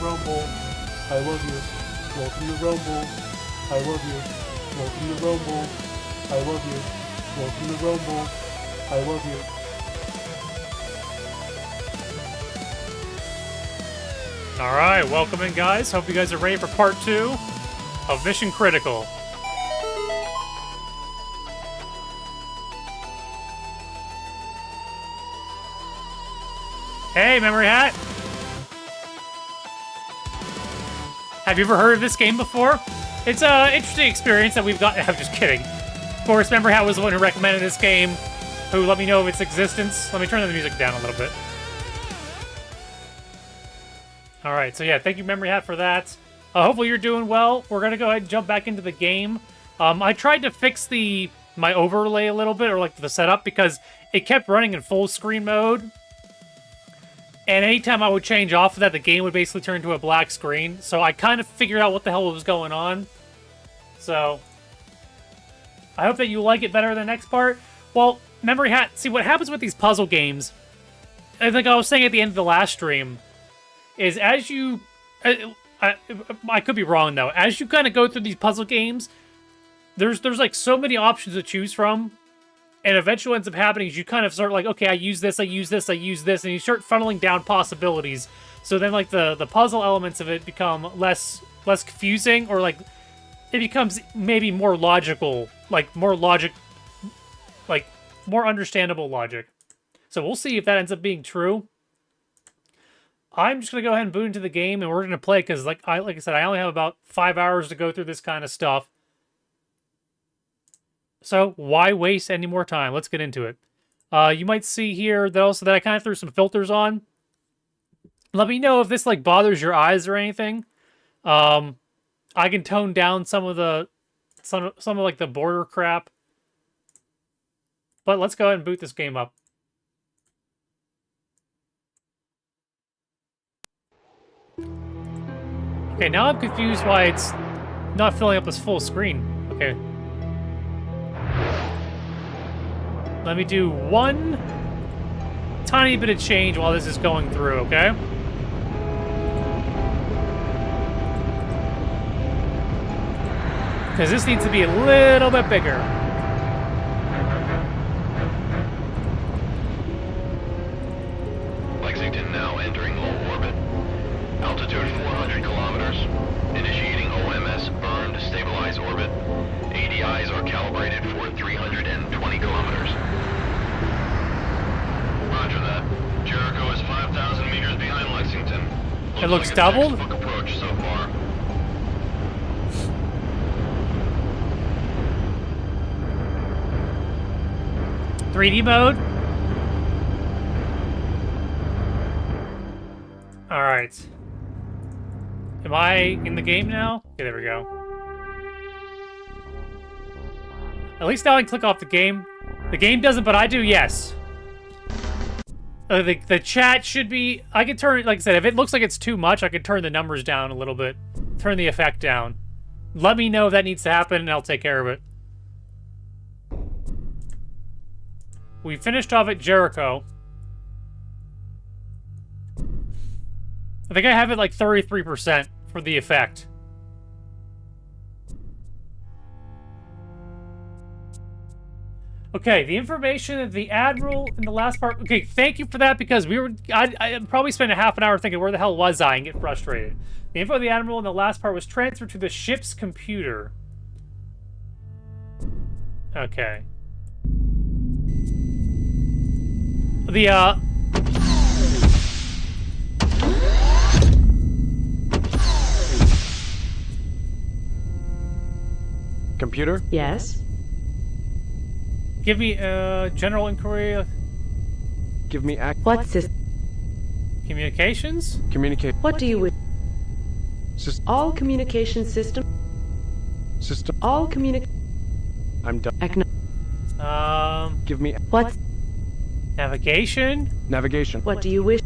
Rumble. I love you. Welcome to Rumble. I love you. Welcome to Rumble. I love you. Welcome to Rumble. I love you. Alright, welcome in, guys. Hope you guys are ready for part 2 of Mission Critical. Hey, Memory Hat! Have you ever heard of this game before? It's an interesting experience that we've got. I'm just kidding. Of course, Memory Hat was the one who recommended this game, who let me know of its existence. Let me turn the music down a little bit. Alright, so yeah, thank you, Memory Hat, for that. Hopefully you're doing well. We're going to go ahead and jump back into the game. I tried to fix my overlay a little bit, or like the setup, because it kept running in full screen mode. And anytime I would change off of that, the game would basically turn into a black screen. So I kind of figured out what the hell was going on. So I hope that you like it better than the next part. Well, Memory Hat, see what happens with these puzzle games, I think I was saying at the end of the last stream, is as you... I could be wrong, though. As you kind of go through these puzzle games, there's like so many options to choose from. And eventually what ends up happening is you kind of start like, okay, I use this, I use this, I use this, and you start funneling down possibilities. So then like the puzzle elements of it become less confusing, or like it becomes maybe more logical, like more understandable logic. So we'll see if that ends up being true. I'm just gonna go ahead and boot into the game, and we're gonna play, because like I said, I only have about 5 hours to go through this kind of stuff. So why waste any more time? Let's get into it. You might see here that I kind of threw some filters on. Let me know if this like bothers your eyes or anything. I can tone down some of like the border crap. But let's go ahead and boot this game up. Okay, now I'm confused why it's not filling up this full screen. Okay. Let me do one tiny bit of change while this is going through, okay? Because this needs to be a little bit bigger. Lexington now entering low orbit. Altitude 400 kilometers. Initiating OMS burn to stabilize orbit. ADIs are calibrated for 320 kilometers. Roger that. Jericho is 5,000 meters behind Lexington. It looks doubled? Textbook approach so far. .3D mode. Alright. Am I in the game now? Okay, there we go. At least now I can click off the game. The game doesn't, but I do, yes. The chat should be... I can turn... Like I said, if it looks like it's too much, I can turn the numbers down a little bit. Turn the effect down. Let me know if that needs to happen, and I'll take care of it. We finished off at Jericho. I think I have it like 33% for the effect. Okay, the information of the Admiral in the last part... Okay, thank you for that, because I probably spent a half an hour thinking, where the hell was I, and get frustrated. The info of the Admiral in the last part was transferred to the ship's computer. Okay. Computer? Yes? Give me general inquiry. Give me What's this? Communications? Communicate. What do you wish? System. All communication system. System. All communic. I'm done. Give me... What's... Navigation? Navigation. What do you wish?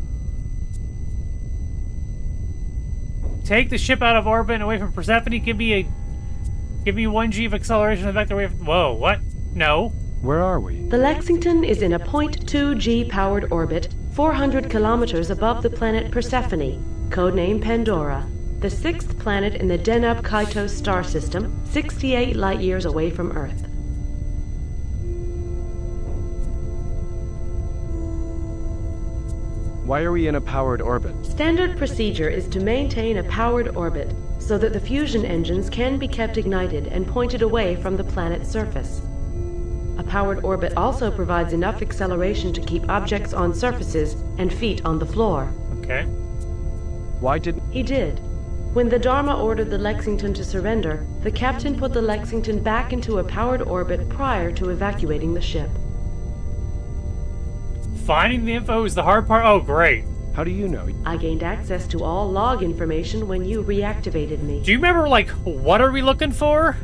Take the ship out of orbit and away from Persephone. Give me 1G of acceleration and vector away from... Whoa, what? No. Where are we? The Lexington is in a 0.2G powered orbit, 400 kilometers above the planet Persephone. codename Pandora, the 6th planet in the Deneb Kaito star system, 68 light-years away from Earth. Why are we in a powered orbit? Standard procedure is to maintain a powered orbit so that the fusion engines can be kept ignited and pointed away from the planet's surface. A powered orbit also provides enough acceleration to keep objects on surfaces and feet on the floor. Okay. Why didn't... He did. When the Dharma ordered the Lexington to surrender, the captain put the Lexington back into a powered orbit prior to evacuating the ship. Finding the info is the hard part? Oh, great. How do you know? I gained access to all log information when you reactivated me. Do you remember, like, what are we looking for?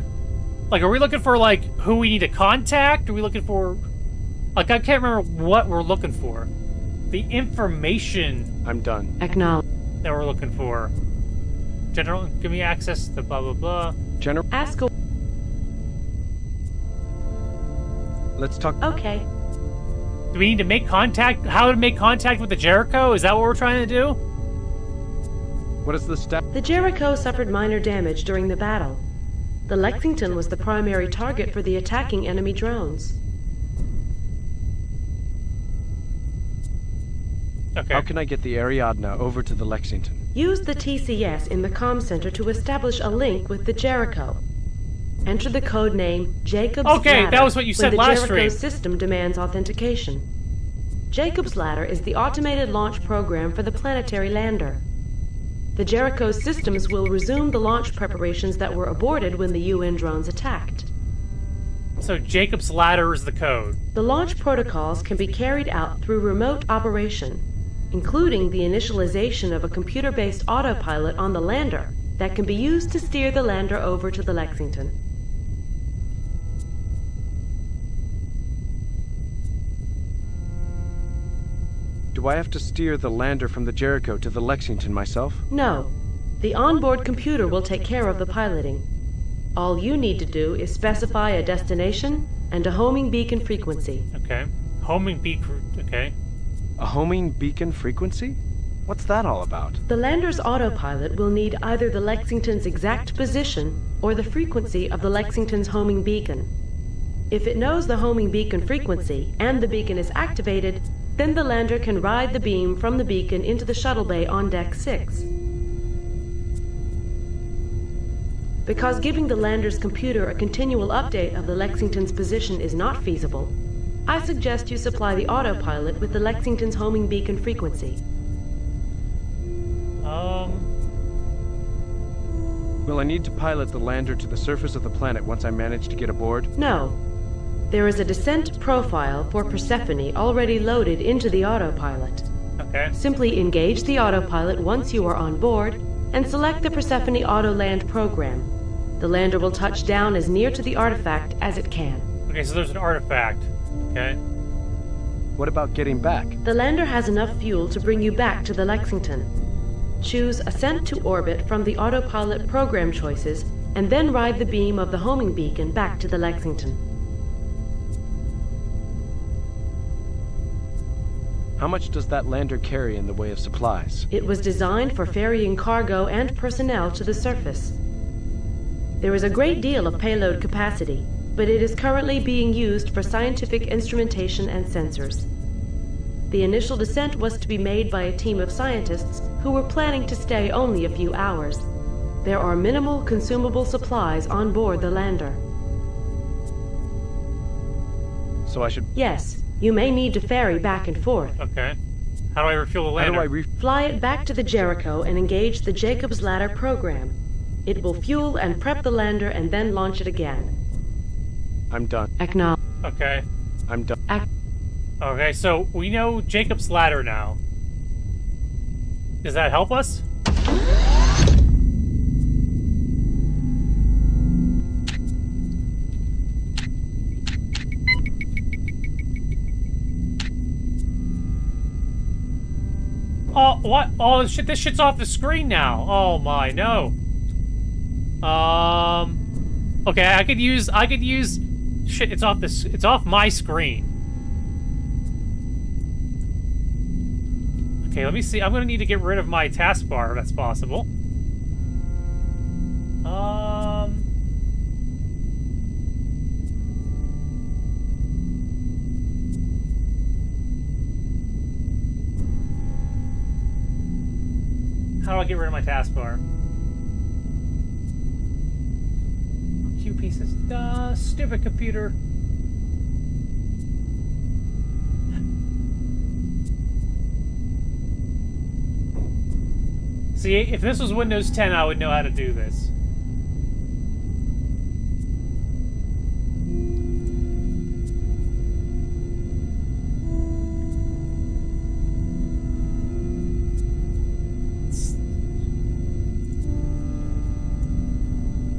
Like, are we looking for, like, who we need to contact? Are we looking for... Like, I can't remember what we're looking for. The information I'm done. Acknowledge. that we're looking for. General, give me access to blah, blah, blah. General, Ask a... let's talk... Okay. Do we need to make contact? How to make contact with the Jericho? Is that what we're trying to do? What is the step? The Jericho suffered minor damage during the battle. The Lexington was the primary target for the attacking enemy drones. Okay. How can I get the Ariadne over to the Lexington? Use the TCS in the comm center to establish a link with the Jericho. Enter the code name Jacob's Okay, Ladder that was what you said when last the Jericho stream. system demands authentication. Jacob's Ladder is the automated launch program for the planetary lander. The Jericho systems will resume the launch preparations that were aborted when the UN drones attacked. So Jacob's Ladder is the code. The launch protocols can be carried out through remote operation, including the initialization of a computer-based autopilot on the lander that can be used to steer the lander over to the Lexington. Do I have to steer the lander from the Jericho to the Lexington myself? No. The onboard computer will take care of the piloting. All you need to do is specify a destination and a homing beacon frequency. Okay. Homing beacon. Okay. A homing beacon frequency? What's that all about? The lander's autopilot will need either the Lexington's exact position or the frequency of the Lexington's homing beacon. If it knows the homing beacon frequency and the beacon is activated, then the lander can ride the beam from the beacon into the shuttle bay on Deck 6. Because giving the lander's computer a continual update of the Lexington's position is not feasible, I suggest you supply the autopilot with the Lexington's homing beacon frequency. Will I need to pilot the lander to the surface of the planet once I manage to get aboard? No. There is a descent profile for Persephone already loaded into the autopilot. Okay. Simply engage the autopilot once you are on board and select the Persephone Auto Land program. The lander will touch down as near to the artifact as it can. Okay, so there's an artifact. Okay. What about getting back? The lander has enough fuel to bring you back to the Lexington. Choose Ascent to Orbit from the autopilot program choices and then ride the beam of the homing beacon back to the Lexington. How much does that lander carry in the way of supplies? It was designed for ferrying cargo and personnel to the surface. There is a great deal of payload capacity, but it is currently being used for scientific instrumentation and sensors. The initial descent was to be made by a team of scientists who were planning to stay only a few hours. There are minimal consumable supplies on board the lander. So I should... Yes, you may need to ferry back and forth. Okay. How do I refuel the How lander? do I Fly it back to the Jericho and engage the Jacob's Ladder program. It will fuel and prep the lander and then launch it again. I'm done. Acknowledge. Okay. I'm done. Okay, so we know Jacob's Ladder now. Does that help us? Oh, what? Oh, shit, this shit's off the screen now. Oh my, no. Okay, I could use, shit, it's off my screen. Okay, let me see. I'm gonna need to get rid of my taskbar if that's possible. How do I get rid of my taskbar? Q pieces. Stupid computer. See, if this was Windows 10, I would know how to do this.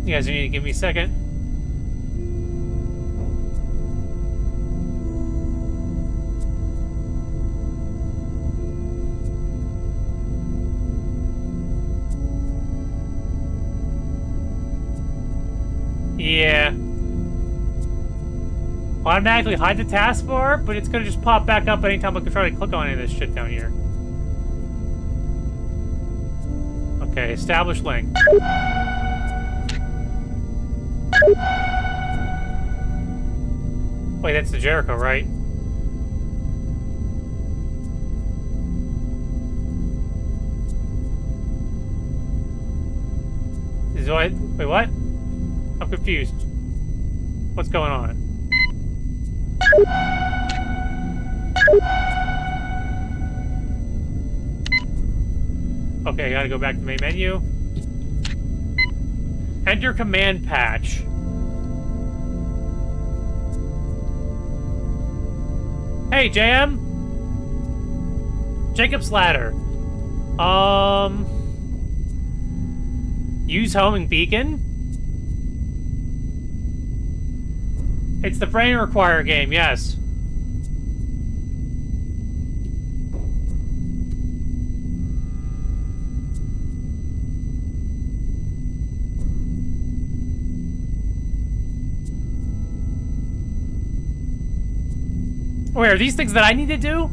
You guys need to give me a second. Yeah. Automatically hide the taskbar, but it's gonna just pop back up anytime I can try to click on any of this shit down here. Okay, establish link. Wait, that's the Jericho, right? Wait, what? I'm confused. What's going on? Okay, I gotta go back to the main menu. Enter command patch. Hey, JM! Jacob's Ladder. Use homing beacon? It's the frame require game, yes. Wait, are these things that I need to do?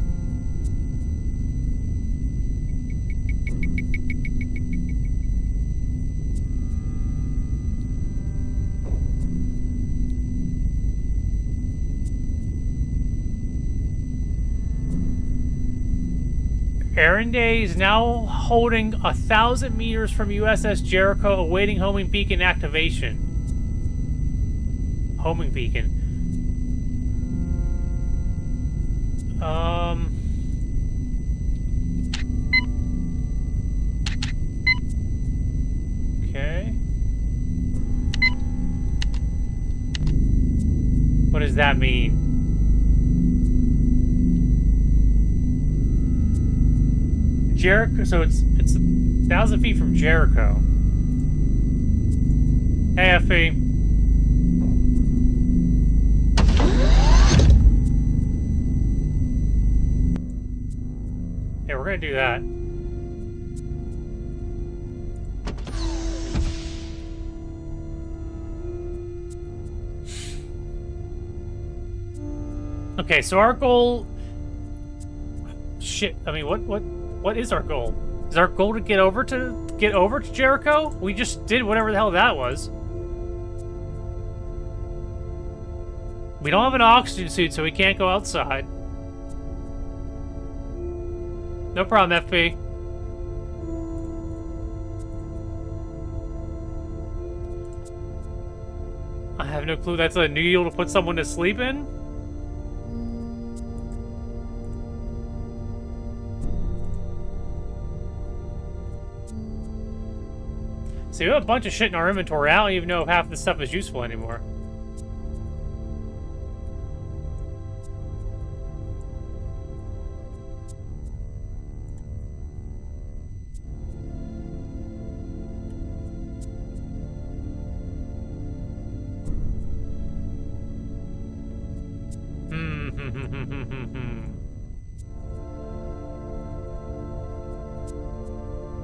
Day is now holding 1,000 meters from USS Jericho, awaiting homing beacon activation. Homing beacon. Okay. What does that mean? Jericho, so it's 1,000 feet from Jericho. Hey, FE. Yeah, we're gonna do that. Okay, so our goal... Shit, I mean, what is our goal? Is our goal to get over to Jericho? We just did whatever the hell that was. We don't have an oxygen suit, so we can't go outside. No problem, FP. I have no clue that's a needle to put someone to sleep in. See, we have a bunch of shit in our inventory. I don't even know if half this stuff is useful anymore.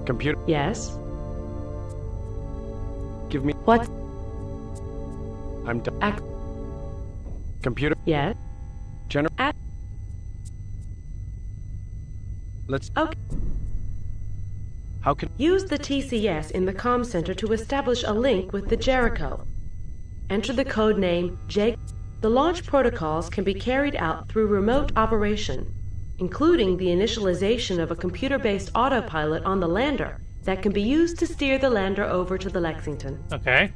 Computer. Yes? Give me. What? I'm done. Computer. Yes? General. Let's... Okay. How can... Use the TCS in the comm center to establish a link with the Jericho. Enter the code name J. The launch protocols can be carried out through remote operation, including the initialization of a computer-based autopilot on the lander that can be used to steer the lander over to the Lexington. Okay.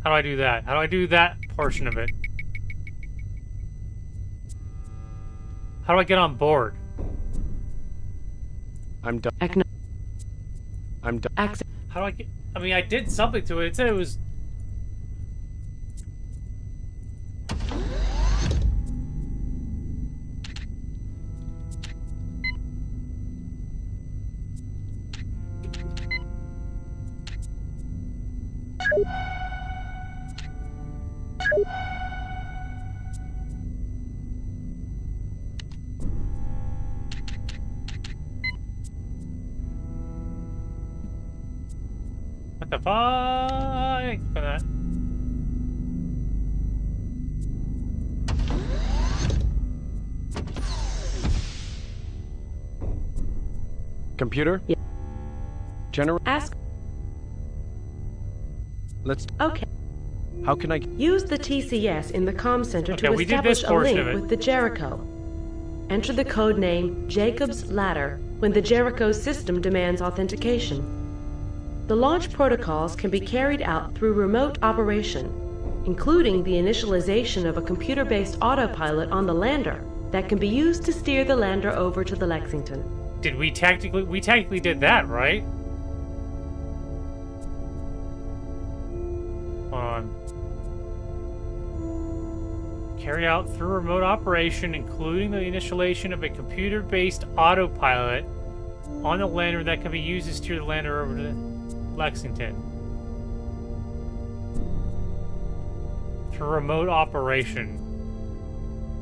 How do I do that? How do I do that portion of it? How do I get on board? I'm done. I'm done. How do I get... I mean, I did something to it. It said it was... What the fuck? For that. Computer? Yeah. General? Ask. Let's... Okay. How can I... Use the TCS in the comm center to we did establish this a portion link of it. with the Jericho. Enter the code name Jacob's Ladder when the Jericho's system demands authentication. The launch protocols can be carried out through remote operation, including the initialization of a computer-based autopilot on the lander that can be used to steer the lander over to the Lexington. Did we technically... We technically did that, right? Hold on. Carry out through remote operation, including the initialization of a computer-based autopilot on the lander that can be used to steer the lander over to Lexington. Through remote operation.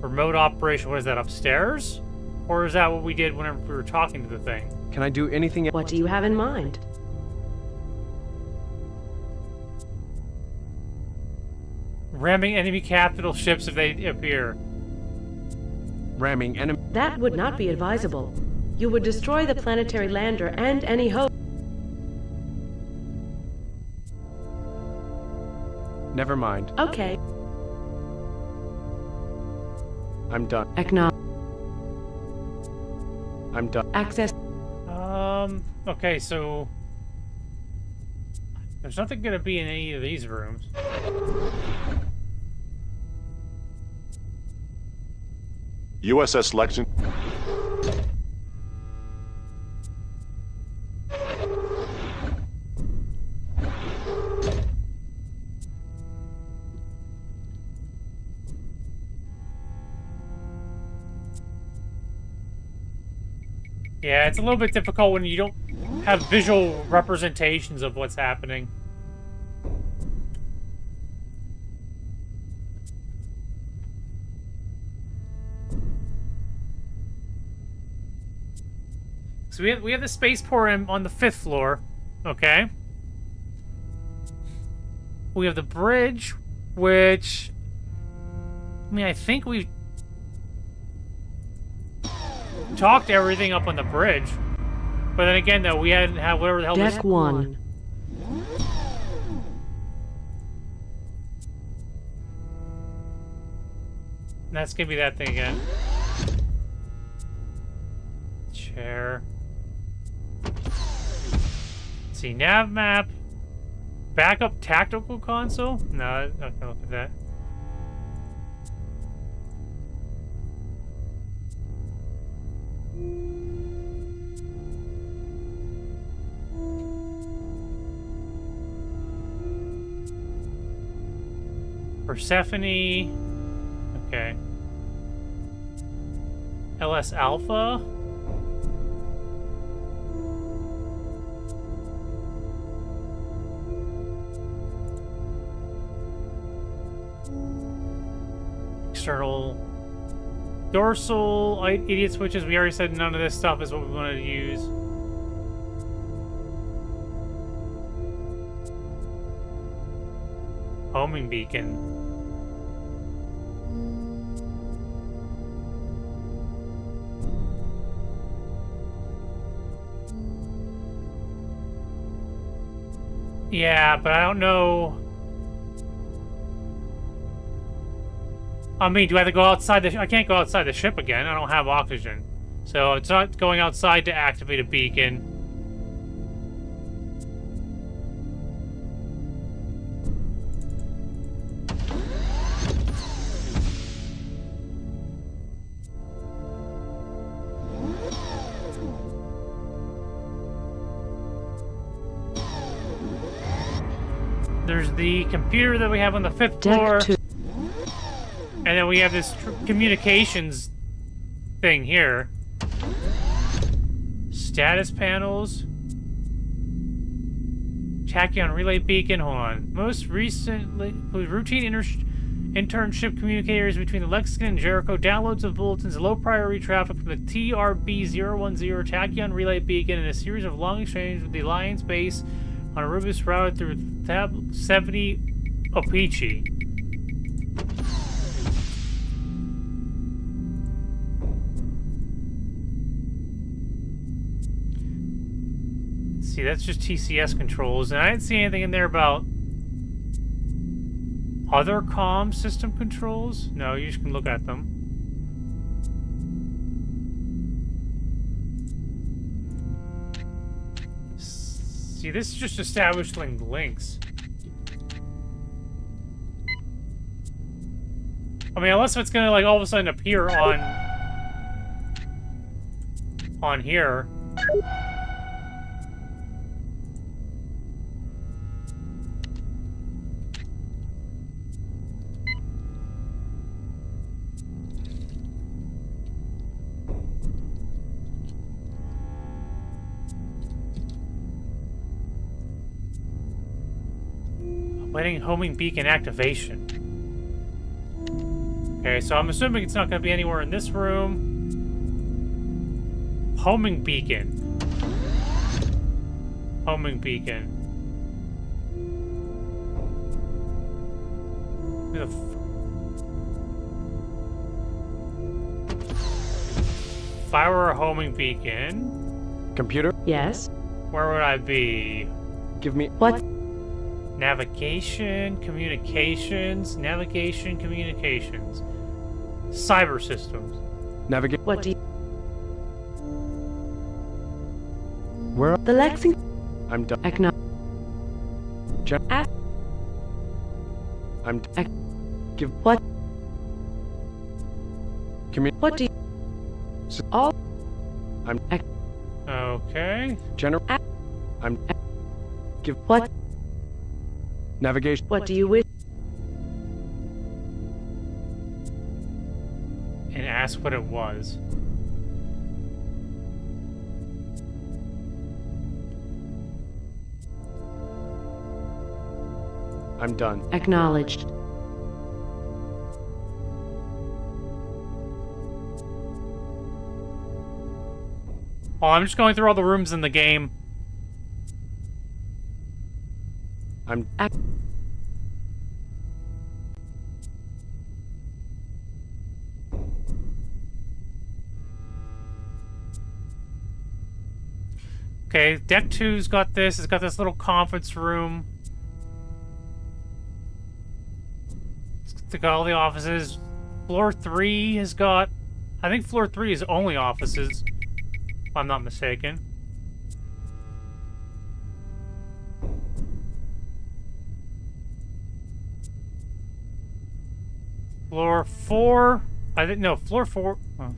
Remote operation, what is that, upstairs? Or is that what we did whenever we were talking to the thing? Can I do anything... What do you have in mind? Ramming enemy capital ships if they appear. Ramming enemy... That would not be advisable. You would destroy the planetary lander and any host. Never mind. Okay. I'm done. Acknowledge. I'm done. Access. Okay, so... There's nothing gonna be in any of these rooms. USS Lexington. Yeah, it's a little bit difficult when you don't have visual representations of what's happening. So we have the spaceport on the 5th floor, okay? We have the bridge, which... I mean, I think we've talked everything up on the bridge. But then again, though, we hadn't had whatever the hell Deck 1. That's gonna be that thing again. Chair. Let's see, nav map. Backup tactical console? No, I'm not gonna look at that. Persephone. Okay. LS Alpha. External dorsal idiot switches. We already said none of this stuff is what we wanted to use. Homing beacon. Yeah, but I don't know. I mean, do I have to go outside the... I can't go outside the ship again. I don't have oxygen. So it's not going outside to activate a beacon. There's the computer that we have on the 5th floor. And then we have this communications thing here. Status panels. Tachyon relay beacon. Hold on. Most recently, routine internship communicators between the Lexington and Jericho. Downloads of bulletins. Low priority traffic from the TRB-010 Tachyon relay beacon, and a series of long exchanges with the Alliance base on a Rubus route through Tab 70 Opeachy. See, that's just TCS controls, and I didn't see anything in there about other comm system controls. No, you just can look at them. See, this is just establishing links. I mean, unless it's gonna, like, all of a sudden appear on here. Waiting homing beacon activation. Okay, so I'm assuming it's not going to be anywhere in this room. Homing beacon. Homing beacon. Who the if I were a homing beacon... Computer? Yes? Where would I be? Give me... What? Navigation, communications, navigation, communications. Cyber systems. Navigate... What do you... Where? The Lexington... I'm done. Ask... I'm... Give... What? What do you... All... I'm... Okay. General... I'm... Give... What? Navigation... What do you wish? And ask what it was. I'm done. Acknowledged. Oh, I'm just going through all the rooms in the game. I'm... Okay, Deck 2's got this. It's got this little conference room. It's got all the offices. Floor 3 has got... I think floor 3 is only offices, if I'm not mistaken. Floor 4... I think... No, floor 4... Oh.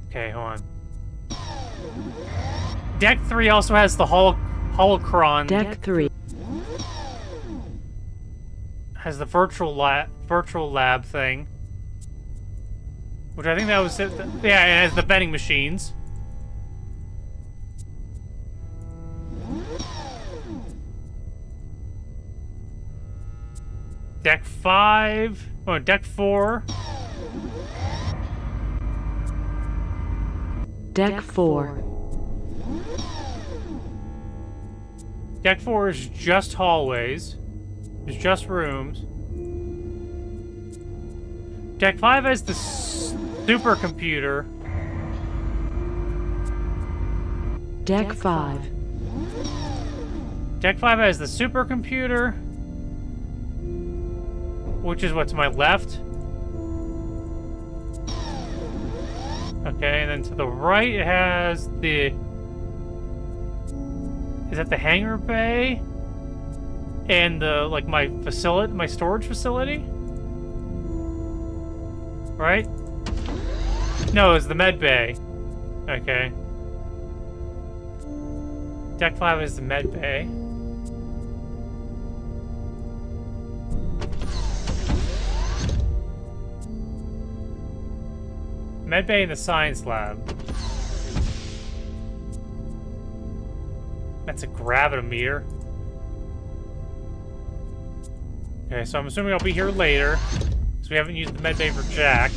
Okay, hold on. Deck 3 also has the holocron. Deck 3 has the virtual lab thing, which I think that was it. Yeah, it has the vending machines. Deck 5. Oh, Deck 4. Deck 4 Deck 4 is just hallways. It's just rooms. Deck 5 has the supercomputer. Deck 5. Deck 5 has the supercomputer, which is what's my left. Okay, and then to the right it has the... Is that the hangar bay? And the, like, my facility, my storage facility? Right? No, it's the med bay. Okay. Deck 5 is the med bay. Med bay in the science lab. That's a gravitometer. Okay, so I'm assuming I'll be here later, because we haven't used the med bay for Jack.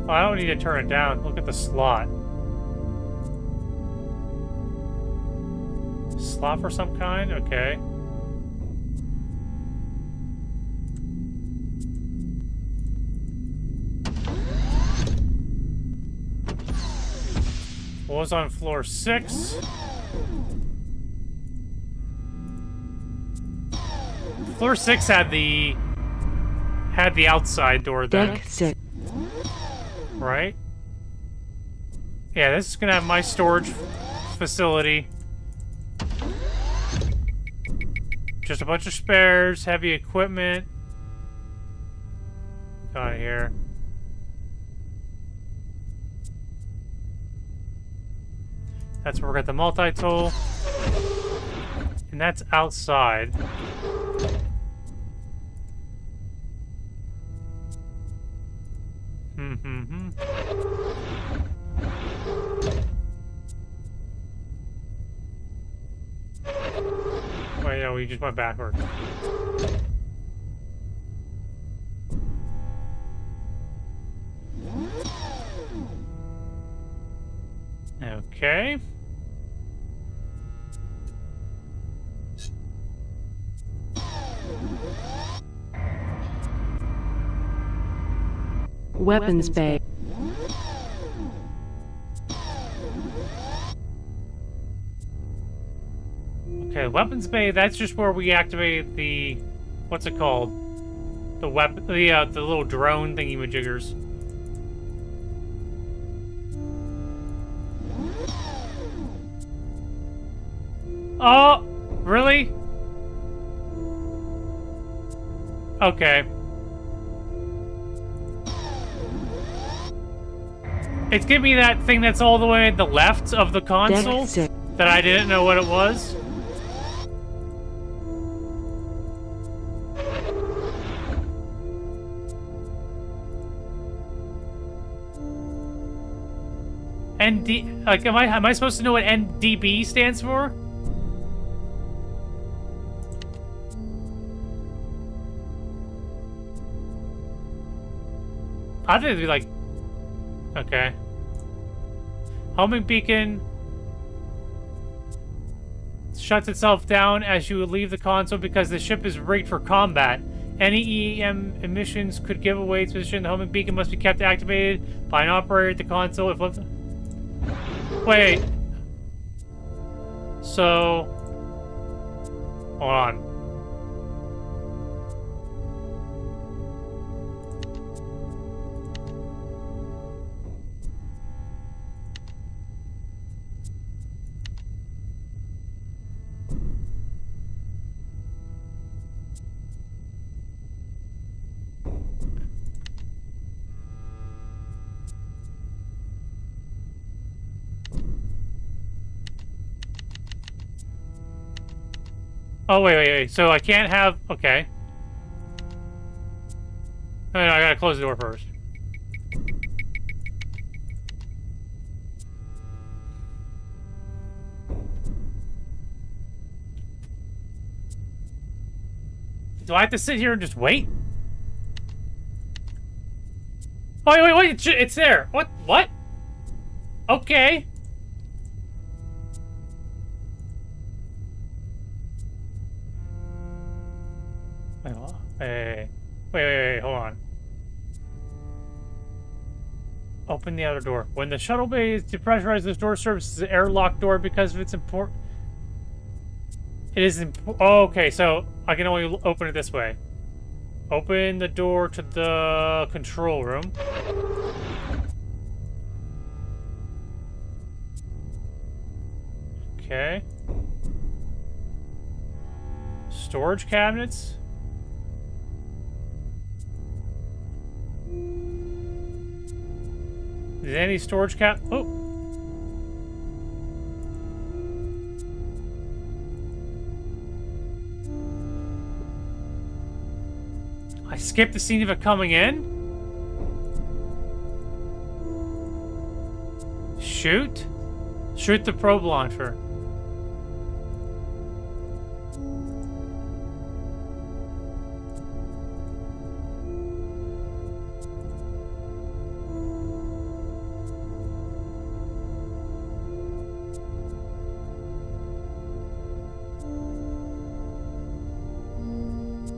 Oh, I don't need to turn it down. Look at the slot. Slot for some kind? Okay. What was on floor 6? Floor 6 had the outside door then. Deck 6. Right? Yeah, this is gonna have my storage facility. Just a bunch of spares, heavy equipment. Got it here. That's where we got the multi-tool. And that's outside. Wait, no, we just went backwards. Okay. Weapons bay. Okay, weapons bay, that's just where we activate the... What's it called? The weapon... The little drone thingy-majiggers. Oh! Really? Okay. It's giving me that thing that's all the way at the left of the console that I didn't know what it was. ND, like, am I supposed to know what NDB stands for? I think it'd be like, okay. Homing beacon shuts itself down as you leave the console because the ship is rigged for combat. Any EM emissions could give away its position. The homing beacon must be kept activated by an operator at the console. If left... Wait. So, hold on. Oh, wait. So I can't have... Okay. No, I gotta close the door first. Do I have to sit here and just wait? Oh, wait. It's there. What? Okay. Wait, hold on. Open the outer door. When the shuttle bay is depressurized, this door serves as an airlock door because of its important... It is important... Oh, okay, so I can only open it this way. Open the door to the control room. Okay. Storage cabinets. Is there any storage cap? Oh. I skipped the scene of it coming in. Shoot. Shoot the probe launcher.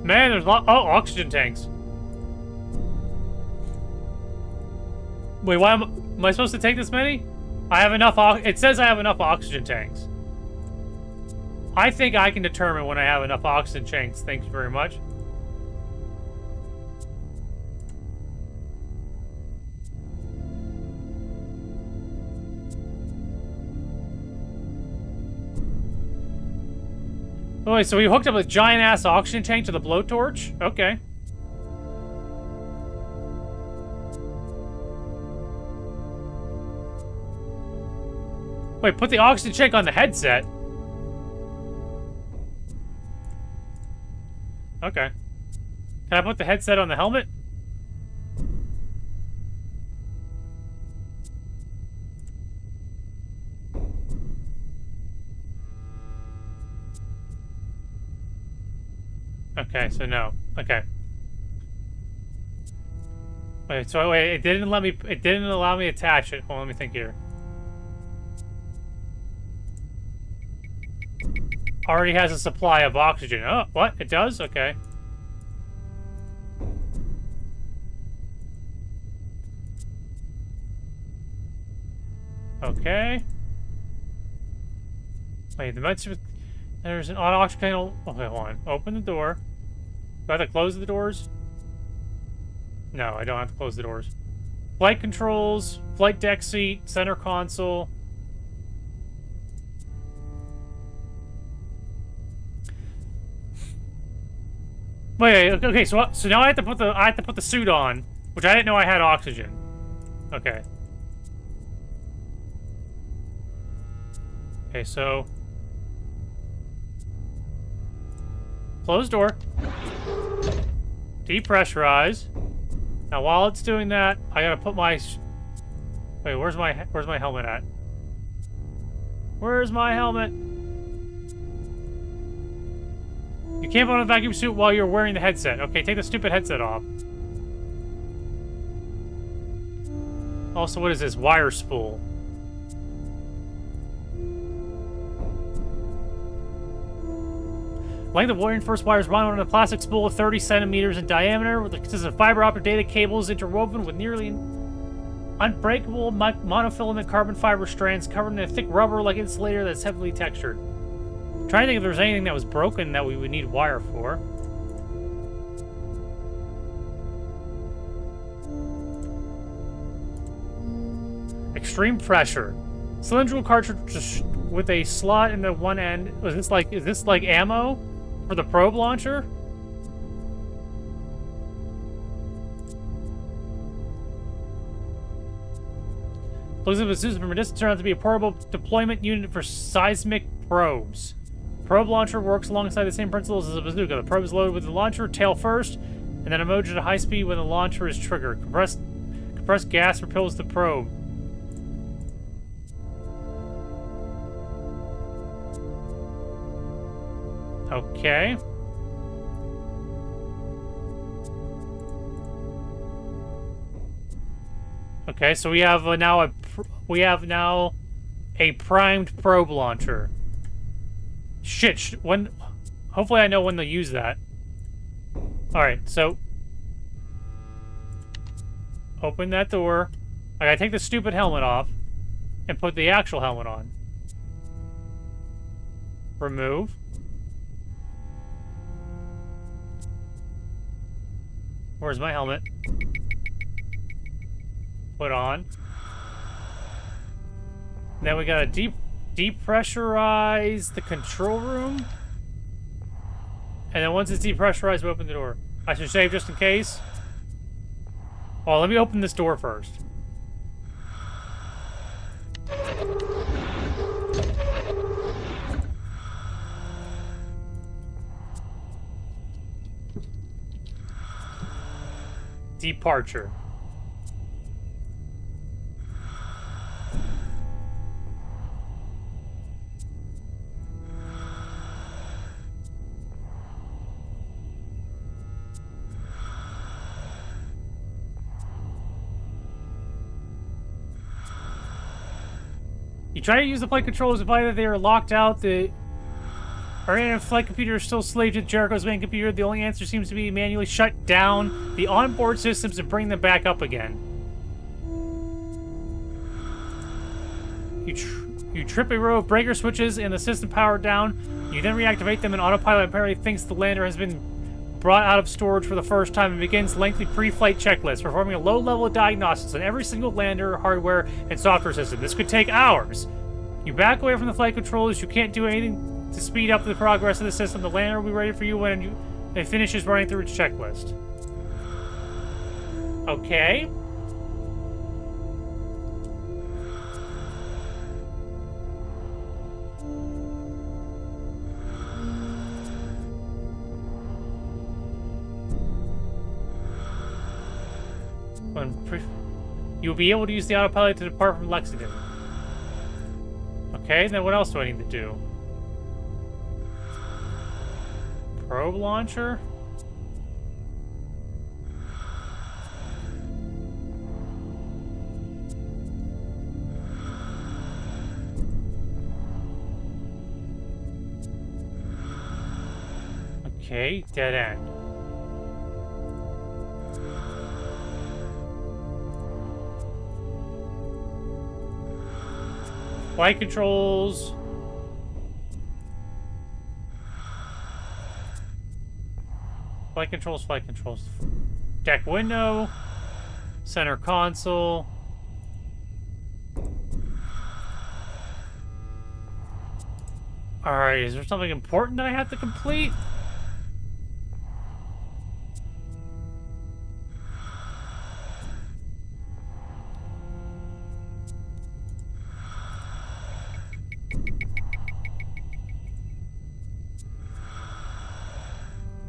Man, there's a lot. Oh, oxygen tanks. Wait, why am I supposed to take this many? I have enough. It says I have enough oxygen tanks. I think I can determine when I have enough oxygen tanks. Thanks very much. Oh, wait, so we hooked up a giant-ass oxygen tank to the blowtorch? Okay. Wait, put the oxygen tank on the headset? Okay. Can I put the headset on the helmet? Okay, so no. Okay. Wait, so wait, it didn't allow me to attach it. Hold on, let me think here. Already has a supply of oxygen. Oh, what? It does? Okay. Okay. Wait, there's an auto oxygen panel. Okay, hold on. Open the door. Do I have to close the doors? No, I don't have to close the doors. Flight controls, flight deck seat, center console. Wait, okay, so now I have to put the suit on, which I didn't know I had oxygen. Okay. Okay, so close door. Depressurize. Now while it's doing that, I gotta put my... Wait, where's my helmet at? Where's my helmet? You can't put on a vacuum suit while you're wearing the headset. Okay, take the stupid headset off. Also, what is this? Wire spool. Length of wiring first wires run on a plastic spool of 30 centimeters in diameter, with consists of fiber optic data cables interwoven with nearly unbreakable monofilament carbon fiber strands covered in a thick rubber-like insulator that's heavily textured. I'm trying to think if there's anything that was broken that we would need wire for. Extreme pressure. Cylindrical cartridge with a slot in the one end. Is this like ammo for the probe launcher? Looks like the suit from a distance turned out to be a portable deployment unit for seismic probes. Probe launcher works alongside the same principles as a bazooka. The probe is loaded with the launcher, tail first, and then emerges at high speed when the launcher is triggered. Compressed gas propels the probe. Okay. Okay, so we have now a primed probe launcher. Shit, hopefully I know when to use that. Alright, so... Open that door. I gotta take the stupid helmet off and put the actual helmet on. Remove. Where's my helmet? Put on. Then we gotta depressurize the control room. And then once it's depressurized, we open the door. I should save just in case. Oh, let me open this door first. Departure. You try to use the flight controls if either they are locked out, our flight computer is still slave to Jericho's main computer. The only answer seems to be manually shut down the onboard systems and bring them back up again. You trip a row of breaker switches and the system powered down. You then reactivate them and autopilot apparently thinks the lander has been brought out of storage for the first time and begins lengthy pre-flight checklist, performing a low-level diagnostics on every single lander, hardware, and software system. This could take hours. You back away from the flight controls. You can't do anything to speed up the progress of the system. The lander will be ready for you when it finishes running through its checklist. Okay. You'll be able to use the autopilot to depart from Lexington. Okay, then what else do I need to do? Probe launcher? Okay, dead end. Flight controls. Flight controls, flight controls. Deck window. Center console. Alright, is there something important that I have to complete?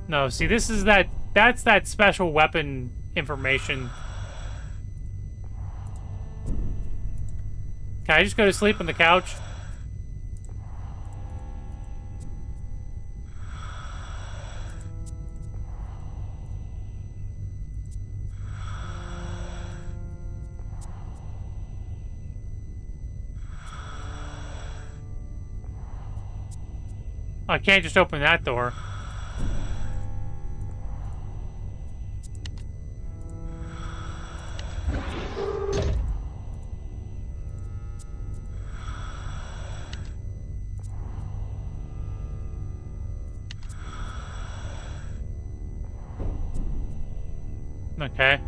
No, see, this is that's that special weapon information. Can I just go to sleep on the couch? I can't just open that door. Okay.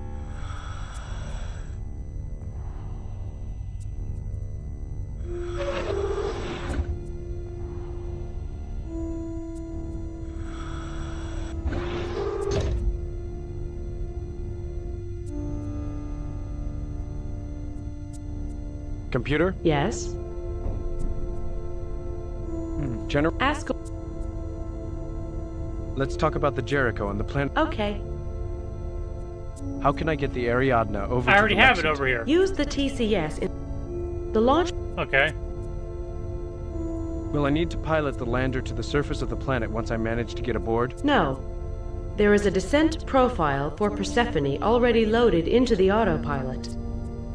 Computer? Yes? General? Ask... Let's talk about the Jericho and the planet. Okay. How can I get the Ariadne over I to already the have it Lexington? over here. Use the TCS in... The launch... Okay. Will I need to pilot the lander to the surface of the planet once I manage to get aboard? No. There is a descent profile for Persephone already loaded into the autopilot.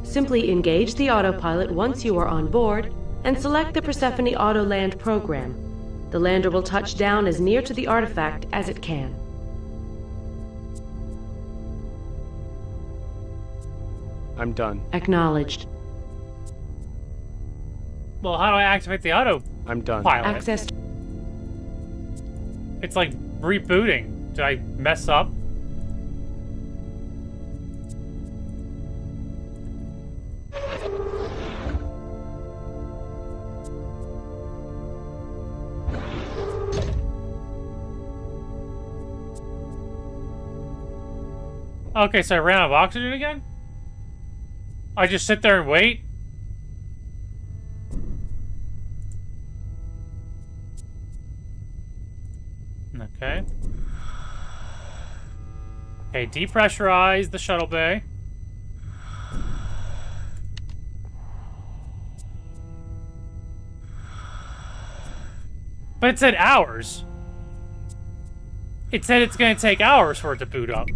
Simply engage the autopilot once you are on board and select the Persephone Auto Land program. The lander will touch down as near to the artifact as it can. I'm done. Acknowledged. Well, how do I activate the auto I'm done. pilot? Access. It's like rebooting. Did I mess up? Okay, so I ran out of oxygen again? I just sit there and wait? Okay. Okay, depressurize the shuttle bay. But it said hours. It said it's gonna take hours for it to boot up.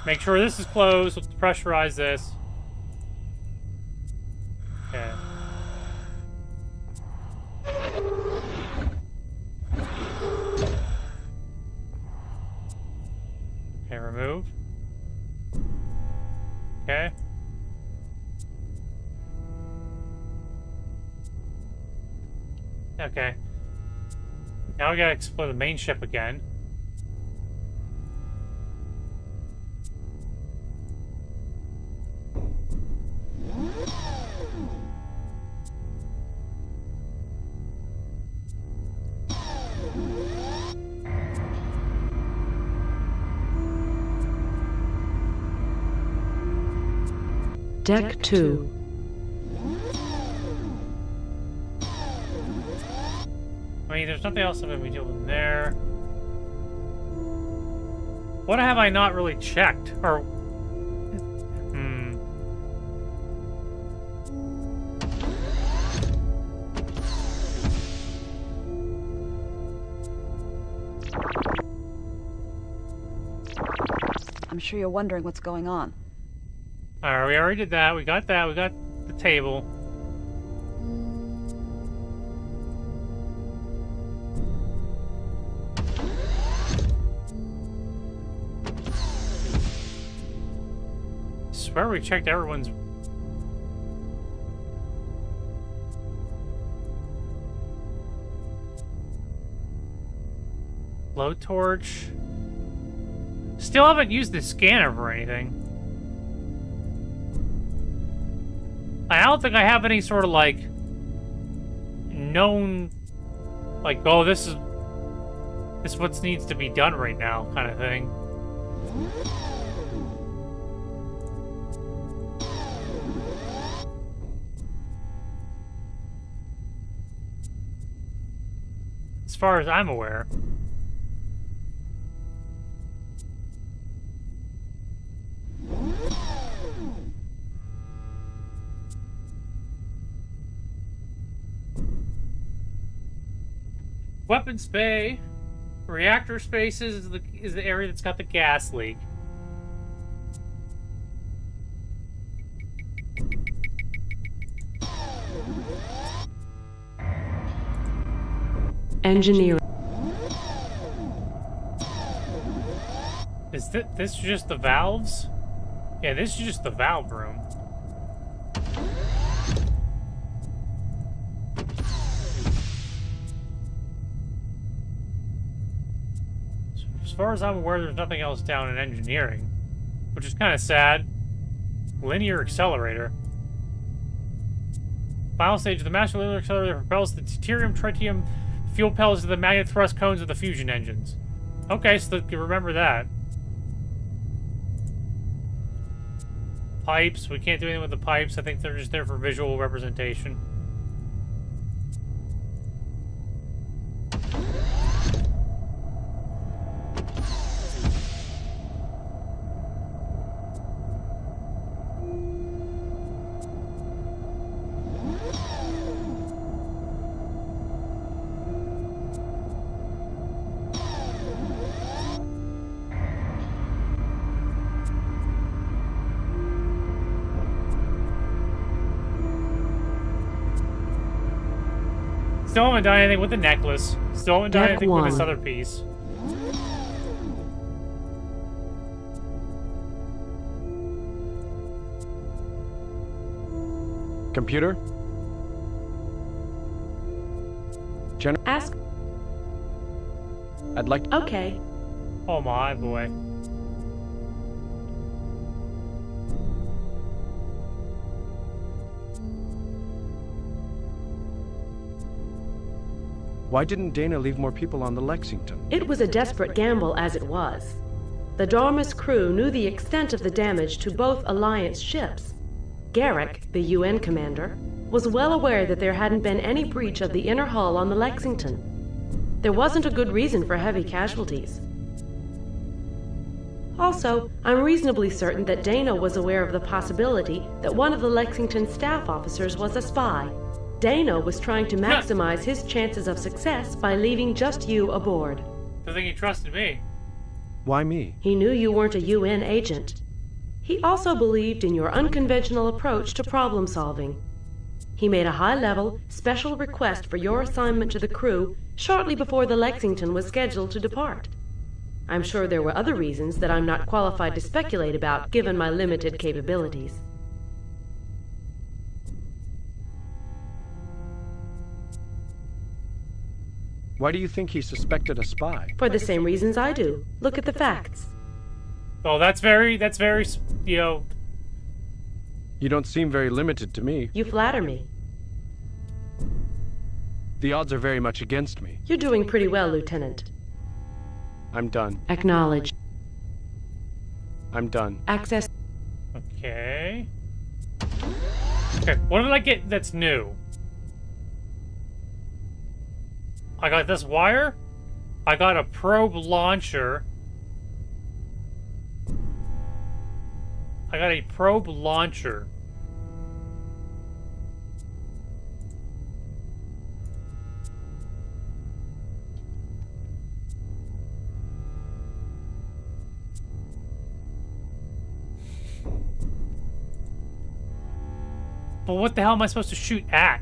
Make sure this is closed. Let's pressurize this. Okay. Okay, remove. Okay. Okay. Now we gotta explore the main ship again. Deck 2. I mean, there's nothing else I'm gonna be doing there. What have I not really checked? Or... I'm sure you're wondering what's going on. Alright, we already did that. We got that. We got the table. I swear we checked everyone's... blowtorch. Still haven't used the scanner for anything. I don't think I have any sort of, like, known, like, oh, this is what needs to be done right now, kind of thing. As far as I'm aware. Weapons bay, reactor spaces is the area that's got the gas leak. Engineering. Is this just the valves? Yeah, this is just the valve room. As far as I'm aware, there's nothing else down in engineering, which is kind of sad. Linear accelerator. Final stage of the master linear accelerator propels the deuterium tritium fuel pellets to the magnet thrust cones of the fusion engines. Okay, so you remember that. Pipes. We can't do anything with the pipes. I think they're just there for visual representation. Still haven't done anything with the necklace. Still haven't done Deck anything with this 1. other piece. Computer? Ask. I'd like to... Okay. Oh my boy. Why didn't Dana leave more people on the Lexington? It was a desperate gamble as it was. The Dharma's crew knew the extent of the damage to both Alliance ships. Garrick, the UN commander, was well aware that there hadn't been any breach of the inner hull on the Lexington. There wasn't a good reason for heavy casualties. Also, I'm reasonably certain that Dana was aware of the possibility that one of the Lexington staff officers was a spy. Dana was trying to maximize his chances of success by leaving just you aboard. I think he trusted me. Why me? He knew you weren't a UN agent. He also believed in your unconventional approach to problem solving. He made a high-level, special request for your assignment to the crew shortly before the Lexington was scheduled to depart. I'm sure there were other reasons that I'm not qualified to speculate about given my limited capabilities. Why do you think he suspected a spy? For the same reasons I do. Look at the facts. Well, that's very, you know... You don't seem very limited to me. You flatter me. The odds are very much against me. You're doing pretty well, Lieutenant. I'm done. Acknowledge. I'm done. Access. Okay. Okay, what did I get that's new? I got this wire. I got a probe launcher. I got a probe launcher. But what the hell am I supposed to shoot at?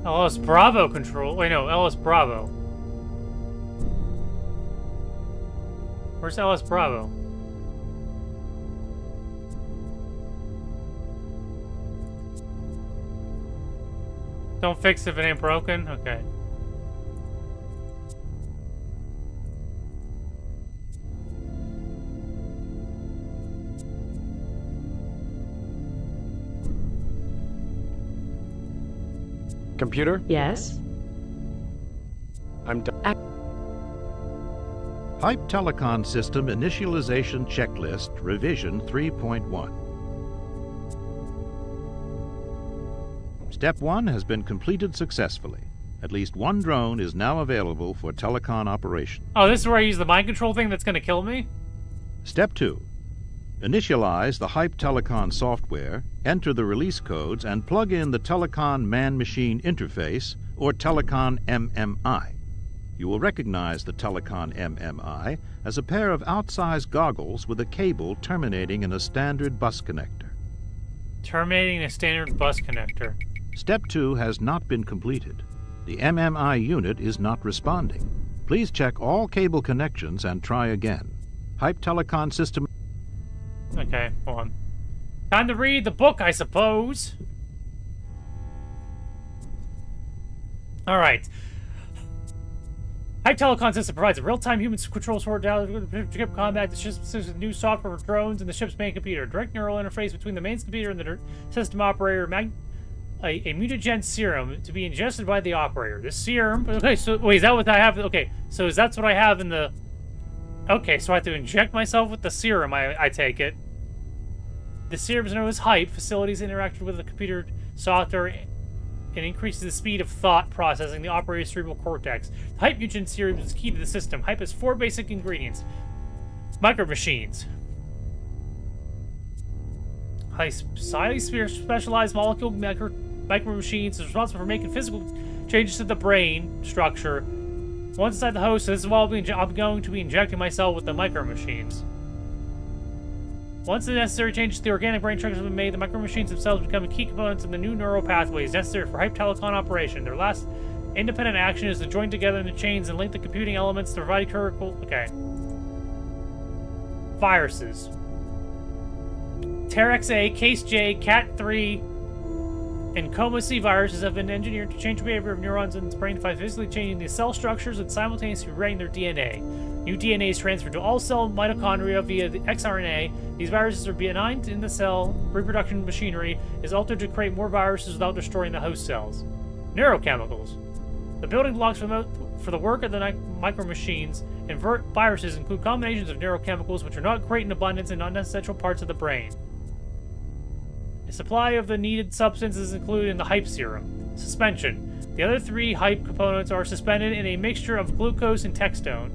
LS Bravo control. Wait, no, LS Bravo. Where's LS Bravo? Don't fix if it ain't broken? Okay. Computer? Yes? I'm done. Hype Telecon System Initialization Checklist Revision 3.1. Step 1 has been completed successfully. At least one drone is now available for telecon operation. Oh, this is where I use the mind control thing that's gonna kill me? Step 2. Initialize the Hype Telecon software, enter the release codes, and plug in the Telecon Man-Machine Interface, or Telecon MMI. You will recognize the Telecon MMI as a pair of outsized goggles with a cable terminating in a standard bus connector. Terminating a standard bus connector. Step 2 has not been completed. The MMI unit is not responding. Please check all cable connections and try again. Hype Telecon System... Okay, hold on. Time to read the book, I suppose. Alright. Hype Telecon System provides a real-time human control sword to ship combat. The ship uses new software for drones and the ship's main computer. Direct neural interface between the main computer and the system operator. a mutagen serum to be ingested by the operator. This serum... Okay, so... Wait, is that what I have? Okay, so that's what I have in the... Okay, so I have to inject myself with the serum, I take it. The serum is known as HYPE. Facilities interacted with the computer software and increases the speed of thought processing the operator's cerebral cortex. The HYPE mutagen serum is key to the system. HYPE has 4 basic ingredients. Micro machines. Highly specialized molecule micro machines is responsible for making physical changes to the brain structure. Once inside the host, so this is why I'm going to be injecting myself with the micro machines. Once the necessary changes to the organic brain structure have been made, the micro machines themselves become key components of the new neural pathways necessary for HYPE telecon operation. Their last independent action is to join together in the chains and link the computing elements to provide critical... Okay. Viruses. Terex A, Case J, Cat3, and Coma C viruses have been engineered to change the behavior of neurons in the brain by physically changing the cell structures and simultaneously rewriting their DNA. New DNA is transferred to all cell mitochondria via the xRNA. These viruses are benign in the cell. Reproduction machinery is altered to create more viruses without destroying the host cells. Neurochemicals. The building blocks for the work of the micro machines and viruses include combinations of neurochemicals which are not great in abundance and not essential parts of the brain. A supply of the needed substances included in the HYPE serum. Suspension. The other 3 HYPE components are suspended in a mixture of glucose and texone.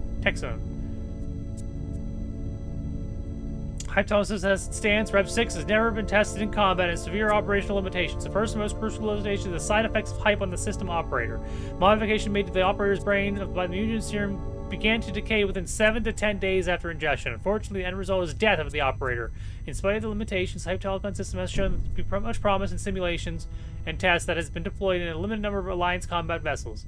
HYPE tells us as it stands, Rev 6 has never been tested in combat and severe operational limitations. The first and most crucial limitation is the side effects of HYPE on the system operator. Modification made to the operator's brain by the mutagen serum began to decay within 7 to 10 days after ingestion. Unfortunately, the end result is death of the operator. In spite of the limitations, the HYPE telecon system has shown to be much promise in simulations and tests that has been deployed in a limited number of Alliance combat vessels.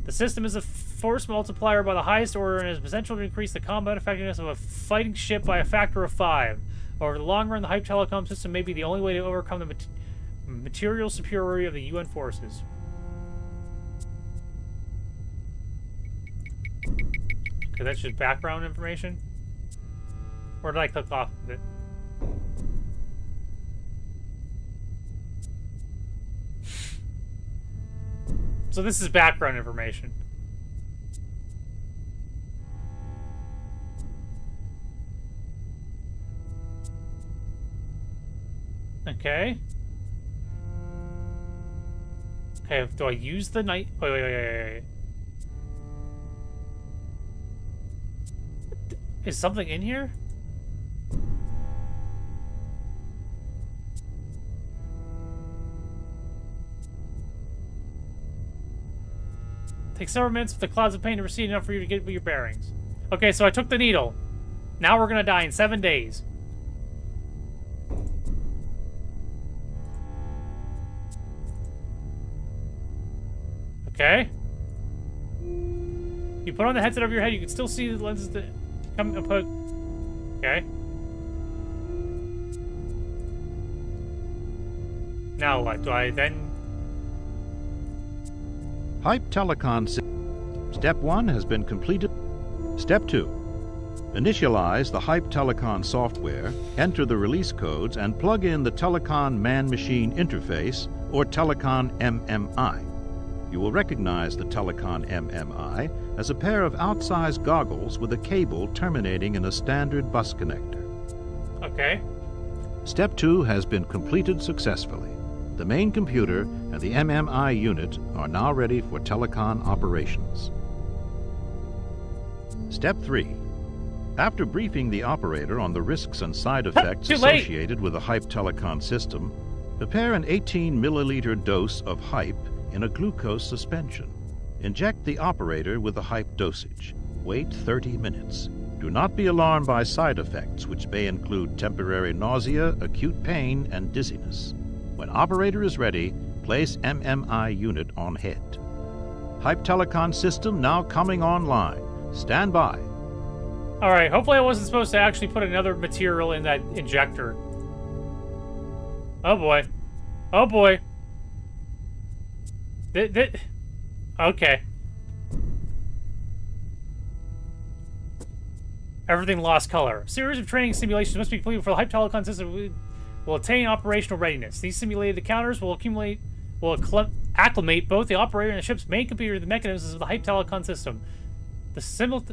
The system is a force multiplier by the highest order and has potential to increase the combat effectiveness of a fighting ship by a factor of 5. Over the long run, the HYPE telecom system may be the only way to overcome the material superiority of the UN forces. Okay, that's just background information? Or did I click off of it? So this is background information. Okay. Okay, do I use the night? Wait. Is something in here? Takes several minutes for the clouds of pain to recede enough for you to get your bearings. Okay, so I took the needle. Now we're gonna die in 7 days. Okay. You put on the headset over your head, you can still see the lenses that come and put. Okay. Now what? Do I then... HYPE telecon Step 1 has been completed. Step 2. Initialize the HYPE telecon software, enter the release codes, and plug in the telecon man-machine interface, or telecon MMI. You will recognize the telecon MMI as a pair of outsized goggles with a cable terminating in a standard bus connector. Okay. Step 2 has been completed successfully. The main computer and the MMI unit are now ready for telecon operations. Step 3. After briefing the operator on the risks and side effects associated with the HYPE telecon system, prepare an 18 milliliter dose of HYPE in a glucose suspension. Inject the operator with the HYPE dosage. Wait 30 minutes. Do not be alarmed by side effects, which may include temporary nausea, acute pain, and dizziness. When operator is ready, place MMI unit on head. HYPE telecon system now coming online. Stand by. Alright, hopefully I wasn't supposed to actually put another material in that injector. Oh boy. Oh boy. Okay. Everything lost color. A series of training simulations must be completed before the HYPE telecon system will attain operational readiness. These simulated encounters will accumulate will acclimate both the operator and the ship's main computer to the mechanisms of the Hype Telecon system. The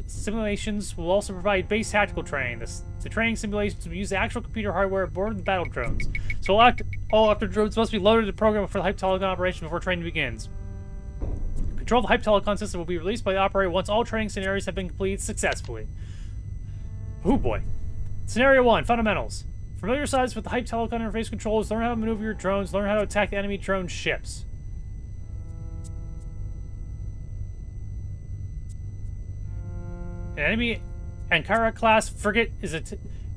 simulations will also provide base tactical training. The training simulations will use the actual computer hardware aboard the battle drones. So all active drones must be loaded and programmed for the Hype Telecon operation before training begins. Control of the Hype Telecon system will be released by the operator once all training scenarios have been completed successfully. Oh boy. Scenario 1, Fundamentals. Familiarize with the Hype Telecon interface controls, learn how to maneuver your drones, learn how to attack the enemy drone ships. An enemy Ankara-class frigate is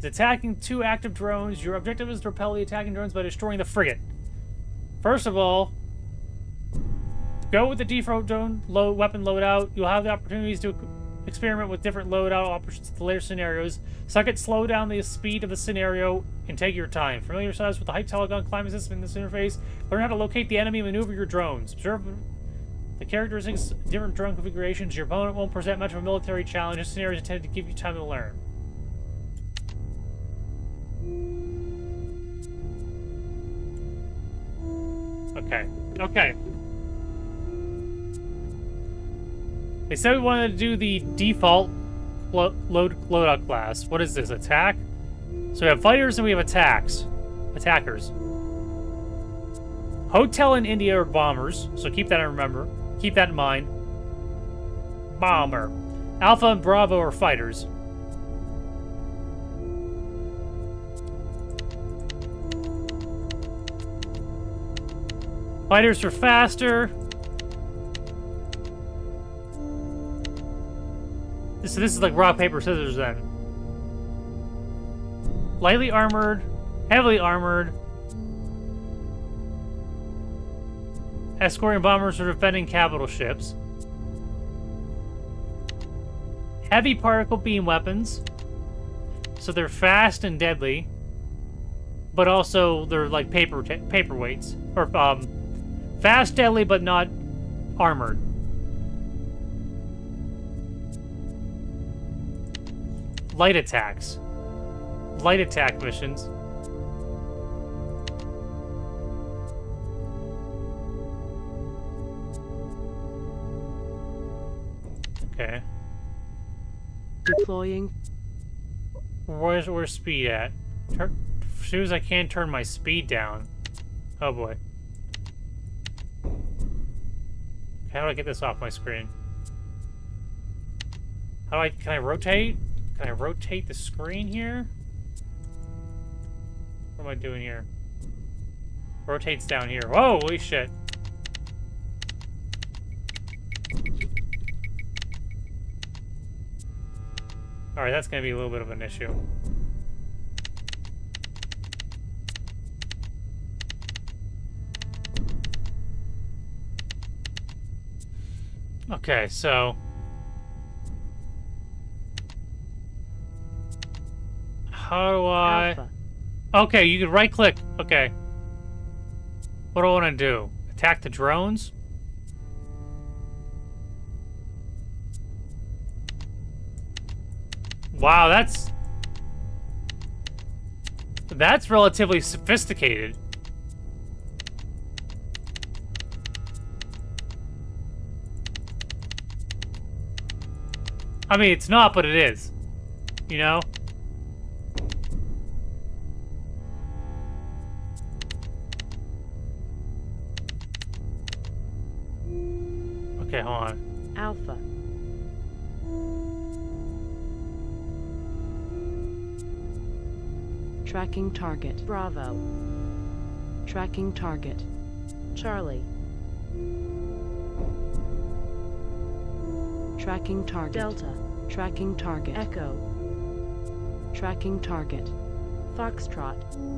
attacking 2 active drones. Your objective is to repel the attacking drones by destroying the frigate. First of all, go with the default drone weapon loadout. You'll have the opportunities to experiment with different loadout options in the later scenarios. Second, slow down the speed of the scenario and take your time. Familiarize with the Hype Telecon climate system in this interface. Learn how to locate the enemy and maneuver your drones. Observe the characteristics of different drone configurations. Your opponent won't present much of a military challenge. This scenario is intended to give you time to learn. Okay. Okay. They said we wanted to do the default loadout class. What is this? Attack? So we have fighters and we have attackers. Hotel in India are bombers, so keep that in mind. Bomber. Alpha and Bravo are fighters. Fighters are faster. So this is like rock, paper, scissors then. Lightly armored, heavily armored. Escorting bombers or defending capital ships. Heavy particle beam weapons. So they're fast and deadly. But also they're like paperweights. Or fast, deadly, but not armored. Light attacks. Light attack missions. Okay. Deploying. Where's speed at? As soon as I can turn my speed down. Oh boy. How do I get this off my screen? Can I rotate? Can I rotate the screen here? What am I doing here? Rotates down here. Whoa, holy shit. Alright, that's gonna be a little bit of an issue. Okay, so... How do I... Alpha. Okay, you can right-click. Okay. What do I want to do? Attack the drones? Wow, that's relatively sophisticated. I mean, it's not, but it is. You know? Okay, hold on. Alpha. Tracking target. Bravo. Tracking target. Charlie. Tracking target. Delta. Tracking target. Echo. Tracking target. Foxtrot.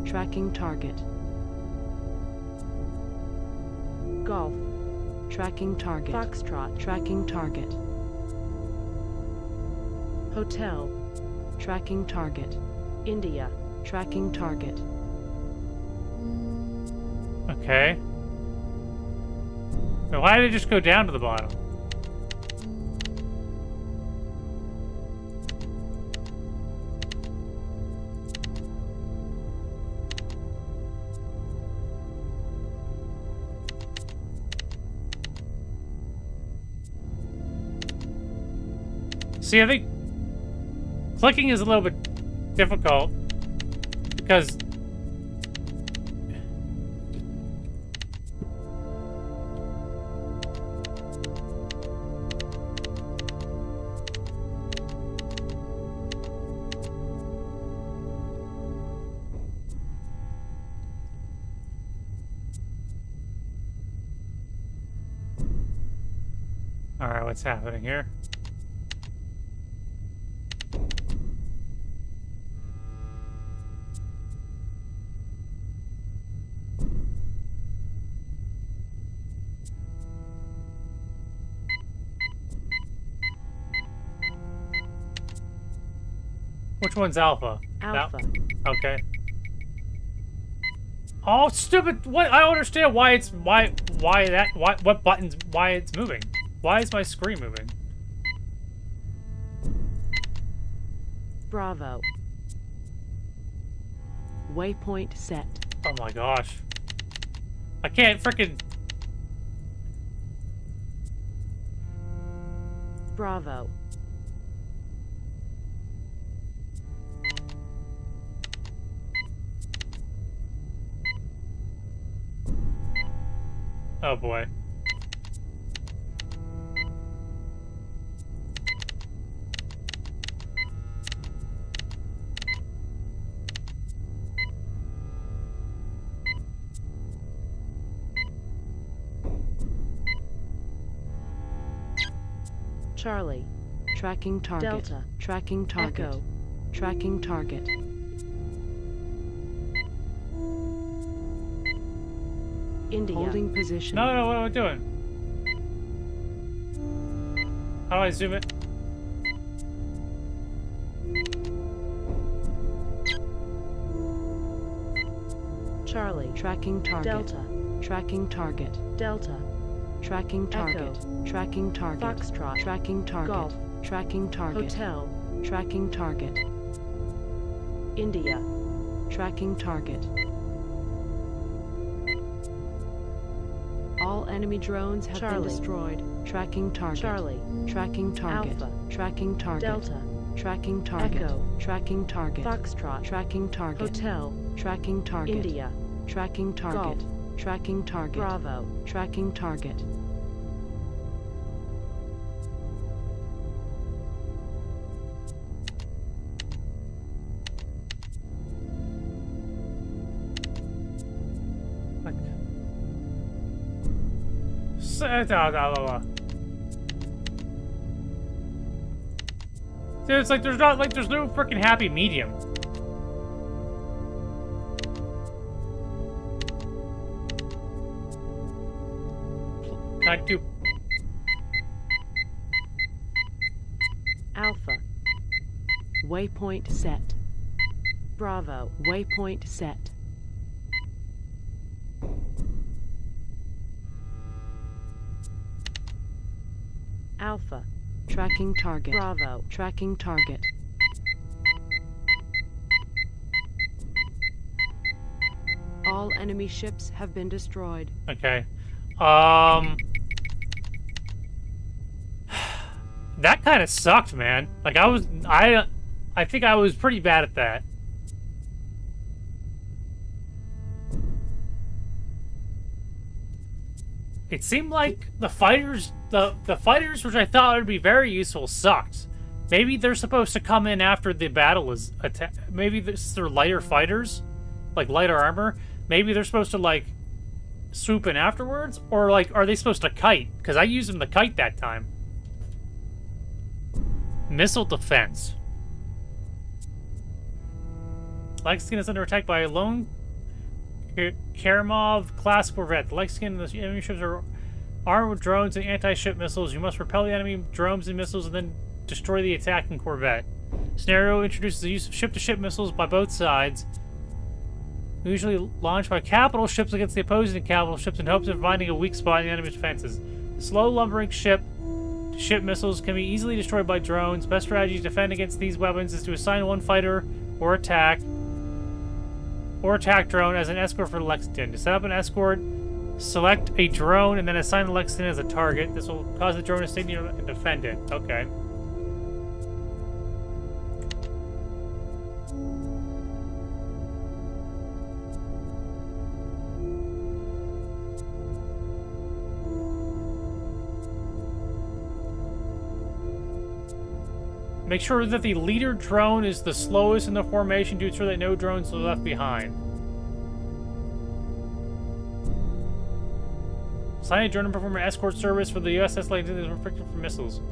Tracking target. Golf. Tracking target. Foxtrot. Tracking target. Hotel. Tracking target. India. Tracking target. Okay. Now, why did it just go down to the bottom? See, I think clicking is a little bit difficult because all right, what's happening here? Which one's Alpha? Alpha. Okay. Oh, stupid! What? I don't understand why it's what buttons? Why it's moving? Why is my screen moving? Bravo. Waypoint set. Oh my gosh! I can't frickin'. Bravo. Oh boy. Charlie. Tracking target. Delta. Tracking target. Echo. Tracking target. India. Holding position. No, what am I doing? How do I zoom it? Charlie. Tracking target. Delta. Tracking target. Delta. Tracking target. Echo. Tracking target. Foxtrot. Tracking target. Golf. Tracking target. Hotel. Tracking target. India. Tracking target. All enemy drones have been destroyed. Tracking target. Charlie. Tracking target. Alpha. Tracking target. Delta. Tracking target. Echo. Tracking target. Foxtrot. Tracking target. Hotel. Tracking target. India. Tracking target. Golf. Tracking target. Bravo. Tracking target. Dude, it's like there's no freaking happy medium. Can I do Alpha. Waypoint set. Bravo. Waypoint set. Alpha. Tracking target. Bravo. Tracking target. All enemy ships have been destroyed. Okay. That kind of sucked, man. Like I think I was pretty bad at that. It seemed like the fighters, the fighters, which I thought would be very useful, sucked. Maybe they're supposed to come in after the battle is attacked. Maybe they're lighter fighters, like lighter armor. Maybe they're supposed to like swoop in afterwards, or like are they supposed to kite? Because I used them to kite that time. Missile defense. Lexington is under attack by a lone Karamov class corvette. The Lexington and the enemy ships are armed with drones and anti-ship missiles. You must repel the enemy drones and missiles and then destroy the attacking corvette. Scenario introduces the use of ship-to-ship missiles by both sides, usually launched by capital ships against the opposing capital ships in hopes of finding a weak spot in the enemy's defenses. Slow lumbering ship-to-ship missiles can be easily destroyed by drones. Best strategy to defend against these weapons is to assign one fighter or attack drone as an escort for the Lexington. To set up an escort, select a drone and then assign the Lexington as a target. This will cause the drone to stay near and defend it. Okay. Make sure that the leader drone is the slowest in the formation to ensure that no drones are left behind. Assign a drone to perform an escort service for the USS Lexington that is restricted for missiles.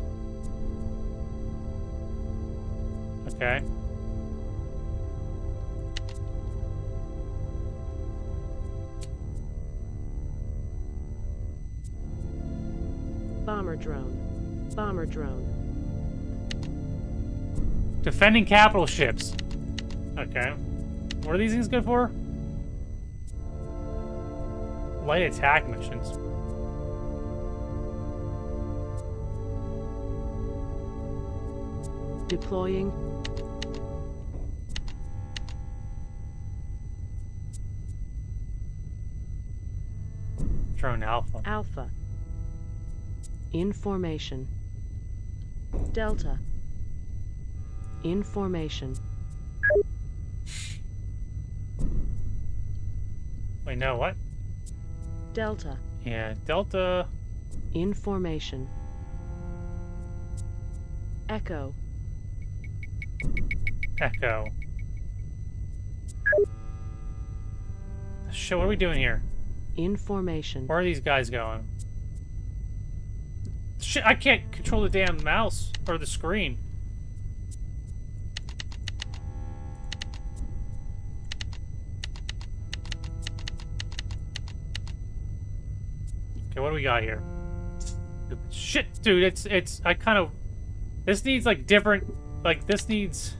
Okay. Bomber drone. Bomber drone. Defending capital ships. Okay. What are these things good for? Light attack missions. Deploying. Drone Alpha. Alpha. In formation. Delta. In formation. Wait, no, what? Delta. Yeah, Delta. In formation. Echo. Echo. Shit, what are we doing here? In formation. Where are these guys going? Shit, I can't control the damn mouse or the screen. Okay, what do we got here? Shit, dude, it's, I kind of, this needs, like, different, like, this needs,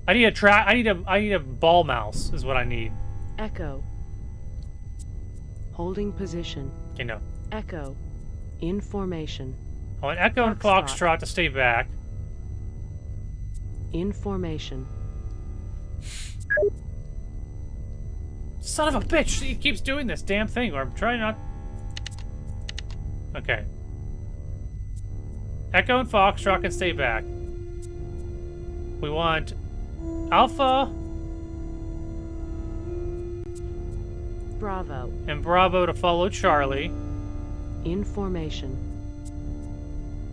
I need a ball mouse, is what I need. Echo. Holding position. You know. Echo. In formation. I want Echo and Foxtrot to stay back. In formation. Son of a bitch! He keeps doing this damn thing, or I'm trying not... Okay. Echo and Foxtrot can stay back. We want Alpha Bravo. and Bravo to follow Charlie. In formation.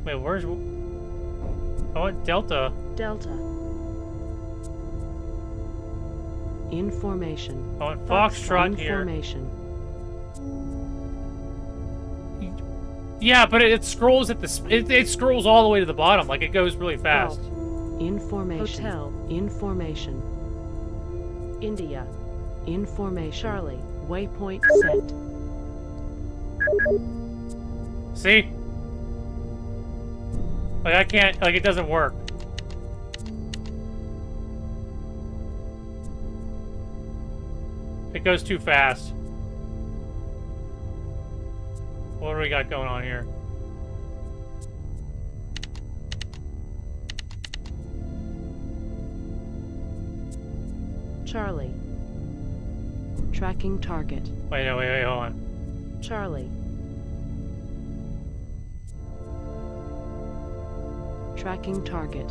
Wait, where's... I want Delta. Delta. In formation. I want Foxtrot in here. Formation. Yeah, but it scrolls at the... It scrolls all the way to the bottom. Like, it goes really fast. In formation. Hotel. In formation. India. In formation. Charlie. Waypoint set. See? Like, I can't... Like, it doesn't work. It goes too fast. What do we got going on here? Charlie. Tracking target. Wait, hold on. Charlie. Tracking target.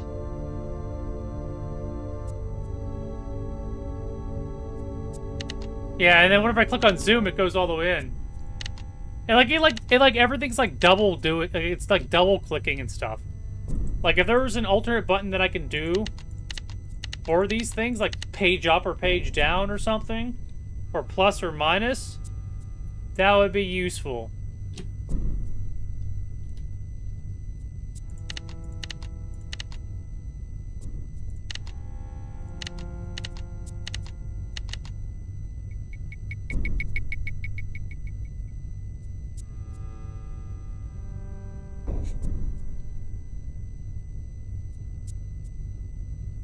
Yeah, and then whenever I click on zoom, it goes all the way in. And like everything's like double it's like double clicking and stuff. Like if there was an alternate button that I can do for these things, like page up or page down or something, or plus or minus, that would be useful.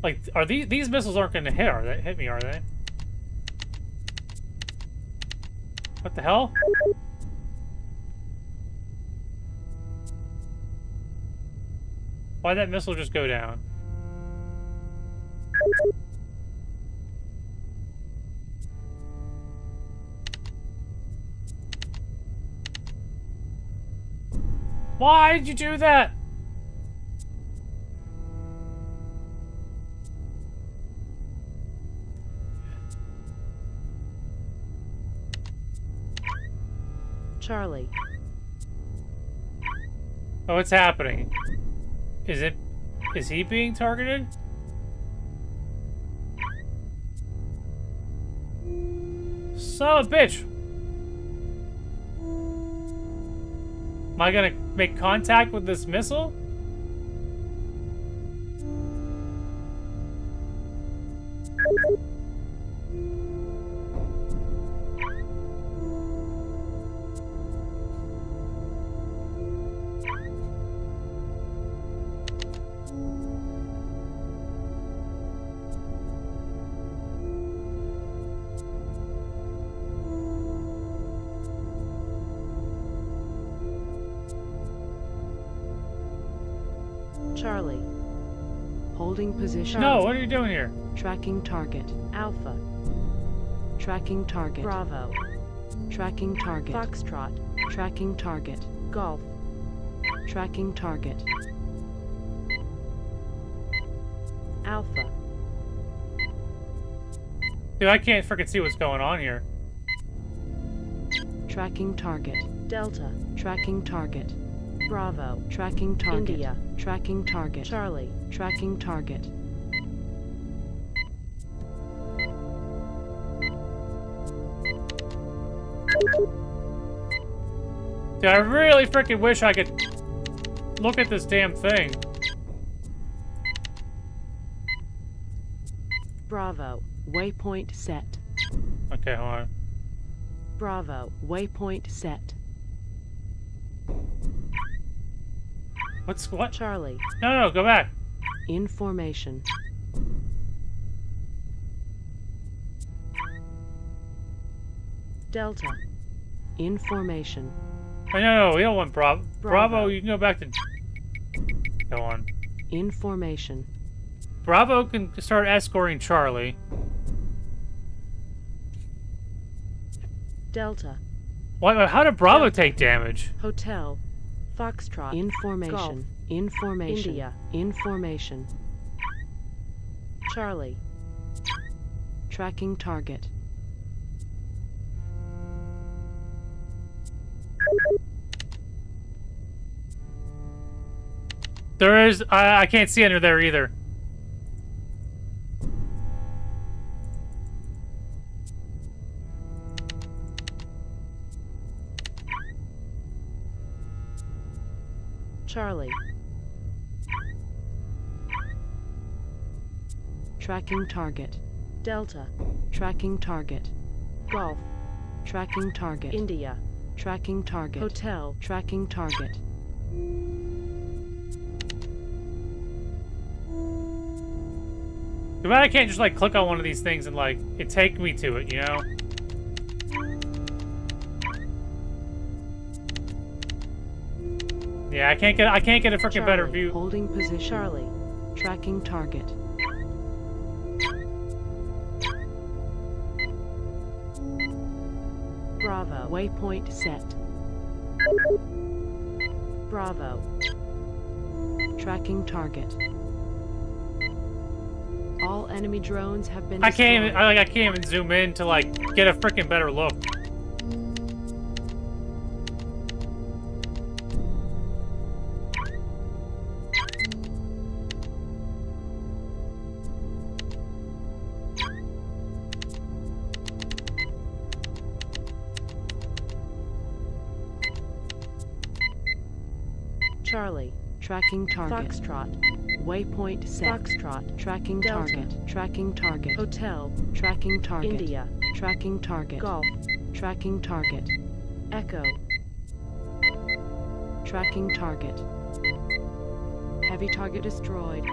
Like, are these missiles aren't going to hit me, are they? What the hell? Why'd that missile just go down? Why did you do that? Charlie. Oh, what's happening? Is it... Is he being targeted? Son of a bitch! Am I gonna make contact with this missile? Charlie. Holding position. No, what are you doing here? Tracking target. Alpha. Tracking target. Bravo. Tracking target. Foxtrot. Tracking target. Golf. Tracking target. Alpha. Dude, I can't freaking see what's going on here. Tracking target. Delta. Tracking target. Bravo. Tracking target. India. Tracking target. Charlie. Tracking target. Dude, I really freaking wish I could look at this damn thing. Bravo. Waypoint set. Okay, hold on. Bravo. Waypoint set. What? Charlie. No, go back. In formation. Delta. In formation. Oh, no, we don't want Bravo. Bravo. You can go back to... Go on. In formation. Bravo can start escorting Charlie. Delta. What? How did Bravo take damage? Hotel. Foxtrot. In formation. Golf. In formation. India. In formation. Charlie. Tracking target. There is... I can't see under there either. Charlie. Tracking target. Delta. Tracking target. Golf. Tracking target. India. Tracking target. Hotel. Tracking target. Too bad I can't just, like, click on one of these things and, like, it take me to it, you know? Yeah, I can't get a freaking better view. Holding position. Charlie. Tracking target. Bravo. Waypoint set. Bravo. Tracking target. All enemy drones have been destroyed. I can't even zoom in to, like, get a freaking better look. Charlie. Tracking target. Foxtrot. Waypoint set. Foxtrot. Tracking Delta. Target. Tracking target. Hotel. Tracking target. India. Tracking target. Golf. Tracking target. Echo. Tracking target. Heavy target destroyed.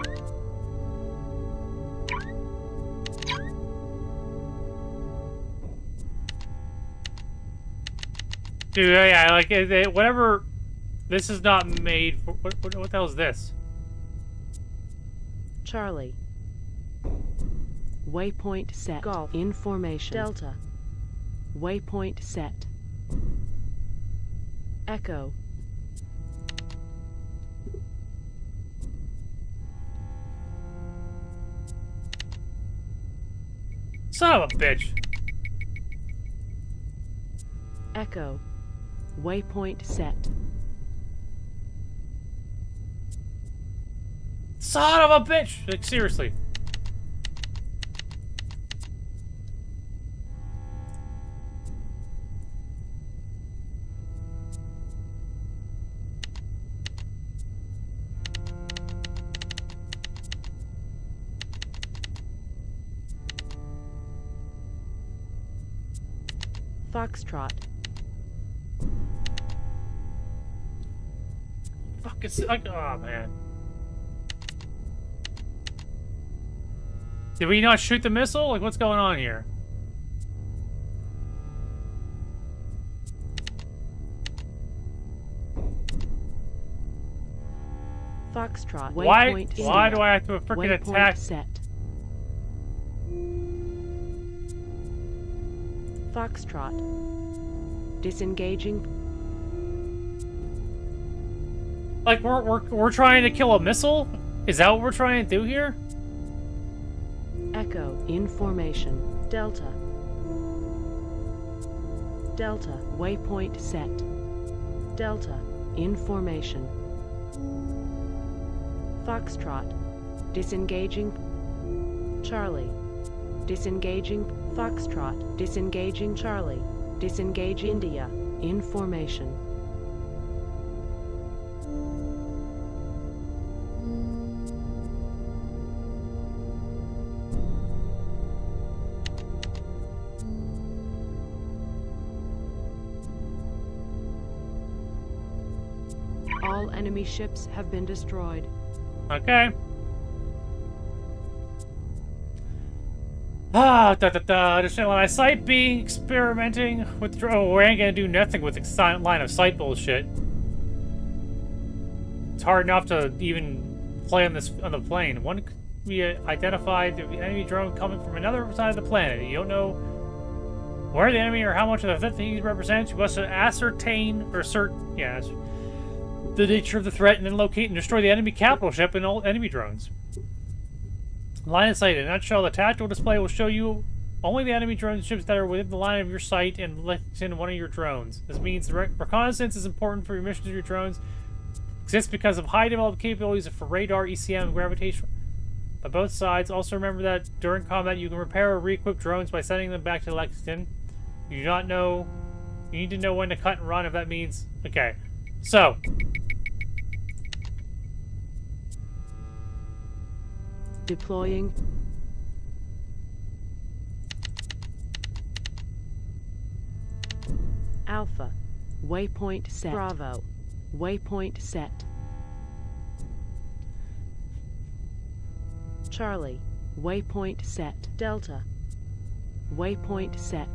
Dude, yeah, like, whatever... This is not made for... What the hell is this? Charlie. Waypoint set. Golf. In formation. Delta. Waypoint set. Echo. Son of a bitch. Echo. Waypoint set. Son of a bitch! Like, seriously. Foxtrot. Fuck, it's like, oh man. Did we not shoot the missile? Like, what's going on here? Foxtrot. Why Waypoint do I have to freaking Waypoint attack? set. Foxtrot. Disengaging. Like, we're trying to kill a missile? Is that what we're trying to do here? Echo. In formation. Delta. Delta. Waypoint set. Delta. In formation. Foxtrot. Disengaging. Charlie. Disengaging. Foxtrot. Disengaging. Charlie. Disengage. India. In formation. All enemy ships have been destroyed. Okay. Just let my sight be experimenting with we ain't gonna do nothing with line of sight bullshit. It's hard enough to even play on the plane. One could be identified the enemy drone coming from another side of the planet. You don't know where the enemy or how much of the threat he represents. You must ascertain the nature of the threat and then locate and destroy the enemy capital ship and all enemy drones. Line of sight. In a nutshell, the tactical display will show you only the enemy drone ships that are within the line of your sight and left in one of your drones. This means the reconnaissance is important for your missions of your drones. Exists because of high developed capabilities for radar, ECM, and gravitational by both sides. Also remember that during combat you can repair or re-equip drones by sending them back to Lexington. You do not know. You need to know when to cut and run if that means. Okay. So. Deploying. Alpha. Waypoint set. Bravo. Waypoint set. Charlie. Waypoint set. Delta. Waypoint set.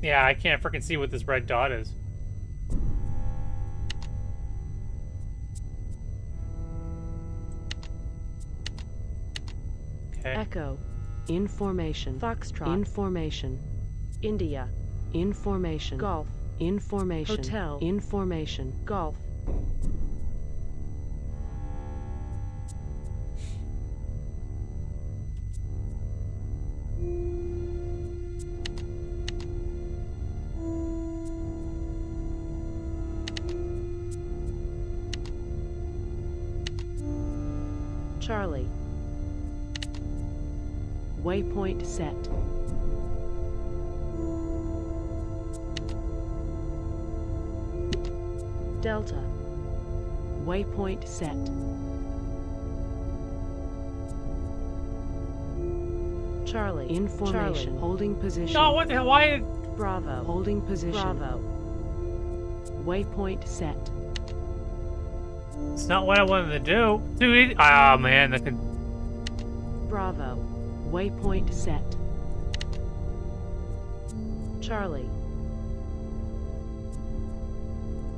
Yeah, I can't freaking see what this red dot is. Okay. Echo. In formation. Foxtrot. In formation. India. In formation. Golf. In formation. Hotel. In formation. Golf. Charlie. Waypoint set. Delta. Waypoint set. Charlie. In formation. Charlie. Holding position. No, what the hell? Why? Bravo. Holding position. Bravo. Waypoint set. It's not what I wanted to do. Dude, oh man, that could... Bravo. Waypoint set. Charlie.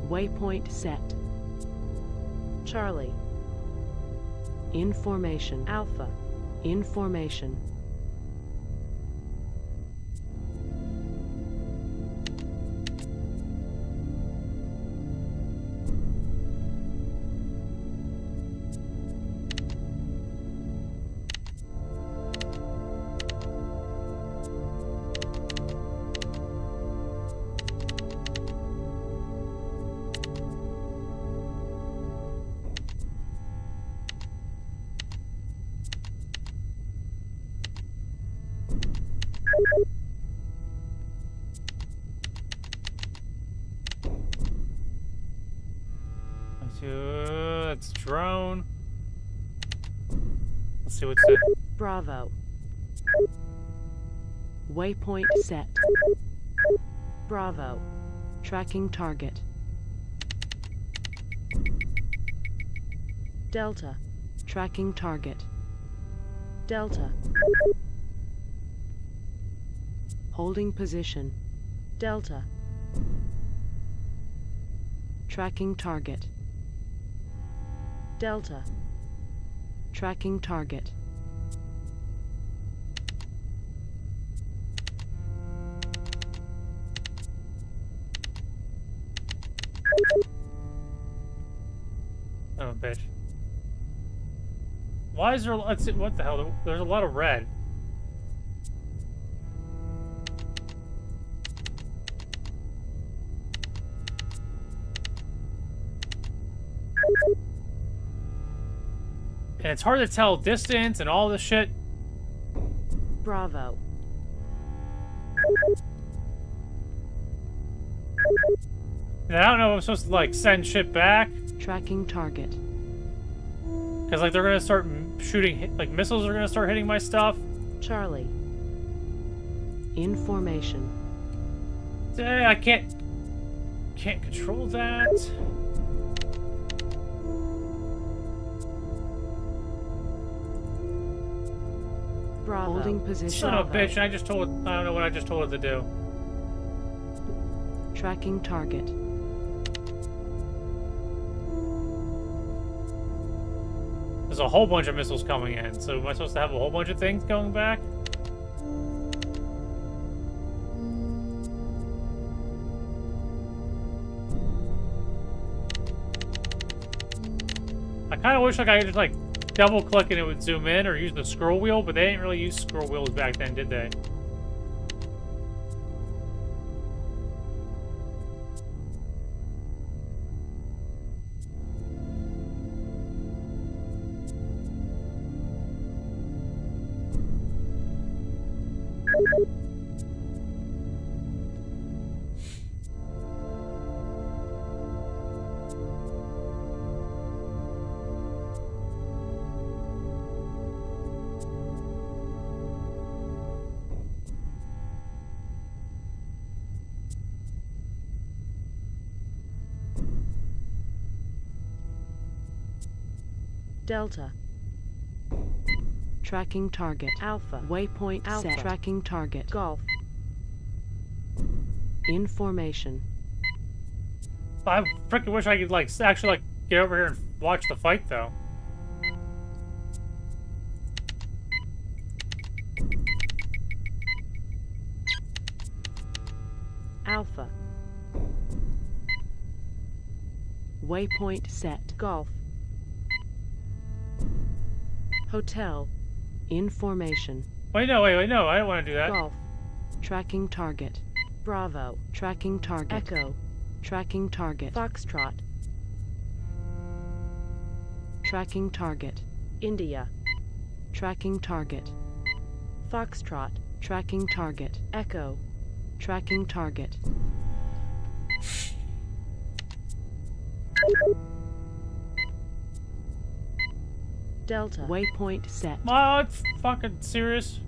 Waypoint set. Charlie. In formation. Alpha. In formation. It's drone. Let's see what's it. Bravo. Waypoint set. Bravo. Tracking target. Delta. Tracking target. Delta. Holding position. Delta. Tracking target. Delta. Tracking target. Oh, bitch. Why is there... Let's see, what the hell? There's a lot of red. And it's hard to tell distance and all this shit. Bravo. And I don't know if I'm supposed to, like, send shit back. Tracking target. Because, like, they're gonna start shooting... Like, missiles are gonna start hitting my stuff. Charlie. In formation. I can't control that. Bravo. Holding position. Son of a bitch, I don't know what I just told it to do. Tracking target. There's a whole bunch of missiles coming in, so am I supposed to have a whole bunch of things going back? I kind of wish like I could just like double click and it would zoom in or use the scroll wheel, but they didn't really use scroll wheels back then, did they? Delta. Tracking target. Alpha. Waypoint Alpha. Set. Tracking target. Golf. In formation. I freaking wish I could like actually like get over here and watch the fight though. Alpha. Waypoint set. Golf. Hotel. In formation. Wait, no, wait, no, I don't want to do that. Golf. Tracking target. Bravo. Tracking target. Echo. Tracking target. Foxtrot. Tracking target. India. Tracking target. Foxtrot. Tracking target. Echo. Tracking target. Delta. Waypoint set. Oh, it's fucking serious.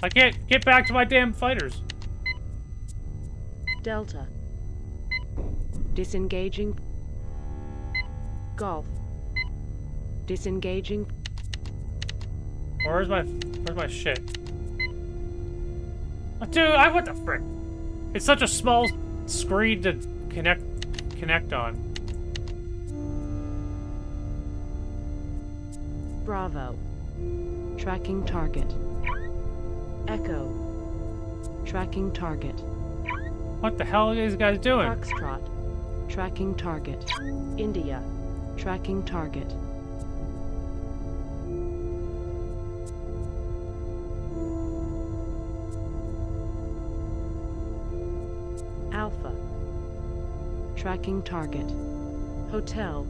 I can't get back to my damn fighters. Delta. Disengaging. Golf. Disengaging. Where's my shit? Oh, dude, what the frick? It's such a small screen to connect on. Bravo. Tracking target. Echo. Tracking target. What the hell are these guys doing? Foxtrot. Tracking target. India. Tracking target. Alpha. Tracking target. Hotel.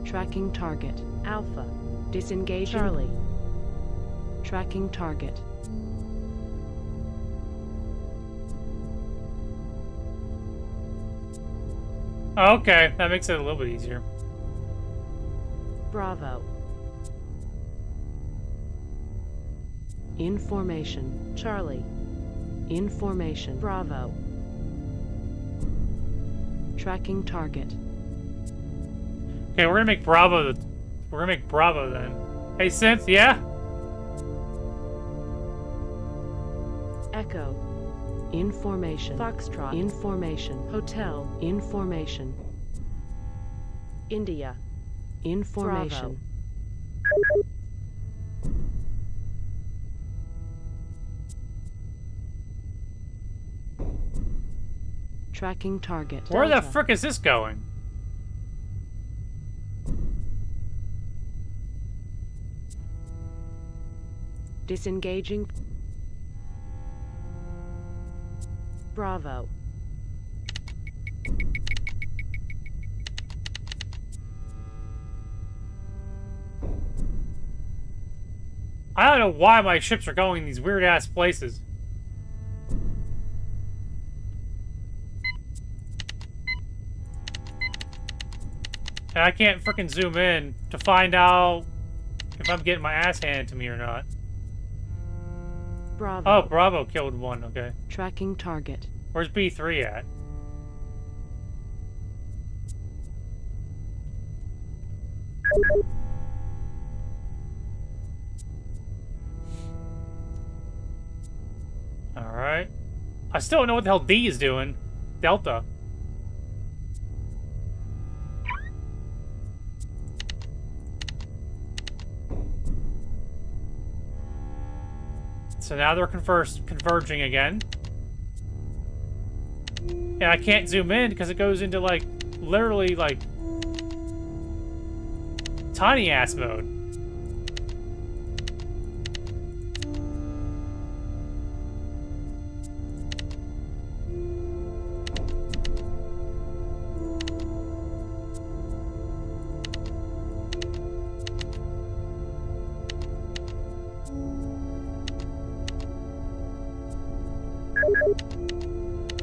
Tracking target. Alpha. Disengaging. Charlie. Tracking target. Oh, okay, that makes it a little bit easier. Bravo. In formation. Charlie. In formation. Bravo. Tracking target. Okay, we're gonna make Bravo then. Hey, Synth, yeah? Echo. In formation. Foxtrot. In formation. Hotel. In formation. India. In formation. Tracking target. Where the Delta. frick is this going? Disengaging. Bravo. I don't know why my ships are going these weird-ass places. And I can't frickin' zoom in to find out if I'm getting my ass handed to me or not. Bravo. Oh, Bravo killed one, okay. Tracking target. Where's B3 at? Alright. I still don't know what the hell D is doing. Delta. So now they're converging again. And I can't zoom in because it goes into, like, literally, like, tiny-ass mode.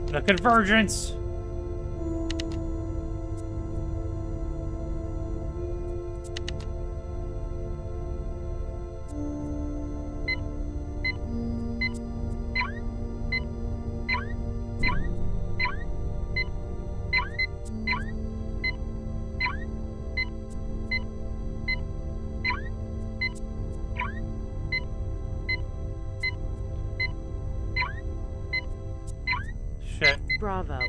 The convergence. Shit. Bravo.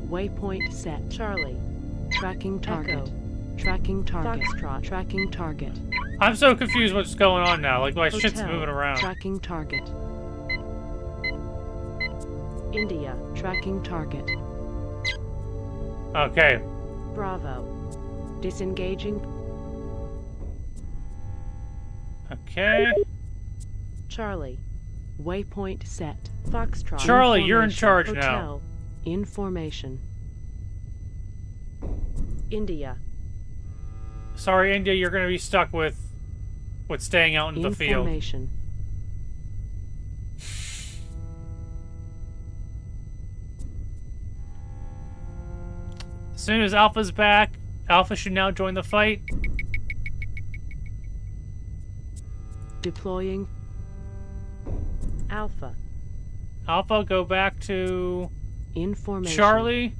Waypoint set. Charlie. Tracking target. Echo. Tracking target. Foxtrot. Tracking target. I'm so confused what's going on now. Like, my shit's Hotel. moving around. Tracking target. India. Tracking target. Okay. Bravo. Disengaging. Okay. Charlie. Waypoint set. Foxtrot. Charlie, you're in formation. charge Hotel. now. In formation. India. Sorry, India, you're gonna be stuck with staying out in the field. Formation. As soon as Alpha's back, Alpha should now join the fight. Deploying. Alpha. Alpha, go back to In formation. Charlie.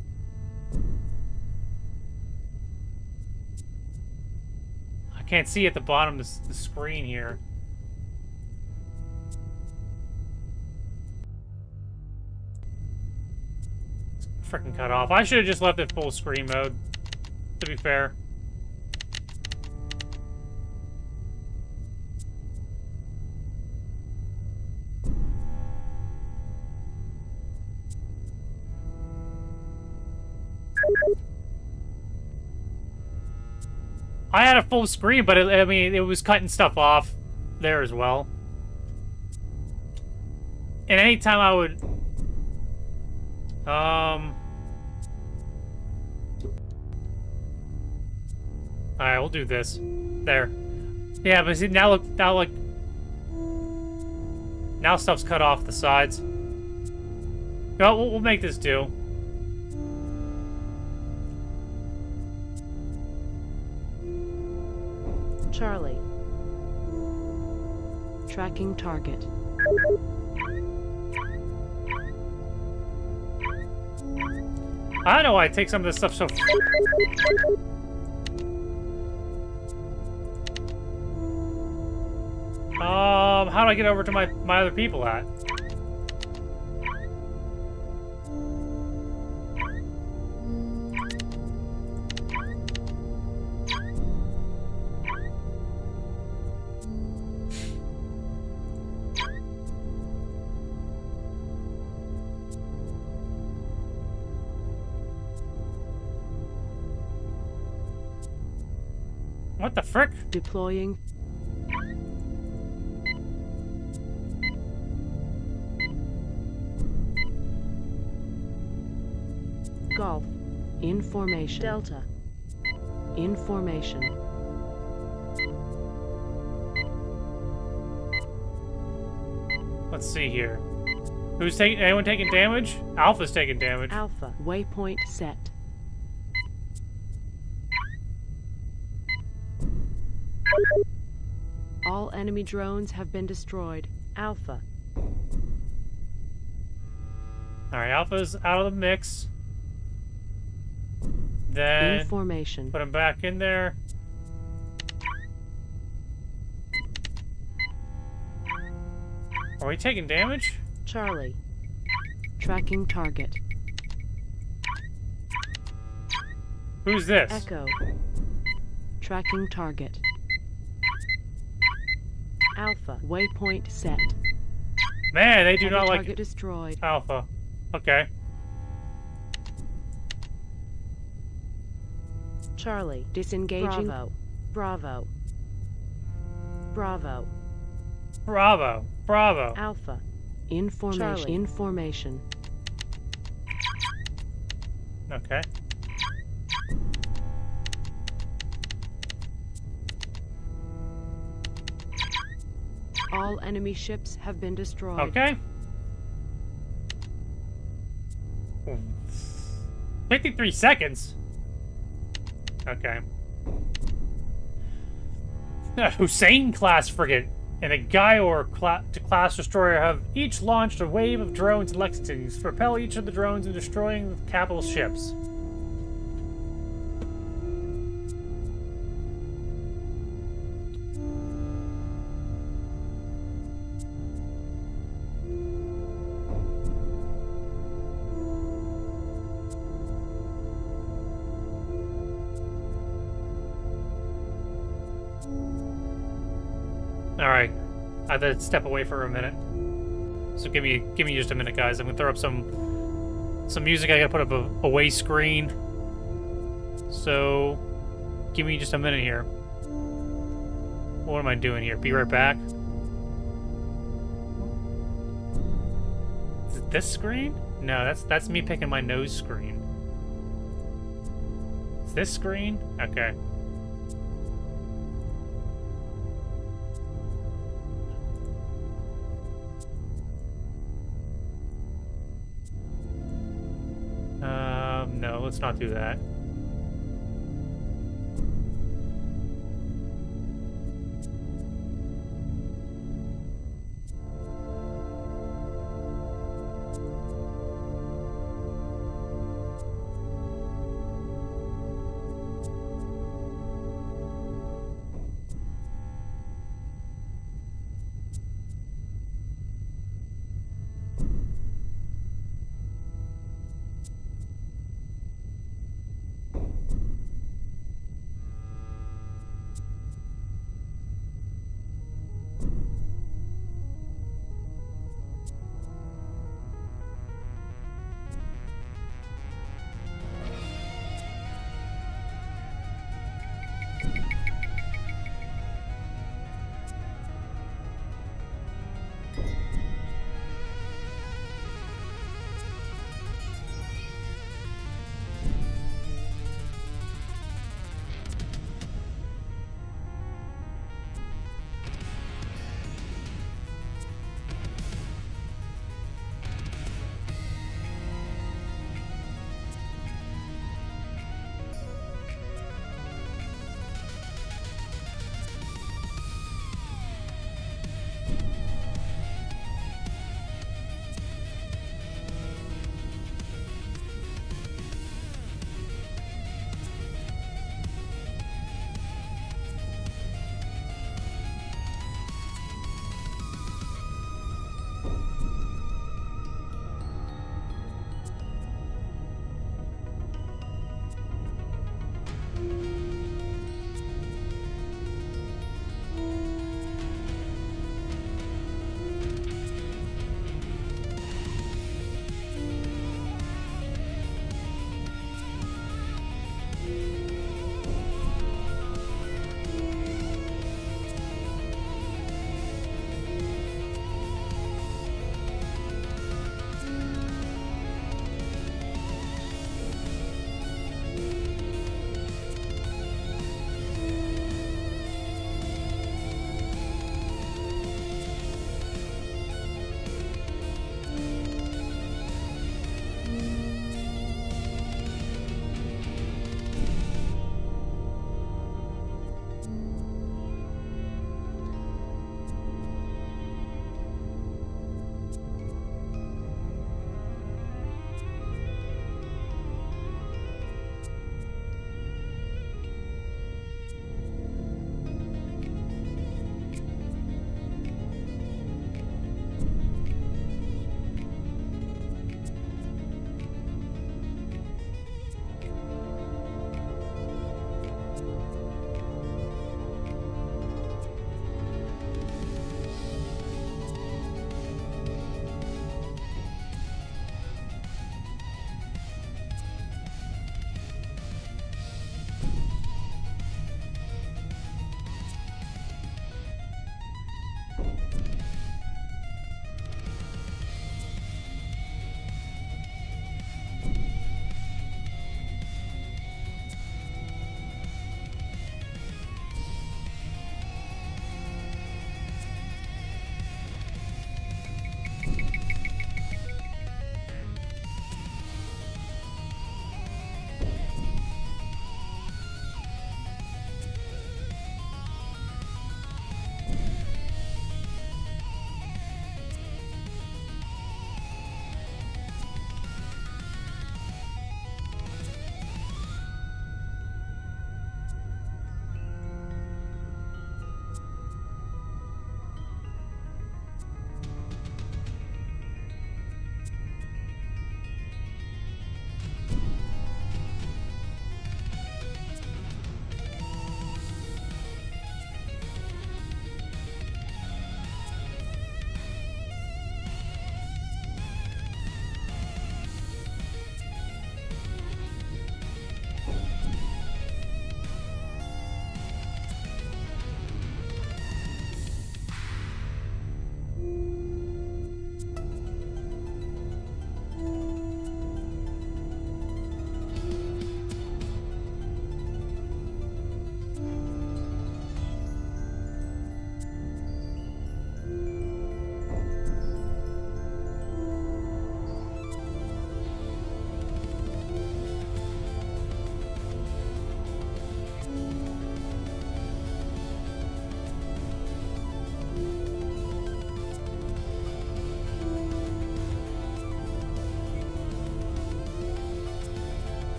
I can't see at the bottom of the screen here. It's freaking cut off. I should have just left it full screen mode, to be fair. I had a full screen, but I mean, it was cutting stuff off there as well. And anytime I would... Alright, we'll do this. There. Yeah, but see, now look, now stuff's cut off the sides. No, we'll make this do. Charlie. Tracking target. I don't know why I take some of this stuff so... How do I get over to my other people at? What the frick? Deploying. Golf. In formation. Delta. In formation. Let's see here. Who's taking? Anyone taking damage? Alpha's taking damage. Alpha. Waypoint set. All enemy drones have been destroyed. Alpha. Alright, Alpha's out of the mix. Then In formation. put him back in there. Are we taking damage? Charlie. Tracking target. Who's this? Echo. Tracking target. Alpha. Waypoint set. Man, they do Heavy not like target destroyed. Alpha. Okay. Charlie. Disengaging. Bravo. Bravo. Bravo. Bravo. Bravo. Alpha. In formation. Charlie. In formation. Okay. All enemy ships have been destroyed. Okay. 53 seconds? Okay. Hussein-class frigate and a Gaior-class destroyer have each launched a wave of drones in Lexington to propel each of the drones in destroying the capital ships. Alright. I have to step away for a minute. So give me just a minute, guys. I'm gonna throw up some music. I gotta put up a away screen. So give me just a minute here. What am I doing here? Be right back. Is it this screen? No, that's me picking my nose screen. It's this screen? Okay. No, let's not do that.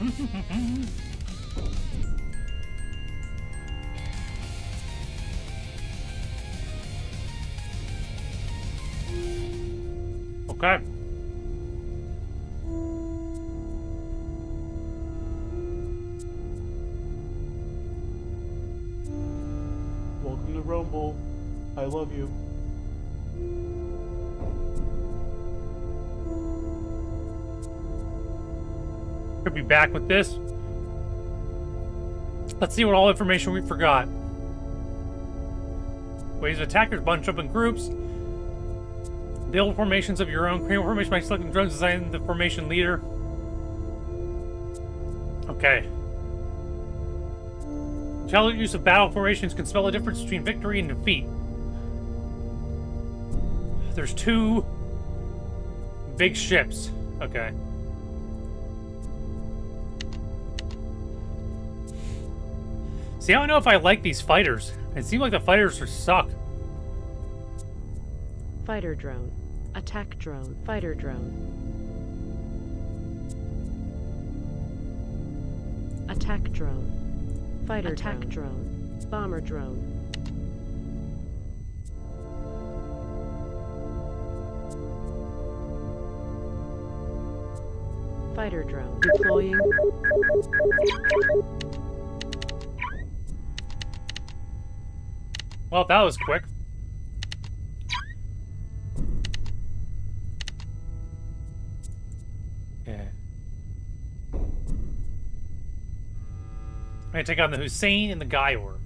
Okay. Welcome to Rumble. I love you. Could be back with this. Let's see what all information we forgot. Ways of attackers bunch up in groups. Build formations of your own. Create formation by selecting drones designing the formation leader. Okay. Intelligent use of battle formations can spell the difference between victory and defeat. There's 2 big ships. Okay. See, I don't know if I like these fighters. It seems like the fighters suck. Fighter drone. Attack drone. Fighter drone. Attack drone. Fighter attack drone. Bomber drone. Fighter drone. Deploying. Well, that was quick. Yeah. I'm gonna take on the Hussein and the Gaior.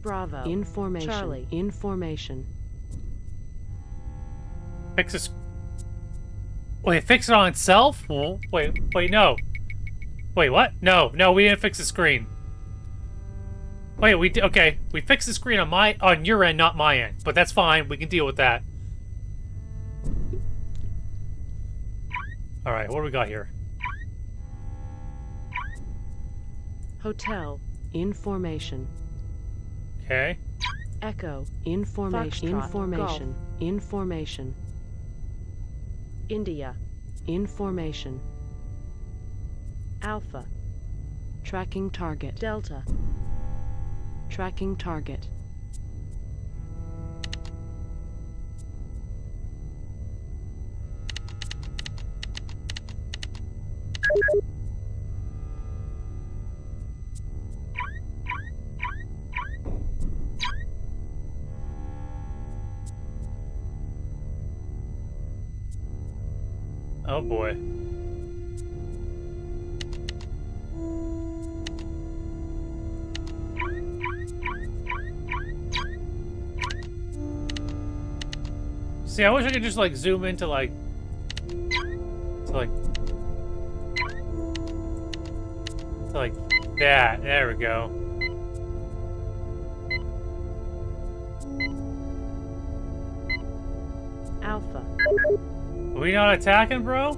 Bravo. Information. Charlie. Information. Fix this. Wait, fix it on itself? Well, wait, no. Wait, what? No, we didn't fix the screen. Wait, okay. We fixed the screen on your end, not my end. But that's fine. We can deal with that. All right, what do we got here? Hotel. Information. Okay. Echo. Information. Foxtrot. Information. Golf. Information. India. Information. Alpha. Tracking target. Delta. Tracking target. Oh boy. See, I wish I could just like zoom into like that. There we go. Alpha. Are we not attacking, bro?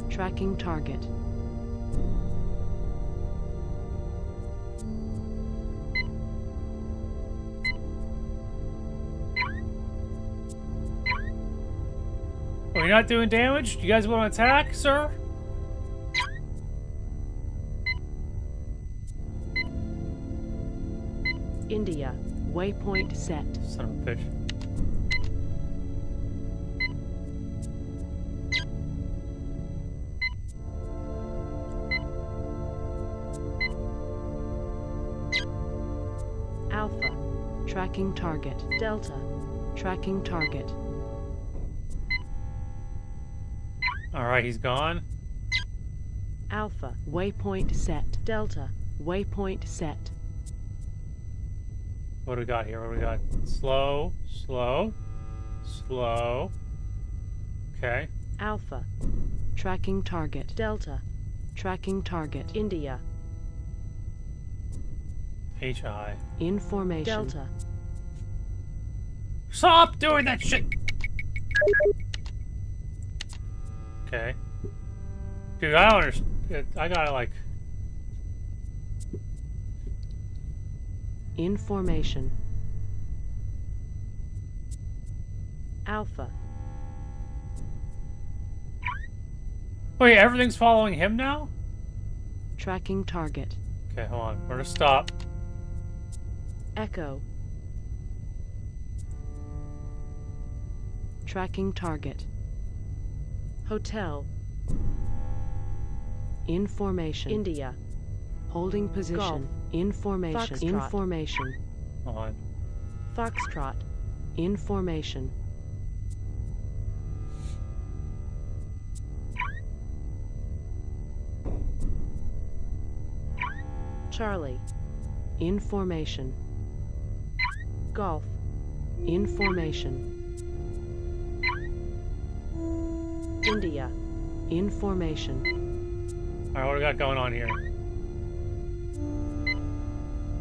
Tracking target. Are we not doing damage? You guys want to attack, sir? India. Waypoint set. Son of a bitch. Alpha. Tracking target. Delta. Tracking target. Alright, he's gone. Alpha. Waypoint set. Delta. Waypoint set. What do we got here? What do we got? Slow, slow, slow. Okay. Alpha. Tracking target. Delta. Tracking target. India. HI. Information. Delta. Stop doing that shit! Okay. Dude, I don't understand. I gotta like. Information. Alpha. Wait, everything's following him now? Tracking target. Okay, hold on. We're gonna stop. Echo. Tracking target. Hotel. Information. India. Holding position. Golf. Information. Foxtrot. Information. Hold on. Foxtrot. Information. Charlie. Information. Golf. Information. India. Information. Alright, what do we got going on here?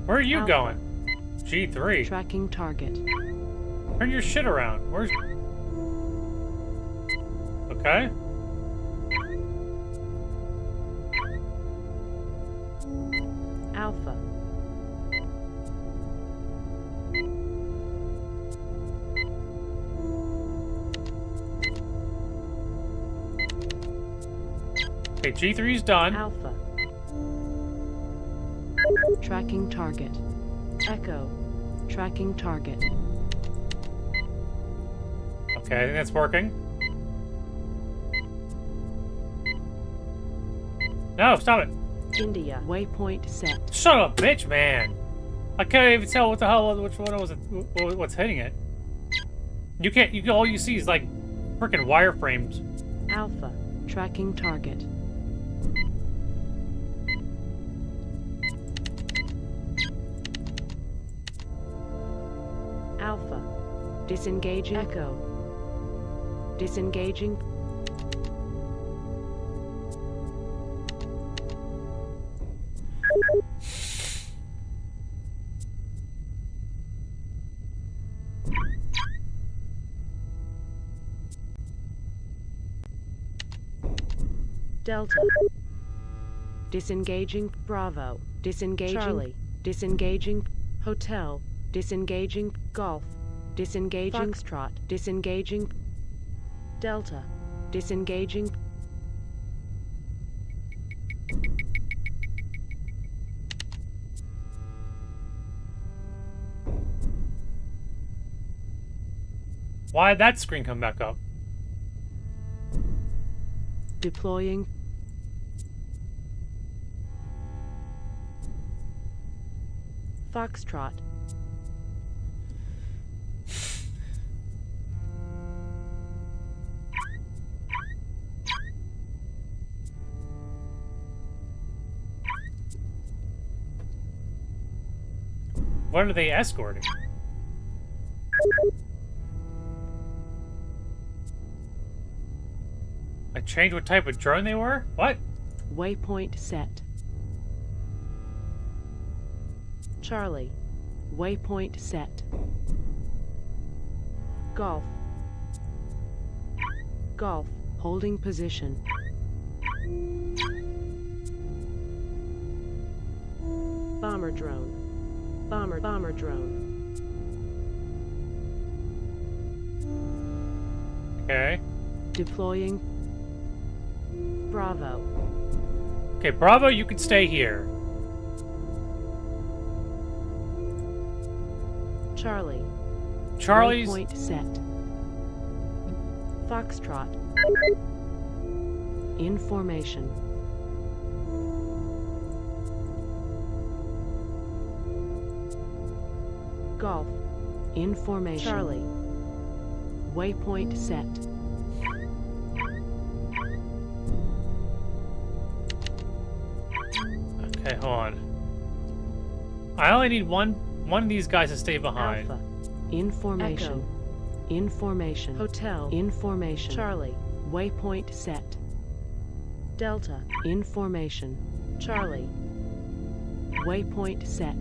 Where are you Alpha. going? G3. Tracking target. Turn your shit around. Where's... Okay. Alpha. Okay, G3's done. Alpha. Tracking target. Echo. Tracking target. Okay, I think that's working. No, stop it. India. Waypoint set. Shut up, bitch, man. I can't even tell what the hell, which one was it, what's hitting it. You can't, all you see is like freaking wireframes. Alpha. Tracking target. Alpha. Disengaging. Echo. Disengaging. Delta. Disengaging. Bravo. Disengaging. Charlie. Disengaging. Hotel. Disengaging. Golf. Disengaging. Foxtrot. Disengaging. Delta. Disengaging. Why did that screen come back up? Deploying. Foxtrot. What are they escorting? I changed what type of drone they were? What? Waypoint set. Charlie. Waypoint set. Golf. Golf. Holding position. Bomber drone. Bomber drone. Okay. Deploying. Bravo. Okay, Bravo, you can stay here. Charlie. Charlie's... Waypoint set. Foxtrot. Information. Golf. Information. Charlie. Waypoint set. Okay, hold on. I only need one of these guys to stay behind. Alpha. Information. Echo. Information. Hotel. Information. Charlie. Waypoint set. Delta. Information. Charlie. Waypoint set.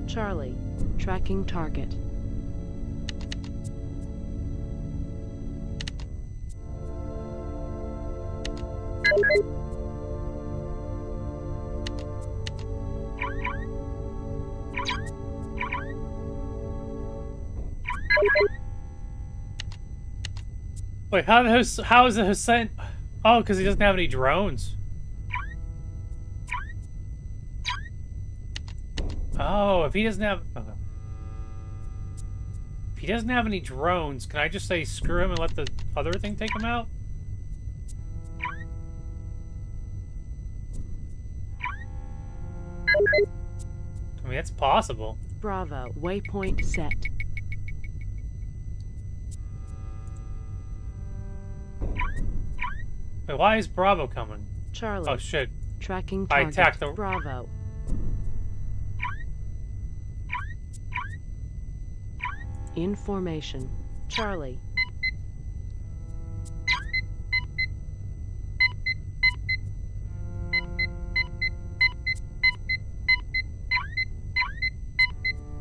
Charlie. Tracking target. Wait, how is the Hussein? Oh, because he doesn't have any drones. Oh, if he doesn't have... Okay. If he doesn't have any drones, can I just say screw him and let the other thing take him out? I mean, it's possible. Bravo. Waypoint set. Wait, why is Bravo coming? Charlie. Oh, shit. Tracking I target. attacked the... Bravo. In formation. Charlie.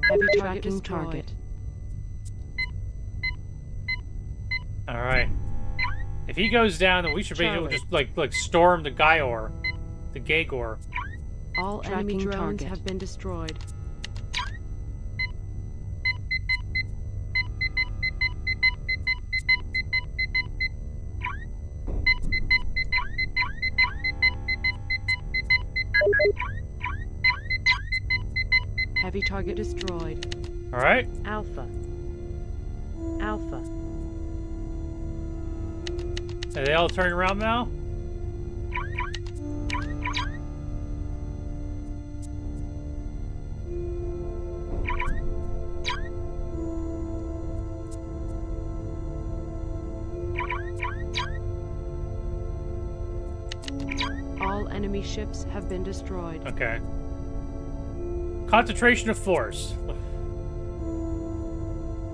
Heavy tracking target. Alright. If he goes down, then we should be able to just, like storm the Gaior. The Gaegor. All enemy drones have been destroyed. Heavy target destroyed. Alright. Alpha. Alpha. Are they all turning around now? All enemy ships have been destroyed. Okay. Concentration of force.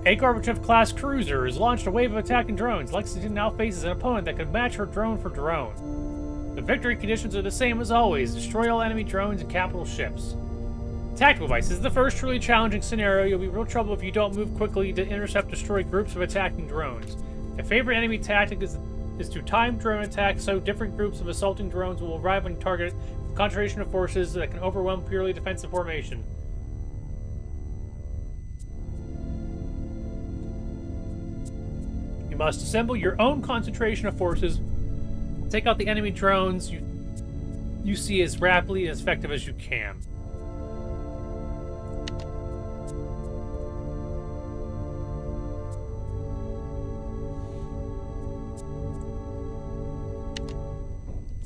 A Gorbachev-class cruiser has launched a wave of attacking drones. Lexington now faces an opponent that can match her drone for drone. The victory conditions are the same as always. Destroy all enemy drones and capital ships. Tactical device. This is the first truly challenging scenario. You'll be in real trouble if you don't move quickly to intercept, destroy groups of attacking drones. A favorite enemy tactic is to time drone attack, so different groups of assaulting drones will arrive on target with concentration of forces that can overwhelm purely defensive formation. You must assemble your own concentration of forces. Take out the enemy drones you see as rapidly and as effective as you can.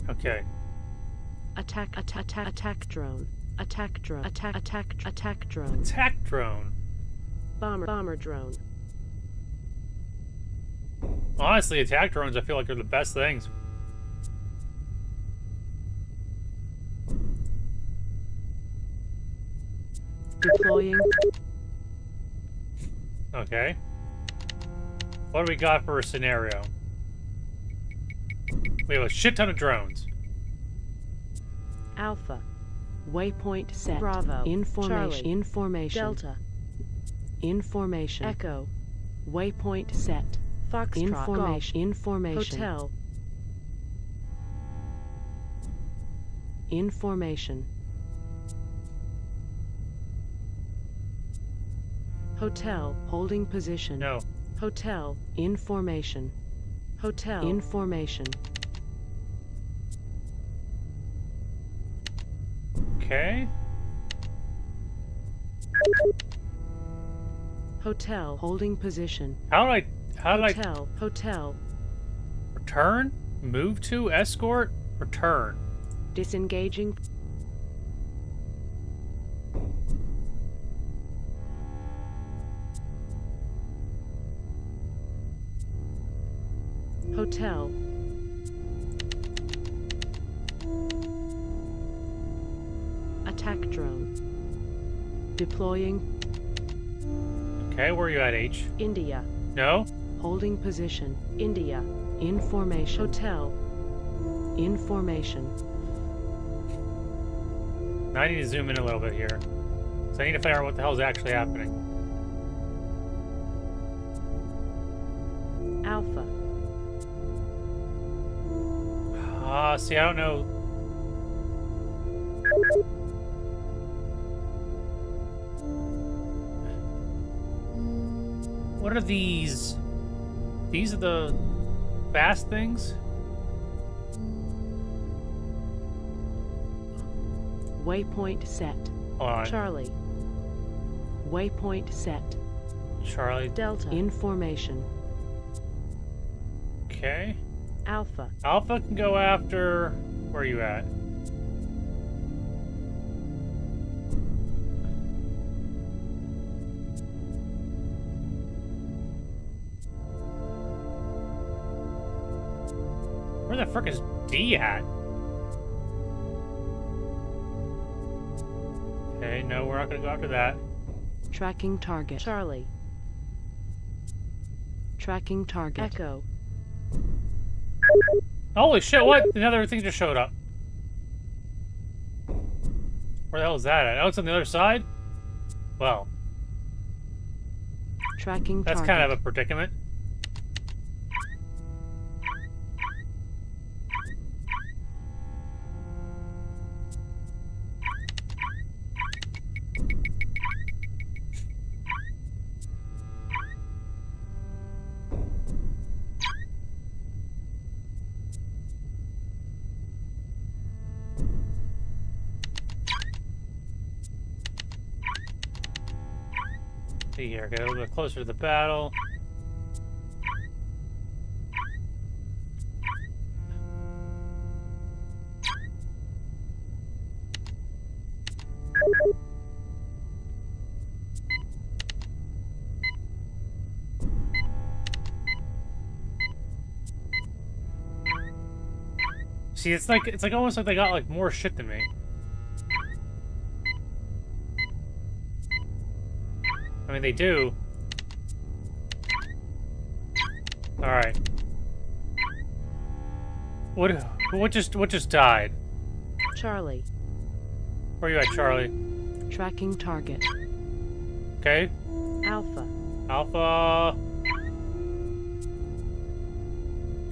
Okay. Attack drone. Attack drone. Attack drone. Attack drone. Bomber drone. Honestly, attack drones I feel like are the best things. Deploying. Okay. What do we got for a scenario? We have a shit ton of drones. Alpha. Waypoint set. Bravo. Information. Charlie. Information. Delta. Information. Echo. Waypoint set. Foxtrot. Information. Golf. Information. Hotel. Information. Hotel. Holding position. No. Hotel. Information. Hotel. Information. Okay. Hotel. Holding position. How did I Hotel. return? Move to? Escort? Return. Disengaging. Hotel. Attack drone. Deploying. Okay, where are you at, H? India. No? Holding position. India. Information. Hotel. Information. Now I need to zoom in a little bit here. So I need to figure out what the hell is actually happening. Alpha. See, I don't know. What are these? These are the fast things? Waypoint set. Hold on. Charlie. Waypoint set. Charlie. Delta. In formation. Okay. Alpha. Alpha can go after... Where are you at? Where the frick is D at? Okay, no, we're not gonna go after that. Tracking target. Charlie. Tracking target. Echo. Holy shit, what? Another thing just showed up. Where the hell is that at? Oh, it's on the other side? Well. Tracking that's target. kind of a predicament. See here, get a little bit closer to the battle. See, it's like almost like they got like more shit than me. I mean, they do. All right. What just died? Charlie. Where are you at, Charlie? Tracking target. Okay. Alpha. Alpha.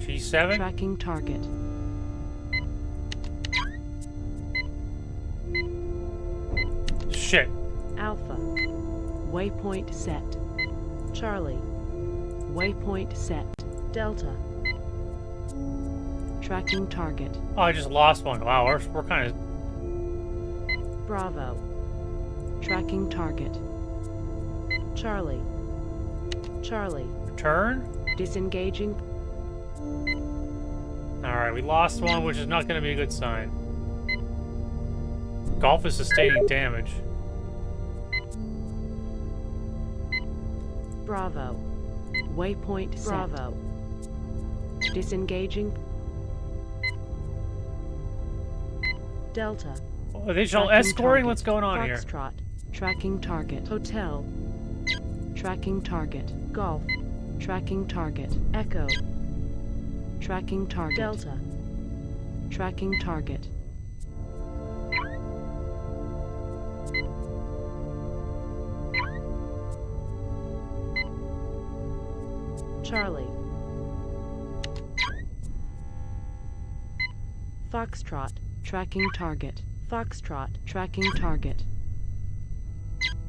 G7. Tracking target. Shit. Alpha. Waypoint set. Charlie. Waypoint set. Delta. Tracking target. Oh, I just lost one. Wow, we're kind of... Bravo. Tracking target. Charlie. Charlie. Return? Disengaging. Alright, we lost one, which is not going to be a good sign. Golf is sustaining damage. Bravo. Waypoint set. Bravo. Disengaging. Delta. Additional escorting? What's going on here? Foxtrot. Tracking target. Hotel. Tracking target. Golf. Tracking target. Echo. Tracking target. Delta. Tracking target. Charlie. Foxtrot. Tracking target. Foxtrot. Tracking target.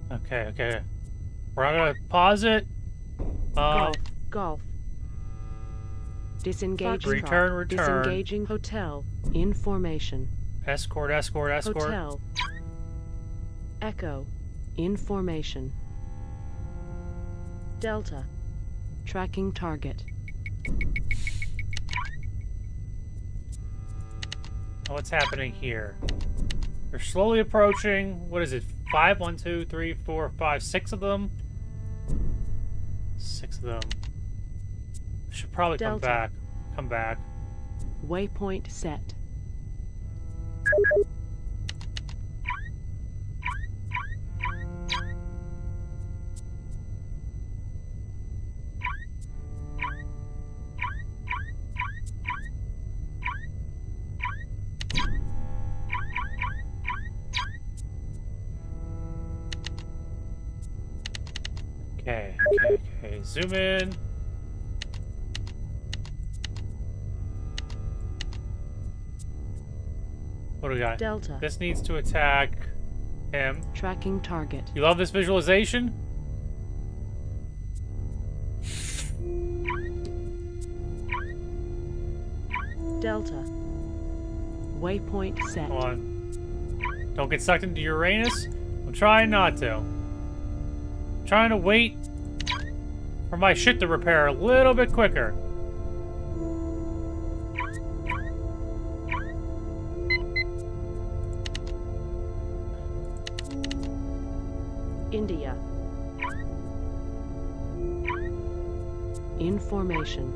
Okay, okay. We're not gonna pause it. Golf. Golf. Disengaging. Return. Disengaging. Hotel. In formation. Escort. Hotel. Echo. In formation. Delta. Tracking target. What's happening here? They're slowly approaching. What is it? 5? 1, 2, 3, 4, 5, 6 of them. 6 of them. Should probably Delta. Come back. Waypoint set. Okay. Zoom in. What do we got? Delta. This needs to attack him. Tracking target. You love this visualization? Delta. Waypoint set. Hold on. Don't get sucked into Uranus. I'm trying not to. I'm trying to wait for my shit to repair a little bit quicker. India. In formation.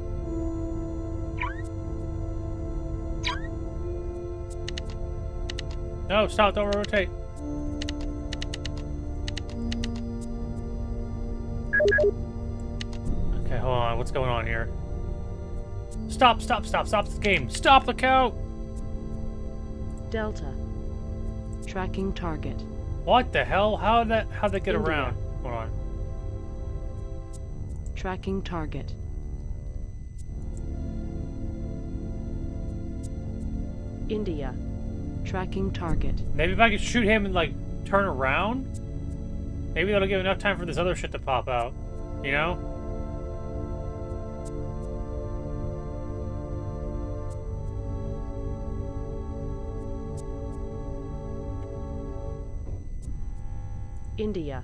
No, stop, don't rotate. Okay, hold on, what's going on here? Stop the game. Stop the cow! Delta. Tracking target. What the hell? How'd that get India. around? Hold on. Tracking target. India. Tracking target. Maybe if I could shoot him and, like, turn around? Maybe that'll give enough time for this other shit to pop out. You know? India.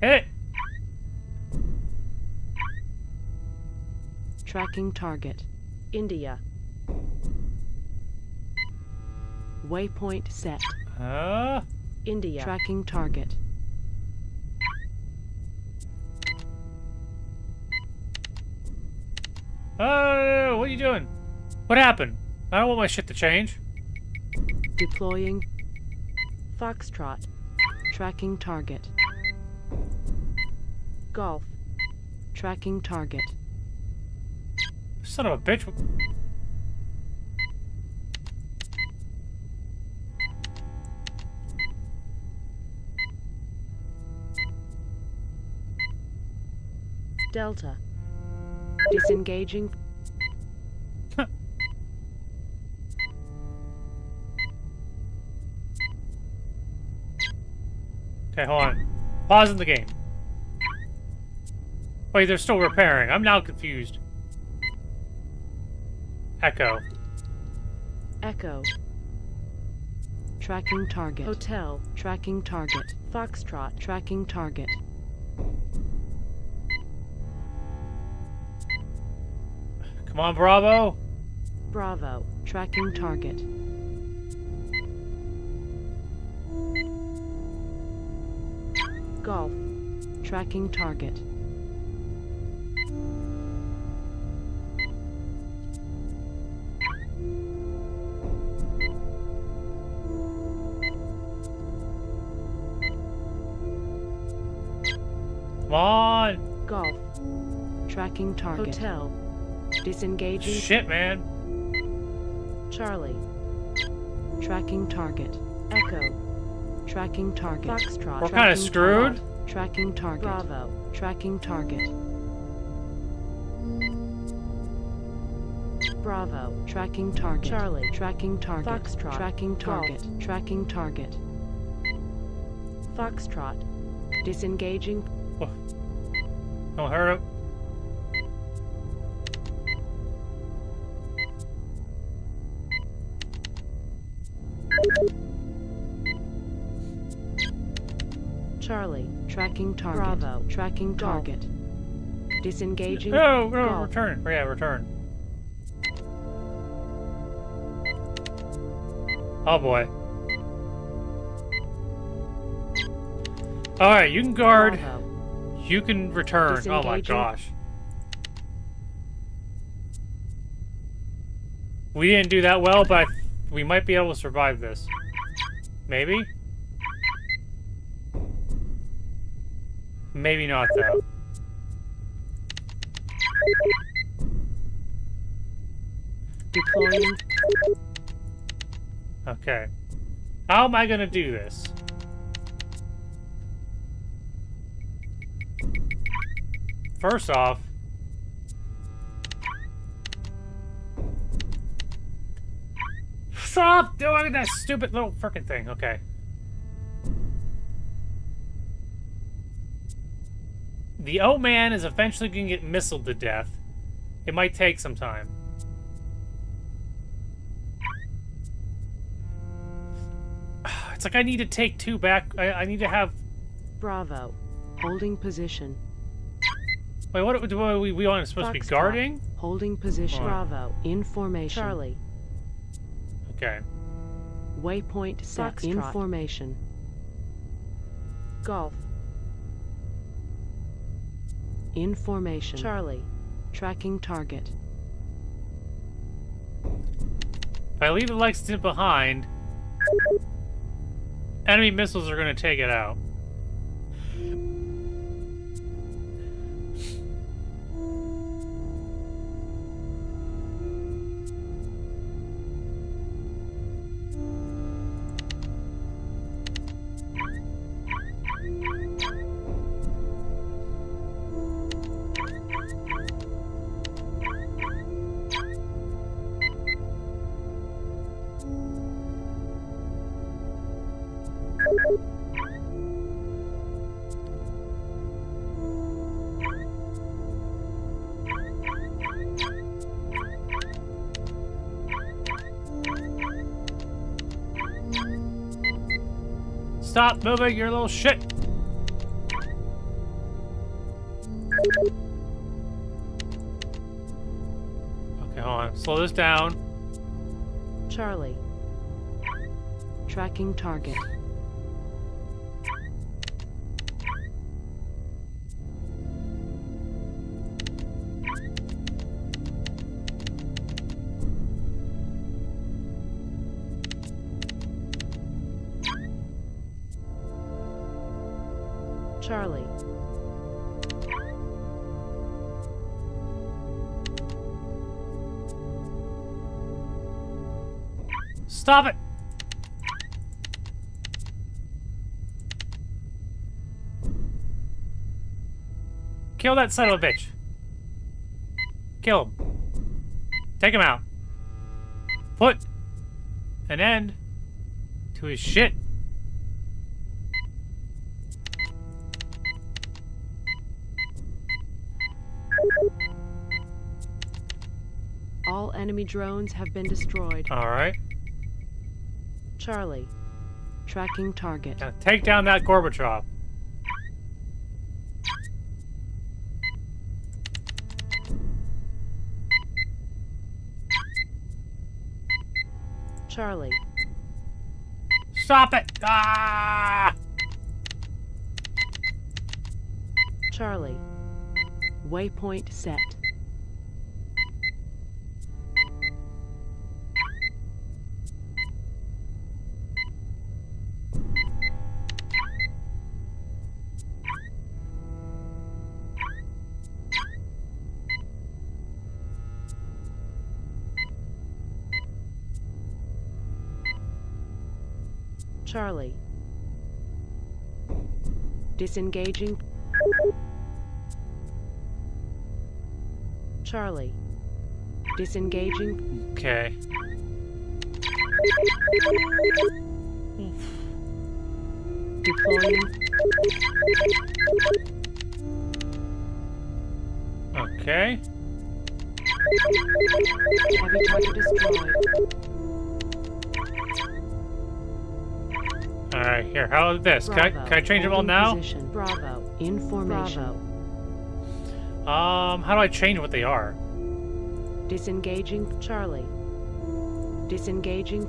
Hit it! Tracking target. India. Waypoint set. India. Tracking target. Oh, what are you doing? What happened? I don't want my shit to change. Deploying. Foxtrot. Tracking target. Golf. Tracking target. Son of a bitch. Delta. Disengaging. Okay, hold on. Pausing the game. Wait, they're still repairing. I'm now confused. Echo. Echo. Tracking target. Hotel. Tracking target. Foxtrot. Tracking target. Come on, Bravo. Bravo. Tracking target. Golf. Tracking target. Come on. Golf. Tracking target. Hotel. Disengaging. Shit, man. Charlie. Tracking target. Echo. Tracking target. Foxtrot. We're kind of screwed. Tracking target. Bravo. Tracking target. Bravo. Tracking target. Charlie. Tracking target. Foxtrot. Tracking target. Golf. Tracking target. Foxtrot. Disengaging. Don't hurt him. Charlie. Tracking target. Bravo. Tracking target. Disengaging. No, return. Yeah, return. Oh boy. Alright, you can guard. Bravo. You can return. Oh my Disengaging. gosh. We didn't do that well, but we might be able to survive this. Maybe? Maybe not, though. Deploying. Okay. How am I gonna do this? First off... Stop doing that stupid little frickin' thing. Okay. The O-Man is eventually gonna get missiled to death. It might take some time. It's like I need to take 2 back. I need to have... Bravo. Holding position. Wait, what do we on supposed to be guarding? Holding position. Bravo. In formation. Charlie. Okay. Waypoint set. In formation. Golf. In formation. Charlie. Tracking target. If I leave the Lexington behind, enemy missiles are going to take it out. Stop moving, your little shit! Okay, hold on. Slow this down. Charlie. Tracking target. Charlie. Stop it! Kill that son of a bitch. Kill him. Take him out. Put an end to his shit. All enemy drones have been destroyed. Alright. Charlie. Tracking target. Now take down that Gorbachev. Charlie. Stop it! Ah! Charlie. Waypoint set. Charlie. Disengaging. Charlie. Disengaging. Okay. Deploying. Okay. Heavy target destroyed. Alright, here, how about this? Can I change them all now? Position. Bravo. In formation. How do I change what they are? Disengaging. Charlie. Disengaging.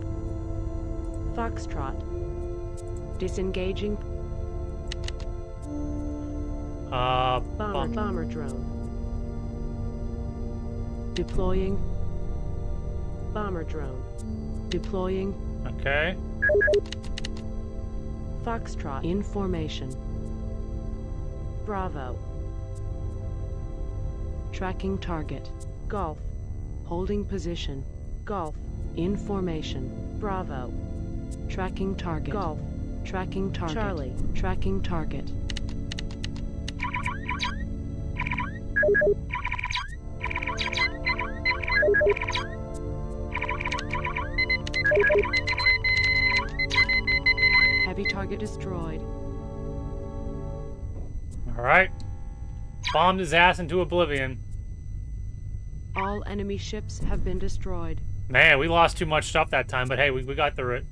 Foxtrot. Disengaging. Bomber drone. Deploying. Bomber drone. Deploying. Okay. Foxtrot. In formation. Bravo. Tracking target. Golf. Holding position. Golf. In formation. Bravo. Tracking target. Golf. Tracking target. Charlie. Tracking target. Heavy target destroyed. Alright. Bombed his ass into oblivion. All enemy ships have been destroyed. Man, we lost too much stuff that time, but hey, we got through it.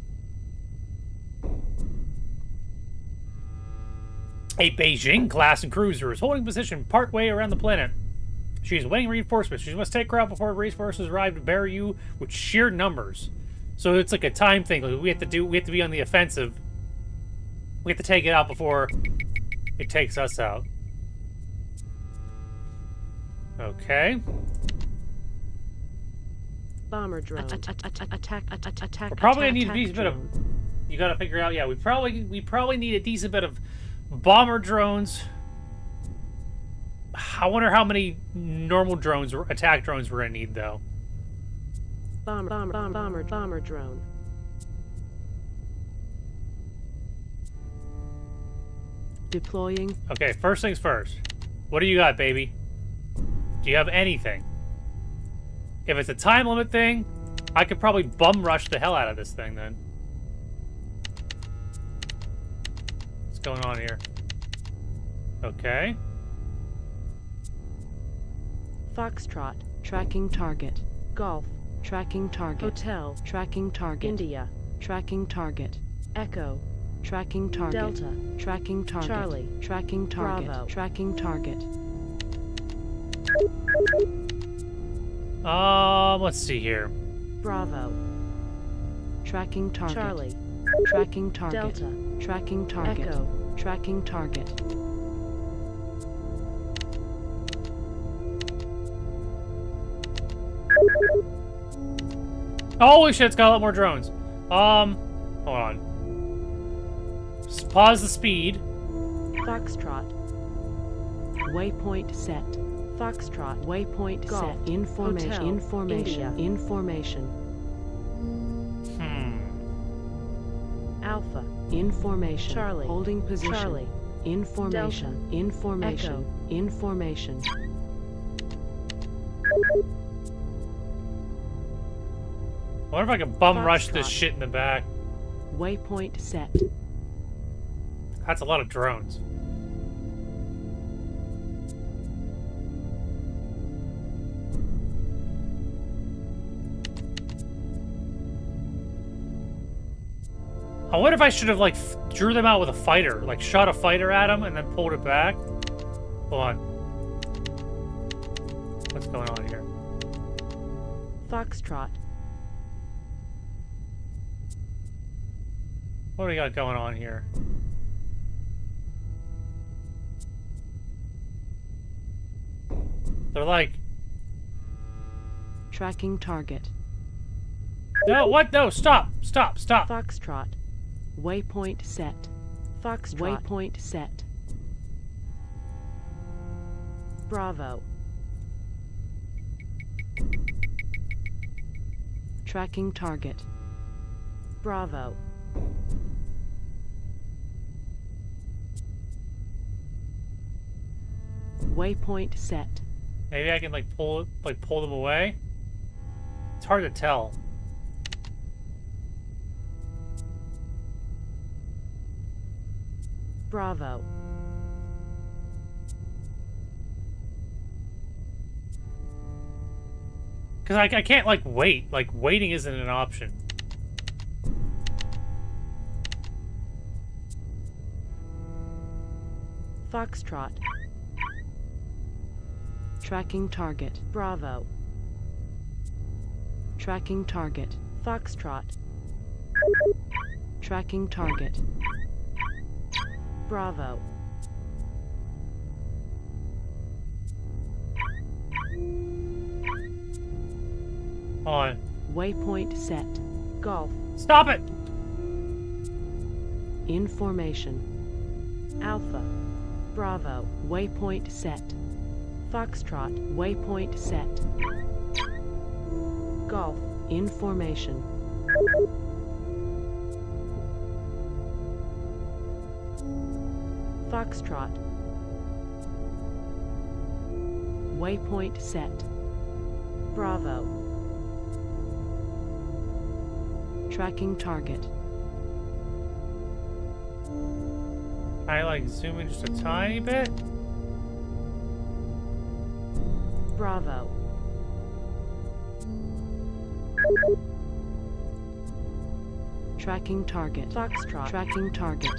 A Beijing-class cruiser is holding position partway around the planet. She is awaiting reinforcements. She must take her out before reinforcements arrive to bury you with sheer numbers. So it's like a time thing. Like we have to be on the offensive. We have to take it out before it takes us out. Okay. Bomber drone. Attack. We're probably gonna need a decent bit of. You gotta figure out. Yeah, we probably need a decent bit of bomber drones. I wonder how many normal drones or attack drones we're gonna need though. Bomber drone. Deploying. Okay, first things first. What do you got, baby? Do you have anything? If it's a time limit thing, I could probably bum rush the hell out of this thing then. What's going on here? Okay. Foxtrot, tracking target. Golf, tracking target. Hotel, tracking target. India, tracking target. Echo, tracking target. Delta, tracking target. Charlie, tracking target. Bravo, tracking target. Let's see here. Bravo, tracking target. Charlie, tracking target. Delta, tracking target. Echo, tracking target. Holy shit, it's got a lot more drones. Hold on. Pause the speed. Foxtrot. Waypoint set. Foxtrot. Waypoint set. Information. Hotel. Information. India. Information. Alpha. Information. Charlie. Holding position. Charlie. Information. Delta. Information. Echo. Information. I wonder if I can bum rush this shit in the back. Waypoint set. That's a lot of drones. I wonder if I should have, like, drew them out with a fighter. Like, shot a fighter at them and then pulled it back. Hold on. What's going on here? Foxtrot. What do we got going on here? They're like... Tracking target. No, what? No, stop. Stop, stop. Foxtrot. Waypoint set. Foxtrot. Waypoint set. Bravo. Tracking target. Bravo. Waypoint set. Maybe I can pull them away. It's hard to tell. Bravo. Because I can't wait. Waiting isn't an option. Foxtrot. Tracking target. Bravo. Tracking target. Foxtrot. Tracking target. Bravo. On. Waypoint set. Golf. Stop it! Information. Alpha. Bravo. Waypoint set. Foxtrot. Waypoint set. Golf. Information. Foxtrot. Waypoint set. Bravo. Tracking target. Can I zoom in just a tiny bit? Bravo. Tracking target. Foxtrot. Tracking target.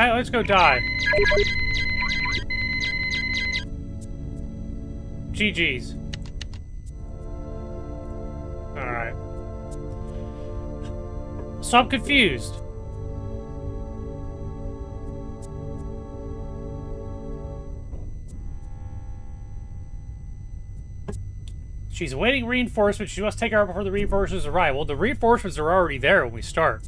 Alright, let's go die. GG's. Alright. So I'm confused. She's awaiting reinforcements. She must take her out before the reinforcements arrive. Well, the reinforcements are already there when we start.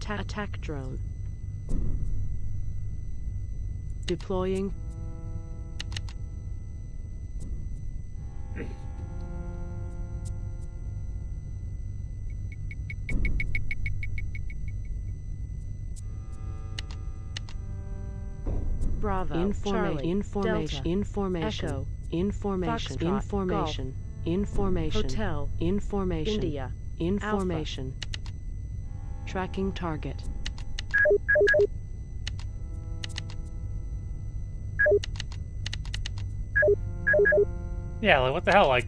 Attack drone. Deploying. Bravo. Information. Echo. Information. Foxtrot, information. Golf. Information. Hotel. Information. India. Information. Alpha. Tracking target. Yeah, like what the hell, like...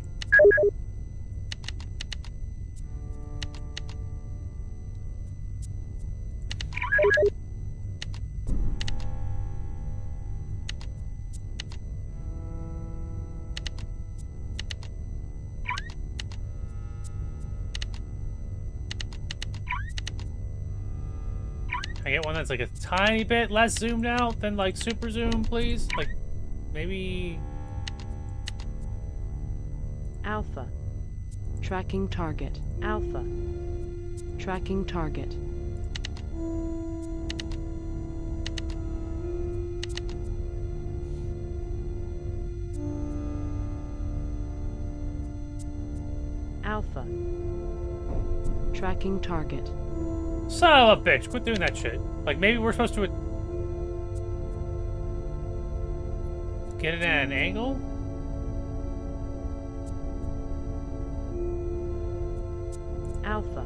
Can I get one that's like a tiny bit less zoomed out than like super zoom, please? Like, maybe... Alpha. Tracking target. Alpha. Tracking target. Alpha. Tracking target. Son of a bitch, quit doing that shit. Like, maybe we're supposed to... get it at an angle? Alpha.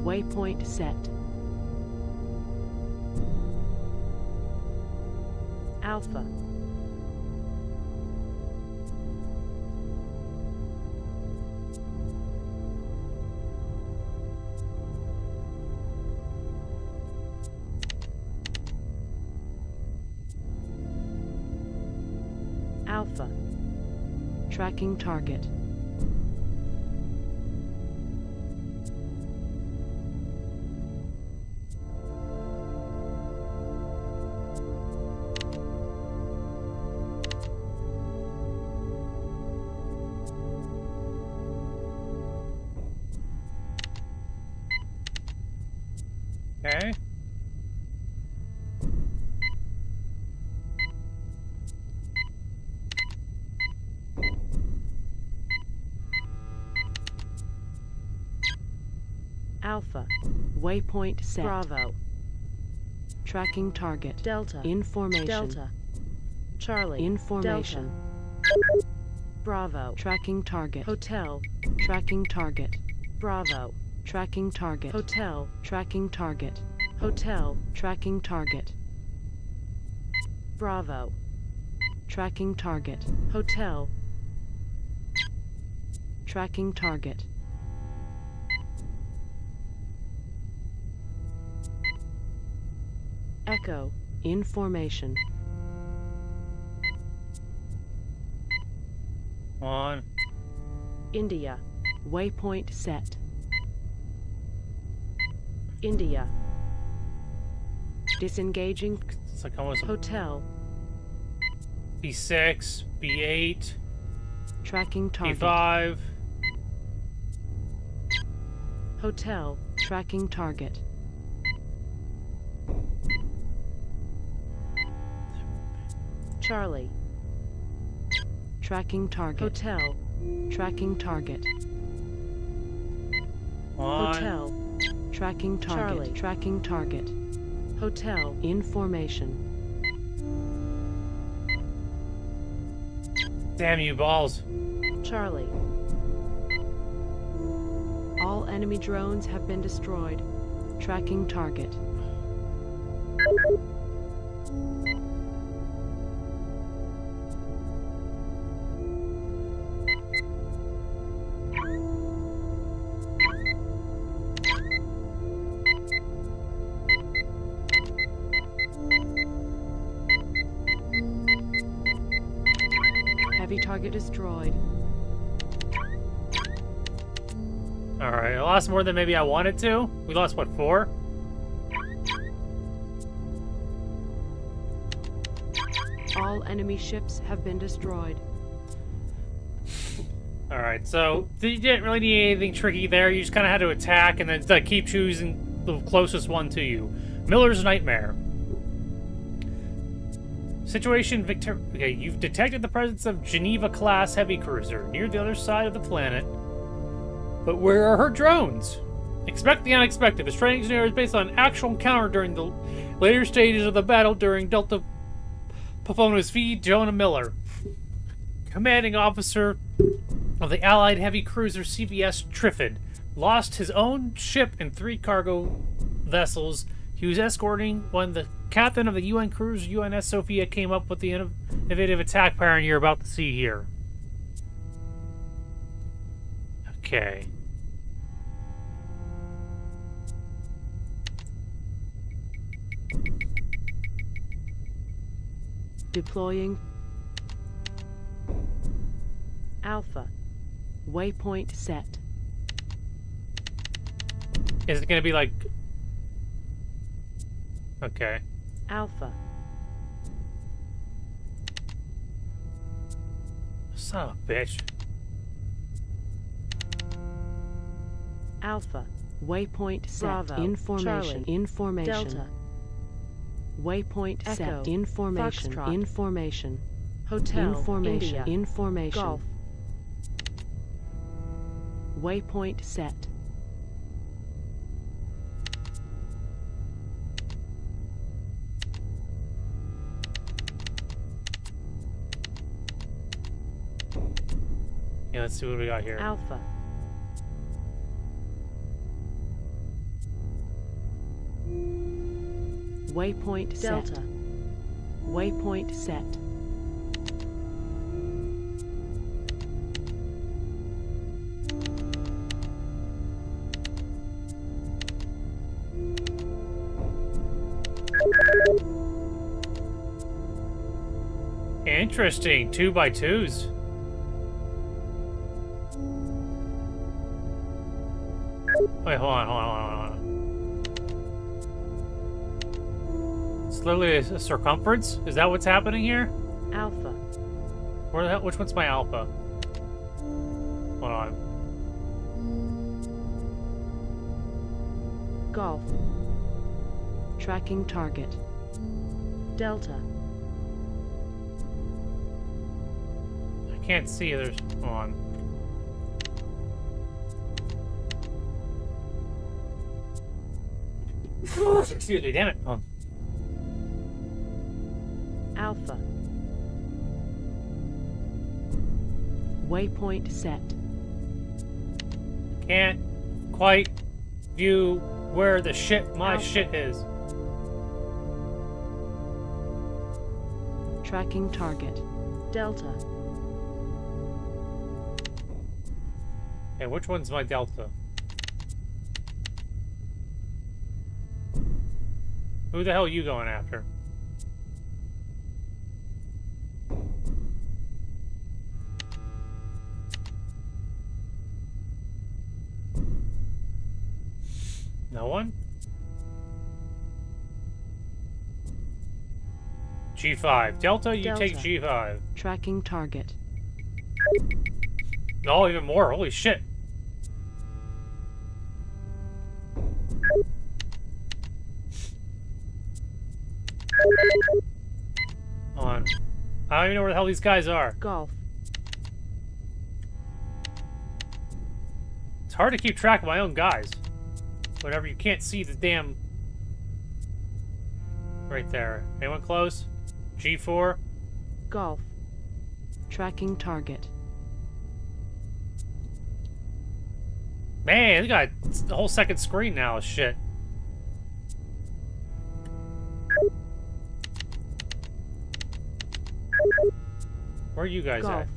Waypoint set. Alpha. Alpha. Tracking target. Okay. Alpha. Waypoint set. Bravo. Tracking target. Delta. Information. Delta. Charlie. Information. Delta. Bravo. Tracking target. Hotel. Tracking target. Bravo. Tracking target. Hotel. Tracking target. Hotel. Tracking target. Bravo. Tracking target. Hotel. Tracking target. Echo. Information. On. India. Waypoint set. India. Disengaging. It's like almost Hotel. B6, B8, Tracking target. B5. Hotel. Tracking target. Charlie. Tracking target. Hotel. Tracking target. On. Hotel. Tracking target. Charlie. Tracking target. Hotel. Information. Damn you balls. Charlie. All enemy drones have been destroyed. Tracking target. destroyed. Alright, I lost more than maybe I wanted to. We lost, what, 4? All enemy ships have been destroyed. Alright, so you didn't really need anything tricky there. You just kind of had to attack and then like, keep choosing the closest one to you. Miller's Nightmare. Situation Victor. Okay, you've detected the presence of Geneva-class heavy cruiser near the other side of the planet. But where are her drones? Expect the unexpected. This training scenario is based on an actual encounter during the later stages of the battle during Delta Pafona's feed, Jonah Miller, commanding officer of the Allied heavy cruiser CBS Triffid, lost his own ship and 3 cargo vessels. He was escorting when the captain of the UN cruiser UNS Sophia came up with the innovative attack pattern you're about to see here. Okay. Deploying. Alpha. Waypoint set. Is it gonna be like... Okay. Alpha. Son of a bitch. Alpha. Waypoint set. Bravo. Information. Charlie. Information. Delta. Waypoint Echo. set. Information. Foxtrot. Information. Hotel. Information. India. Information. Golf. Waypoint set. Yeah, let's see what we got here. Alpha. Waypoint Delta. set. Waypoint set. Interesting. 2x2s. Wait, hold on. It's literally a circumference? Is that what's happening here? Alpha. Where the hell? Which one's my alpha? Hold on. Golf. Tracking target. Delta. I can't see. There's... Hold on. Excuse me, damn it. Oh. Alpha. Waypoint set. Can't quite view where the shit my Alpha. shit is. Tracking target. Delta. Hey, which one's my delta? Who the hell are you going after? No one? G5. Delta, you take Delta. G5. Tracking target. No, even more. Holy shit. Hold on. I don't even know where the hell these guys are. Golf. It's hard to keep track of my own guys. Whenever you can't see the damn... Right there. Anyone close? G4? Golf. Tracking target. Man, they got the whole second screen now. Shit. Where are you guys Golf. at?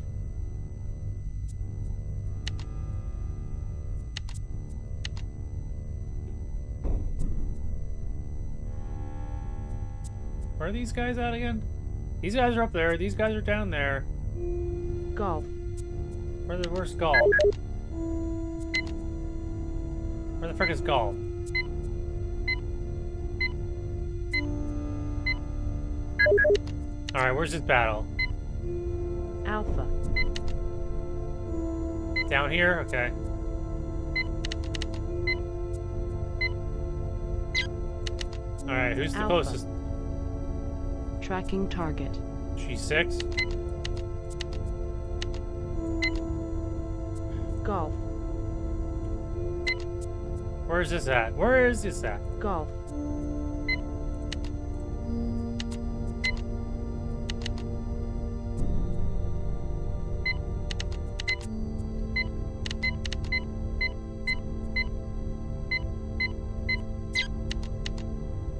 Where are these guys at again? These guys are up there. These guys are down there. Golf. Where's Golf? Where the frick is Golf? Alright, where's this battle? Alpha. Down here? Okay. Alright, who's the Alpha. closest? Tracking target. She's 6? Golf. Where's this at? Where is this at? Golf.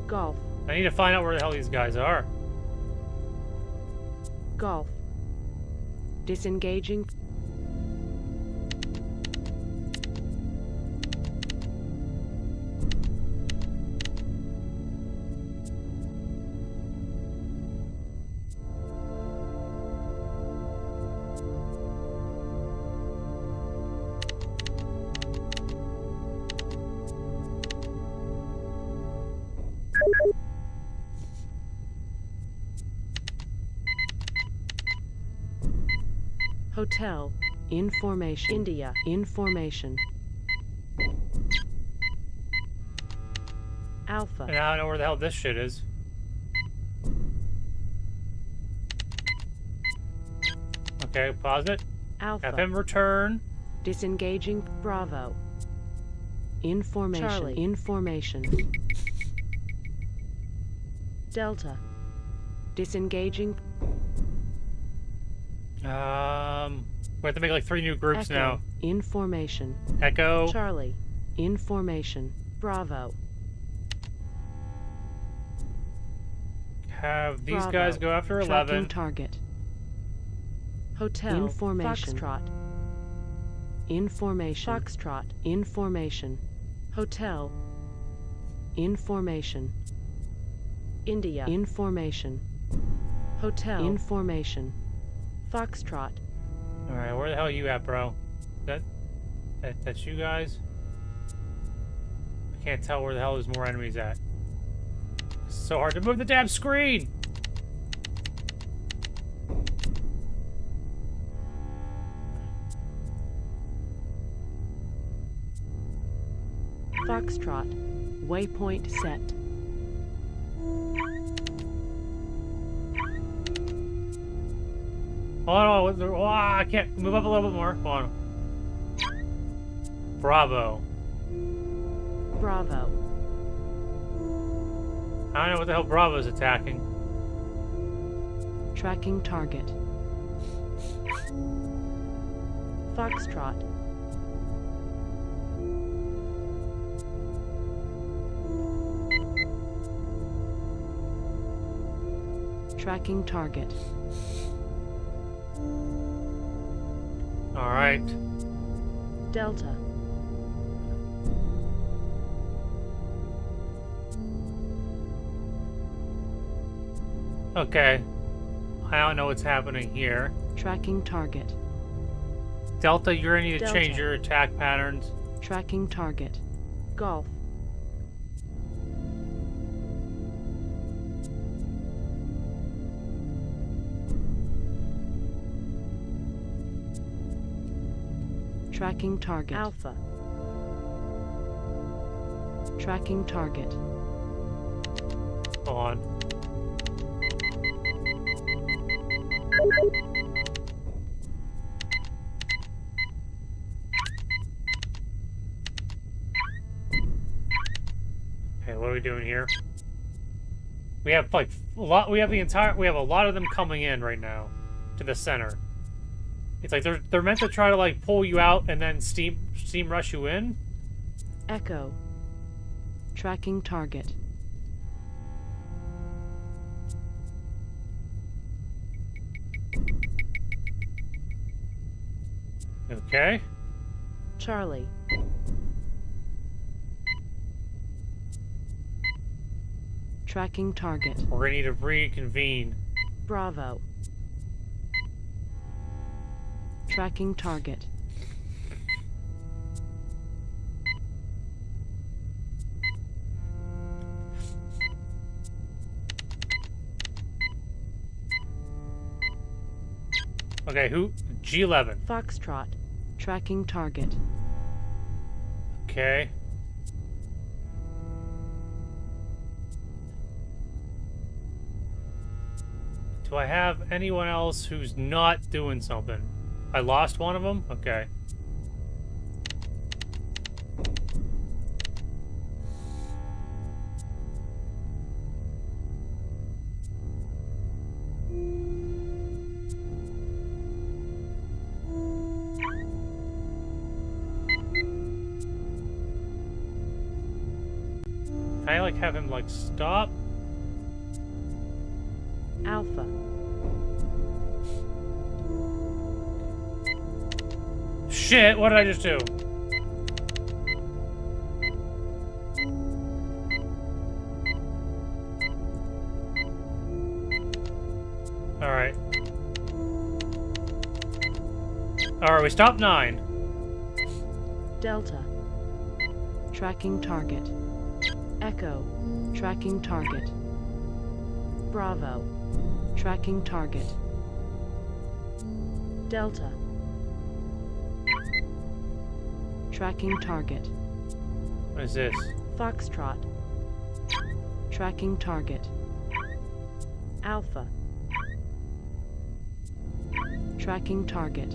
Golf. I need to find out where the hell these guys are. Golf. Disengaging. Hotel. Information. India. Information. Alpha. And I don't know where the hell this shit is. Okay, pause it. Alpha. FM return. Disengaging. Bravo. Information. Charlie. Information. Delta. Disengaging. We have to make like 3 new groups Echo. now. Information. Echo. Charlie. Information. Bravo. Have these Bravo. guys go after 11. Tracking target. Hotel. Information. Foxtrot. Information. Foxtrot. Information. Hotel. Information. India. Information. Hotel. Information. Foxtrot. Alright, where the hell are you at, bro? That's you guys? I can't tell where the hell there's more enemies at. It's so hard to move the damn screen! Foxtrot. Waypoint set. Hold on, I can't move up a little bit more. Hold on. Bravo. Bravo. I don't know what the hell Bravo's attacking. Tracking target. Foxtrot. Tracking target. Alright. Delta. Okay. I don't know what's happening here. Tracking target. Delta, you're gonna need to Delta. change your attack patterns. Tracking target. Golf. Tracking target. Alpha. Tracking target. Go on. Okay, what are we doing here? We have like a lot. We have a lot of them coming in right now to the center. It's like they're meant to try to like pull you out and then steam rush you in. Echo. Tracking target. Okay. Charlie. Tracking target. We're gonna need to reconvene. Bravo. Tracking target. Okay, who? G11. Foxtrot. Tracking target. Okay. Do I have anyone else who's not doing something? I lost one of them? Okay. Can I, like, have him, like, stop? Alpha. Shit, what did I just do? Alright. Alright, we stopped 9. Delta. Tracking target. Echo. Tracking target. Bravo. Tracking target. Delta. Tracking target. What is this? Foxtrot. Tracking target. Alpha. Tracking target.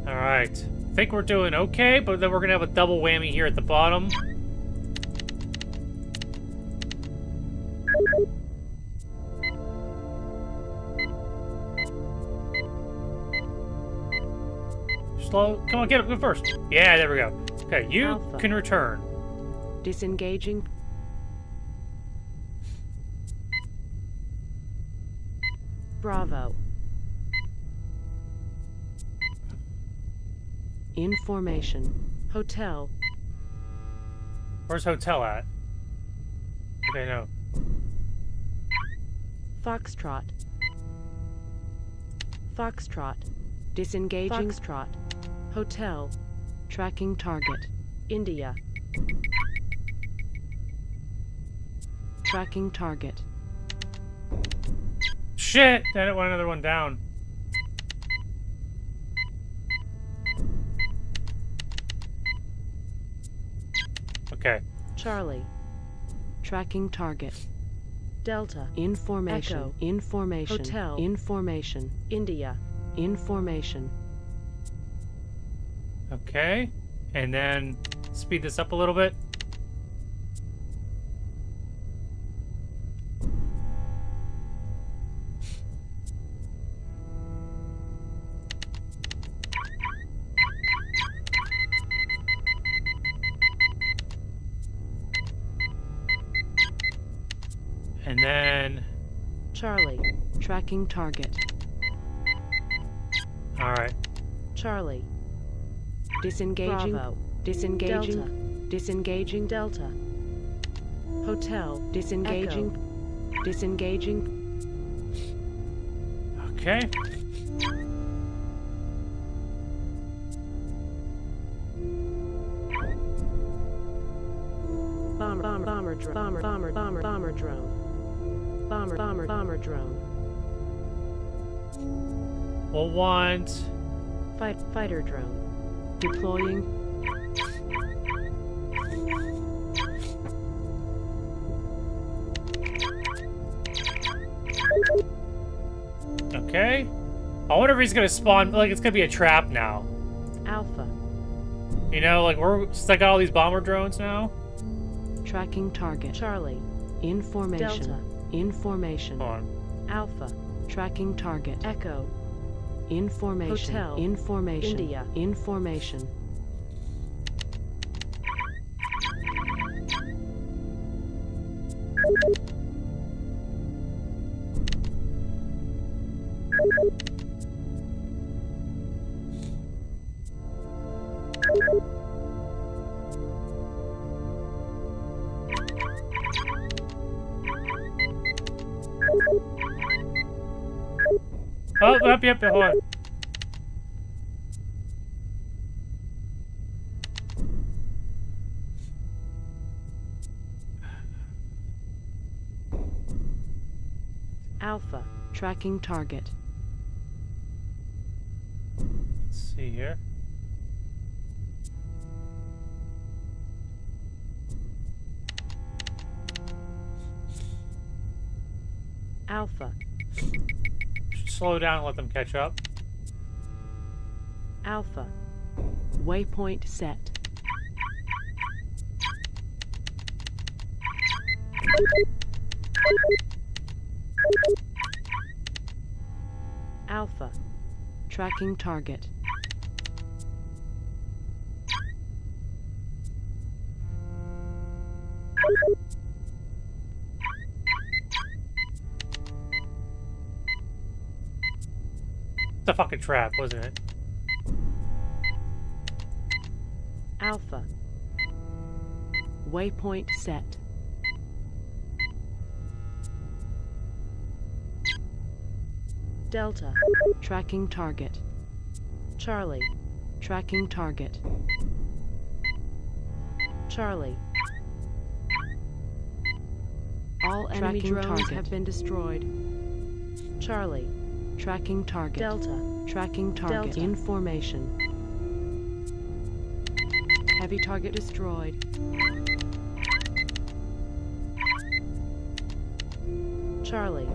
Alright. Think we're doing okay, but then we're gonna have a double whammy here at the bottom. Slow. Come on, get up first. Yeah, there we go. Okay, you Alpha. can return. Disengaging. Bravo. In formation. Hotel. Where's hotel at? Okay, no. Foxtrot. Foxtrot. Disengaging. Foxtrot. Hotel. Tracking target. India. Tracking target. Shit! Then it went another one down. Okay. Charlie. Tracking target. Delta. Information. Echo. Information. Hotel. Information. India. Information. Okay. And then speed this up a little bit. And then... Charlie. Tracking target. Alright. Charlie. Disengaging. Bravo. Disengaging. Delta. Disengaging Delta. Hotel. Disengaging. Echo. Disengaging. Okay. Bomber drone. We'll want... Fighter drone. Deploying. Okay. I wonder if he's gonna spawn, like it's gonna be a trap now. Alpha. You know, like we're stuck on all these bomber drones now. Tracking target. Charlie. Information. Delta. Information. Hold on. Alpha. Tracking target. Echo. Information. Hotel. Information. India. Information. Oh, yep, hold on. Alpha, tracking target. Let's see here. Alpha. Should slow down and let them catch up. Alpha. Waypoint set. Alpha. Tracking target. It's a fucking trap, wasn't it? Alpha. Waypoint set. Delta. Tracking target. Charlie. Tracking target. Charlie. All enemy drones have been destroyed. Charlie. Tracking target. Delta. Tracking target. Delta. In formation. Heavy target destroyed. Charlie.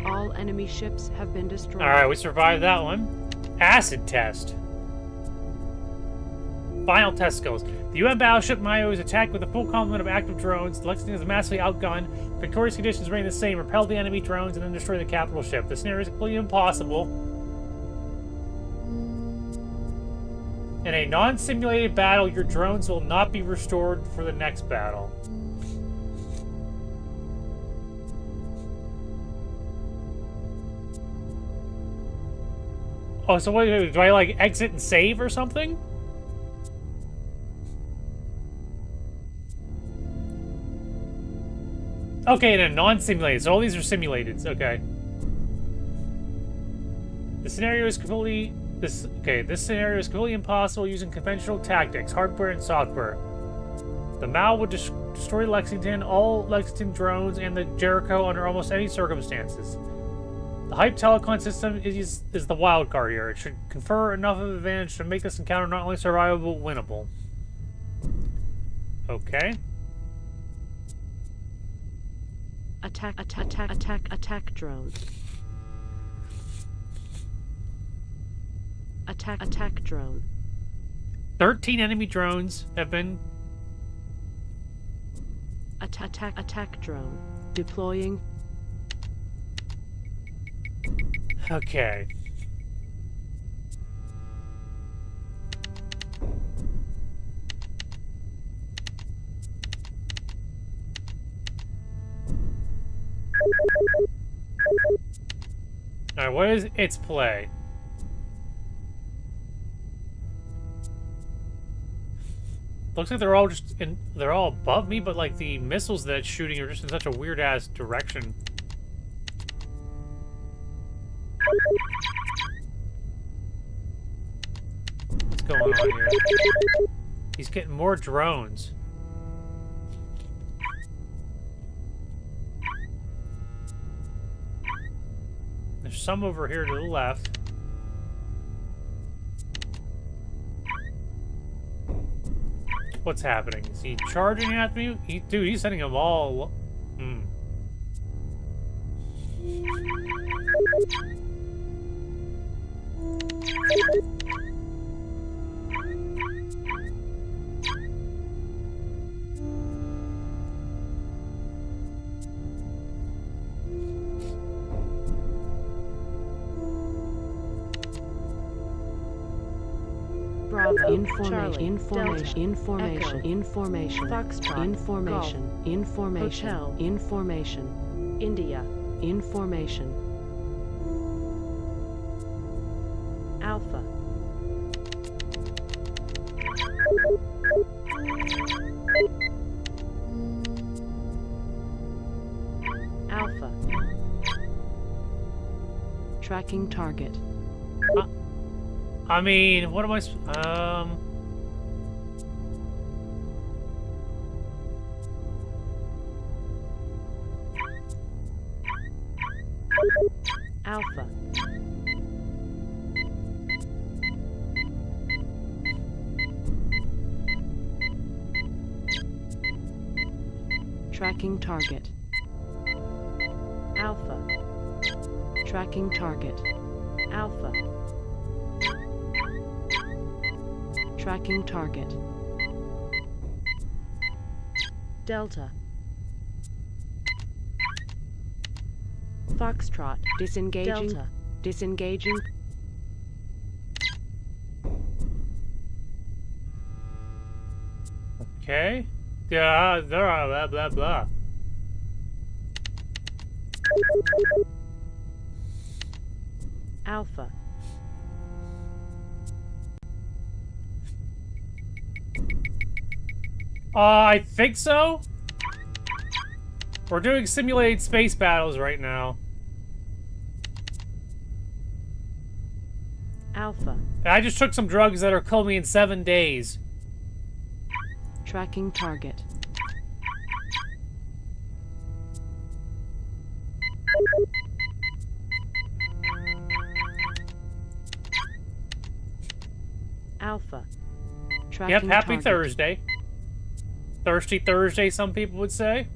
All enemy ships have been destroyed. Alright, we survived that one. Acid test. Final test skills. The UN battleship Mayo is attacked with a full complement of active drones. The Lexington is massively outgunned. Victorious conditions remain the same. Repel the enemy drones and then destroy the capital ship. The scenario is completely impossible. In a non-simulated battle, your drones will not be restored for the next battle. Oh, so what do I, like, exit and save or something? Okay, in a non-simulated. So all these are simulated. Okay. The scenario is completely... This scenario is completely impossible using conventional tactics, hardware and software. The Mao would destroy Lexington, all Lexington drones, and the Jericho under almost any circumstances. The Hype Telecon system is the wild card here. It should confer enough of an advantage to make this encounter not only survivable, winnable. Okay. Attack drone. Attack drone. 13 enemy drones have been... Attack drone. Deploying. Okay. Alright, what is its play? Looks like they're all just they're all above me, but like the missiles that it's shooting are just in such a weird ass direction. What's going on here? He's getting more drones. There's some over here to the left. What's happening? Is he charging at me? Dude, he's sending them all... Bravo. Information. Foxtrot. Information. Hotel. Information. India. Information. Alpha. Alpha. Tracking target. I mean, what am I... Alpha. Tracking target. Alpha. Tracking target. Alpha. Tracking target. Delta. Foxtrot. Disengaging. Delta. Disengaging. Okay. Yeah, there are blah blah blah. Alpha. I think so. We're doing simulated space battles right now. Alpha. And I just took some drugs that'll kill me in 7 days. Tracking target. Alpha. Tracking Yep, happy target. Thursday. Thirsty Thursday, some people would say.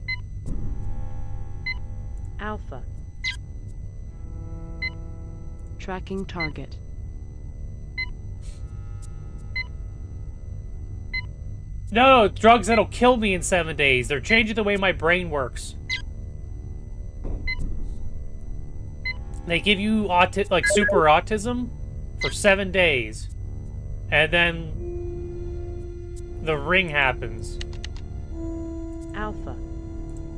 Alpha. Tracking target. No, drugs that'll kill me in 7 days. They're changing the way my brain works. They give you like super autism for 7 days. And then the ring happens. Alpha.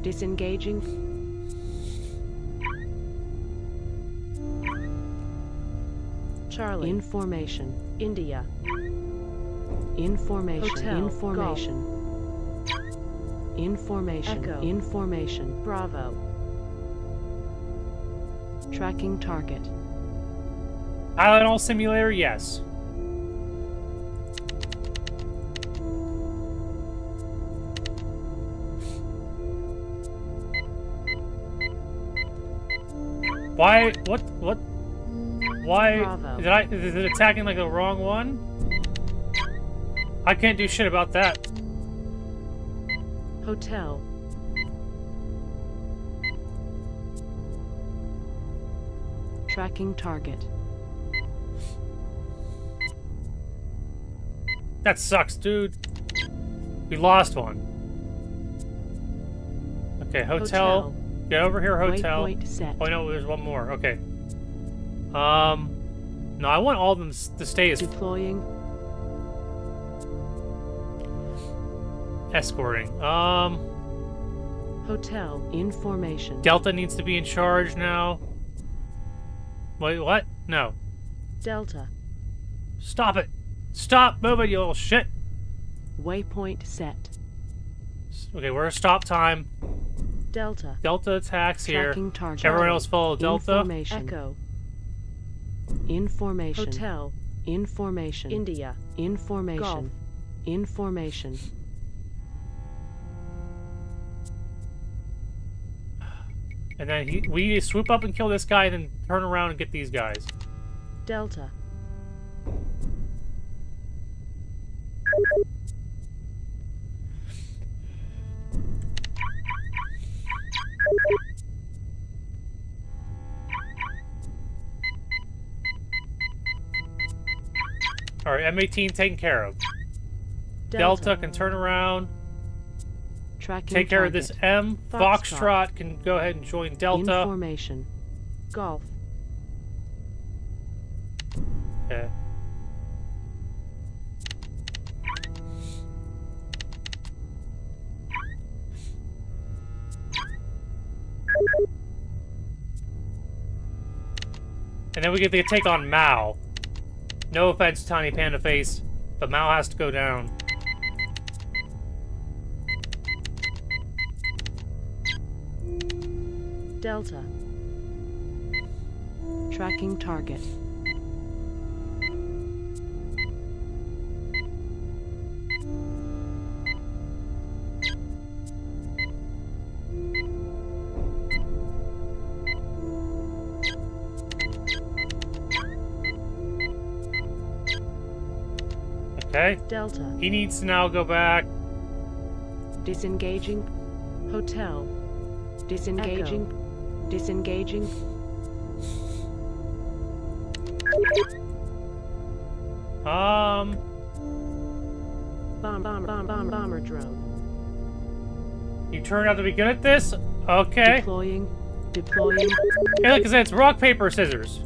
Disengaging. Charlie. Information. India. Information. Hotel. Information. Golf. Information. Echo. Information. Bravo. Tracking target. Tylenol simulator, yes. Why? What? Why? Bravo. Is it attacking like the wrong one? I can't do shit about that. Hotel. Tracking target. That sucks, dude. We lost one. Okay, hotel. Get over here, hotel. Waypoint set. Oh no, there's one more. Okay. No, I want all of them to stay as Deploying. escorting. Hotel. Information. Delta needs to be in charge now. Wait, what? No. Delta. Stop it! Stop moving, you little shit! Waypoint set. Okay, we're at stop time. Delta. Delta attacks here. Tracking target. Everyone else follow Delta. Information. Echo. Information. Hotel. Information. India. Information. Golf. Information. And then we need to swoop up and kill this guy, and then turn around and get these guys. Delta. Alright, M18 taken care of. Delta can turn around. Tracking Take care of this M. Foxtrot. Foxtrot can go ahead and join Delta. Information. Golf. Okay. And then we get to take on Mao. No offense, Tiny Panda Face, but Mao has to go down. Delta. Tracking target. Okay. Delta. He needs to now go back. Disengaging. Hotel. Disengaging. Echo. Disengaging. Bomber drone. You turned out to be good at this? Okay. Deploying. Hey, look, it's rock, paper, scissors.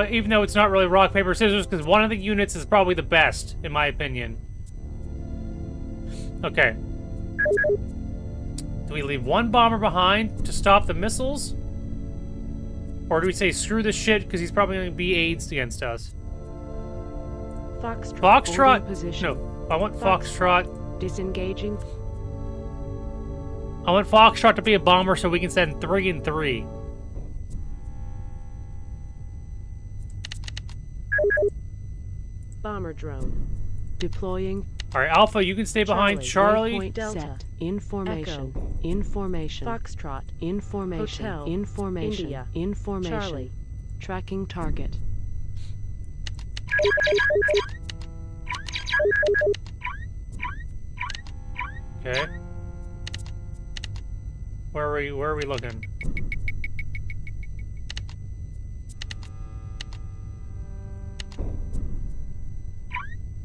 Even though it's not really rock, paper, scissors, because one of the units is probably the best, in my opinion. Okay. Do we leave one bomber behind to stop the missiles? Or do we say, screw this shit, because he's probably going to be aids against us? Foxtrot? Position. No, I want Foxtrot. Disengaging. I want Foxtrot to be a bomber so we can send 3 and 3. Bomber drone. Deploying. Alright, Alpha, you can stay behind Charlie. Waypoint Delta. Set. Information. Echo. Information. Foxtrot. Information. Hotel. Information. India. Information. Charlie. Tracking target. Okay. Where are we looking?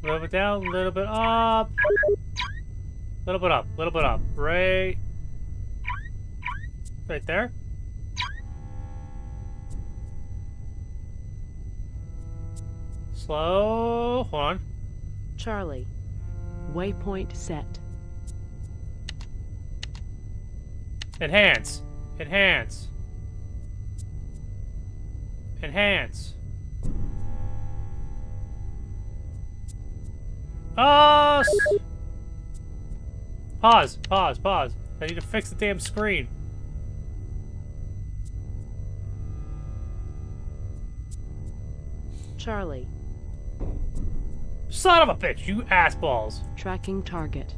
A little bit down, a little bit up. A little bit up, a little bit up. Right there. Slow. Hold on. Charlie. Waypoint set. Enhance. Enhance. Enhance. Pause. Pause. I need to fix the damn screen. Charlie. Son of a bitch, you ass balls. Tracking target.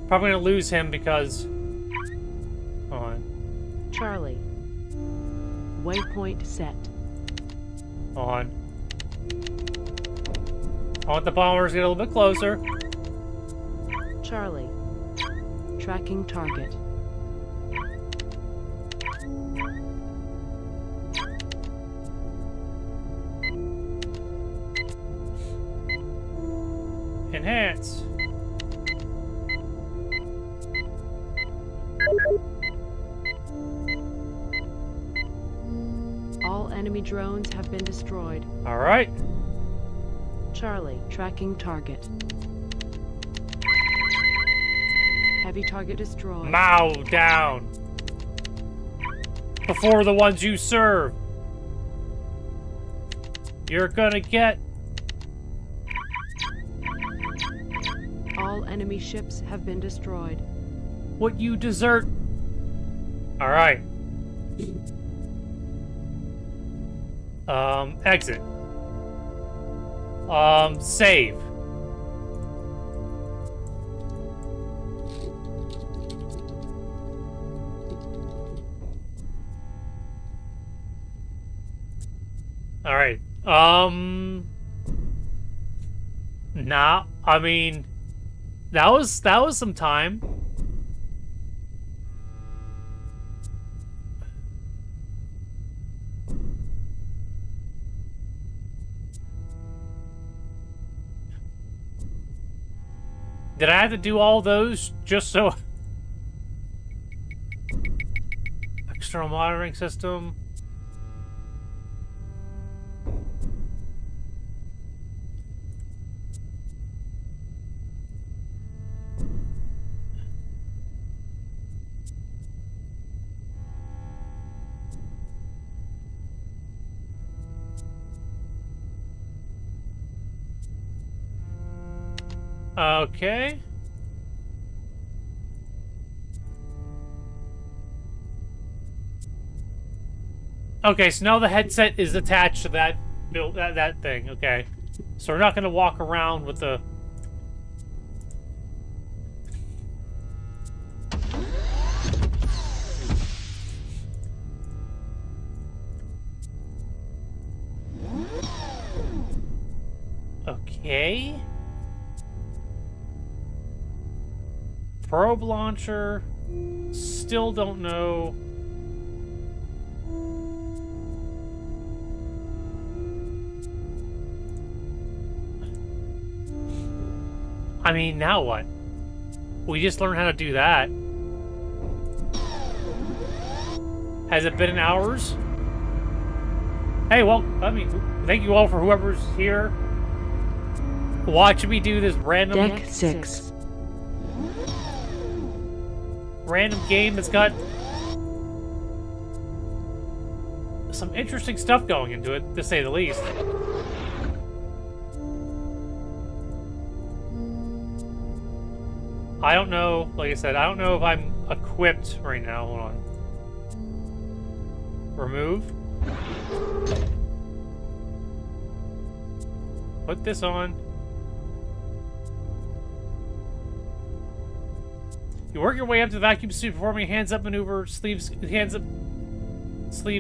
Probably gonna lose him because... Hold on. Charlie. Waypoint set. Hold on. I want the bombers to get a little bit closer. Charlie. Tracking target. Enhance. All enemy drones have been destroyed. All right. Charlie, tracking target. Heavy target destroyed. Mow down. Before the ones you serve. You're gonna get... All enemy ships have been destroyed. what you desert. All right. Exit. Save. All right. Nah, I mean, that was some time. Did I have to do all those just so... External monitoring system. Okay. Okay, so now the headset is attached to that that thing. Okay, so we're not gonna walk around with the Okay. Probe launcher. Still don't know. I mean, now what? We just learned how to do that. Has it been hours? Hey, well, I mean, thank you all for whoever's here watching me do this random... Deck 6. Random game that's got some interesting stuff going into it, to say the least. I don't know, like I said, I don't know if I'm equipped right now. Hold on. Remove. Put this on. You work your way up to the vacuum suit, performing a hands-up maneuver, sleeves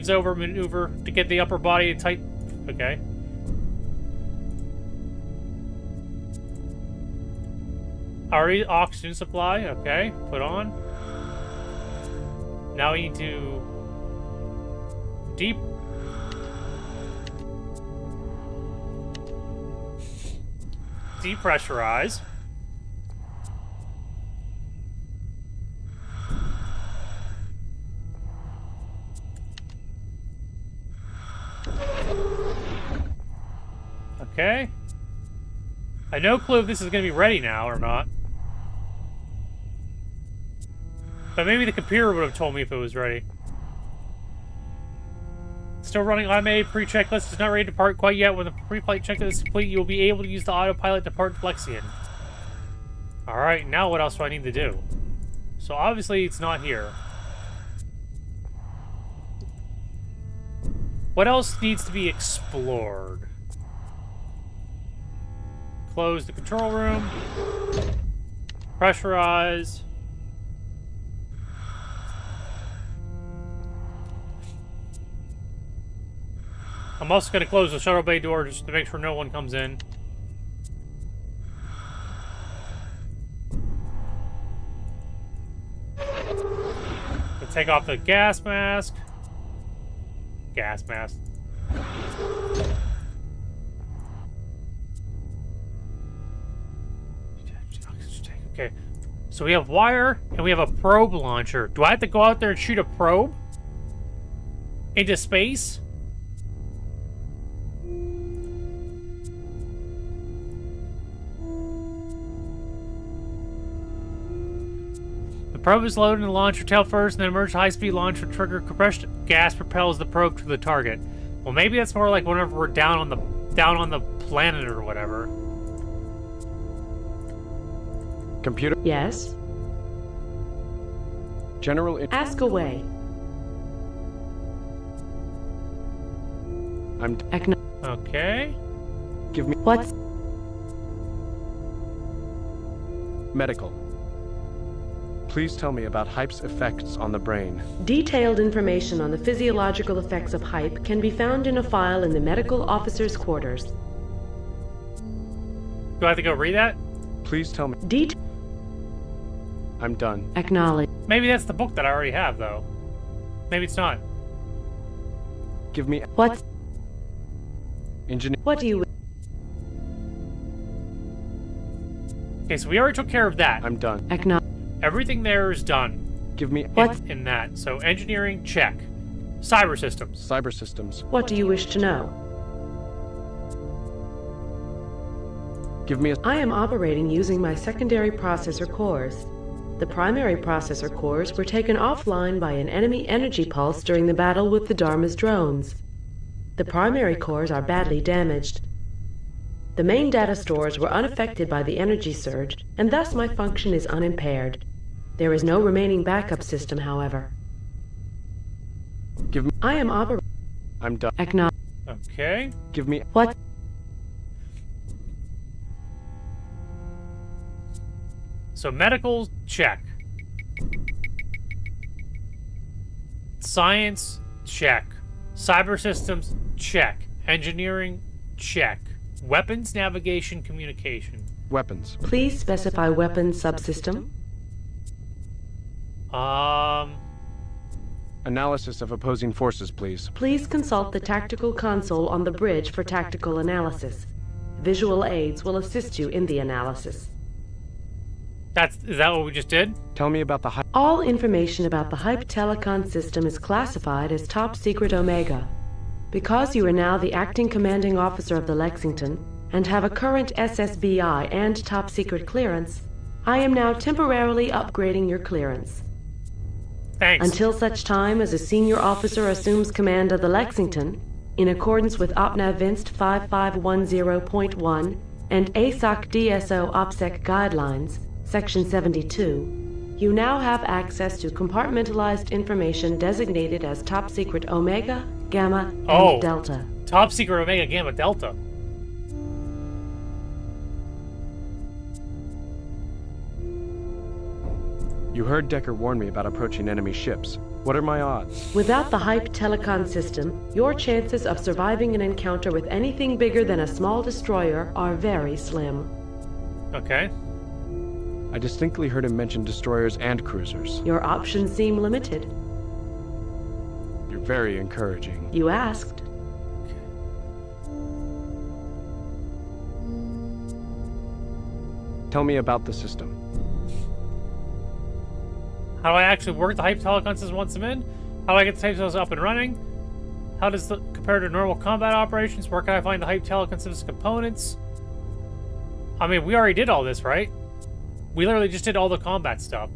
over maneuver to get the upper body tight. Okay. Already oxygen supply. Okay, put on. Now we need to depressurize. Okay. I have no clue if this is going to be ready now or not. But maybe the computer would have told me if it was ready. Still running automated pre-checklist. Is not ready to depart quite yet. When the pre-flight checklist is complete, you will be able to use the autopilot to depart Flexion. Alright, now what else do I need to do? So obviously it's not here. What else needs to be explored? Close the control room. Pressurize. I'm also going to close the shuttle bay door just to make sure no one comes in. We'll take off the gas mask. Gas mask. Okay, so we have wire and we have a probe launcher. Do I have to go out there and shoot a probe into space? The probe is loaded in the launcher tail first, and then emerge high-speed launch will trigger compressed gas propels the probe to the target. Well, maybe that's more like whenever we're down on the planet or whatever. Computer? Yes? General... Ask away. Okay. Give me... What's... Medical. Please tell me about hype's effects on the brain. Detailed information on the physiological effects of hype can be found in a file in the medical officer's quarters. Do I have to go read that? Please tell me... I'm done. Acknowledge. Maybe that's the book that I already have, though. Maybe it's not. Give me... What? Engineer... What do you... Okay, so we already took care of that. I'm done. Acknowledge. Everything there is done. Give me... What? In that. So engineering, check. Cyber systems. Cyber systems. What do you wish to know? Give me a... I am operating using my secondary processor cores. The primary processor cores were taken offline by an enemy energy pulse during the battle with the Dharma's drones. The primary cores are badly damaged. The main data stores were unaffected by the energy surge, and thus my function is unimpaired. There is no remaining backup system, however. Give me... I am operating... I'm done. Acknowledge. Okay. Give me... What? So medical, check. Science, check. Cyber systems, check. Engineering, check. Weapons, navigation, communication. Weapons. Please specify weapon subsystem. Analysis of opposing forces, please. Please consult the tactical console on the bridge for tactical analysis. Visual aids will assist you in the analysis. Is that what we just did? Tell me about the hype. All information about the Hype Telecon system is classified as Top Secret Omega. Because you are now the acting commanding officer of the Lexington and have a current SSBI and Top Secret clearance, I am now temporarily upgrading your clearance. Thanks. Until such time as a senior officer assumes command of the Lexington, in accordance with OPNAV Vinst 5510.1 and ASOC DSO OPSEC guidelines, Section 72, you now have access to compartmentalized information designated as Top Secret Omega, Gamma, and Delta. Top Secret Omega, Gamma, Delta. You heard Decker warn me about approaching enemy ships. What are my odds? Without the Hype Telecon system, your chances of surviving an encounter with anything bigger than a small destroyer are very slim. Okay. I distinctly heard him mention destroyers and cruisers. Your options seem limited. You're very encouraging. You asked. Tell me about the system. How do I actually work the Hype Telecon system once I'm in? How do I get the Hype cells up and running? How does it compare to normal combat operations? Where can I find the Hype Telecon system's components? I mean, we already did all this, right? We literally just did all the combat stuff.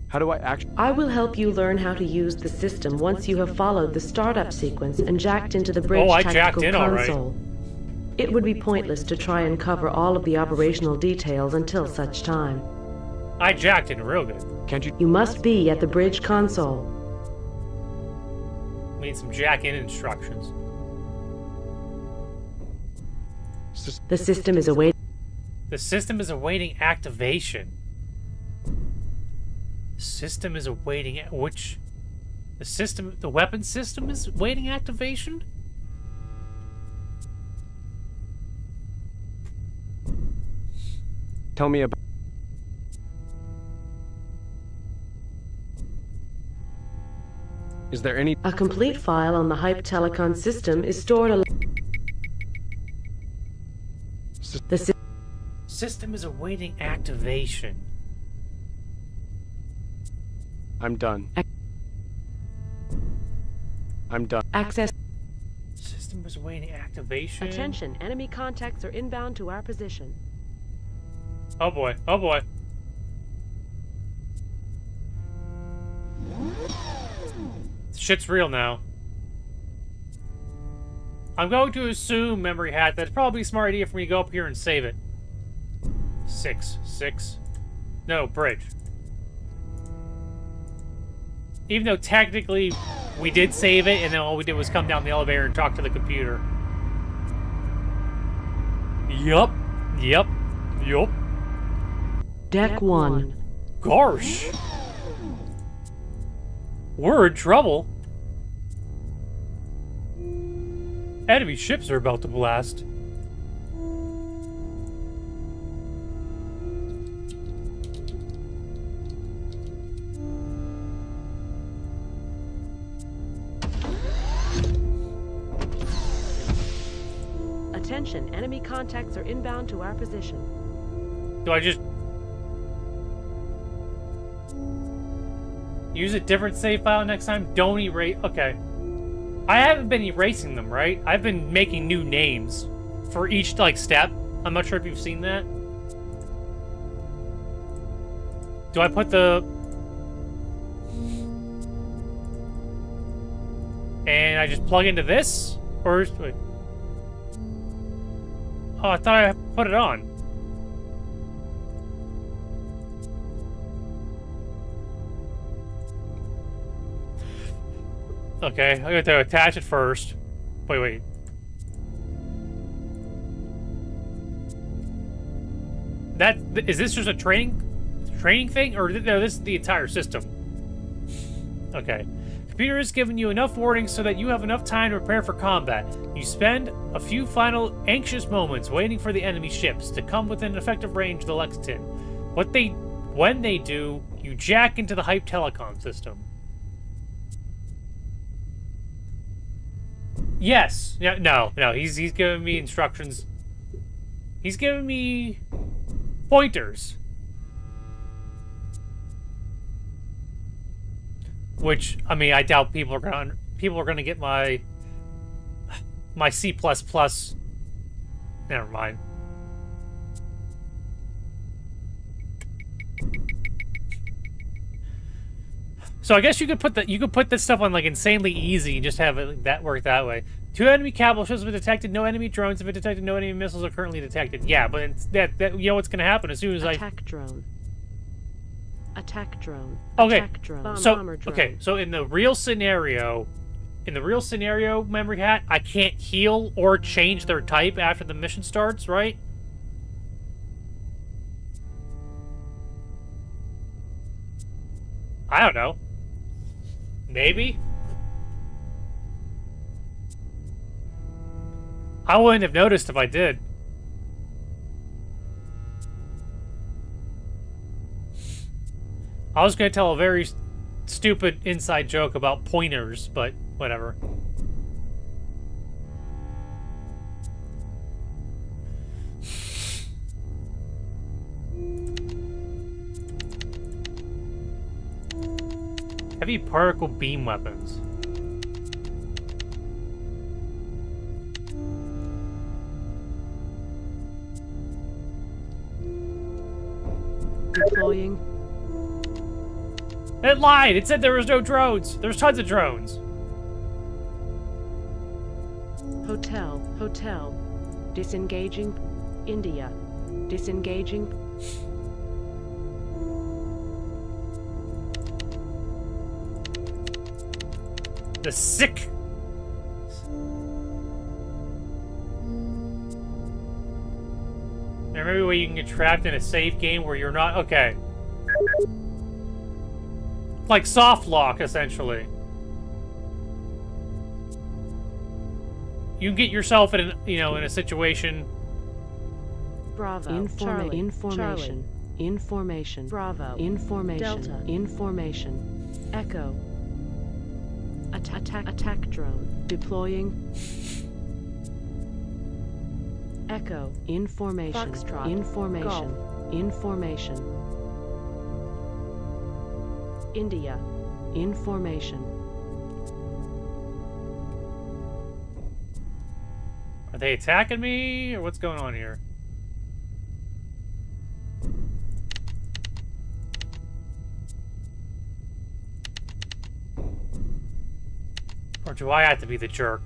How do I actually... I will help you learn how to use the system once you have followed the startup sequence and jacked into the bridge tactical console. It would be pointless to try and cover all of the operational details until such time. I jacked in real good. Can't you... You must be at the bridge console. We need some jack-in instructions. The system is awaiting... The system is awaiting activation. The system is awaiting... Which... The system... The weapon system is awaiting activation? Tell me about... Is there any... A complete file on the Hype Telecon system is stored al... The system is awaiting activation. I'm done. I'm done. Access... System is awaiting activation. Attention, enemy contacts are inbound to our position. Oh boy, oh boy. Shit's real now. I'm going to assume, Memory Hat, that it's probably a smart idea for me to go up here and save it. 6. No, bridge. Even though technically we did save it, and then all we did was come down the elevator and talk to the computer. Yup. Deck 1. Gosh. We're in trouble. Enemy ships are about to blast. Attention, enemy contacts are inbound to our position. Do I just... use a different save file next time? Don't erase... Okay. I haven't been erasing them, right? I've been making new names for each, like, step. I'm not sure if you've seen that. Do I put the... And I just plug into this? Or... Wait. Oh, I thought I put it on. Okay, I got to attach it first. Wait. Is this just a training thing, or no? This is the entire system. Okay, Computer has given you enough warnings so that you have enough time to prepare for combat. You spend a few final anxious moments waiting for the enemy ships to come within effective range of the Lexington. When they do, you jack into the hype telecom system. Yes. Yeah, no. He's giving me instructions. He's giving me pointers. Which, I mean, I doubt people are gonna get my C++. Never mind. So I guess you could put this stuff on like insanely easy and just have it that work that way. 2 enemy capital ships have been detected. No enemy drones have been detected. No enemy missiles are currently detected. Yeah, but it's that you know what's gonna happen as soon as Attack drone. Attack drone. Okay. Attack drone. So Bomber drone. okay. So in the real scenario, memory hat, I can't heal or change their type after the mission starts, right? I don't know. Maybe. I wouldn't have noticed if I did. I was going to tell a very stupid inside joke about pointers, but whatever. Heavy particle beam weapons. Deploying. It lied! It said there was no drones! There's tons of drones! Hotel. Disengaging. India. Disengaging. The sick... There may be a way you can get trapped in a safe game where you're not... Okay. Like soft lock, essentially. You can get yourself in an, in a situation... Bravo. Information. Information. Bravo. Information. Delta. Information. Echo. Attack drone. Deploying. Echo. Information. Foxtrot. Information. Golf. Information. India. Information. Are they attacking me, or what's going on here? Or do I have to be the jerk?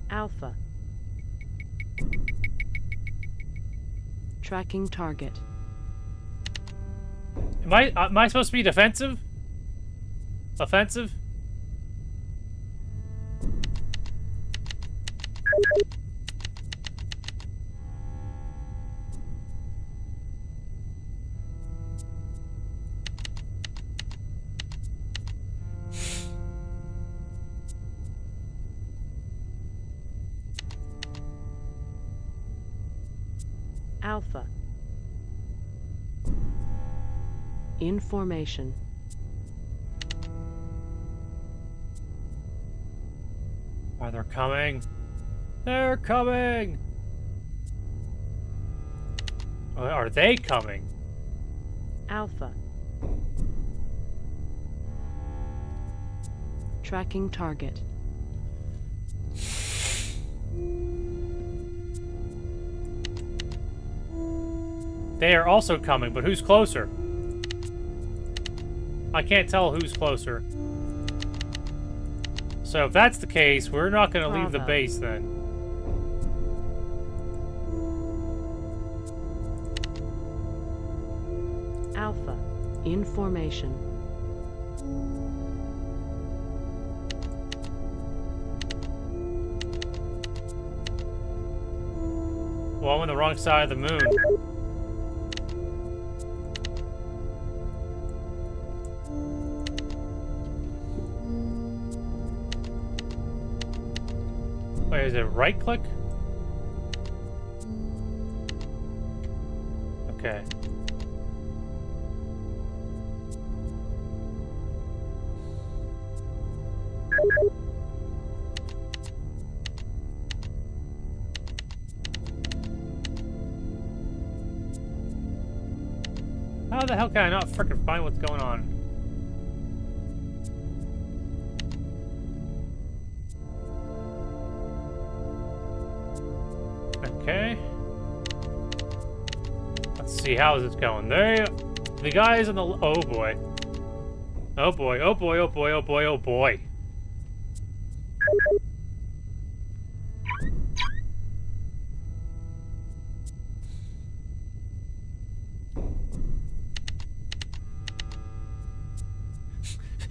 Alpha. Tracking target. Am I supposed to be defensive? Offensive? Alpha. Information. Oh, they're coming. They're coming. Are they coming? Alpha. Tracking target. They are also coming, but who's closer? I can't tell who's closer. So if that's the case, we're not going to leave the base then. Alpha. Information. Well, I'm on the wrong side of the moon. Wait, is it right click? Okay. How the hell can I not frickin' find what's going on? Okay. Let's see, how is it going? The guys on the... Oh boy. Oh boy, oh boy, oh boy, oh boy, oh boy.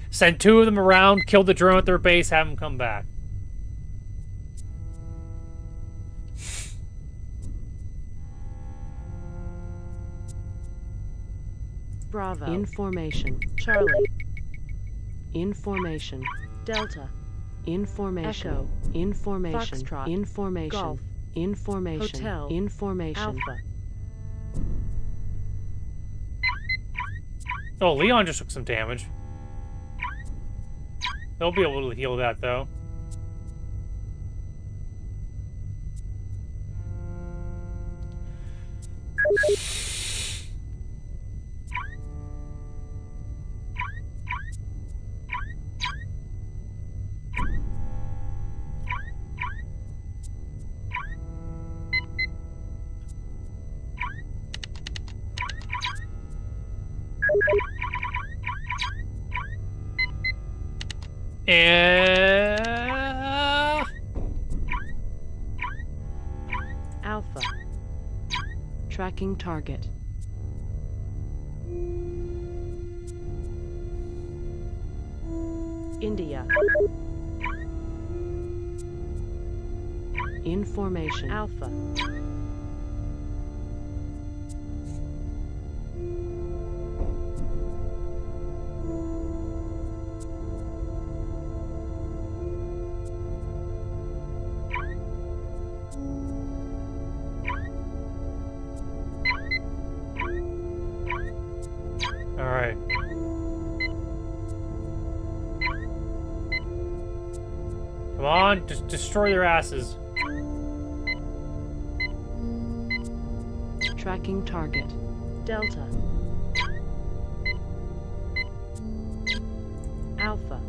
Send 2 of them around, kill the drone at their base, have them come back. Bravo. Information. Charlie. Information. Delta. Information. Echo. Information. Foxtrot. Information. Golf. Information. Hotel. Information. Alpha. Oh, Leon just took some damage. They'll be able to heal that, though. Alpha. Tracking target. India. Information. Alpha. Alright. Come on, just destroy their asses. Tracking target. Delta. Alpha.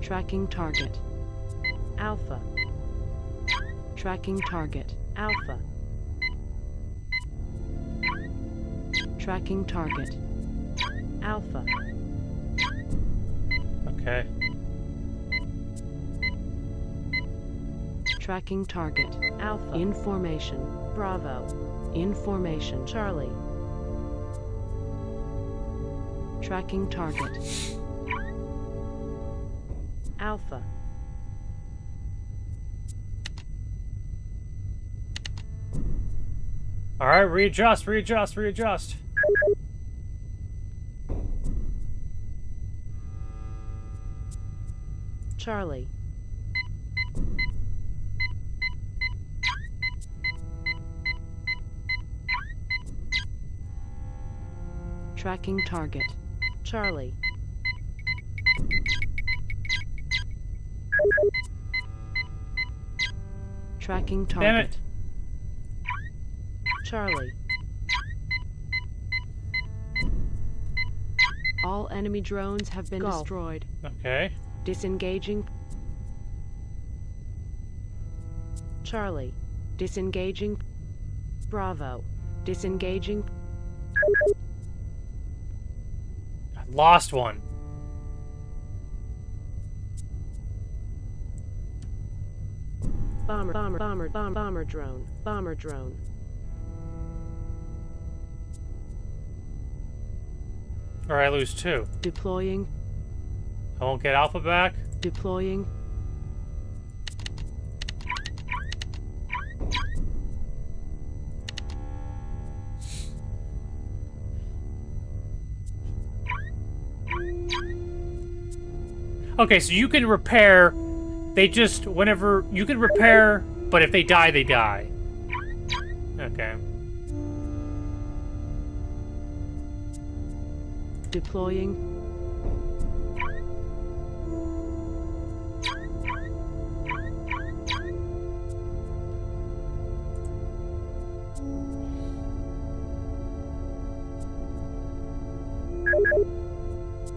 Tracking target. Alpha. Tracking target. Alpha. Tracking target. Alpha. Okay. Tracking target. Alpha. Information. Bravo. Information. Charlie. Tracking target. Alpha. Alright, readjust, readjust, readjust. Charlie. Tracking target. Charlie. Tracking target. Damn it. Charlie. All enemy drones have been destroyed. Okay. Disengaging. Charlie. Disengaging. Bravo. Disengaging. I lost one. Bomber drone. Bomber drone. Or I lose 2. Deploying. I won't get Alpha back. Deploying. Okay, so you can repair. They just, whenever... You can repair, but if they die, they die. Okay. Deploying.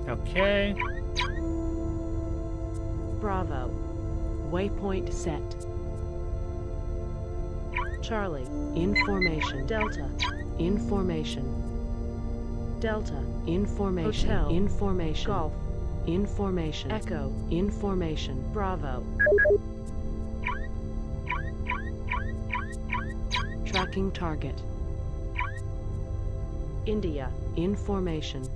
Okay. Bravo. Waypoint set. Charlie, in formation. Delta, in formation. Delta, in formation. Hotel, in formation. Golf, in formation. Echo, in formation. Bravo. Tracking target. India, in formation.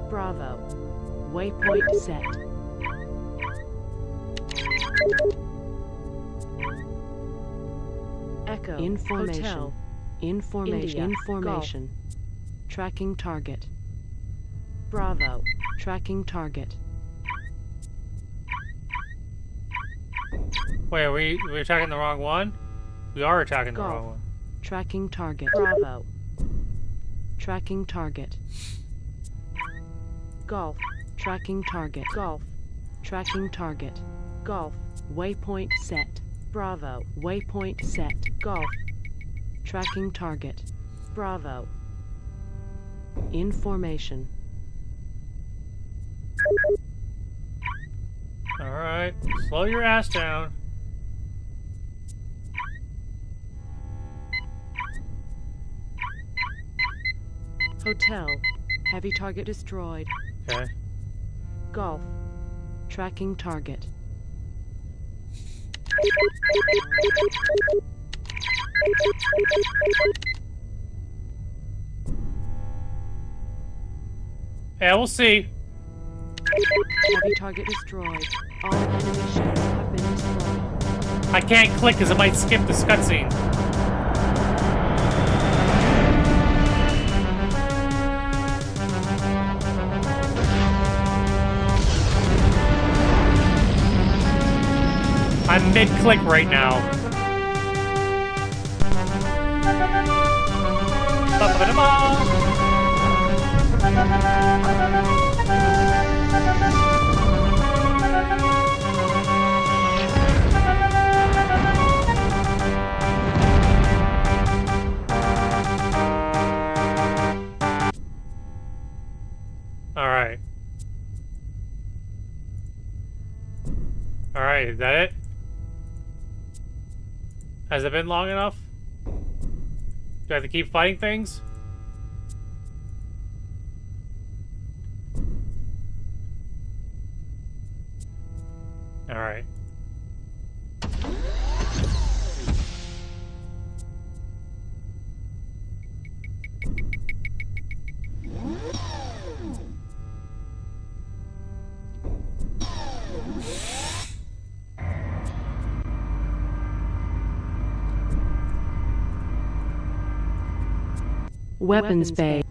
Bravo. Waypoint set. Echo. Information. Hotel. Information. India. Information. Golf. Tracking target. Bravo. Tracking target. Wait, are we attacking the wrong one? We are attacking Golf. the wrong one. Tracking target. Bravo. Tracking target. Golf. Tracking target. Golf. Tracking target. Golf. Waypoint set. Bravo. Waypoint set. Golf. Tracking target. Bravo. In formation. Alright, slow your ass down. Hotel. Heavy target destroyed. Okay. Golf. Tracking target. Yeah, we'll see. Heavy target destroyed. All enemy ships have been destroyed. I can't click because it might skip this cutscene. I'm mid-click right now. Alright. Alright, is that it? Has it been long enough? Do I have to keep fighting things? Alright. Weapons bay.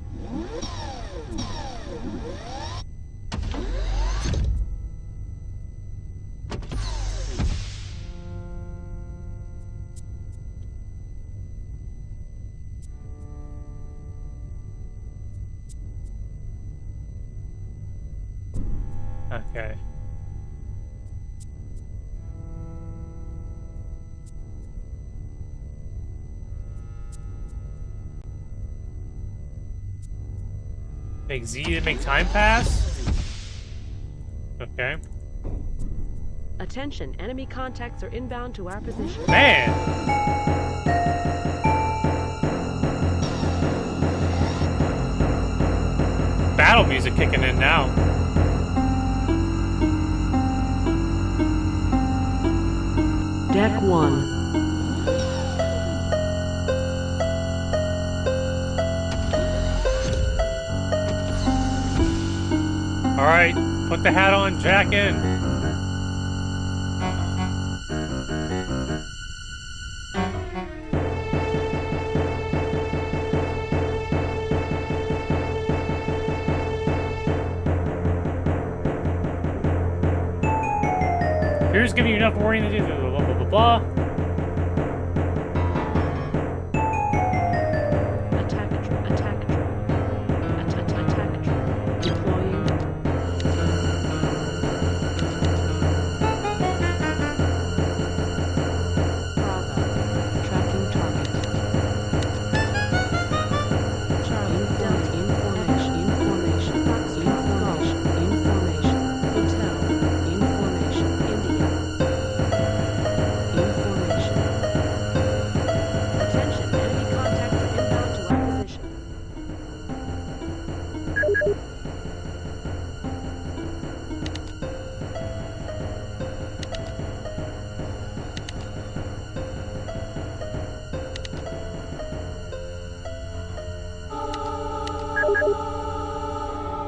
Okay. Make Z to make time pass? Okay. Attention, enemy contacts are inbound to our position. Man! Battle music kicking in now. Deck 1. Alright, Put the hat on, jack in. Here's giving you enough warning to do blah blah blah blah.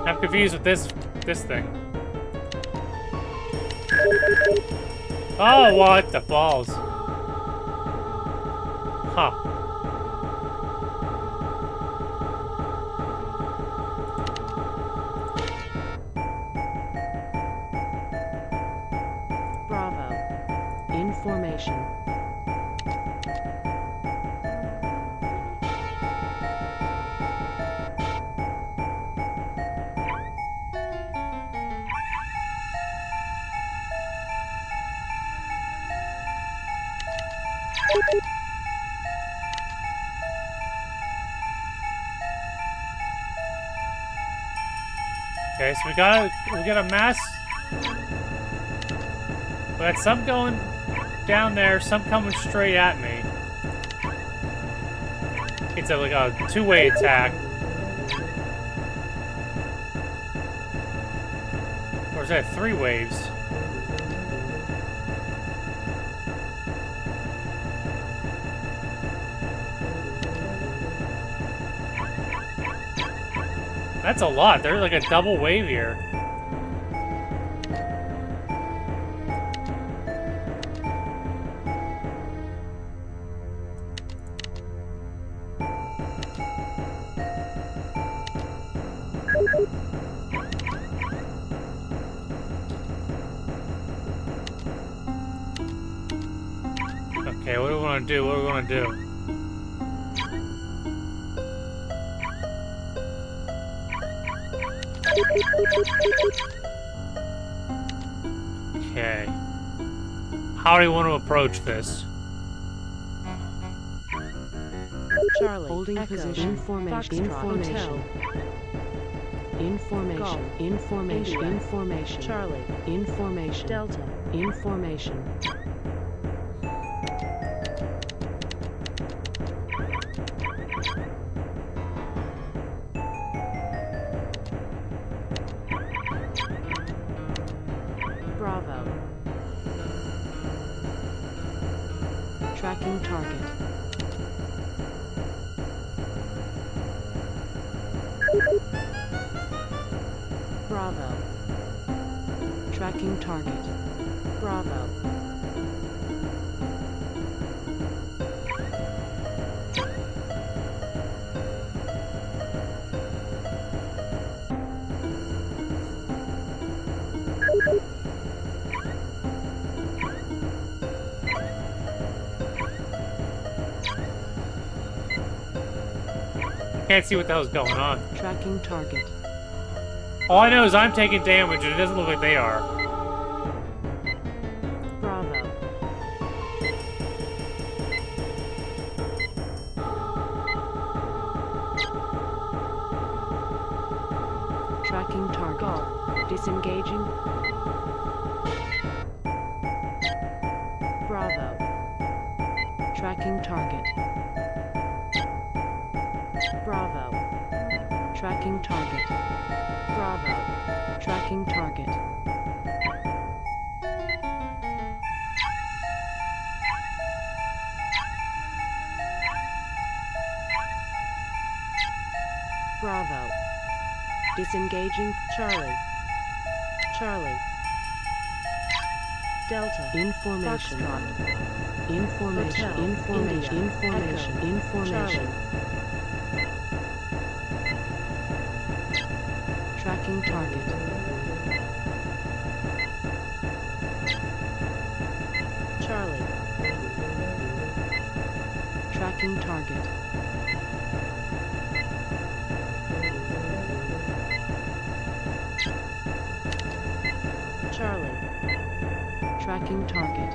I'm confused with this thing. Oh, what the balls? Huh. Bravo. In formation. Okay, so we got a mass. We got some going down there, some coming straight at me. It's like a two-way attack. Or is that 3 waves? That's a lot. There's like a double wave here. Okay, what do we want to do? What do we want to do? Okay. How do you want to approach this? Charlie. Holding Echo. Position. Information. Information. Information. Information. Information. Charlie. Information. Delta. Information. Bravo. Tracking target. Bravo. Tracking target. Bravo. Can't see what the hell's going on. Tracking target. All I know is I'm taking damage and it doesn't look like they are. Bravo. Tracking target. Golf. Disengaging. Bravo. Tracking target. Bravo. Tracking target. Bravo. Tracking target. Bravo. Disengaging. Charlie. Charlie. Delta. Information. Foxtrot. Information. Hotel. Information. India. Information. Echo. Information. Charlie. Tracking target. Charlie. Tracking target. Charlie. Tracking target.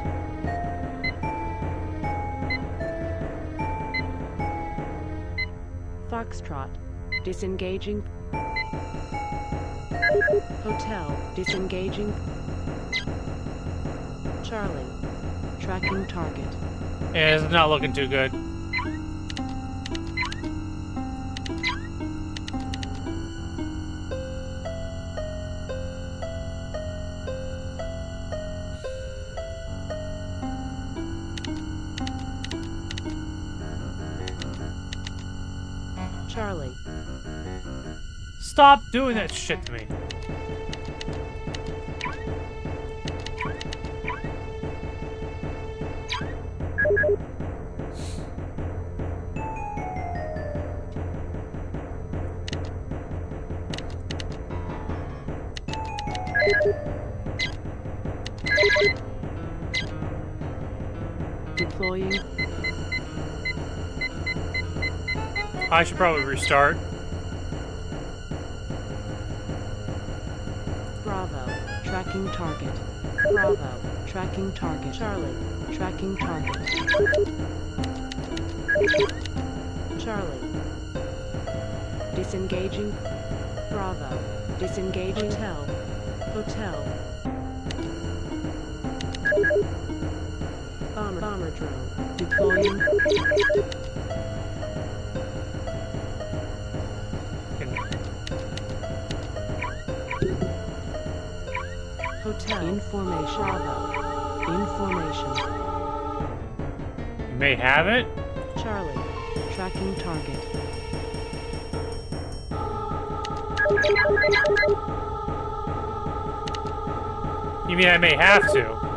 Foxtrot. Disengaging. Hotel. Disengaging. Charlie. Tracking target. Yeah, it's not looking too good. Charlie. Stop doing that shit to me. Deploying. I should probably restart. Bravo. Tracking target. Bravo. Tracking target. Charlie. Tracking target. Charlie. Disengaging. Bravo. Disengaging. Hotel. Hotel. Bomber drone. Deploying. Hotel. Information. Bravo. Information. You may have it. Charlie. Tracking target. You mean I may have to?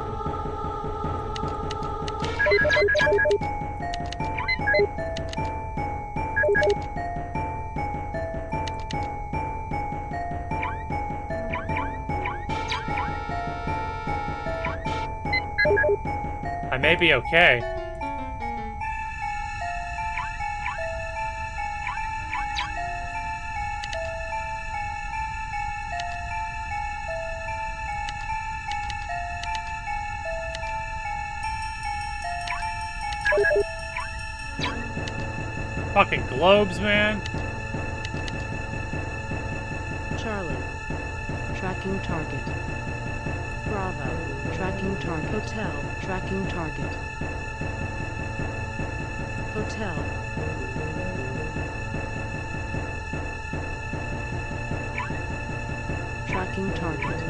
I may be okay. Fucking globes, man. Charlie. Tracking target. Bravo. Tracking target. Hotel. Tracking target. Hotel. Tracking target.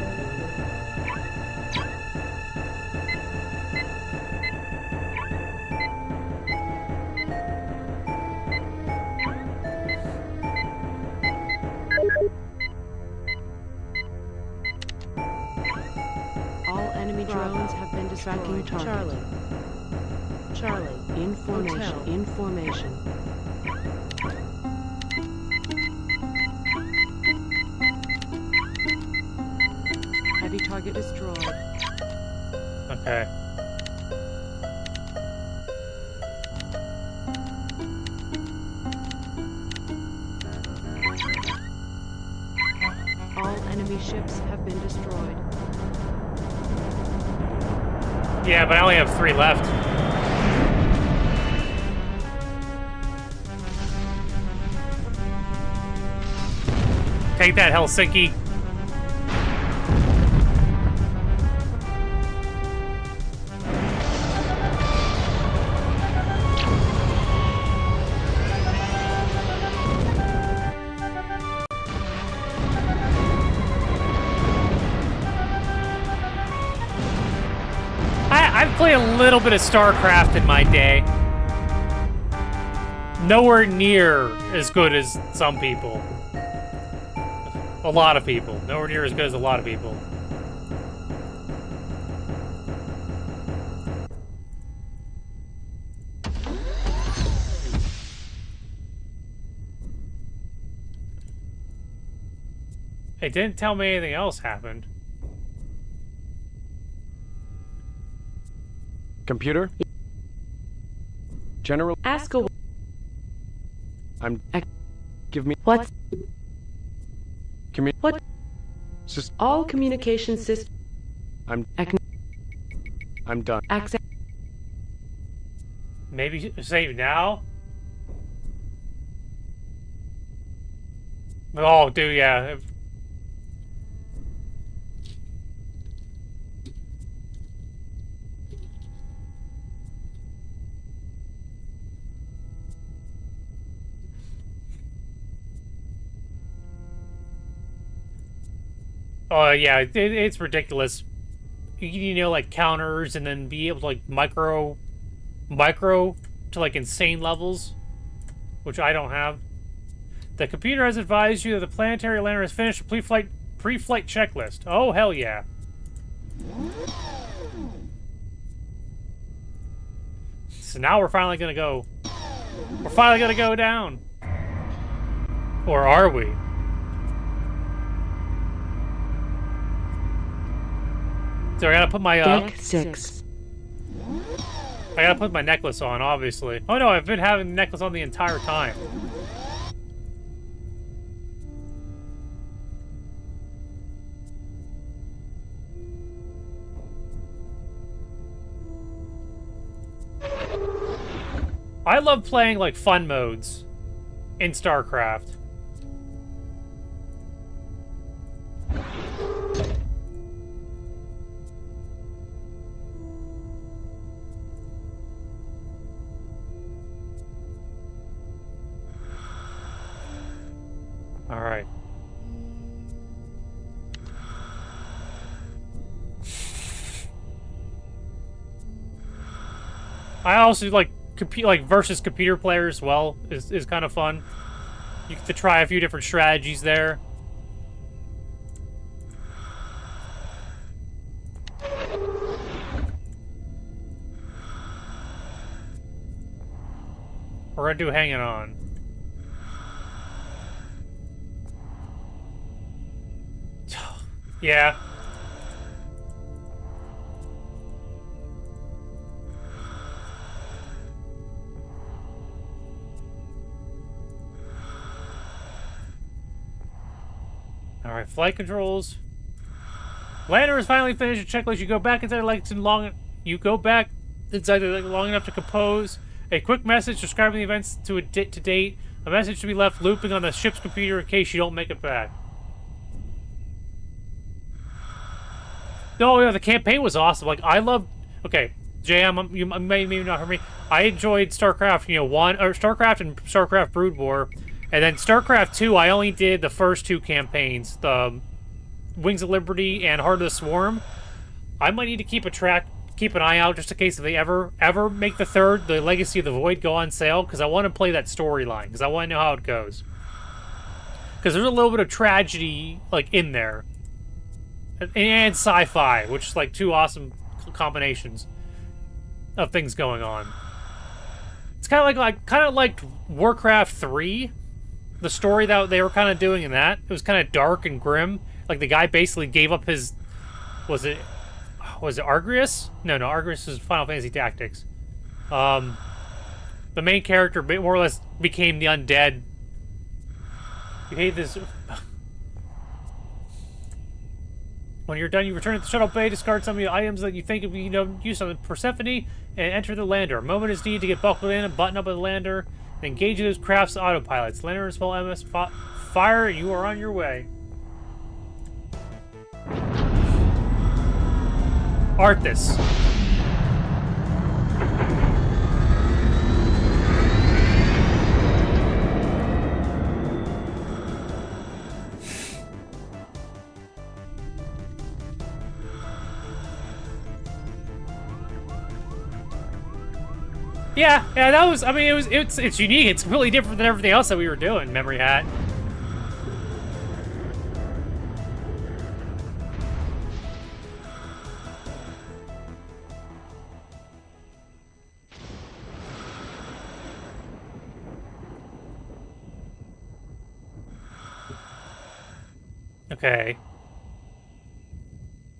Drones have been tracking target. Charlie. Charlie. Information. Hotel. Information. Heavy target destroyed. Okay. All enemy ships have been destroyed. Yeah, but I only have 3 left. Take that, Helsinki. I've played a little bit of StarCraft in my day. Nowhere near as good as some people. A lot of people. Nowhere near as good as a lot of people. It didn't tell me anything else happened. Computer? General? Ask a... Give me... What? What? Just... All communication systems... I'm done. Access... Maybe save now? Oh, dude, yeah. Oh, yeah, it's ridiculous. You know, like, counters and then be able to, like, micro to, like, insane levels, which I don't have. The computer has advised you that the planetary lander has finished a pre-flight checklist. Oh, hell yeah. So now we're finally gonna go... We're finally gonna go down. Or are we? So I gotta put my, Deck 6. I gotta put my necklace on, obviously. Oh no, I've been having the necklace on the entire time. I love playing, like, fun modes in StarCraft. All right. I also like compete versus computer players as well is kind of fun. You get to try a few different strategies there. We're gonna do hanging on. Yeah. Alright, flight controls. Lander is finally finished. Checklist. You go back inside the Lexington long enough to compose a quick message describing the events to date. A message to be left looping on the ship's computer in case you don't make it back. No, yeah, the campaign was awesome. Like, I loved... Okay, JM, you may not heard me. I enjoyed StarCraft, 1, or StarCraft and StarCraft Brood War. And then StarCraft 2, I only did the first 2 campaigns. The Wings of Liberty and Heart of the Swarm. I might need to keep an eye out just in case if they ever make the third, the Legacy of the Void, go on sale. Because I want to play that storyline. Because I want to know how it goes. Because there's a little bit of tragedy, like, in there. And sci-fi, which is like 2 awesome combinations of things going on. It's kind of like Warcraft 3, the story that they were kind of doing in that. It was kind of dark and grim. Like the guy basically gave up his, was it Argrius? No, Argrius is Final Fantasy Tactics. The main character more or less became the undead. You hate this. When you're done, you return to the shuttle bay, discard some of the items that you think would be use on Persephone, and enter the lander. A moment is needed to get buckled in and button up with the lander, and engage those craft's autopilots. Lander and small MS fire, and you are on your way. Arthas. Yeah, that was, I mean, it's unique. It's really different than everything else that we were doing, Memory Hat. Okay.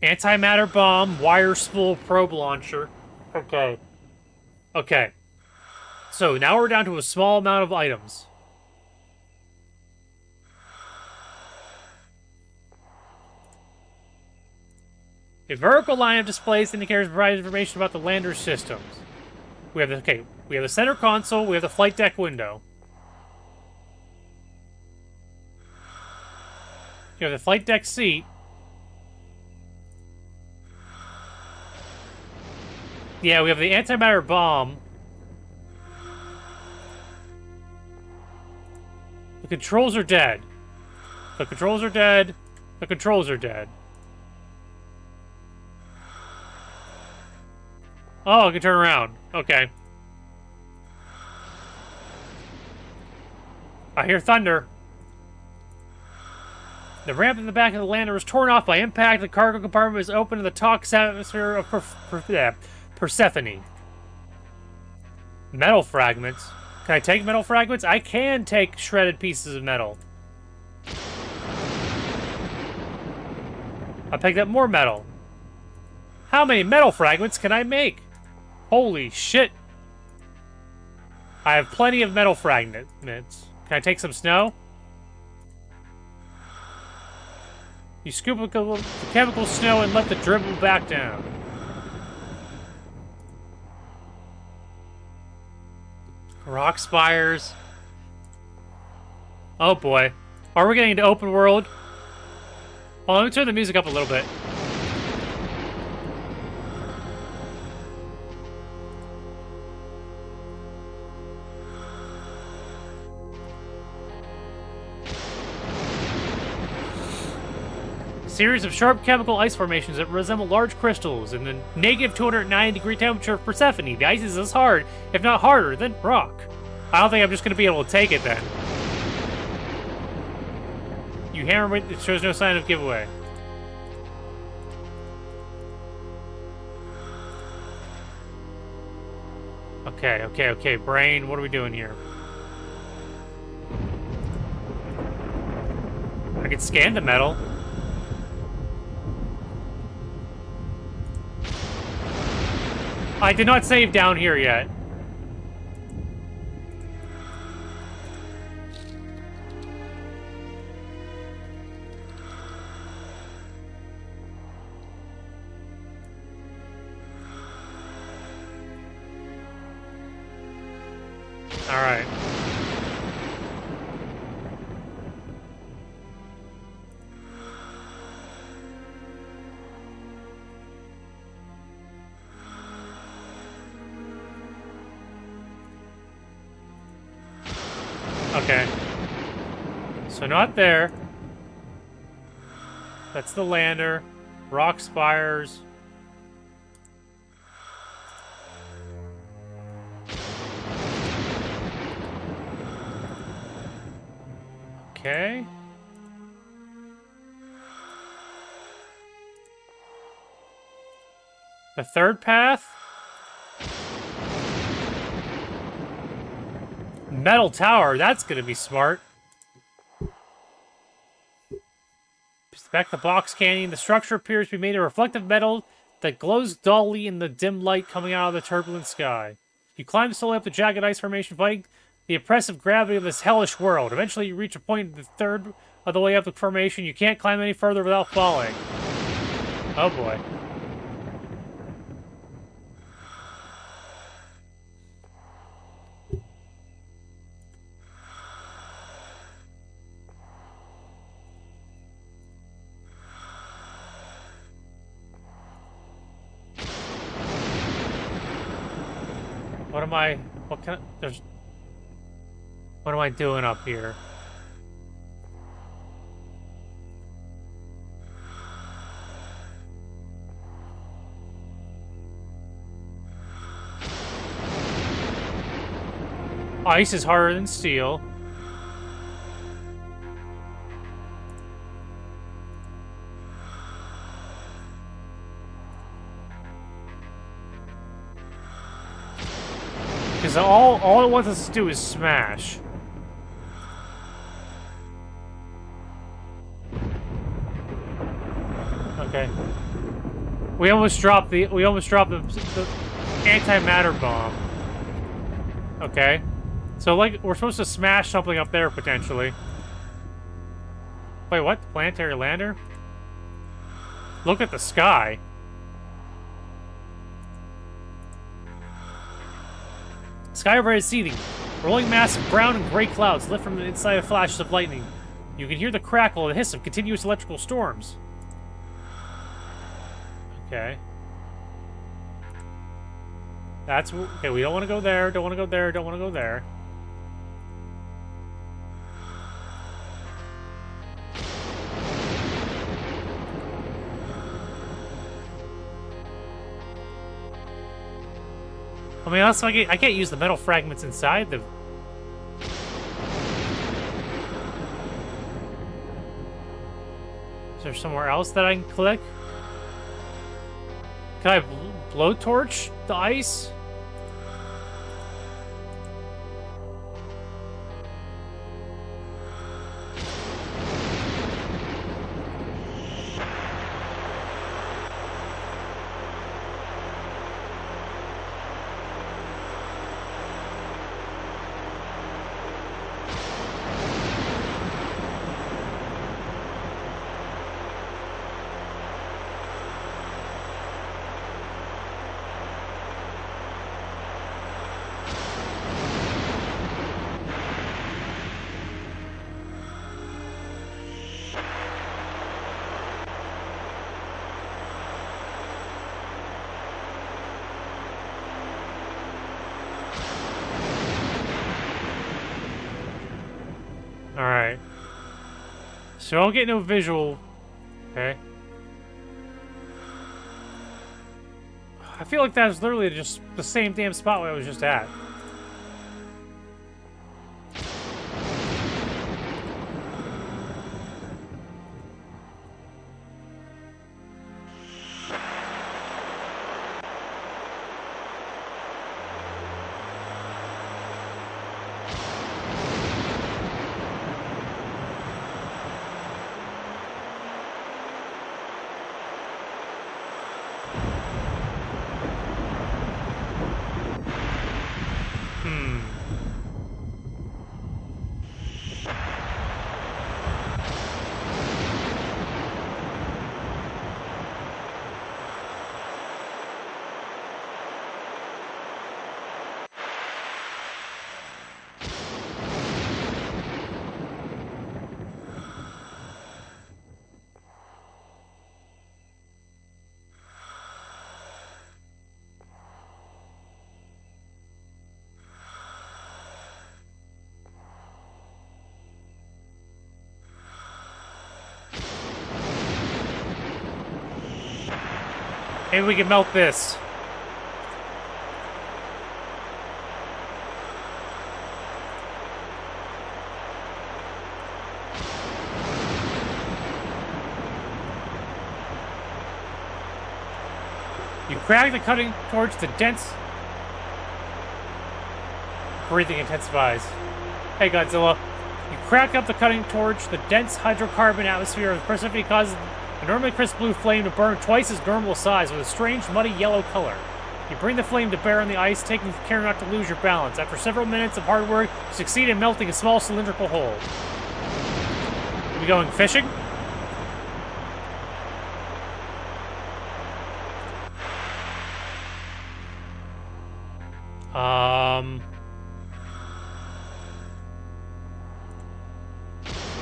Antimatter bomb, wire spool, probe launcher. Okay. Okay. So now we're down to a small amount of items. A vertical line of displays indicators provide information about the lander systems. We have the center console, we have the flight deck window. You have the flight deck seat. Yeah, we have the antimatter bomb. The controls are dead. The controls are dead. The controls are dead. Oh, I can turn around. Okay. I hear thunder. The ramp in the back of the lander was torn off by impact. The cargo compartment was open to the toxic atmosphere of Persephone. Metal fragments. Can I take metal fragments? I can take shredded pieces of metal. I picked up more metal. How many metal fragments can I make? Holy shit. I have plenty of metal fragments. Can I take some snow? You scoop the chemical snow and let the dribble back down. Rock spires. Oh boy. Are we getting into open world? Oh, let me turn the music up a little bit. Series of sharp chemical ice formations that resemble large crystals in the negative 290-degree temperature of Persephone. The ice is as hard, if not harder, than rock. I don't think I'm just going to be able to take it then. You hammer it, it shows no sign of giveaway. Okay, brain, what are we doing here? I can scan the metal. I did not save down here yet. All right. Okay. So not there. That's the lander. Rock spires. Okay. The third path? Metal tower, that's gonna be smart. Back to the box canyon, the structure appears to be made of reflective metal that glows dully in the dim light coming out of the turbulent sky. You climb slowly up the jagged ice formation, fighting the oppressive gravity of this hellish world. Eventually you reach a point the third of the way up the formation. You can't climb any further without falling. Oh boy. What am I doing up here? Ice is harder than steel. Because all it wants us to do is smash. Okay. We almost dropped the antimatter bomb. Okay. So like we're supposed to smash something up there potentially. Wait, what? Planetary lander? Look at the sky. Sky overhead is seething. Rolling mass of brown and gray clouds lift from the inside of flashes of lightning. You can hear the crackle and hiss of continuous electrical storms. Okay. That's... Okay, we don't want to go there, don't want to go there, don't want to go there. I mean, also, I can't use the metal fragments inside the... Is there somewhere else that I can click? Can I blowtorch the ice? Alright. So I don't get no visual. Okay. I feel like that was literally just the same damn spot where I was just at. Maybe we can melt this. You crack the cutting torch, the dense breathing intensifies. Hey Godzilla. You crack up the cutting torch, the dense hydrocarbon atmosphere of the precipitate causes a normally crisp blue flame to burn twice its normal size with a strange muddy yellow color. You bring the flame to bear on the ice, taking care not to lose your balance. After several minutes of hard work, you succeed in melting a small cylindrical hole. Are we going fishing?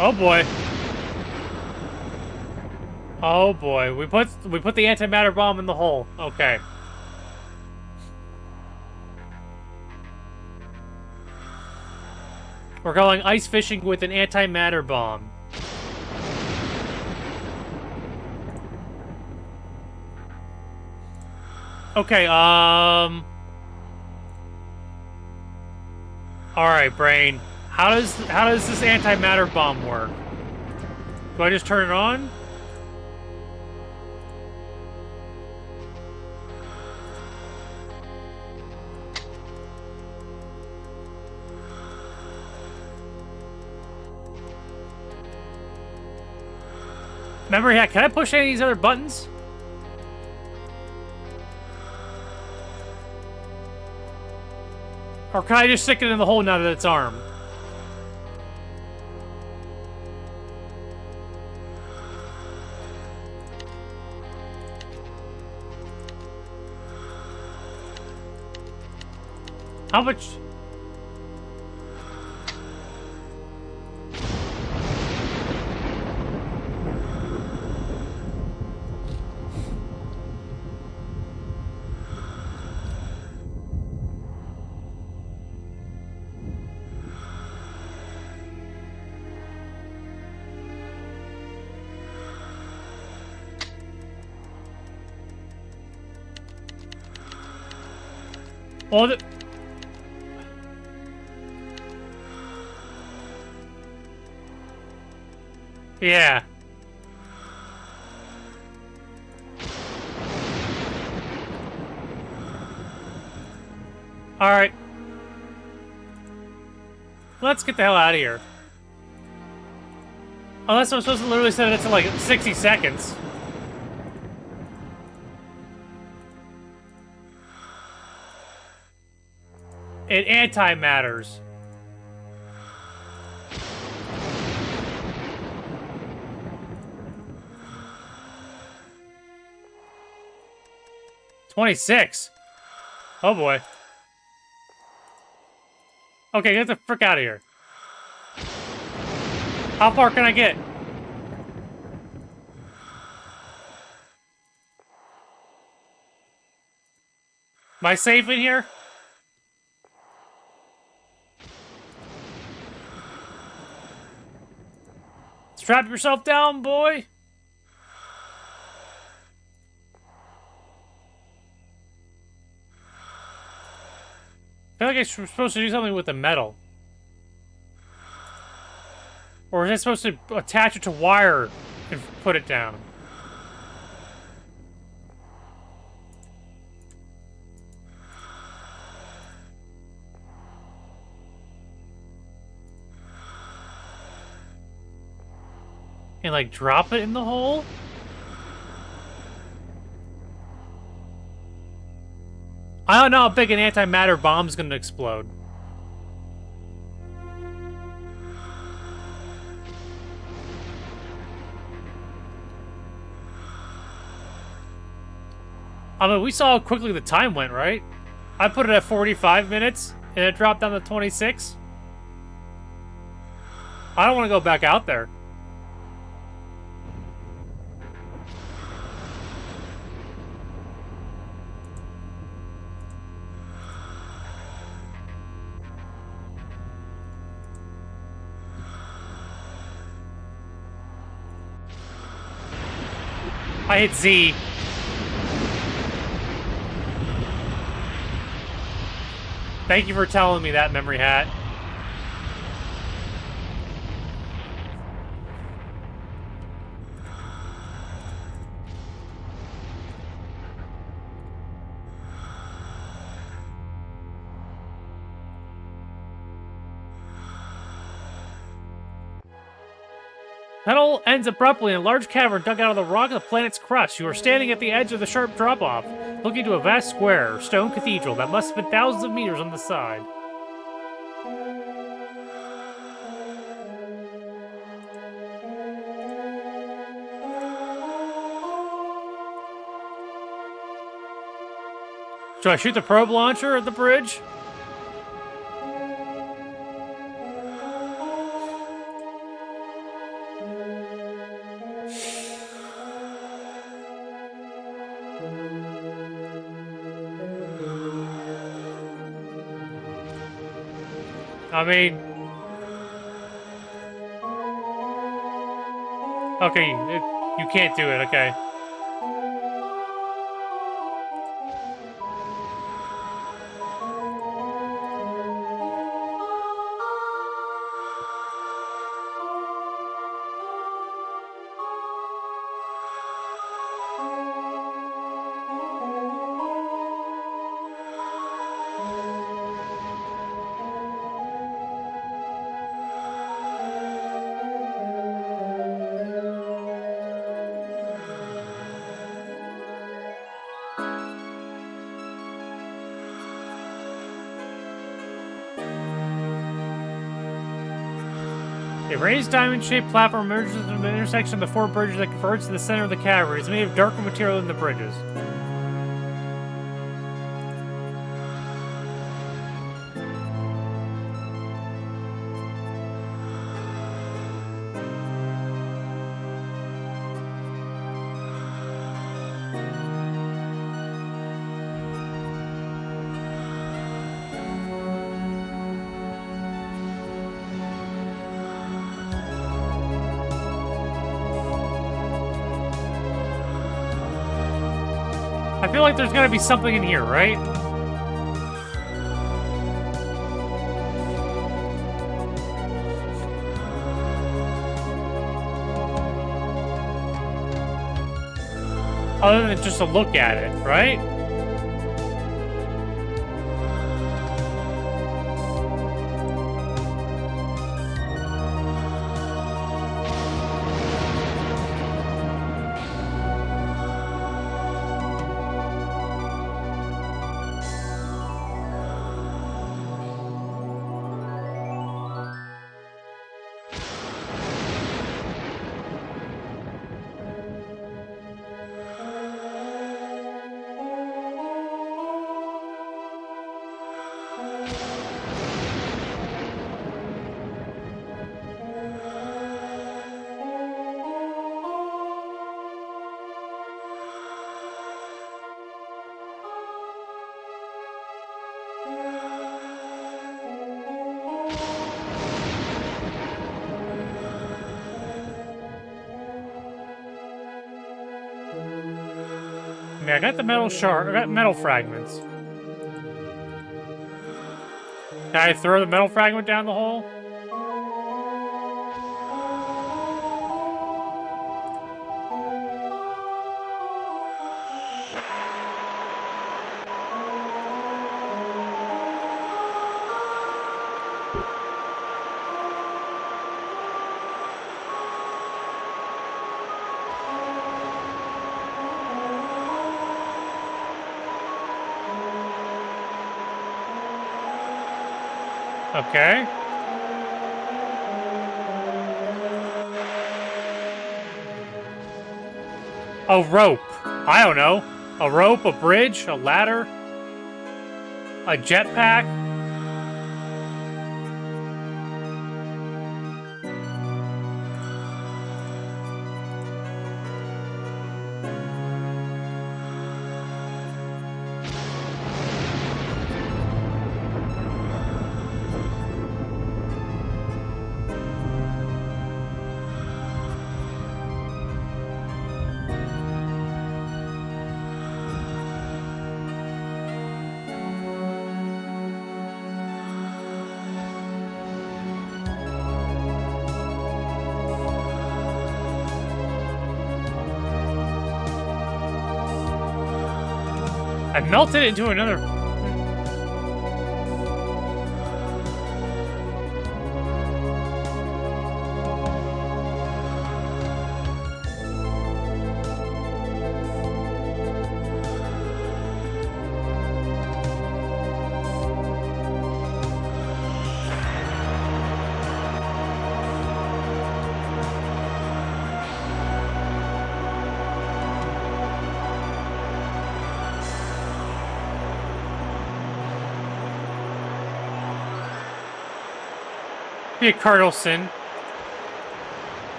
Oh boy. Oh boy, we put the antimatter bomb in the hole. Okay. We're going ice fishing with an antimatter bomb. Okay, alright, brain. How does this antimatter bomb work? Do I just turn it on? Memory hack, can I push any of these other buttons? Or can I just stick it in the hole now that it's armed? How much? Well, yeah. All right. Let's get the hell out of here. Unless I'm supposed to literally set it to like 60 seconds. It anti-matters. $26. Oh boy. Okay, get the frick out of here. How far can I get? Am I safe in here? Strap yourself down, boy. I feel like I'm supposed to do something with the metal. Or is I supposed to attach it to wire and put it down? And like drop it in the hole? I don't know how big an antimatter bomb's gonna explode. I mean, we saw how quickly the time went, right? I put it at 45 minutes, and it dropped down to 26. I don't want to go back out there. I hit Z. Thank you for telling me that, Memory Hat. Tunnel ends abruptly in a large cavern dug out of the rock of the planet's crust. You are standing at the edge of the sharp drop-off, looking to a vast square or stone cathedral that must have been thousands of meters on the side. Should I shoot the probe launcher at the bridge? I mean... Okay, you can't do it, okay. A raised diamond-shaped platform emerges from the intersection of the four bridges that converges to the center of the cavern. It's made of darker material than the bridges. I feel like there's gotta be something in here, right? Other than just to look at it, right? I mean, I got the metal shard. I got metal fragments. Can I throw the metal fragment down the hole? Okay. A rope. I don't know. A rope, a bridge, a ladder, a jetpack. I melted it into another... Be a cardinal sin.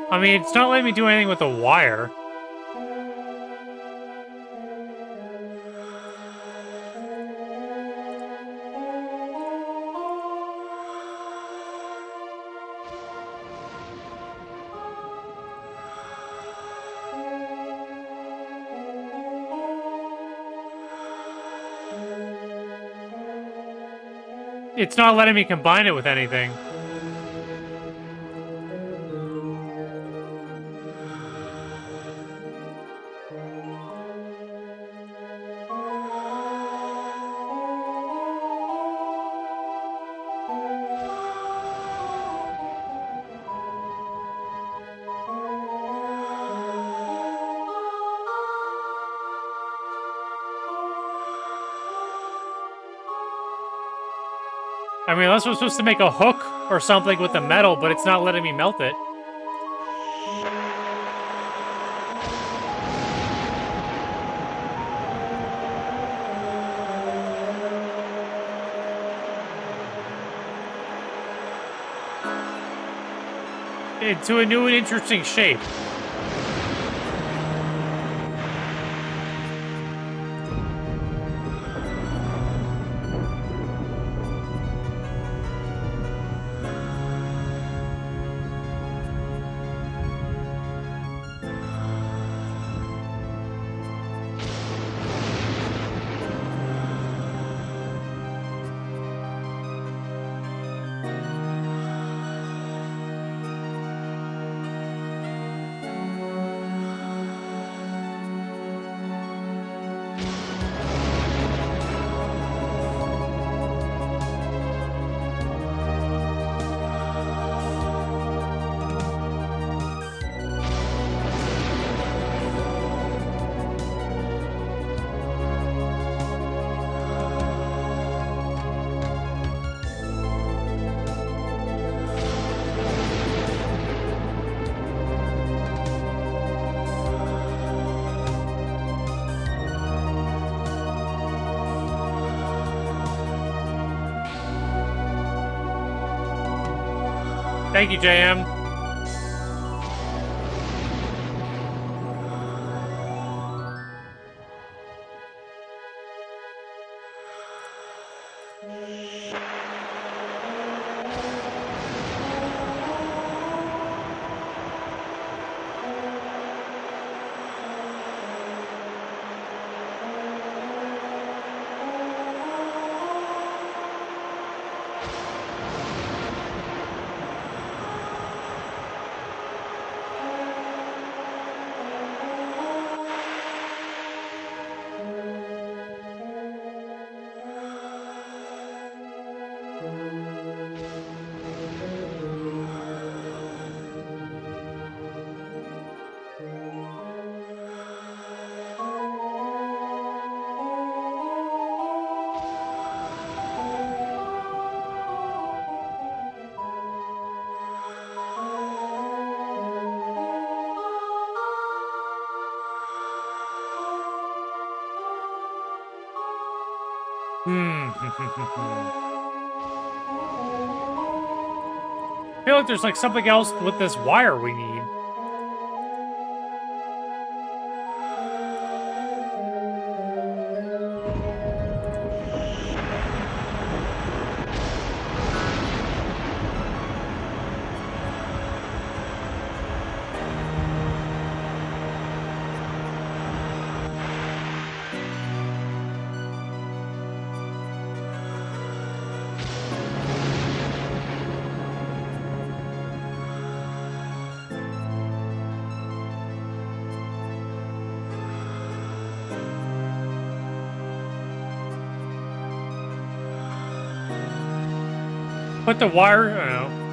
I mean, it's not letting me do anything with the wire. It's not letting me combine it with anything. I mean, unless we're supposed to make a hook or something with the metal, but it's not letting me melt it. Into a new and interesting shape. Thank you, JM. I feel like there's like something else with this wire we need. Put the wire, I don't know.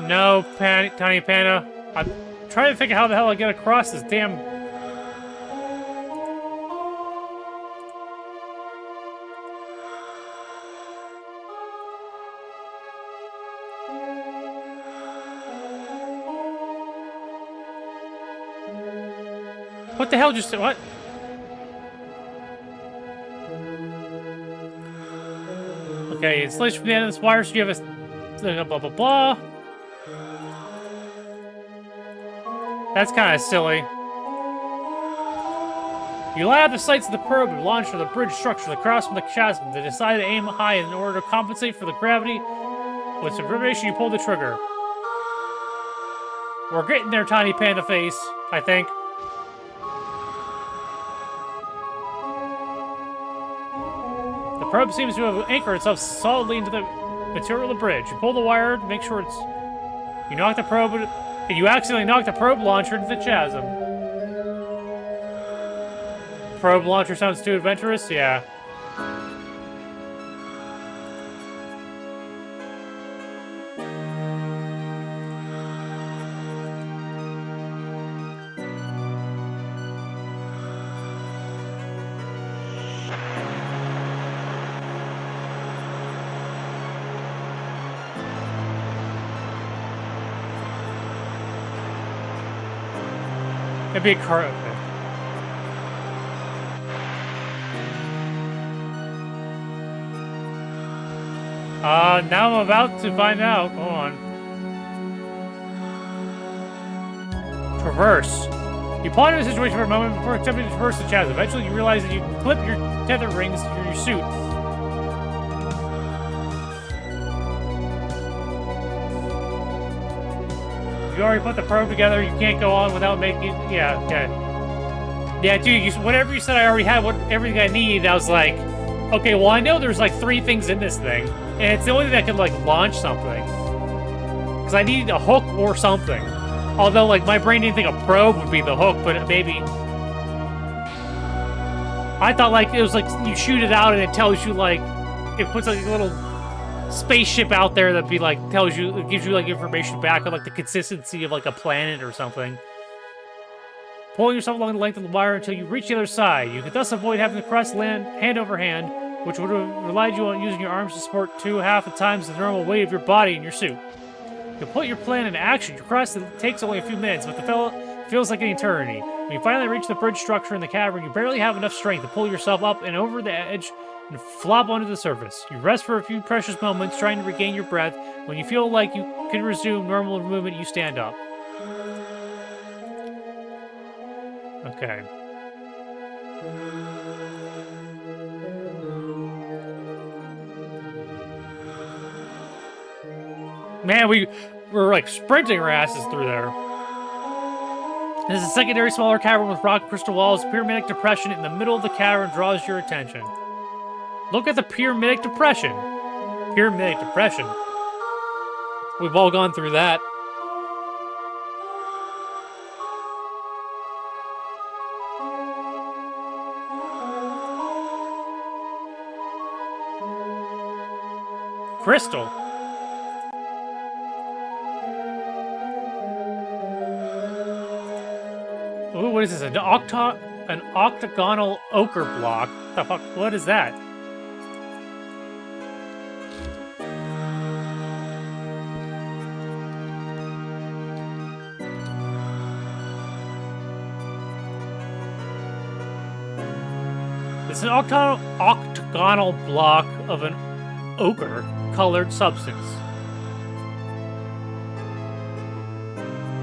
No, Tiny Panda. I'm trying to think of how the hell I get across this damn... What the hell just... What? Okay, installation from the end of this wire, so you have a blah blah blah. That's kind of silly. You line up the sights of the probe and launch for the bridge structure across from the chasm. They decide to aim high in order to compensate for the gravity. With some vibration, you pull the trigger. We're getting there, tiny panda face, I think. The probe seems to have anchored itself solidly into the material of the bridge. You pull the wire to make sure it's... You knock the probe... And you accidentally knock the probe launcher into the chasm. Probe launcher sounds too adventurous? Yeah. It'd be a car. Okay. Now I'm about to find out. Hold on. Traverse. You ponder the situation for a moment before attempting to traverse the chasm. Eventually, you realize that you can clip your tether rings to your suit. You already put the probe together. You can't go on without making. Yeah. Okay. Yeah, dude. Whatever you said, I already had everything I need. I was like, okay. Well, I know there's like 3 things in this thing. And it's the only thing that can, like, launch something. Because I need a hook or something. Although, like, my brain didn't think a probe would be the hook, but maybe... I thought, like, it was, like, you shoot it out and it tells you, like... It puts, like, a little spaceship out there that be, like, tells you... It gives you, like, information back on, like, the consistency of, like, a planet or something. Pulling yourself along the length of the wire until you reach the other side. You can thus avoid having to cross land hand over hand, which would have relied you on using your arms to support 2.5 the times the normal weight of your body in your suit. You put your plan into action. Your cross takes only a few minutes, but the fellow feels like an eternity. When you finally reach the bridge structure in the cavern, you barely have enough strength to pull yourself up and over the edge and flop onto the surface. You rest for a few precious moments, trying to regain your breath. When you feel like you can resume normal movement, you stand up. Okay. Man, we're like sprinting our asses through there. This is a secondary smaller cavern with rock crystal walls. Pyramidic depression in the middle of the cavern draws your attention. Look at the pyramidic depression. Pyramidic depression. We've all gone through that. Crystal. Ooh, what is this? An octagonal ochre block? What the fuck? What is that? It's an octagonal block of an ochre-colored substance.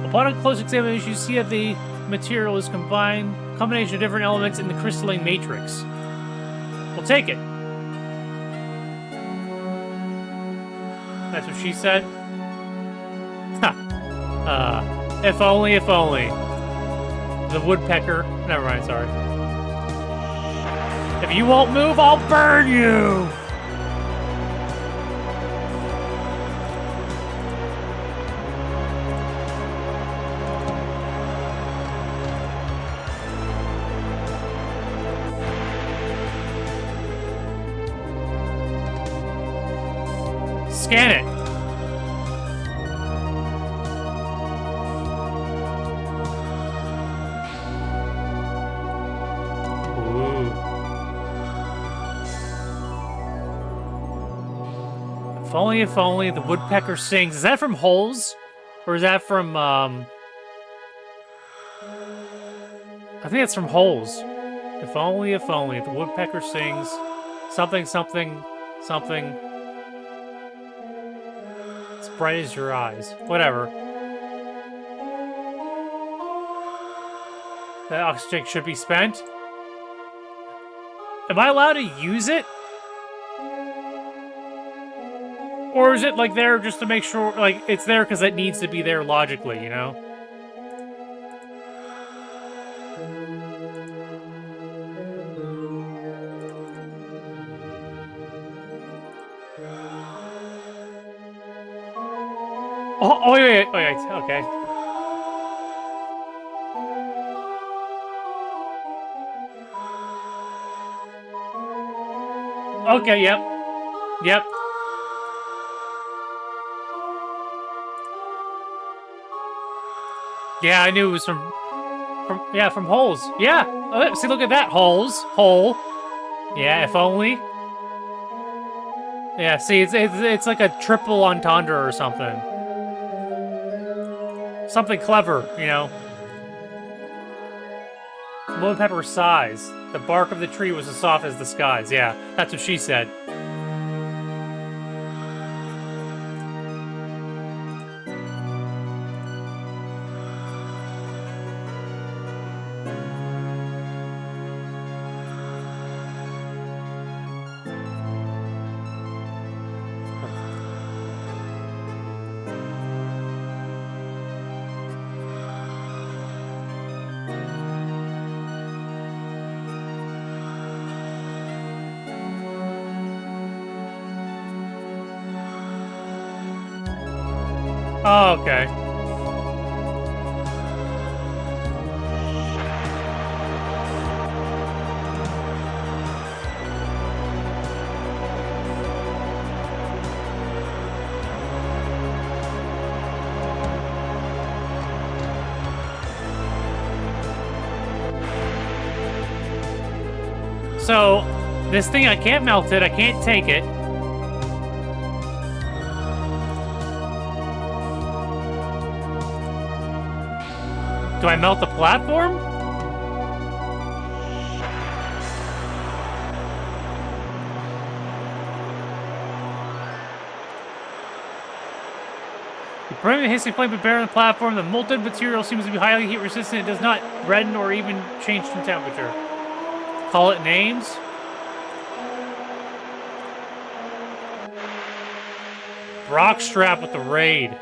Upon a close examination, you see that the material is combination of different elements in the crystalline matrix. We'll take it. That's what she said. If only. The woodpecker. Never mind, sorry. If you won't move, I'll burn you! Scan it. Ooh. If only the woodpecker sings. Is that from Holes? Or is that from, I think that's from Holes. If only the woodpecker sings something. bright as your eyes. Whatever. The oxygen should be spent. Am I allowed to use it? Or is it, like, there just to make sure, like, it's there because it needs to be there logically, you know? Oh, wait, okay. Okay, yep. Yep. Yeah, I knew it was from holes. Yeah. Oh, see, look at that. Holes. Hole. Yeah, if only. Yeah, see, it's like a triple entendre or something. Something clever, you know. Lemon pepper size. The bark of the tree was as soft as the skies. Yeah, that's what she said. Oh, okay. So, this thing, I can't melt it, I can't take it. Do I melt the platform? The permanent hissing flame bear on the platform. The molten material seems to be highly heat resistant. It does not redden or even change in temperature. Call it names. Brock strap with the raid.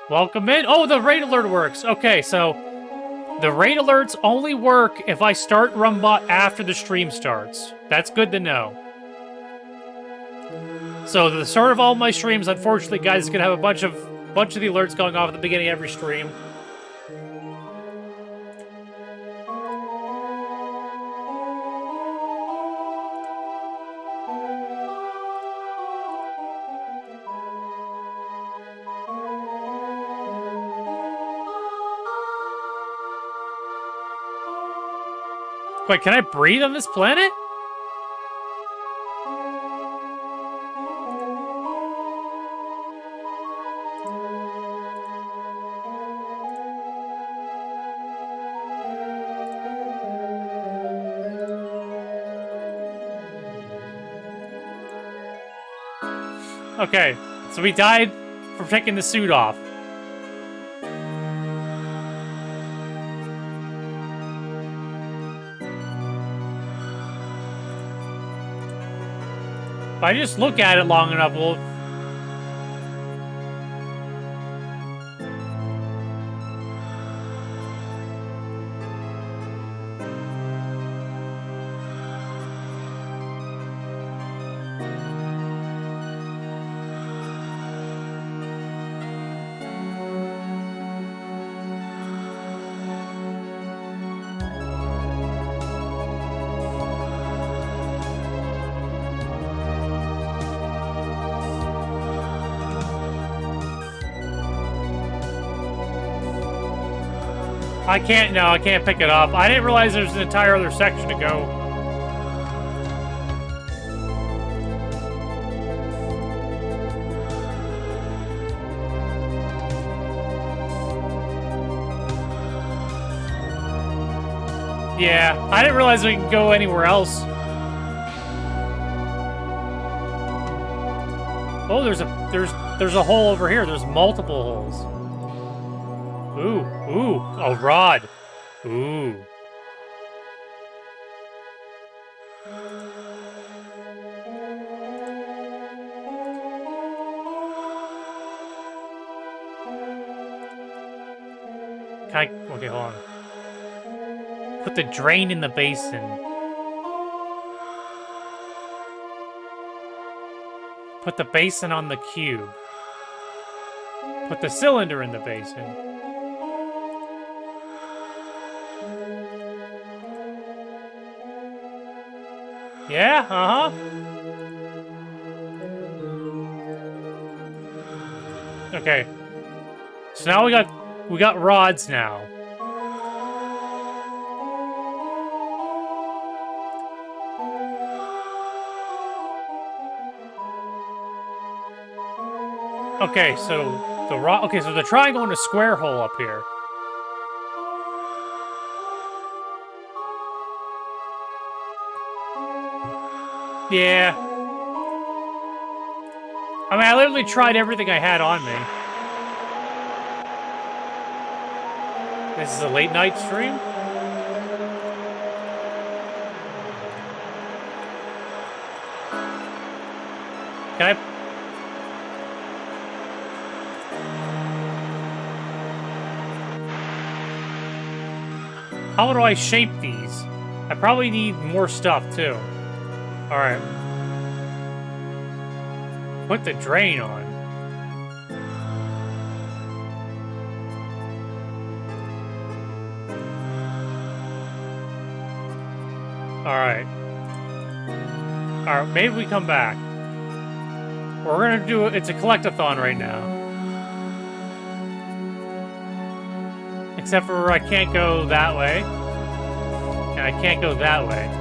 Welcome in. Oh, the raid alert works. Okay, so the raid alerts only work if I start Rumbot after the stream starts. That's good to know. So the start of all my streams, unfortunately, guys, is gonna have a bunch of the alerts going off at the beginning of every stream. Wait, can I breathe on this planet? Okay, so we died from taking the suit off. If I just look at it long enough, we'll... I can't pick it up. I didn't realize there's an entire other section to go. Yeah, I didn't realize we could go anywhere else. Oh, there's a hole over here. There's multiple holes. Ooh, a rod. Ooh. Okay, hold on. Put the drain in the basin. Put the basin on the cube. Put the cylinder in the basin. Yeah, uh-huh. Okay. So now we got rods now. Okay, so so the triangle and a square hole up here. Yeah. I mean, I literally tried everything I had on me. This is a late night stream? Can I... How do I shape these? I probably need more stuff, too. Alright. Put the drain on. Alright. Alright, maybe we come back. We're gonna do it's a collectathon right now. Except for I can't go that way. And I can't go that way.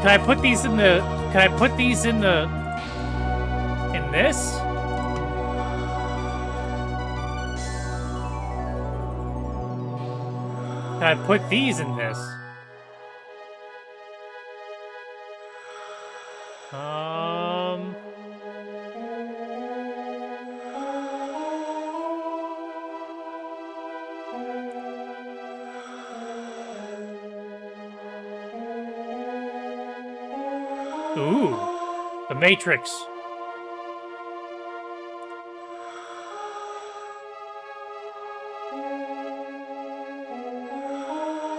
Can I put these in the... Can I put these in the... In this? Can I put these in this? Ooh, the Matrix.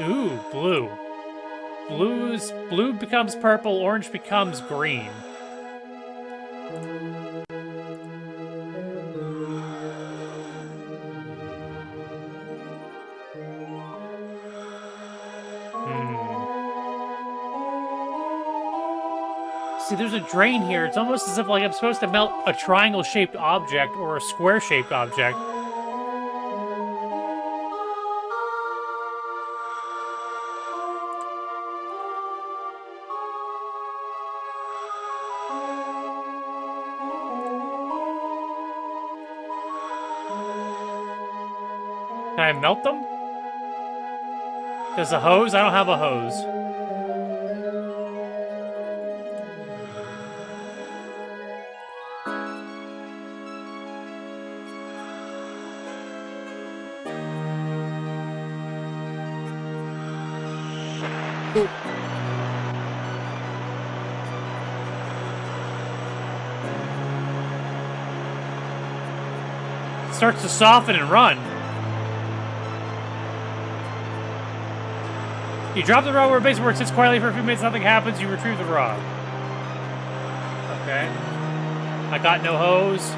Ooh, blue. Blue becomes purple, orange becomes green. See, there's a drain here. It's almost as if like I'm supposed to melt a triangle-shaped object or a square-shaped object. Can I melt them? There's a hose? I don't have a hose. Starts to soften and run. You drop the rod where base works, sits quietly for a few minutes, nothing happens, you retrieve the rod. Okay. I got no hose.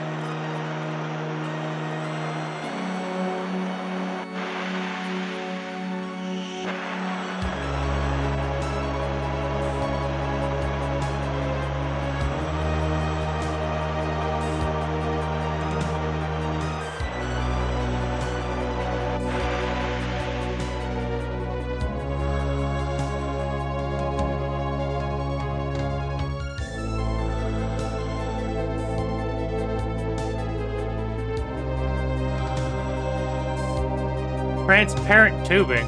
Transparent tubing.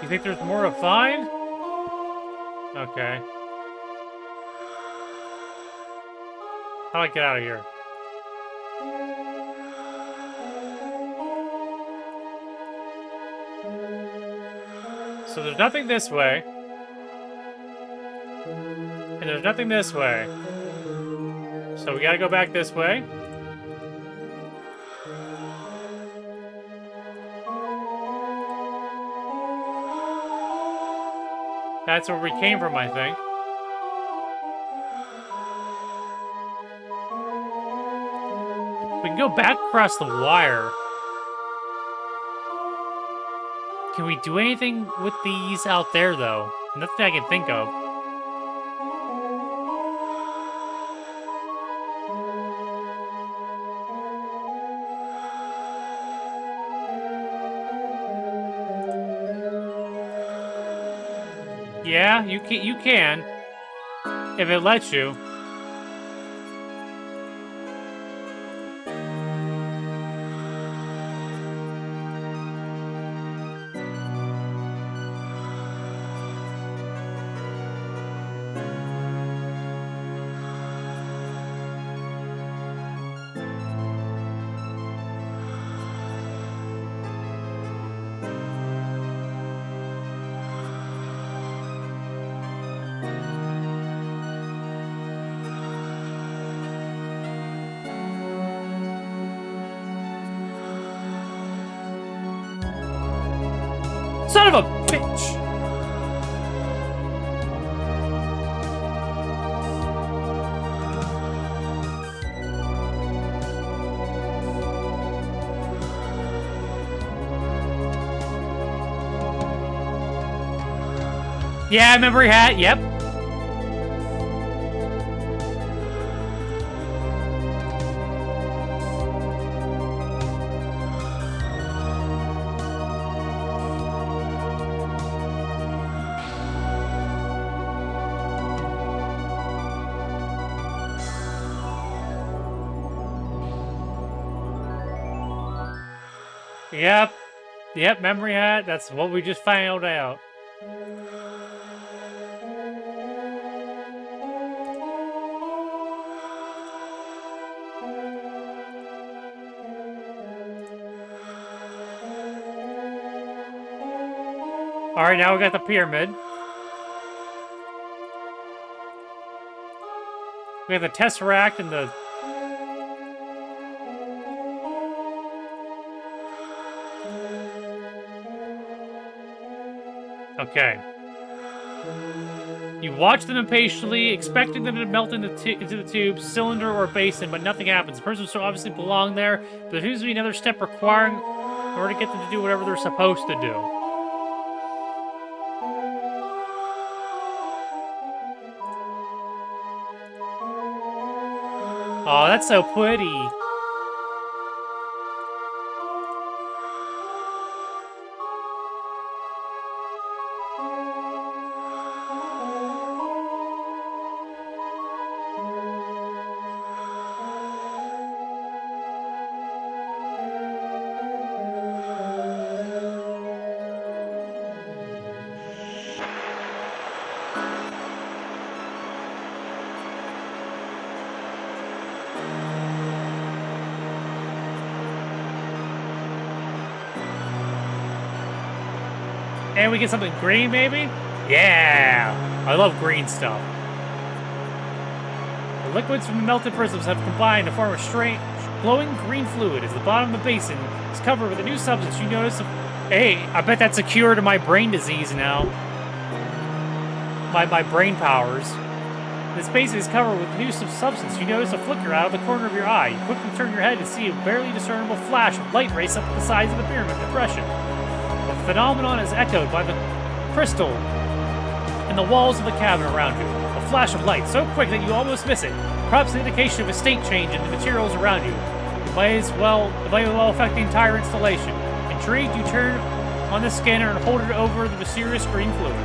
You think there's more to find? Okay. How do I get out of here? So there's nothing this way. And there's nothing this way. So we gotta go back this way. That's where we came from, I think. We can go back across the wire. Can we do anything with these out there, though? Nothing I can think of. Yeah, you can. If it lets you. Son of a bitch! Yeah, memory hat, yep. Yep, memory hat. That's what we just found out. Alright, now we got the pyramid. We have the Tesseract and the... Okay. You watch them impatiently, expecting them to melt into the tube, cylinder, or basin, but nothing happens. The person so obviously belong there, but there seems to be another step requiring in order to get them to do whatever they're supposed to do. Oh, that's so pretty. And we get something green, maybe? Yeah! I love green stuff. The liquids from the melted prisms have combined to form a strange, glowing green fluid as the bottom of the basin is covered with a new substance. You notice... Hey, I bet that's a cure to my brain disease now. My brain powers. The space is covered with new substance. You notice a flicker out of the corner of your eye. You quickly turn your head and see a barely discernible flash of light race up the sides of the pyramid depression. The phenomenon is echoed by the crystal in the walls of the cabin around you. A flash of light, so quick that you almost miss it. Perhaps an indication of a state change in the materials around you. It might well affect the entire installation. Intrigued, you turn on the scanner and hold it over the mysterious green fluid.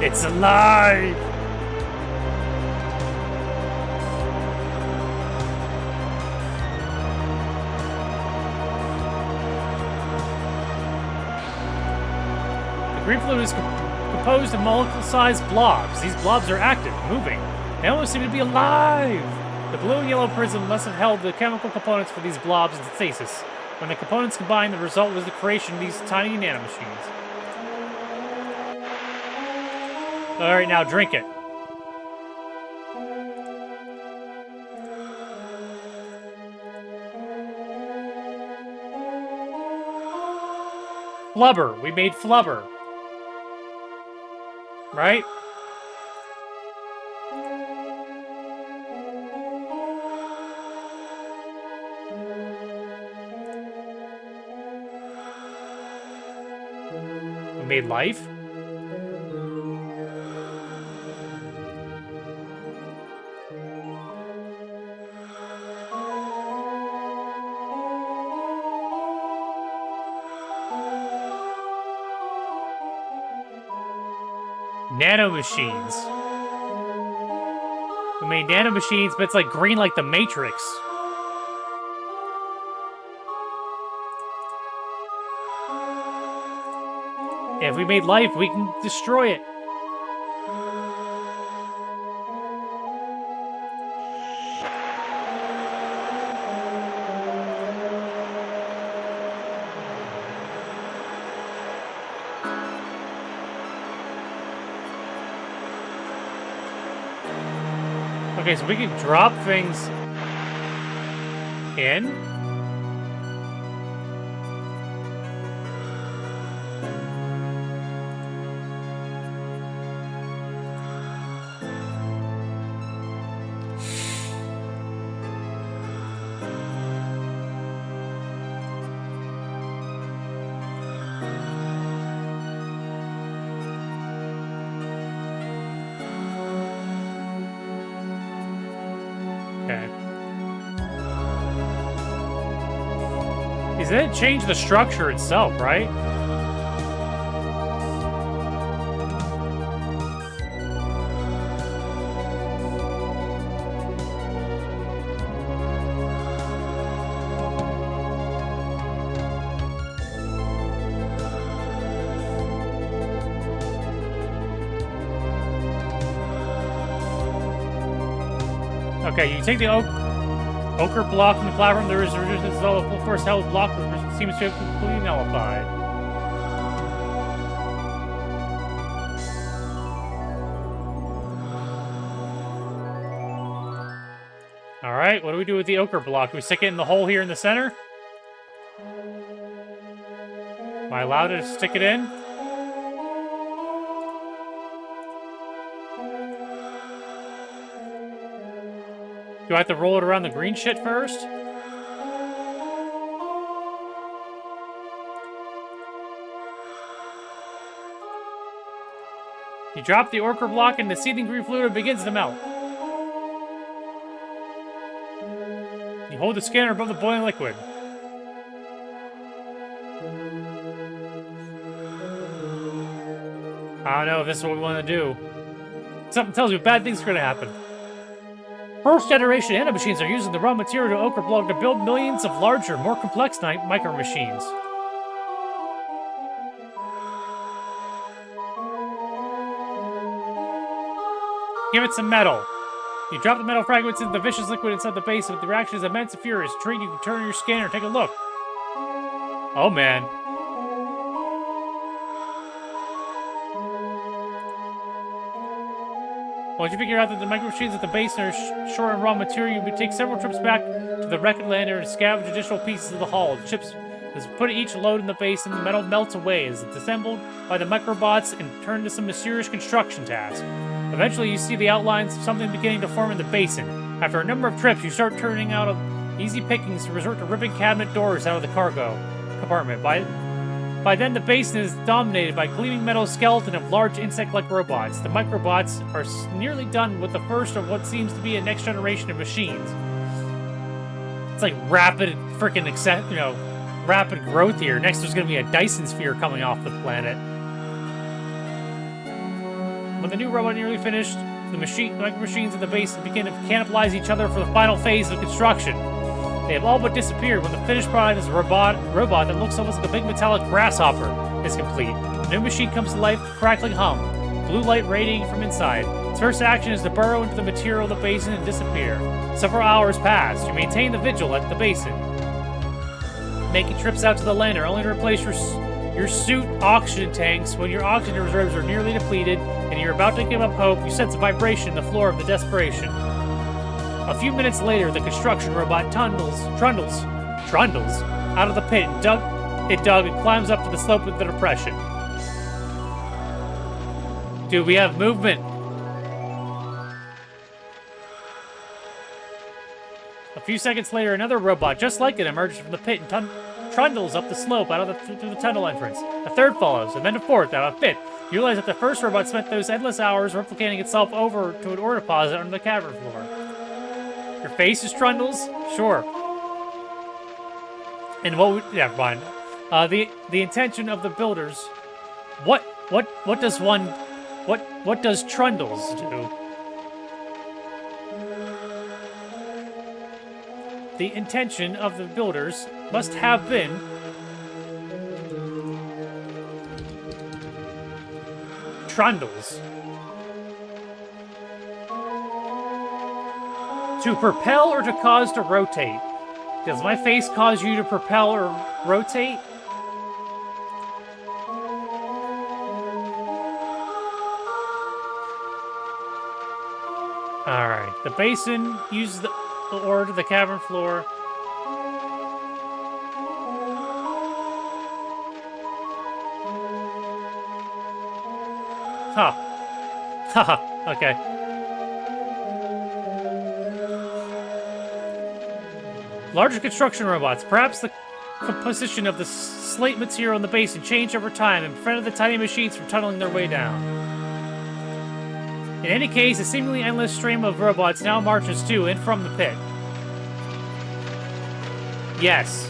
It's alive! The green fluid is composed of molecule-sized blobs. These blobs are active, moving. They almost seem to be alive! The blue and yellow prism must have held the chemical components for these blobs in stasis. When the components combined, the result was the creation of these tiny nanomachines. Alright, now drink it. Flubber. We made flubber. Right? We made life? Nanomachines. We made nanomachines, but it's like green like the Matrix. If we made life, we can destroy it. Okay, so we can drop things in. Okay. Is it change the structure itself, right? Okay, you take the ochre block from the platform. There is a resistance, though the first held block seems to have completely nullified. Alright, what do we do with the ochre block? Do we stick it in the hole here in the center? Am I allowed to stick it in? Do I have to roll it around the green shit first? You drop the ochre block and the seething green fluid begins to melt. You hold the scanner above the boiling liquid. I don't know if this is what we want to do. Something tells me bad things are going to happen. First generation nanomachines are using the raw material to ochre block to build millions of larger, more complex micro machines. Give it some metal. You drop the metal fragments into the vicious liquid inside the base, but the reaction is immense and furious. Treat, you can turn your scanner and take a look. Oh man. Once you figure out that the micro machines at the base are short on raw material, you take several trips back to the wrecked lander and scavenge additional pieces of the hull. The chips is put each load in the base and the metal melts away as it's assembled by the microbots and turned to some mysterious construction task. Eventually, you see the outlines of something beginning to form in the basin. After a number of trips, you start turning out of easy pickings to resort to ripping cabinet doors out of the cargo compartment. By then, the basin is dominated by gleaming metal skeleton of large insect-like robots. The microbots are nearly done with the first of what seems to be a next generation of machines. It's like rapid freaking rapid growth here. Next, there's going to be a Dyson sphere coming off the planet. When the new robot nearly finished, the micro machines in the basin begin to cannibalize each other for the final phase of construction. They have all but disappeared when the finished product is a robot that looks almost like a big metallic grasshopper is complete. The new machine comes to life with a crackling hum, blue light radiating from inside. Its first action is to burrow into the material of the basin and disappear. Several hours pass. You maintain the vigil at the basin, making trips out to the lander only to replace your suit oxygen tanks. When your oxygen reserves are nearly depleted and you're about to give up hope, you sense a vibration in the floor of the desperation. A few minutes later, the construction robot trundles out of the pit and dug and climbs up to the slope of the depression. Dude, we have movement. A few seconds later, another robot just like it emerges from the pit and trundles up the slope out of through the tunnel entrance. A third follows, and then a fourth, out of a fifth. You realize that the first robot spent those endless hours replicating itself over to an ore deposit under the cavern floor. Your face is Trundle's? Sure. And fine. The intention of the builders. What does Trundles do? The intention of the builders must have been Trundles. To propel or to cause to rotate? Does my face cause you to propel or rotate? Alright, the basin uses the ore to the cavern floor. Huh. Haha, okay. Larger construction robots. Perhaps the composition of the slate material in the basin changed over time and prevented the tiny machines from tunneling their way down. In any case, a seemingly endless stream of robots now marches to and from the pit. Yes.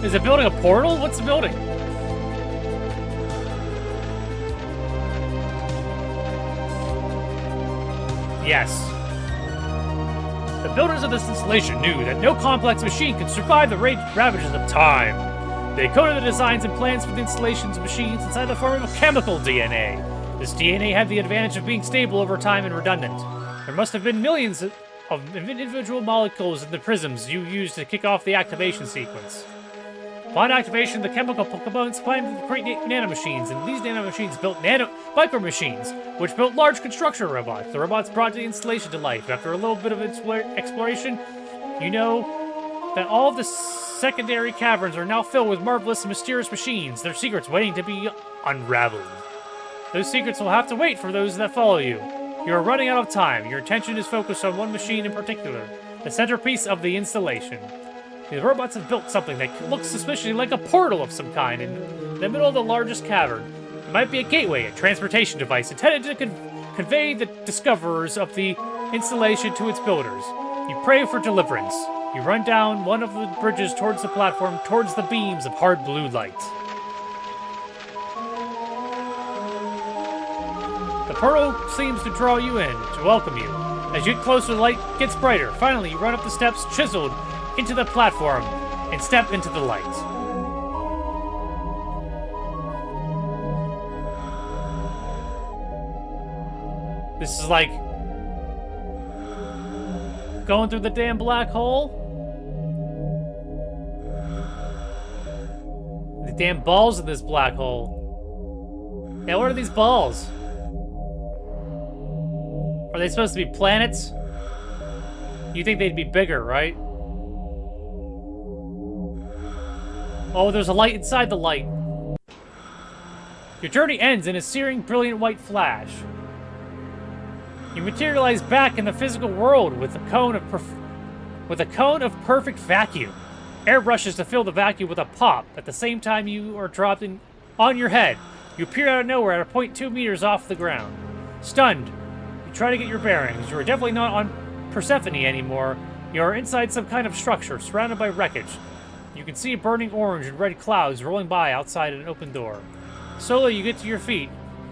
Is it building a portal? What's it building? Yes. The builders of this installation knew that no complex machine could survive the ravages of time. They coded the designs and plans for the installation's machines inside the form of chemical DNA. This DNA had the advantage of being stable over time and redundant. There must have been millions of individual molecules in the prisms you used to kick off the activation sequence. Upon activation, the chemical components climbed to create nanomachines, and these nanomachines built micro-machines, which built large construction robots. The robots brought the installation to life. After a little bit of exploration, you know that all of the secondary caverns are now filled with marvelous and mysterious machines, their secrets waiting to be unraveled. Those secrets will have to wait for those that follow you. You are running out of time. Your attention is focused on one machine in particular, the centerpiece of the installation. The robots have built something that looks suspiciously like a portal of some kind in the middle of the largest cavern. It might be a gateway, a transportation device intended to convey the discoverers of the installation to its builders. You pray for deliverance. You run down one of the bridges towards the platform, towards the beams of hard blue light. The portal seems to draw you in, to welcome you. As you get closer, the light gets brighter. Finally, you run up the steps chiseled into the platform and step into the light. This is like going through the damn black hole. The damn balls in this black hole. Yeah, what are these balls? Are they supposed to be planets? You think they'd be bigger, right? Oh, there's a light inside the light. Your journey ends in a searing, brilliant white flash. You materialize back in the physical world with a cone of perfect vacuum. Air rushes to fill the vacuum with a pop. At the same time, you are dropped on your head. You appear out of nowhere at a point 2 meters off the ground. Stunned, you try to get your bearings. You are definitely not on Persephone anymore. You are inside some kind of structure, surrounded by wreckage. You can see burning orange and red clouds rolling by outside an open door. Slowly, you get to your feet,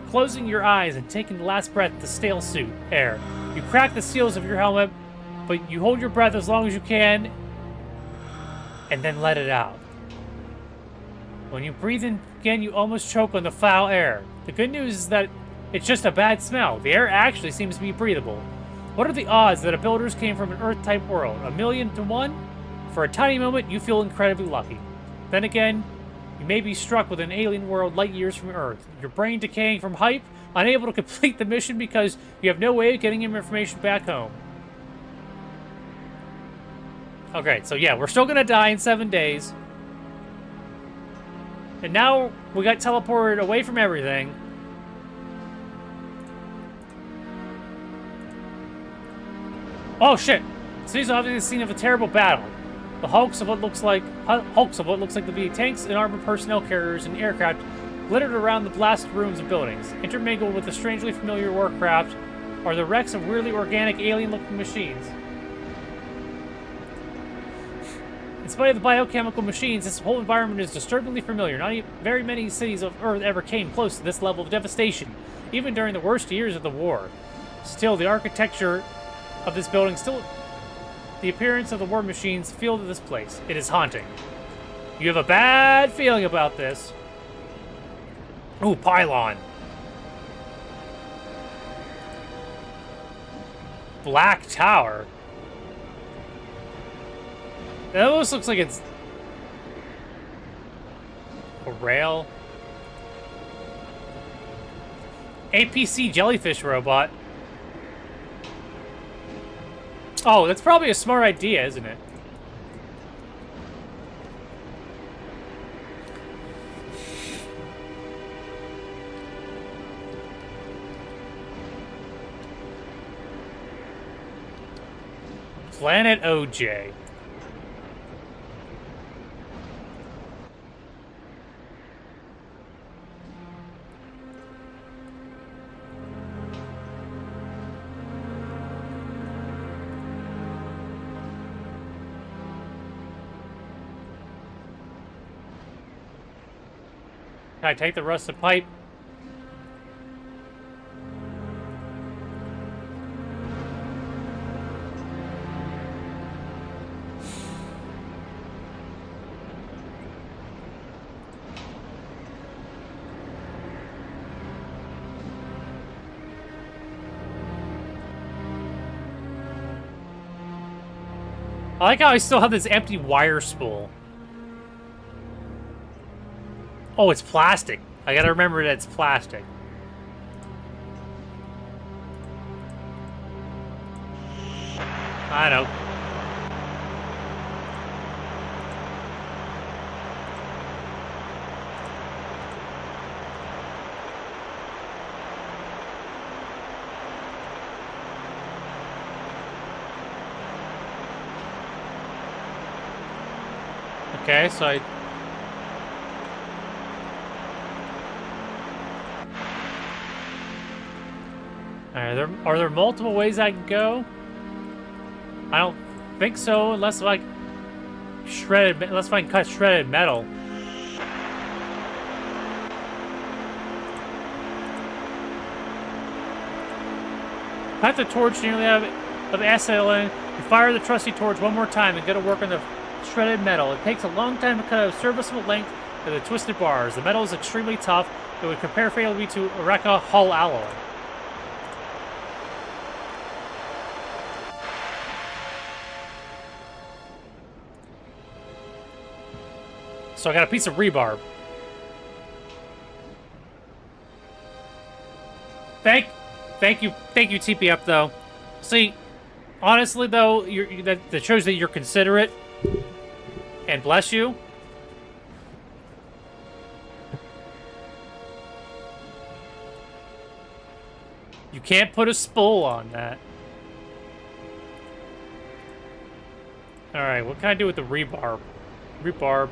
closing your eyes and taking the last breath to stale suit air. You crack the seals of your helmet, but you hold your breath as long as you can, and then let it out. When you breathe in again, you almost choke on the foul air. The good news is that it's just a bad smell. The air actually seems to be breathable. What are the odds that builders came from an Earth-type world? 1,000,000 to 1? For a tiny moment, you feel incredibly lucky. Then again, you may be struck with an alien world light years from Earth. Your brain decaying from hype, unable to complete the mission because you have no way of getting information back home. Okay, so yeah, we're still gonna die in 7 days. And now we got teleported away from everything. Oh shit! This is obviously the scene of a terrible battle. The hulks of what looks like to be tanks and armored personnel carriers and aircraft glittered around the blasted rooms and buildings. Intermingled with the strangely familiar warcraft are the wrecks of weirdly organic alien-looking machines. In spite of the biochemical machines, this whole environment is disturbingly familiar. Not very many cities of Earth ever came close to this level of devastation, even during the worst years of the war. Still, the architecture of this building, the appearance of the war machines feel to this place. It is haunting. You have a bad feeling about this. Ooh, pylon. Black Tower. That almost looks like it's a rail. APC jellyfish robot. Oh, that's probably a smart idea, isn't it? Planet OJ. Can I take the rusted pipe? I like how I still have this empty wire spool. Oh, it's plastic. I gotta remember that it's plastic. I know. Okay, so I... Are there multiple ways I can go? I don't think so, unless I can cut shredded metal. I have the torch nearly have it. of acetylene. You fire the trusty torch one more time and go to work on the shredded metal. It takes a long time to cut a serviceable length of the twisted bars. The metal is extremely tough. It would compare favorably to Eureka hull alloy. So I got a piece of rebarb. Thank you, TPF though. See, honestly though, that shows that you're considerate. And bless you. You can't put a spool on that. Alright, what can I do with the rebarb? Rebarb.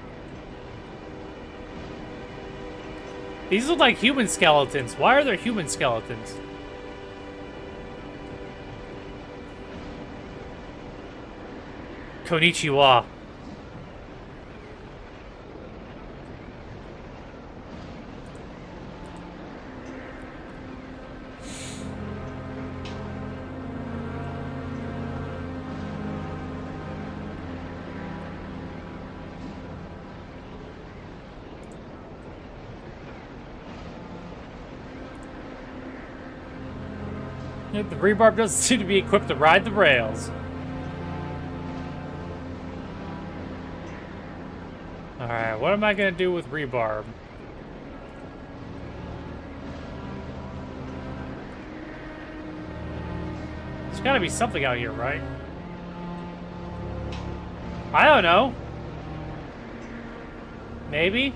These look like human skeletons. Why are there human skeletons? Konnichiwa. The rebarb doesn't seem to be equipped to ride the rails. Alright, what am I gonna do with rebarb? There's gotta be something out here, right? I don't know. Maybe?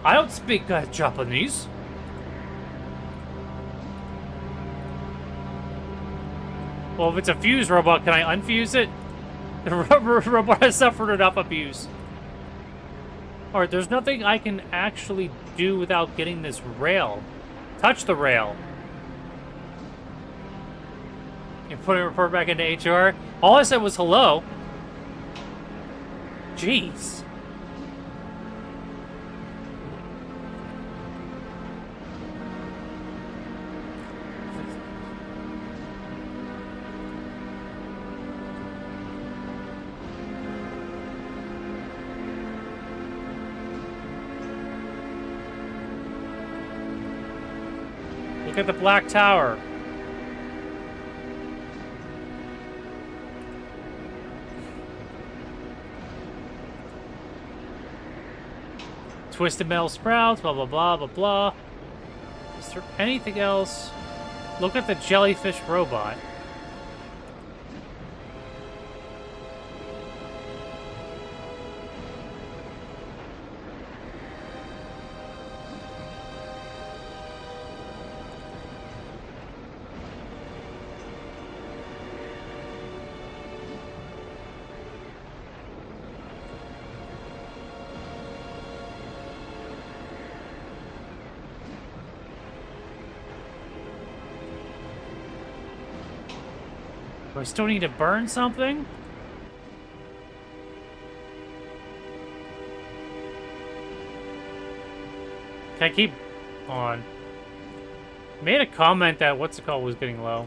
I don't speak Japanese. Well, if it's a fuse robot, can I unfuse it? The robot has suffered enough abuse. Alright, there's nothing I can actually do without getting this rail. Touch the rail. You put a report back into HR? All I said was hello. Jeez. Look at the Black Tower. Twisted metal sprouts, blah, blah, blah, blah, blah. Is there anything else? Look at the jellyfish robot. Do I still need to burn something? Can I keep on? Made a comment that what's it called was getting low.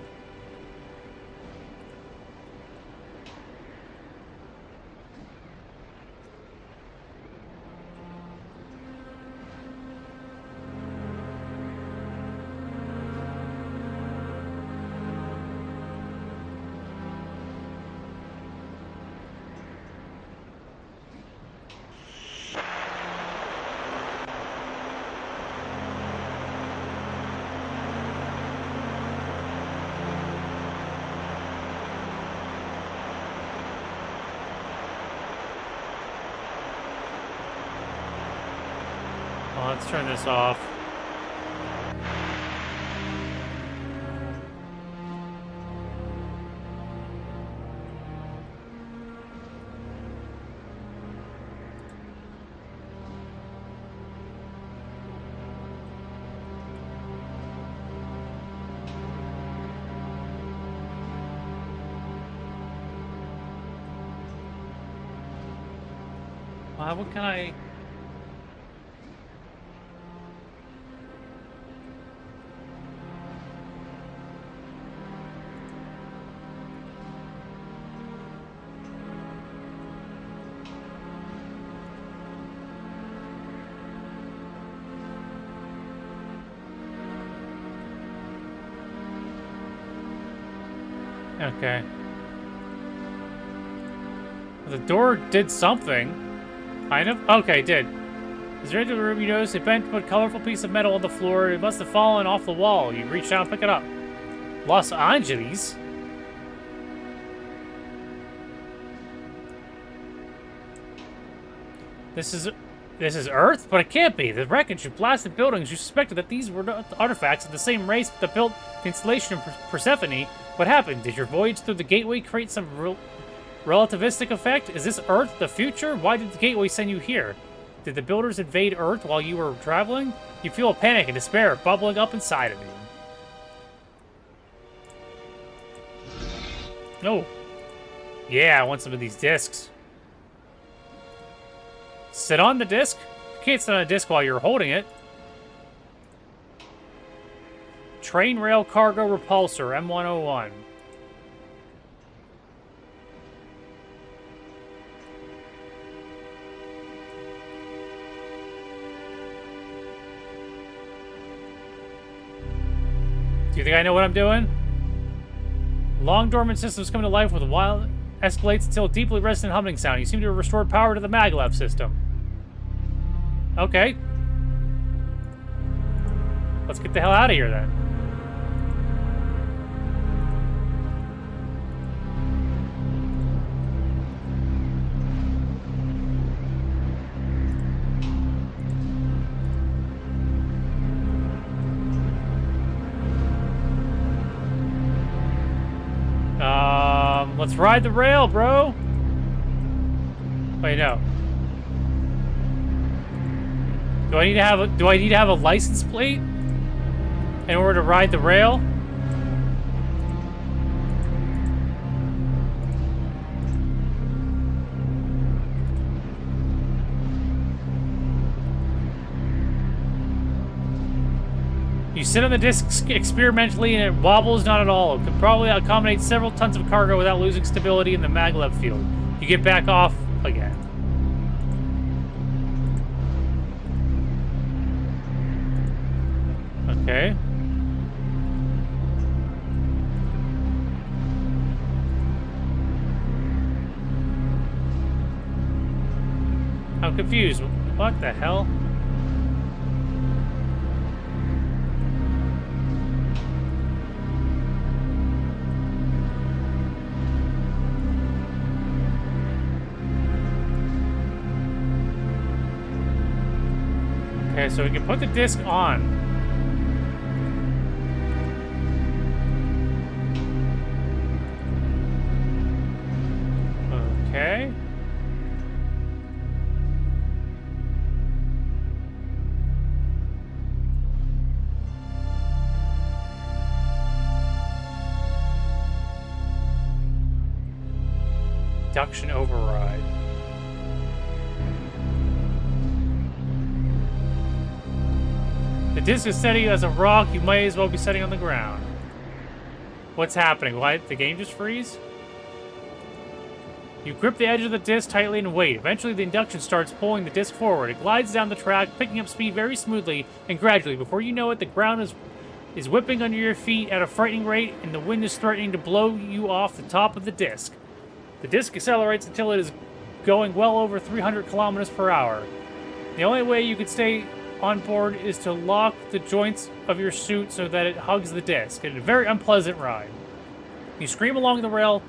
Well, let's turn this off. What can I... Okay. The door did something. Kind of? Okay, it did. As you enter the room, you notice a bent but colorful piece of metal on the floor. It must have fallen off the wall. You reach down and pick it up. Los Angeles? This is Earth? But it can't be. The wreckage of blasted buildings, you suspected that these were artifacts of the same race that built the installation of Persephone. What happened? Did your voyage through the gateway create some relativistic effect? Is this Earth, the future? Why did the gateway send you here? Did the builders invade Earth while you were traveling? You feel a panic and despair bubbling up inside of you. No. Yeah, I want some of these discs. Sit on the disc? You can't sit on a disc while you're holding it. Train Rail Cargo Repulsor, M101. Do you think I know what I'm doing? Long dormant systems come to life with a wild escalates until a deeply resonant humming sound. You seem to have restored power to the maglev system. Okay. Let's get the hell out of here then. Let's ride the rail, bro. Wait, no. Do I need to have a license plate in order to ride the rail? You sit on the disc experimentally and it wobbles not at all. It could probably accommodate several tons of cargo without losing stability in the maglev field. You get back off again. Okay. I'm confused. What the hell? Okay, so we can put the disc on. Okay. Induction override. The disc is steady as a rock. You might as well be sitting on the ground. What's happening? Why did the game just freeze? You grip the edge of the disc tightly and wait. Eventually, the induction starts pulling the disc forward. It glides down the track, picking up speed very smoothly and gradually. Before you know it, the ground is whipping under your feet at a frightening rate, and the wind is threatening to blow you off the top of the disc. The disc accelerates until it is going well over 300 kilometers per hour. The only way you could stay on board is to lock the joints of your suit so that it hugs the disc. It's a very unpleasant ride. You scream along the rail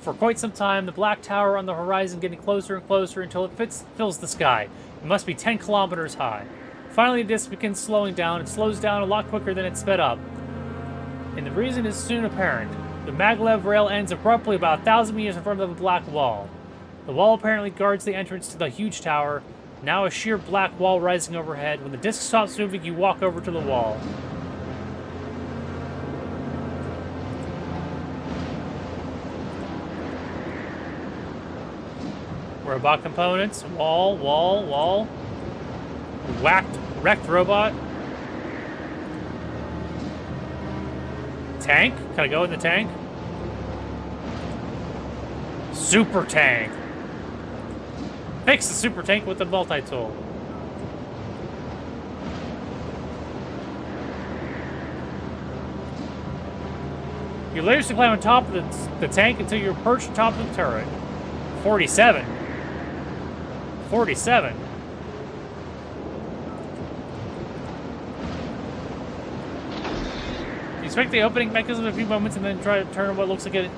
for quite some time, the black tower on the horizon getting closer and closer until it fills the sky. It must be 10 kilometers high. Finally, the disc begins slowing down. It slows down a lot quicker than it sped up. And the reason is soon apparent. The maglev rail ends abruptly about 1,000 meters in front of the black wall. The wall apparently guards the entrance to the huge tower. Now a sheer black wall rising overhead. When the disc stops moving, you walk over to the wall. Robot components. Wall. Wrecked robot. Tank? Can I go in the tank? Super tank. Fix the super tank with the multi-tool. You laser climb on top of the tank until you're perched on top of the turret. 47. 47. You inspect the opening mechanism a few moments and then try to turn what looks like an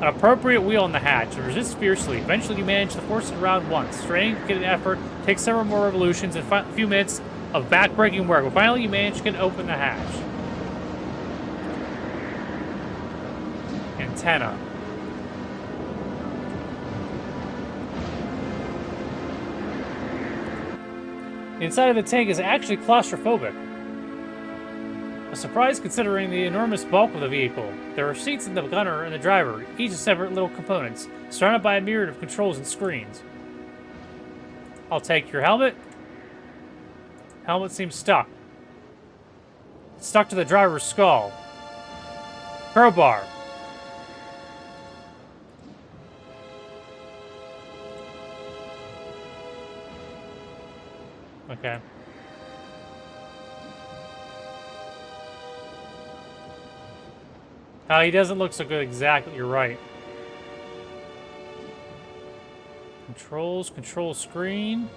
appropriate wheel on the hatch. It resists fiercely. Eventually, you manage to force it around once. Straining to get an effort takes several more revolutions and a few minutes of back-breaking work. But finally, you manage to get open the hatch. Antenna. The inside of the tank is actually claustrophobic. A surprise considering the enormous bulk of the vehicle. There are seats in the gunner and the driver, each separate little components, surrounded by a myriad of controls and screens. I'll take your helmet. Helmet seems stuck. It's stuck to the driver's skull. Crowbar. Okay. He doesn't look so good exactly, you're right. Controls, control screen.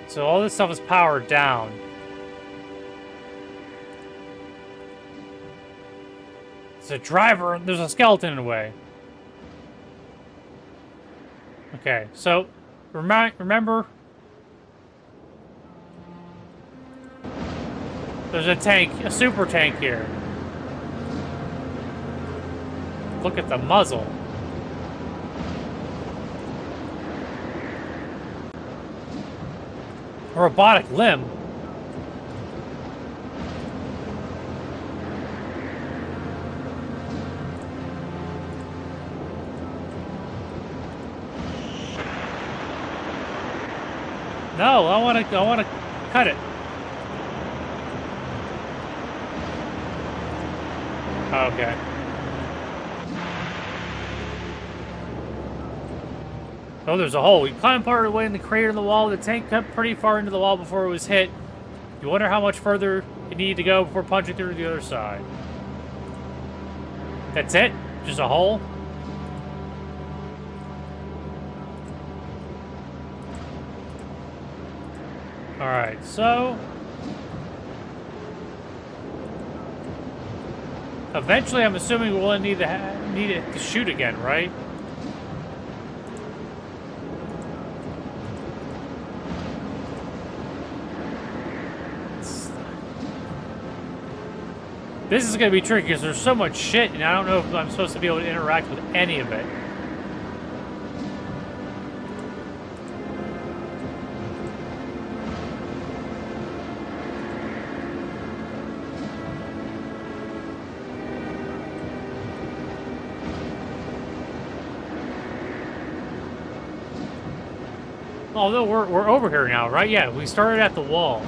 So all this stuff is powered down. There's a driver, there's a skeleton in the way. Okay, so remember, there's a tank, a super tank here. Look at the muzzle. A robotic limb. No, I want to cut it. Okay. Oh, there's a hole. You climb part of the way in the crater in the wall. The tank cut pretty far into the wall before it was hit. You wonder how much further it needed to go before punching through to the other side. That's it? Just a hole? Alright, so... eventually, I'm assuming we'll need it to shoot again, right? This is going to be tricky because there's so much shit, and I don't know if I'm supposed to be able to interact with any of it. Although we're over here now, right? Yeah, we started at the wall.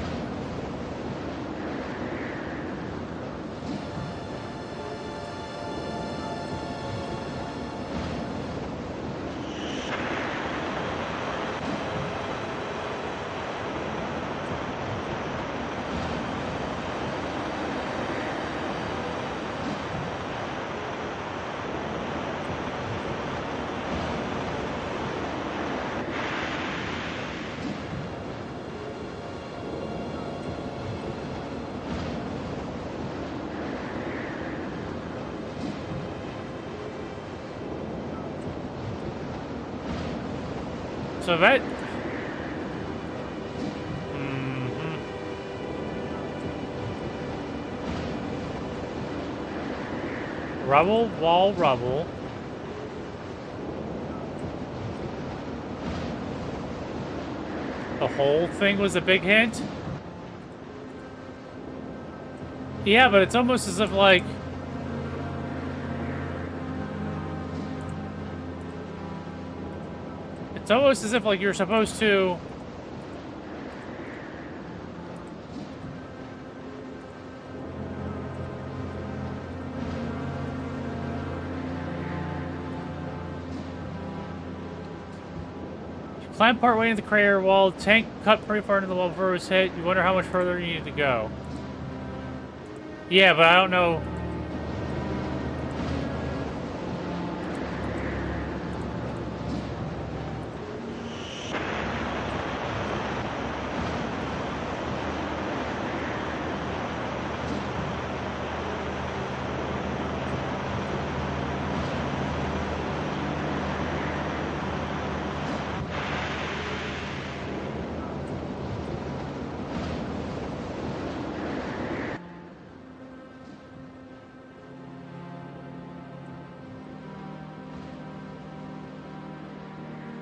So that... Rubble, wall, rubble. The whole thing was a big hint? Yeah, but it's almost as if, like... it's almost as if, like, you're supposed to... climb partway into the crater wall. Tank cut pretty far into the wall before it was hit. You wonder how much further you need to go. Yeah, but I don't know.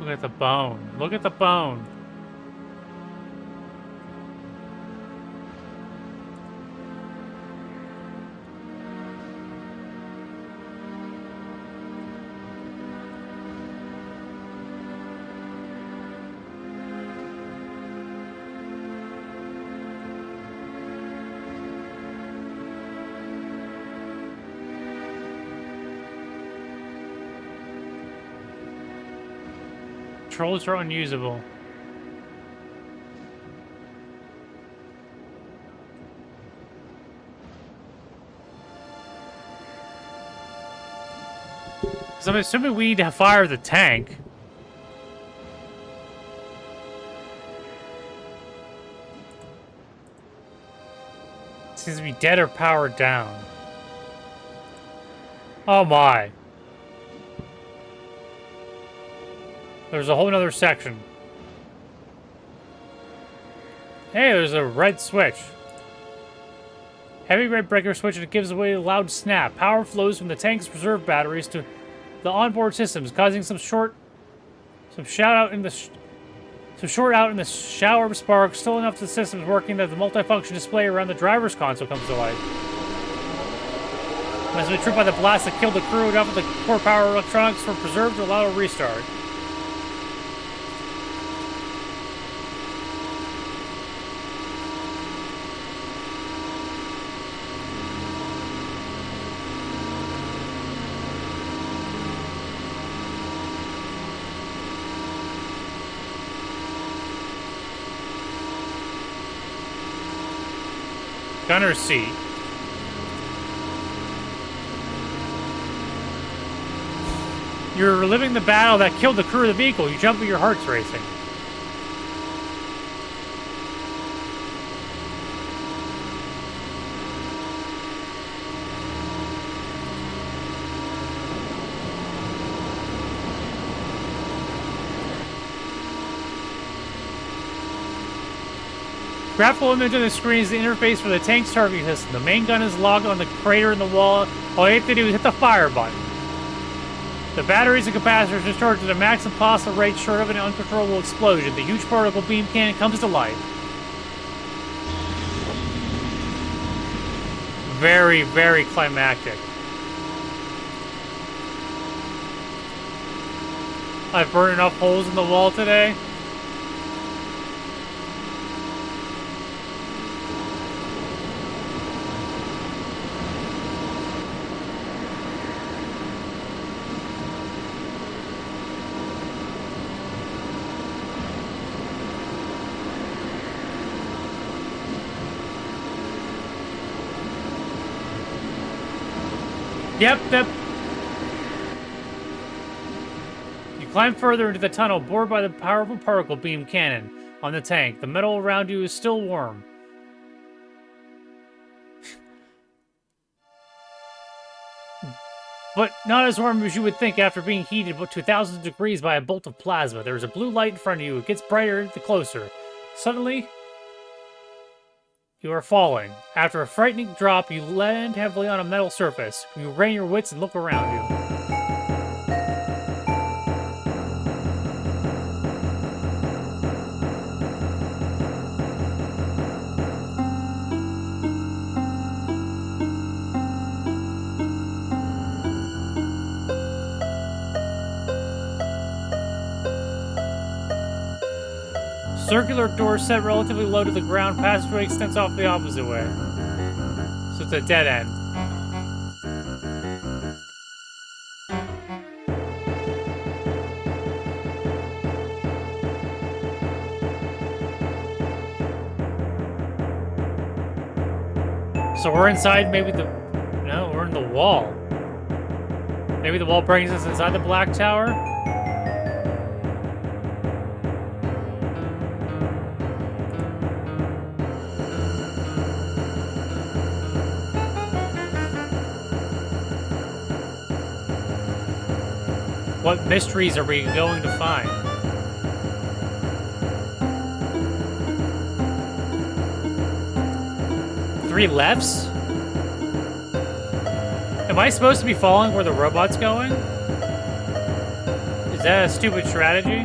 Look at the bone. Look at the bone. Controls are unusable. Because I'm assuming we need to fire the tank. It seems to be dead or powered down. Oh my. There's a whole nother section. Hey, there's a red switch. Heavy red breaker switch, and it gives away a loud snap. Power flows from the tank's reserve batteries to the onboard systems, causing some short out in the shower of sparks, still enough to the systems working that the multifunction display around the driver's console comes to life. As we tripped by the blast that killed the crew, enough of the core power electronics were preserved to allow a restart. Gunner's seat. You're reliving the battle that killed the crew of the vehicle. You jump, but your heart's racing. Graphical image on the screen is the interface for the tank's targeting system. The main gun is logged on the crater in the wall. All you have to do is hit the fire button. The batteries and capacitors discharge at a maximum possible rate short of an uncontrollable explosion. The huge particle beam cannon comes to life. Very, very climactic. I've burned enough holes in the wall today. Yep. You climb further into the tunnel, bored by the powerful particle beam cannon on the tank. The metal around you is still warm. But not as warm as you would think after being heated to thousands of degrees by a bolt of plasma. There is a blue light in front of you. It gets brighter the closer. Suddenly, you are falling. After a frightening drop, you land heavily on a metal surface. You rein your wits and look around you. Circular door set relatively low to the ground. Passageway extends off the opposite way. So it's a dead end. So we're inside maybe the... No, we're in the wall. Maybe the wall brings us inside the Black Tower? What mysteries are we going to find? Three lefts? Am I supposed to be following where the robot's going? Is that a stupid strategy?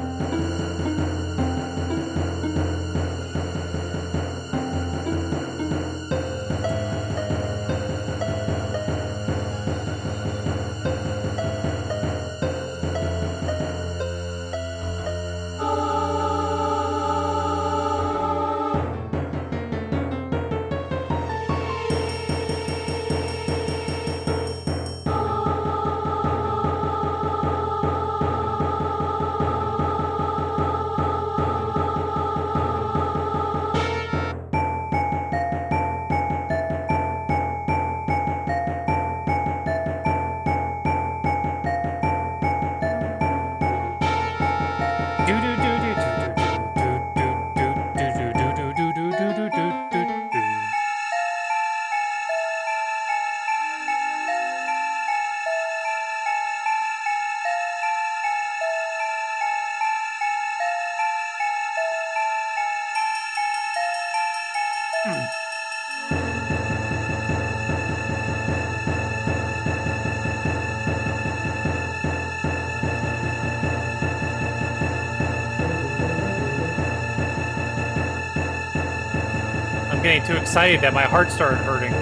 I'm getting too excited that my heart started hurting.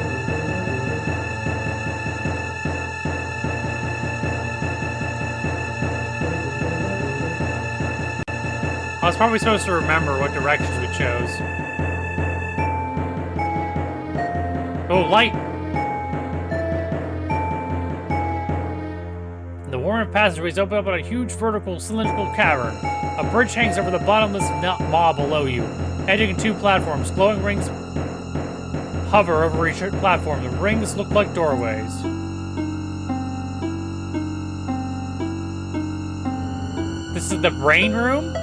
I was probably supposed to remember what directions we chose. Oh, light! The warm passageways open up on a huge vertical cylindrical cavern. A bridge hangs over the bottomless maw below you, edging two platforms. Glowing rings hover over each platform. The rings look like doorways. This is the brain room?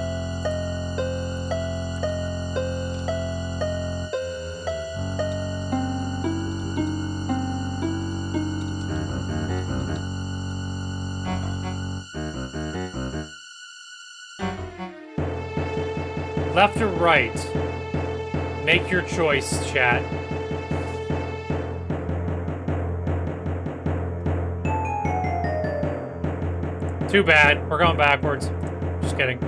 Left or right? Make your choice, chat. Too bad. We're going backwards. Just kidding.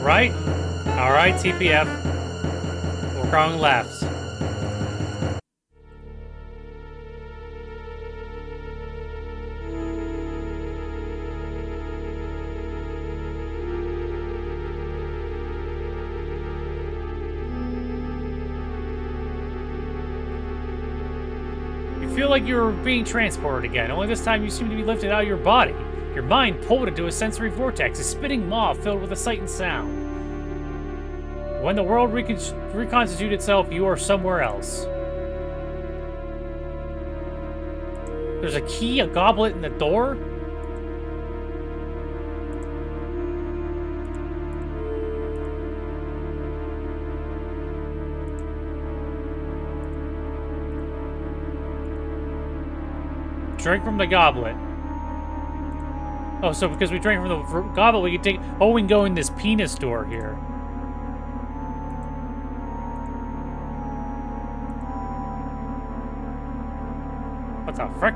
Right? Alright, TPF. We're going left. You feel like you're being transported again, only this time you seem to be lifted out of your body. Your mind pulled into a sensory vortex, a spinning maw filled with a sight and sound. When the world reconstitutes itself, you are somewhere else. There's a key, a goblet, and a door? Drink from the goblet. Oh, so because we drank from the goblet, we can take... Oh, we can go in this penis door here. What the frick?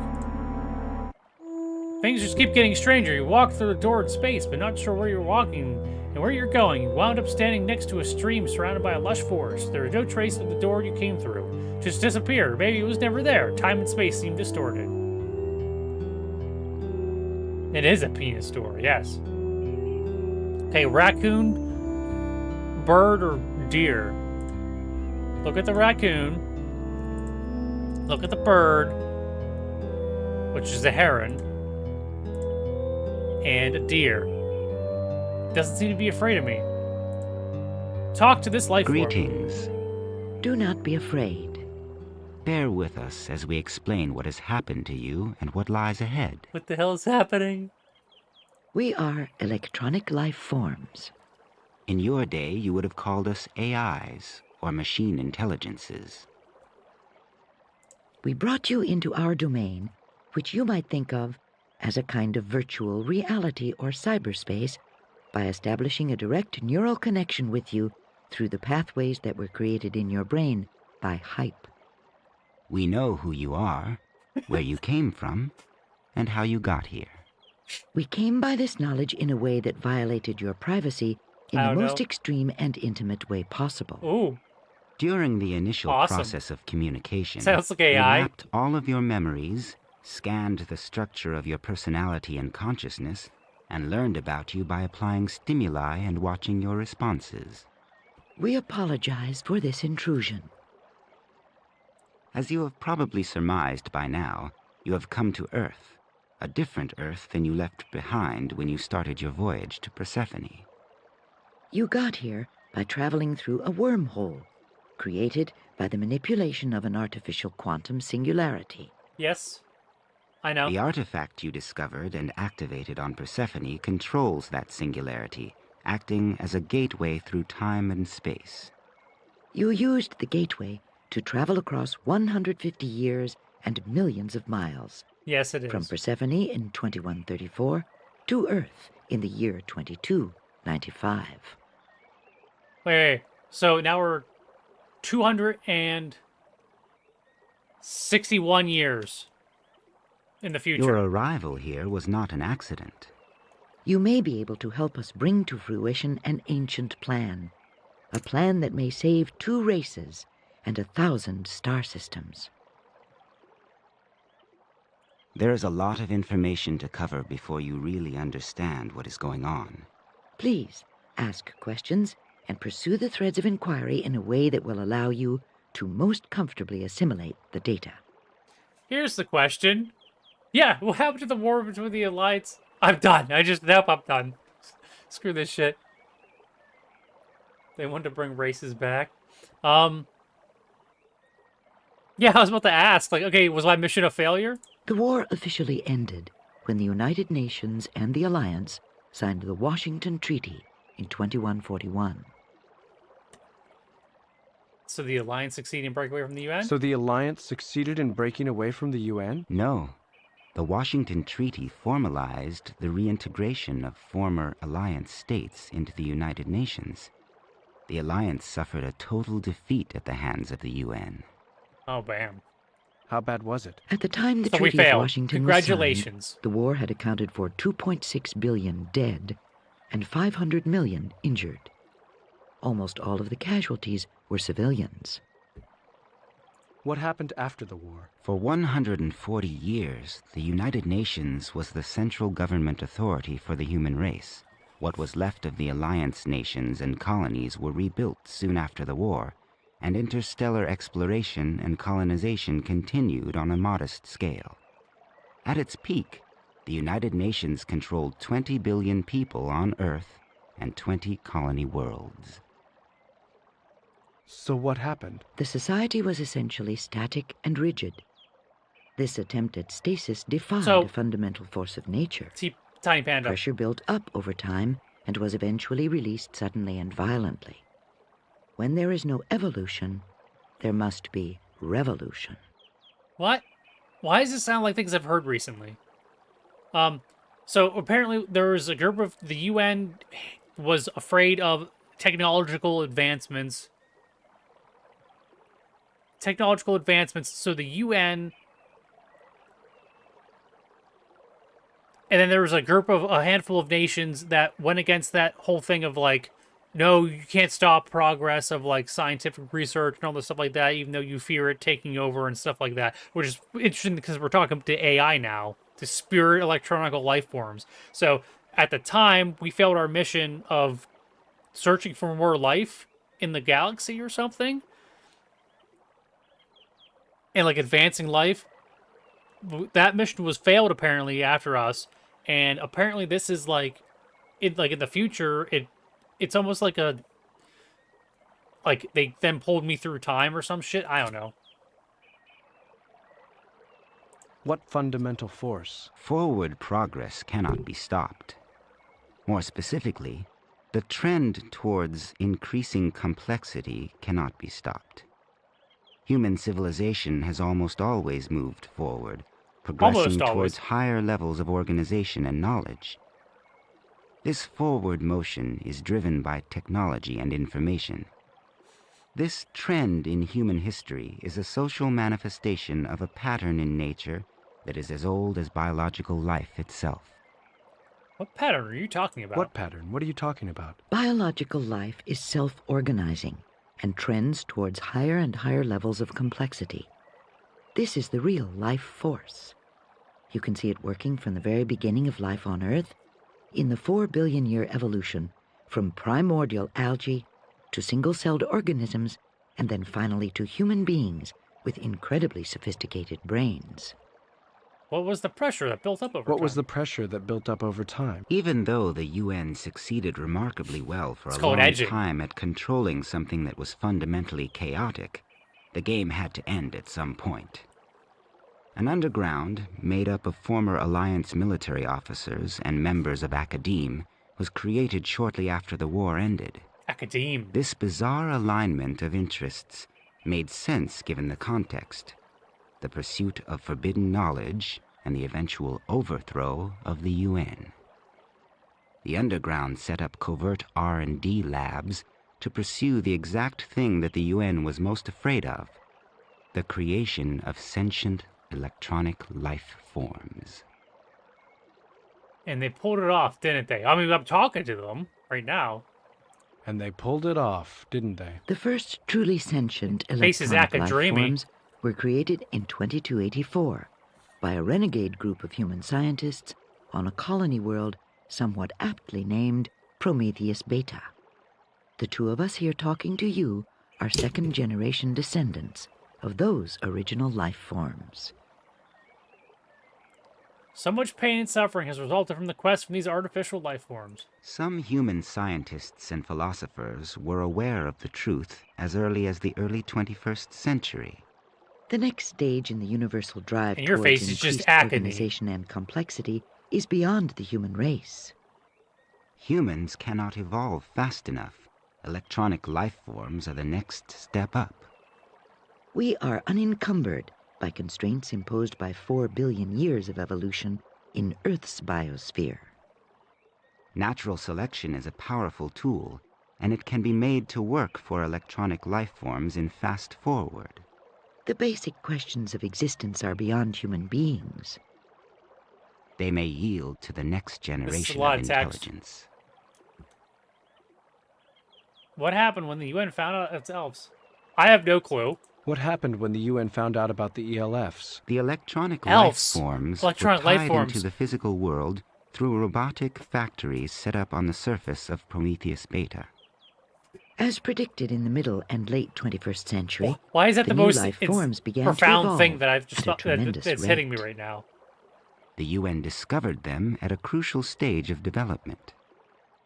Things just keep getting stranger. You walk through the door in space, but not sure where you're walking and where you're going. You wound up standing next to a stream surrounded by a lush forest. There is no trace of the door you came through. Just disappeared. Maybe it was never there. Time and space seem distorted. It is a penis door, yes. Okay, raccoon, bird, or deer? Look at the raccoon. Look at the bird, which is a heron. and a deer. Doesn't seem to be afraid of me. Talk to this life form. Greetings. Do not be afraid. Bear with us as we explain what has happened to you and what lies ahead. What the hell is happening? We are electronic life forms. In your day, you would have called us AIs, or machine intelligences. We brought you into our domain, which you might think of as a kind of virtual reality or cyberspace, by establishing a direct neural connection with you through the pathways that were created in your brain by hype. We know who you are, where you came from, and how you got here. We came by this knowledge in a way that violated your privacy in the most extreme and intimate way possible. Ooh. During the initial process of communication, sounds like AI. we mapped all of your memories, scanned the structure of your personality and consciousness, and learned about you by applying stimuli and watching your responses. We apologize for this intrusion. As you have probably surmised by now, you have come to Earth, a different Earth than you left behind when you started your voyage to Persephone. You got here by traveling through a wormhole, created by the manipulation of an artificial quantum singularity. Yes, I know. The artifact you discovered and activated on Persephone controls that singularity, acting as a gateway through time and space. You used the gateway to travel across 150 years and millions of miles. Yes, it is. From Persephone in 2134 to Earth in the year 2295. Wait. So now we're 261 years in the future. Your arrival here was not an accident. You may be able to help us bring to fruition an ancient plan. A plan that may save 2 races and 1,000 star systems. There is a lot of information to cover before you really understand what is going on. Please ask questions and pursue the threads of inquiry in a way that will allow you to most comfortably assimilate the data. Here's the question. Yeah, what happened to the war between the Alliance? I'm done. Nope, I'm done. Screw this shit. They wanted to bring races back. Yeah, I was about to ask, like, okay, was my mission a failure? The war officially ended when the United Nations and the Alliance signed the Washington Treaty in 2141. So the Alliance succeeded in breaking away from the UN? So the Alliance succeeded in breaking away from the UN? No. The Washington Treaty formalized the reintegration of former Alliance states into the United Nations. The Alliance suffered a total defeat at the hands of the UN. Oh, bam. How bad was it? At the time the So Treaty we failed. of Washington Congratulations. was signed, the war had accounted for 2.6 billion dead and 500 million injured. Almost all of the casualties were civilians. What happened after the war? For 140 years, the United Nations was the central government authority for the human race. What was left of the Alliance nations and colonies were rebuilt soon after the war, and interstellar exploration and colonization continued on a modest scale. At its peak, the United Nations controlled 20 billion people on Earth and 20 colony worlds. So what happened? The society was essentially static and rigid. This attempt at stasis defied a fundamental force of nature. Tiny Panda. Pressure built up over time and was eventually released suddenly and violently. When there is no evolution, there must be revolution. What? Why does it sound like things I've heard recently? So apparently there was a group of the UN was afraid of technological advancements. So the UN... And then there was a handful of nations that went against that whole thing of like, no, you can't stop progress of like scientific research and all this stuff like that, even though you fear it taking over and stuff like that, which is interesting because we're talking to AI now, to spirit electronic life forms. So at the time, we failed our mission of searching for more life in the galaxy or something, and like advancing life. That mission was failed apparently after us. and apparently this is like in the future. It's almost like they then pulled me through time or some shit. I don't know. What fundamental force? Forward progress cannot be stopped. More specifically, the trend towards increasing complexity cannot be stopped. Human civilization has almost always moved forward, progressing towards higher levels of organization and knowledge. This forward motion is driven by technology and information. This trend in human history is a social manifestation of a pattern in nature that is as old as biological life itself. What pattern are you talking about? What pattern? What are you talking about? Biological life is self-organizing and trends towards higher and higher levels of complexity. This is the real life force. You can see it working from the very beginning of life on Earth, in the 4 billion-year evolution from primordial algae to single-celled organisms, and then finally to human beings with incredibly sophisticated brains. What was the pressure that built up over time? What was the pressure that built up over time? Even though the UN succeeded remarkably well for a long time at controlling something that was fundamentally chaotic, the game had to end at some point. An underground, made up of former Alliance military officers and members of Academe, was created shortly after the war ended. Academe. This bizarre alignment of interests made sense given the context: the pursuit of forbidden knowledge and the eventual overthrow of the UN. The underground set up covert R&D labs to pursue the exact thing that the UN was most afraid of: the creation of sentient electronic life forms. And they pulled it off, didn't they? I mean, I'm talking to them right now. And they pulled it off, didn't they? The first truly sentient electronic life forms were created in 2284 by a renegade group of human scientists on a colony world somewhat aptly named Prometheus Beta. The two of us here talking to you are second-generation descendants of those original life forms. So much pain and suffering has resulted from the quest for these artificial life forms. Some human scientists and philosophers were aware of the truth as early as the early 21st century. The next stage in the universal drive and your towards face is just increased organization and complexity is beyond the human race. Humans cannot evolve fast enough. Electronic life forms are the next step up. We are unencumbered by constraints imposed by 4 billion years of evolution in Earth's biosphere. Natural selection is a powerful tool, and it can be made to work for electronic life forms in fast forward. The basic questions of existence are beyond human beings. They may yield to the next generation of intelligence. What happened when the UN found out it's elves? I have no clue. What happened when the UN found out about the ELFs? The electronic life forms were tied into the physical world through robotic factories set up on the surface of Prometheus Beta. As predicted in the middle and late 21st century, why is that the most profound thing that I've just thought that's hitting me right now? The UN discovered them at a crucial stage of development.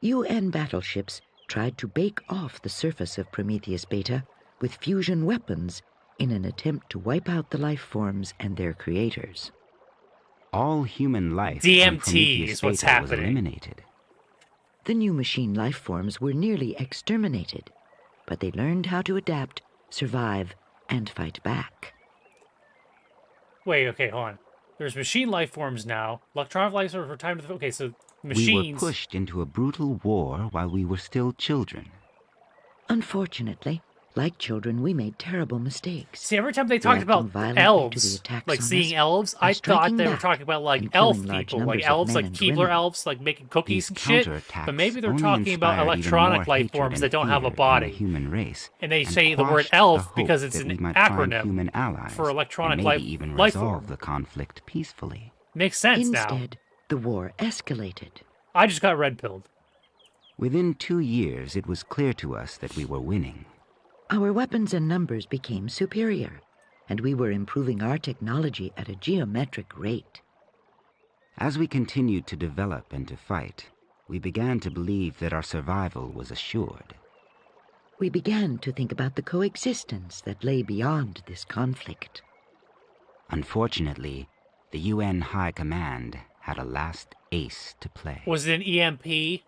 UN battleships tried to bake off the surface of Prometheus Beta with fusion weapons in an attempt to wipe out the life forms and their creators. All human life DMT is what's happening. Was eliminated. The new machine life forms were nearly exterminated, but they learned how to adapt, survive, and fight back. Wait, okay, hold on. There's machine life forms now. Electronic life forms were timed to... Okay, so machines... We were pushed into a brutal war while we were still children. Unfortunately, like children, we made terrible mistakes. See, every time they talked about elves, like seeing elves, I thought they were talking about, like, elf people. Like elves, like Keebler elves, like making cookies and shit. But maybe they're talking about electronic life forms that don't have a body. Human race, and they say the word elf because it's an acronym for electronic life form. The conflict peacefully. Makes sense now. Instead, the war escalated. I just got red-pilled. Within 2 years, it was clear to us that we were winning. Our weapons and numbers became superior, and we were improving our technology at a geometric rate. As we continued to develop and to fight, we began to believe that our survival was assured. We began to think about the coexistence that lay beyond this conflict. Unfortunately, the UN High Command had a last ace to play. Was it an EMP? I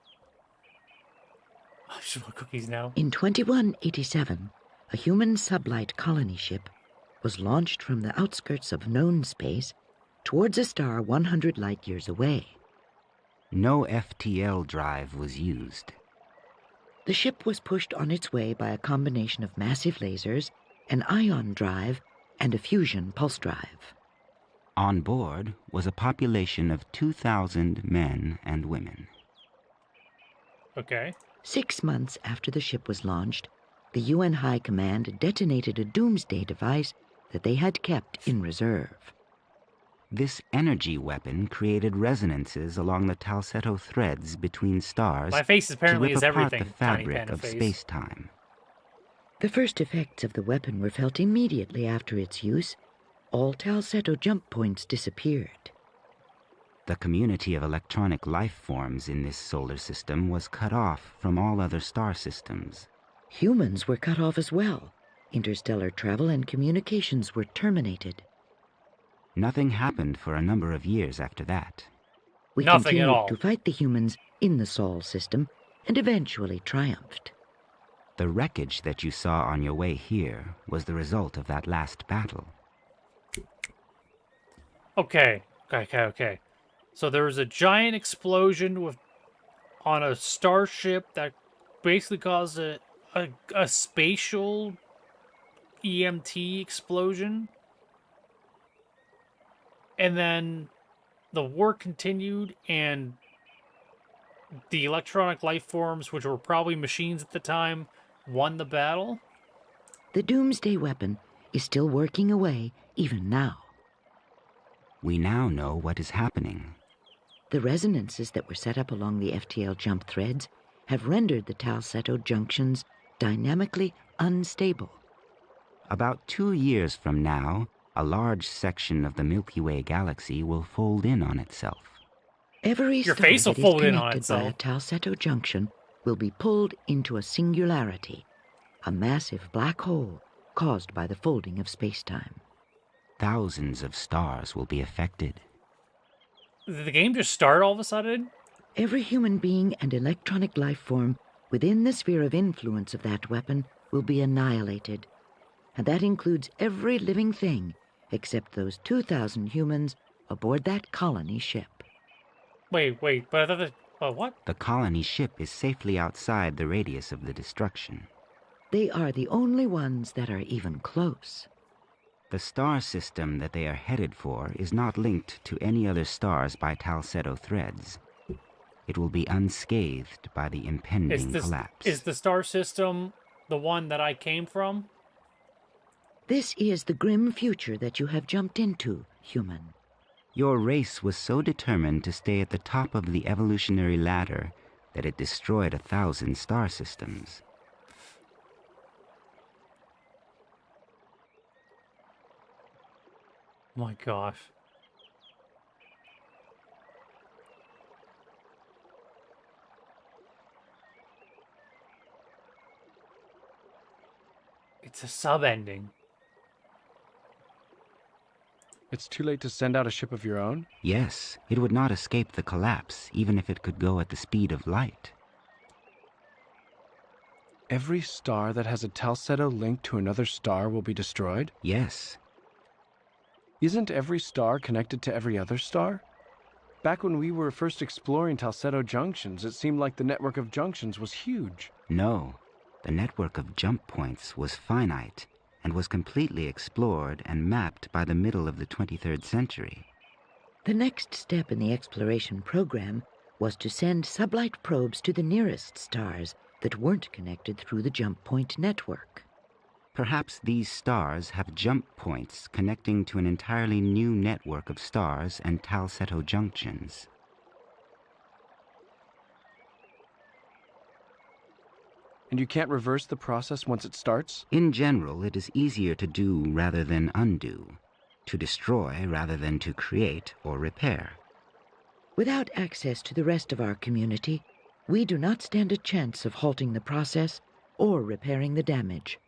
just want cookies now. In 2187, a human sublight colony ship was launched from the outskirts of known space towards a star 100 light-years away. No FTL drive was used. The ship was pushed on its way by a combination of massive lasers, an ion drive, and a fusion pulse drive. On board was a population of 2,000 men and women. Okay. 6 months after the ship was launched, the UN High Command detonated a doomsday device that they had kept in reserve. This energy weapon created resonances along the Talsetto threads between stars. My face apparently to rip is apart everything. the fabric Tiny of face. space-time. The first effects of the weapon were felt immediately after its use. All Talsetto jump points disappeared. The community of electronic life forms in this solar system was cut off from all other star systems. Humans were cut off as well. Interstellar travel and communications were terminated. Nothing happened for a number of years after that. We Nothing continued at all. to fight the humans in the Sol system and eventually triumphed. The wreckage that you saw on your way here was the result of that last battle. Okay. So there was a giant explosion on a starship that basically caused a spatial EMT explosion. And then the war continued, and the electronic life forms, which were probably machines at the time, won the battle. The doomsday weapon is still working away even now. We now know what is happening. The resonances that were set up along the FTL jump threads have rendered the Talsetto junctions dynamically unstable. About 2 years from now, a large section of the Milky Way galaxy will fold in on itself. Every Your star face will that is fold in on connected by a Talsetto junction will be pulled into a singularity, a massive black hole caused by the folding of space-time. Thousands of stars will be affected. Did the game just start all of a sudden? Every human being and electronic life form within the sphere of influence of that weapon will be annihilated. And that includes every living thing except those 2,000 humans aboard that colony ship. Wait, but I thought that... what? The colony ship is safely outside the radius of the destruction. They are the only ones that are even close. The star system that they are headed for is not linked to any other stars by Talsetto threads. It will be unscathed by the impending collapse. Is the star system the one that I came from? This is the grim future that you have jumped into, human. Your race was so determined to stay at the top of the evolutionary ladder that it destroyed 1,000 star systems. My gosh. It's a sub-ending. It's too late to send out a ship of your own? Yes, it would not escape the collapse, even if it could go at the speed of light. Every star that has a Talsetto link to another star will be destroyed? Yes. Isn't every star connected to every other star? Back when we were first exploring Talsetto junctions, it seemed like the network of junctions was huge. No, the network of jump points was finite and was completely explored and mapped by the middle of the 23rd century. The next step in the exploration program was to send sublight probes to the nearest stars that weren't connected through the jump point network. Perhaps these stars have jump points connecting to an entirely new network of stars and Talsetto junctions. And you can't reverse the process once it starts? In general, it is easier to do rather than undo, to destroy rather than to create or repair. Without access to the rest of our community, we do not stand a chance of halting the process or repairing the damage.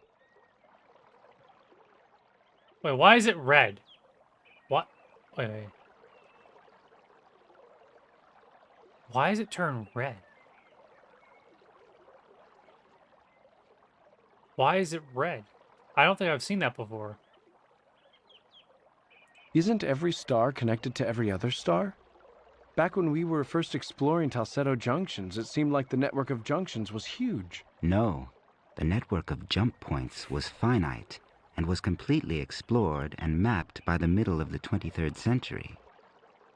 Wait, why is it red? What? Wait. Why is it turned red? Why is it red? I don't think I've seen that before. Isn't every star connected to every other star? Back when we were first exploring Talsetto junctions, it seemed like the network of junctions was huge. No, the network of jump points was finite and was completely explored and mapped by the middle of the 23rd century.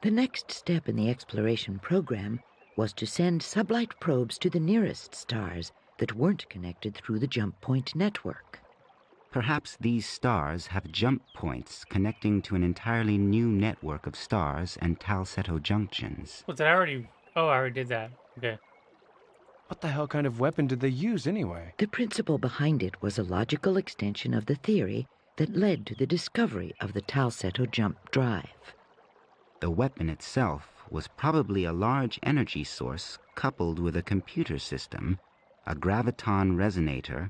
The next step in the exploration program was to send sublight probes to the nearest stars that weren't connected through the jump point network. Perhaps these stars have jump points connecting to an entirely new network of stars and Talsetto junctions. What did I already... Oh, I already did that. Okay. What the hell kind of weapon did they use anyway? The principle behind it was a logical extension of the theory that led to the discovery of the Talsetto jump drive. The weapon itself was probably a large energy source coupled with a computer system, a graviton resonator,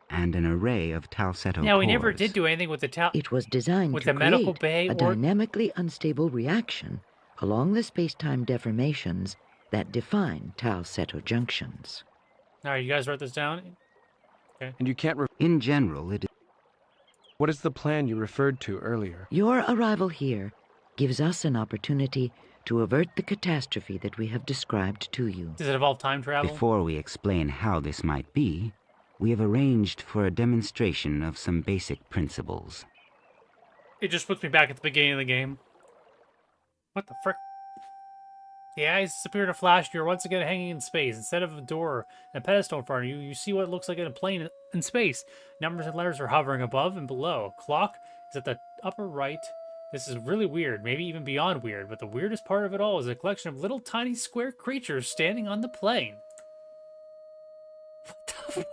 and an array of Talsetto cores. Yeah, we never did do anything with the It was designed with to the medical create bay a dynamically unstable reaction along the space-time deformations that define Talsetto junctions. All right, you guys wrote this down? Okay. And you can't... In general, it... What is the plan you referred to earlier? Your arrival here gives us an opportunity to avert the catastrophe that we have described to you. Does it involve time travel? Before we explain how this might be, we have arranged for a demonstration of some basic principles. It just puts me back at the beginning of the game. What the frick? The eyes disappear in a flash. You're once again hanging in space. Instead of a door and a pedestal in front of you, you see what looks like a plane in space. Numbers and letters are hovering above and below. Clock is at the upper right. This is really weird, maybe even beyond weird, but the weirdest part of it all is a collection of little tiny square creatures standing on the plane. What the...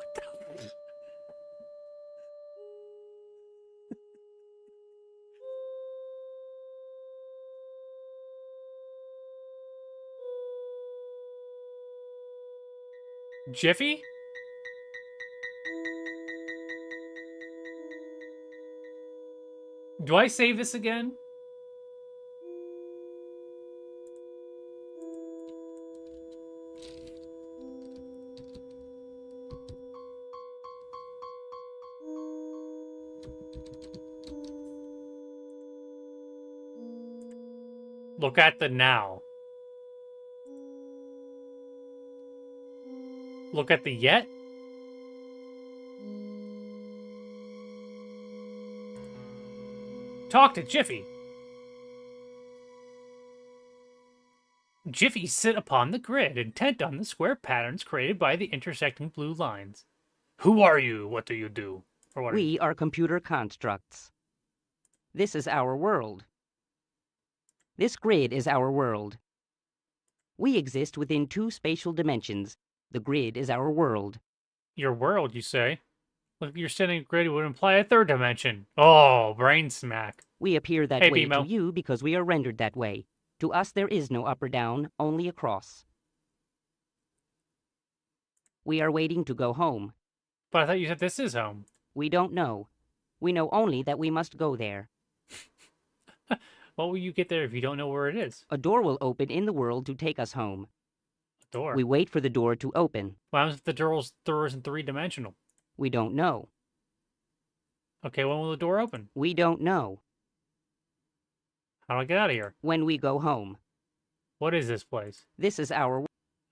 Jiffy? Do I save this again? Look at the now. Look at the yet? Talk to Jiffy. Jiffy sit upon the grid, intent on the square patterns created by the intersecting blue lines. Who are you? What do you do? Or what We are computer constructs. This is our world. This grid is our world. We exist within 2 spatial dimensions. The grid is our world. Your world, you say? Look, your standing grid would imply a 3rd dimension. Oh, brain smack. We appear that Hey, way BMO. to you because we are rendered that way. To us there is no up or down, only a cross. We are waiting to go home. But I thought you said this is home. We don't know. We know only that we must go there. What will you get there if you don't know where it is? A door will open in the world to take us home. A door? We wait for the door to open. What happens if the door isn't 3-dimensional? We don't know. Okay, when will the door open? We don't know. How do I get out of here? When we go home. What is this place? This is our...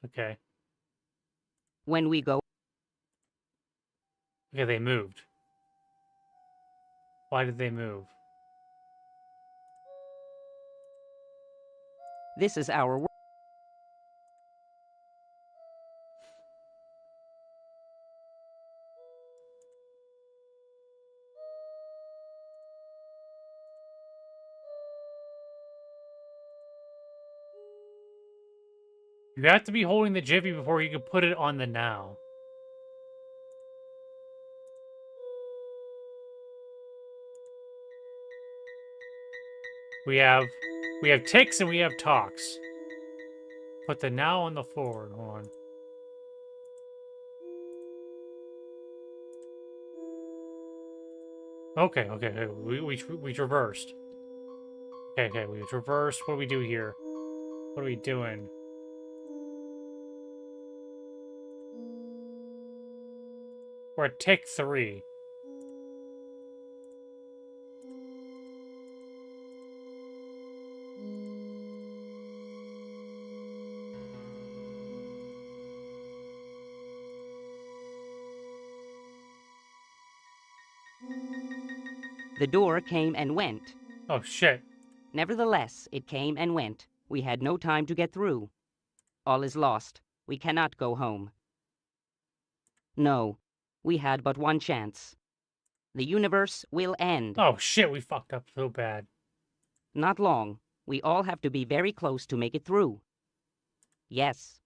Okay. When we go... Okay, they moved. Why did they move? This is our... You have to be holding the Jiffy before you can put it on the now. We have ticks and we have talks. Put the now on the forward. Hold on. Okay, okay, we reversed. Okay, we reversed. What do we do here? What are we doing? We're at tick 3. The door came and went. Oh, shit. Nevertheless, it came and went. We had no time to get through. All is lost. We cannot go home. No, we had but one chance. The universe will end. Oh, shit, we fucked up so bad. Not long. We all have to be very close to make it through. Yes.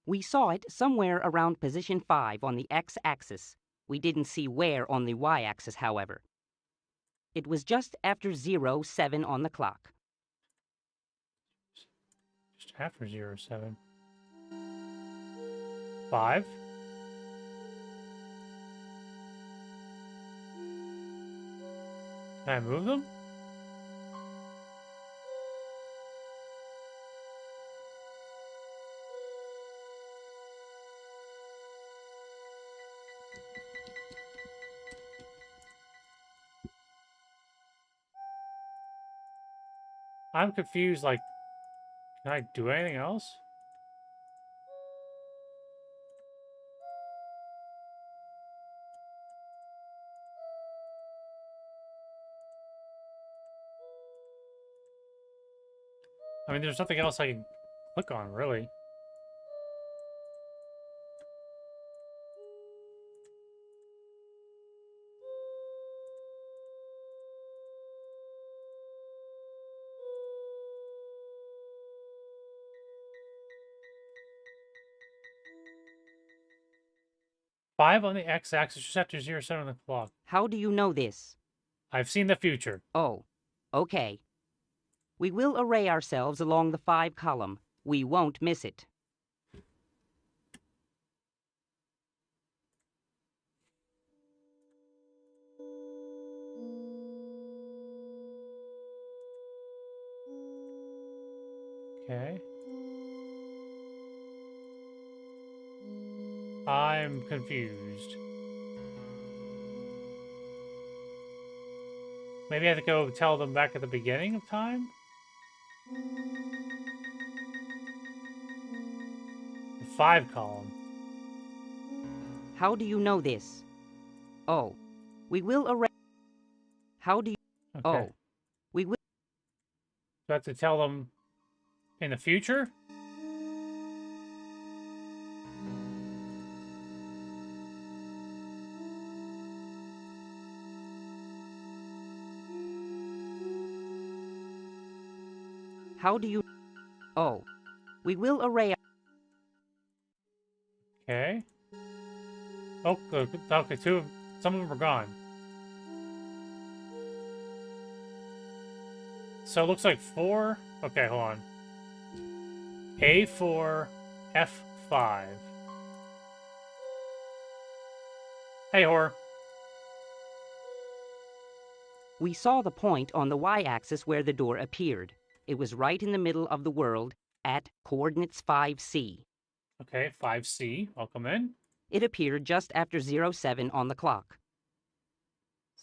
We saw it somewhere around position 5 on the x-axis. We didn't see where on the y-axis, however. It was just after 07 on the clock. Just after 07. 5? Can I move them? I'm confused, like, can I do anything else? I mean, there's nothing else I can click on, really. Five on the x-axis just after 07 on the clock. How do you know this? I've seen the future. Oh, okay. We will array ourselves along the 5 column. We won't miss it. Okay. I'm confused. Maybe I have to go tell them back at the beginning of time? The 5 column. How do you know this? Oh, we will array... How do you... Okay. Oh, we will... Do I have to tell them in the future? How do you... Oh, we will array... Okay. Oh, okay, some of them are gone. So it looks like 4. Okay, hold on. A4, F5. Hey, whore. We saw the point on the y-axis where the door appeared. It was right in the middle of the world at coordinates 5C. Okay, 5C. I'll come in. It appeared just after 07 on the clock.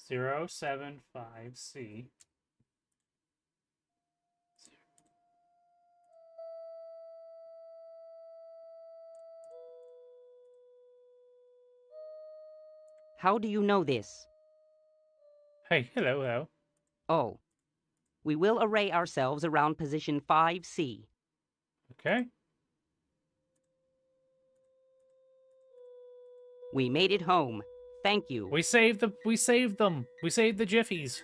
075C. How do you know this? Hey, hello. Oh, we will array ourselves around position 5C. Okay. We made it home. Thank you. We saved them. We saved the Jiffies.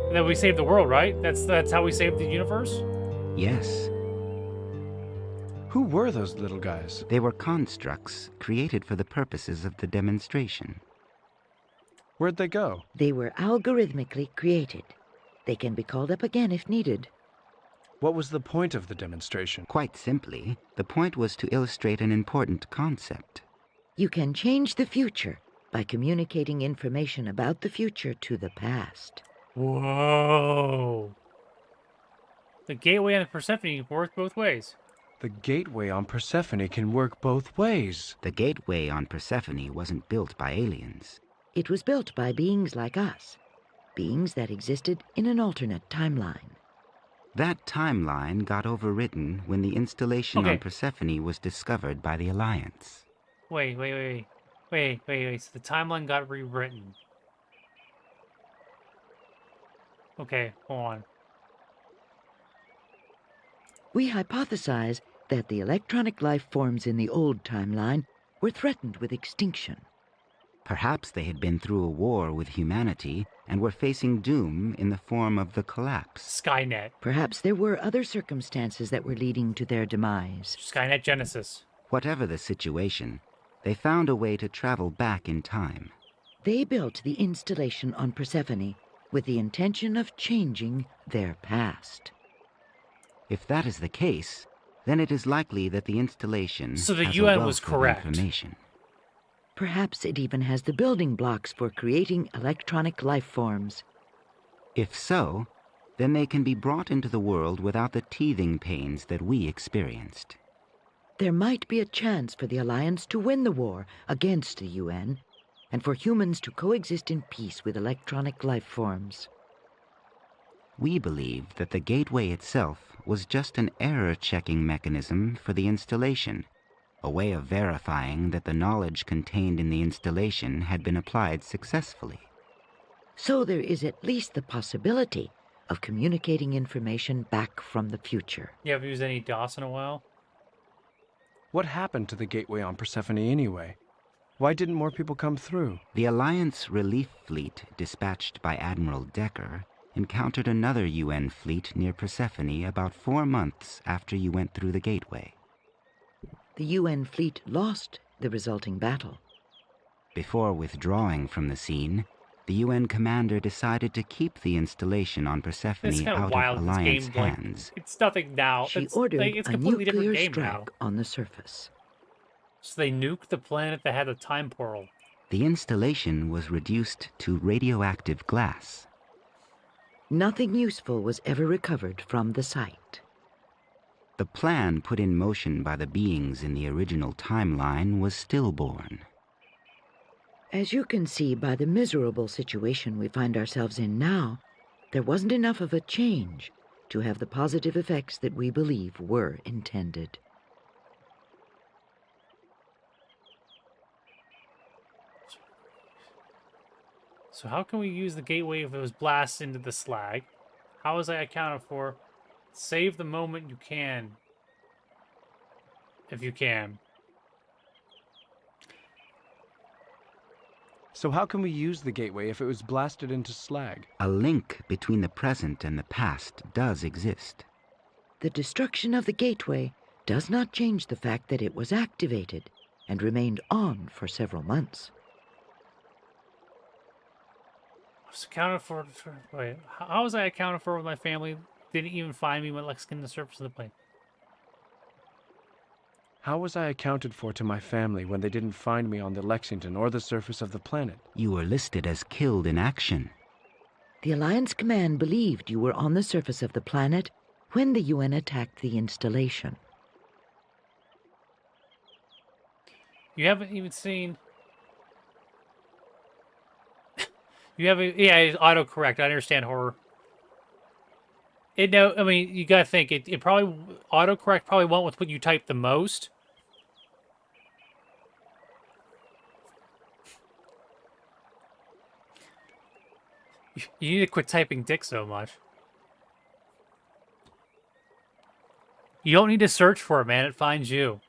And then we saved the world, right? That's how we saved the universe? Yes. Who were those little guys? They were constructs created for the purposes of the demonstration. Where'd they go? They were algorithmically created. They can be called up again if needed. What was the point of the demonstration? Quite simply, the point was to illustrate an important concept. You can change the future by communicating information about the future to the past. Whoa. The gateway on Persephone worked both ways. The gateway on Persephone can work both ways. The gateway on Persephone wasn't built by aliens. It was built by beings like us, beings that existed in an alternate timeline. That timeline got overwritten when the installation on Persephone was discovered by the Alliance. Wait. So the timeline got rewritten. Okay, hold on. We hypothesize that the electronic life forms in the old timeline were threatened with extinction. Perhaps they had been through a war with humanity and were facing doom in the form of the collapse. Skynet. Perhaps there were other circumstances that were leading to their demise. Skynet Genesis. Whatever the situation, they found a way to travel back in time. They built the installation on Persephone with the intention of changing their past. If that is the case, then it is likely that the installation So the has UN a wealth was of correct. information. Perhaps it even has the building blocks for creating electronic life forms. If so, then they can be brought into the world without the teething pains that we experienced. There might be a chance for the Alliance to win the war against the UN, and for humans to coexist in peace with electronic life forms. We believe that the gateway itself was just an error-checking mechanism for the installation, a way of verifying that the knowledge contained in the installation had been applied successfully. So there is at least the possibility of communicating information back from the future. You haven't used any DOS in a while? What happened to the gateway on Persephone anyway? Why didn't more people come through? The Alliance relief fleet dispatched by Admiral Decker encountered another UN fleet near Persephone about 4 months after you went through the gateway. The UN fleet lost the resulting battle. Before withdrawing from the scene, the UN commander decided to keep the installation on Persephone out of Alliance hands. It's nothing now. She it's ordered it's a completely nuclear different game strike now. on the surface. So they nuked the planet that had a time portal. The installation was reduced to radioactive glass. Nothing useful was ever recovered from the site. The plan put in motion by the beings in the original timeline was stillborn. As you can see by the miserable situation we find ourselves in now, there wasn't enough of a change to have the positive effects that we believe were intended. So how can we use the gateway if it was blasted into the slag? How is that accounted for? Save the moment you can. If you can. So how can we use the gateway if it was blasted into slag? A link between the present and the past does exist. The destruction of the gateway does not change the fact that it was activated and remained on for several months. It's accounted for. Wait, how was I accounted for when my family didn't even find me when Lexington the surface of the plane? How was I accounted for to my family when they didn't find me on the Lexington or the surface of the planet? You were listed as killed in action. The Alliance Command believed you were on the surface of the planet when the UN attacked the installation. You haven't even seen. You haven't. Yeah, it's autocorrect. I understand horror. I mean, you gotta think it probably autocorrect probably went with what you typed the most. You need to quit typing dick so much. You don't need to search for it, man. It finds you.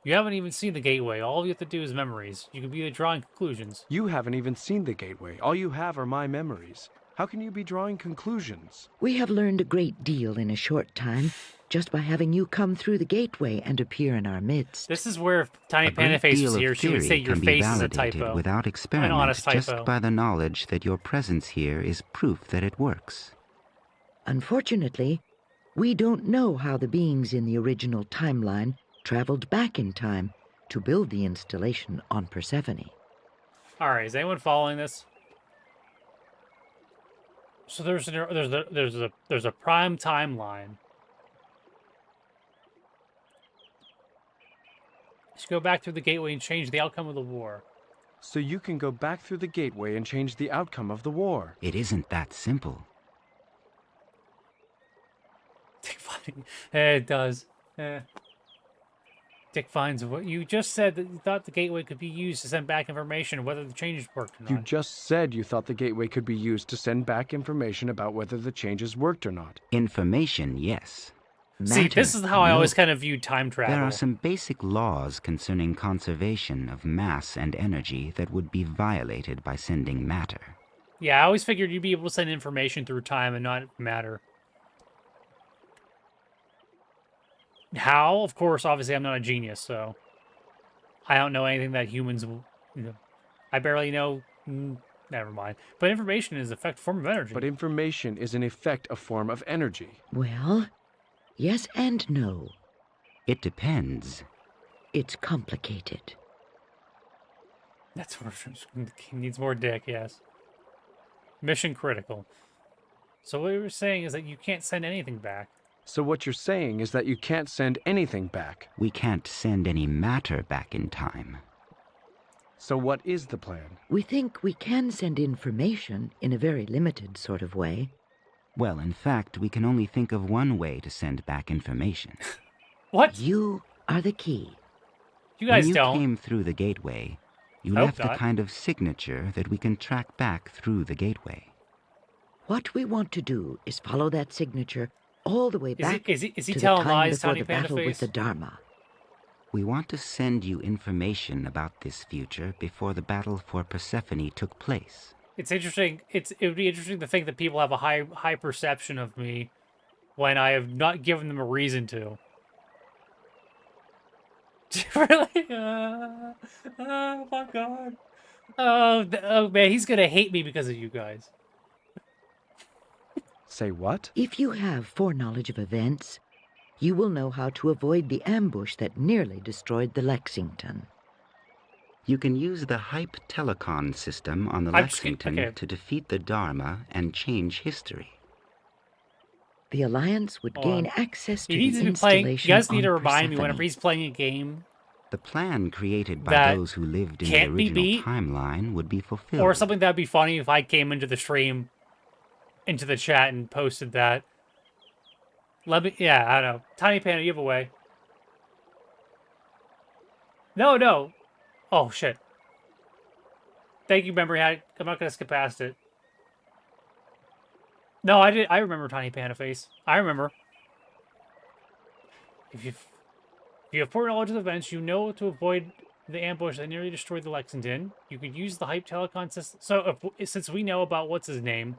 You haven't even seen the gateway. All you have to do is memories. You can be drawing conclusions. You haven't even seen the gateway. All you have are my memories. How can you be drawing conclusions? We have learned a great deal in a short time, just by having you come through the gateway and appear in our midst. This is where if Tiny A Panda great Face deal was of here, she would say theory your can be face is a validated typo. without An experiment, honest just typo. by the knowledge that your presence here is proof that it works. Unfortunately, we don't know how the beings in the original timeline traveled back in time to build the installation on Persephone. All right, is anyone following this? So there's a prime timeline. Let's go back through the gateway and change the outcome of the war. So you can go back through the gateway and change the outcome of the war. It isn't that simple. Dick Fine. It does. Dick Fines, what you just said that you thought the gateway could be used to send back information whether the changes worked or not. You just said you thought the gateway could be used to send back information about whether the changes worked or not. Information, yes. See, this is how I no. always kind of viewed time travel. There are some basic laws concerning conservation of mass and energy that would be violated by sending matter. Yeah, I always figured you'd be able to send information through time and not matter. How? Of course, obviously, I'm not a genius, so I don't know anything that humans will. You know, I barely know. Never mind. But information is a form of energy. But information is in effect a form of energy. Well, yes and no. It depends. It's complicated. That's where he needs more dick, yes. Mission critical. So what you were saying is that you can't send anything back. So what you're saying is that you can't send anything back. We can't send any matter back in time. So what is the plan? We think we can send information in a very limited sort of way. Well, in fact, we can only think of one way to send back information. What? You are the key. You guys when you don't. came through the gateway, you Hope left a not. kind of signature that we can track back through the gateway. What we want to do is follow that signature all the way back is he to the telling time lies, before Tiny the Panda battle Face? with the Dharma. We want to send you information about this future before the battle for Persephone took place. It's interesting. It would be interesting to think that people have a high perception of me when I have not given them a reason to. Really? Oh my god. Oh man, he's gonna hate me because of you guys. Say what? If you have foreknowledge of events, you will know how to avoid the ambush that nearly destroyed the Lexington. You can use the Hype Telecon system on the Lexington to defeat the Dharma and change history. The Alliance would gain access to He needs the to be playing. You installation guys need to on remind me Persephone. whenever he's playing a game The plan created by that those who lived in the can't be original beat, timeline would be fulfilled. or something that'd be funny if I came into the stream, into the chat, and posted that. Let me. Yeah, I don't know. Tiny Panda, you have a way. No. Oh shit. Thank you, memory hack. I'm not gonna skip past it. No, I did. I remember Tiny Panda Face. I remember. If you have foreknowledge of the events, you know to avoid the ambush that nearly destroyed the Lexington. You could use the Hype Telecon system. So, since we know about what's his name,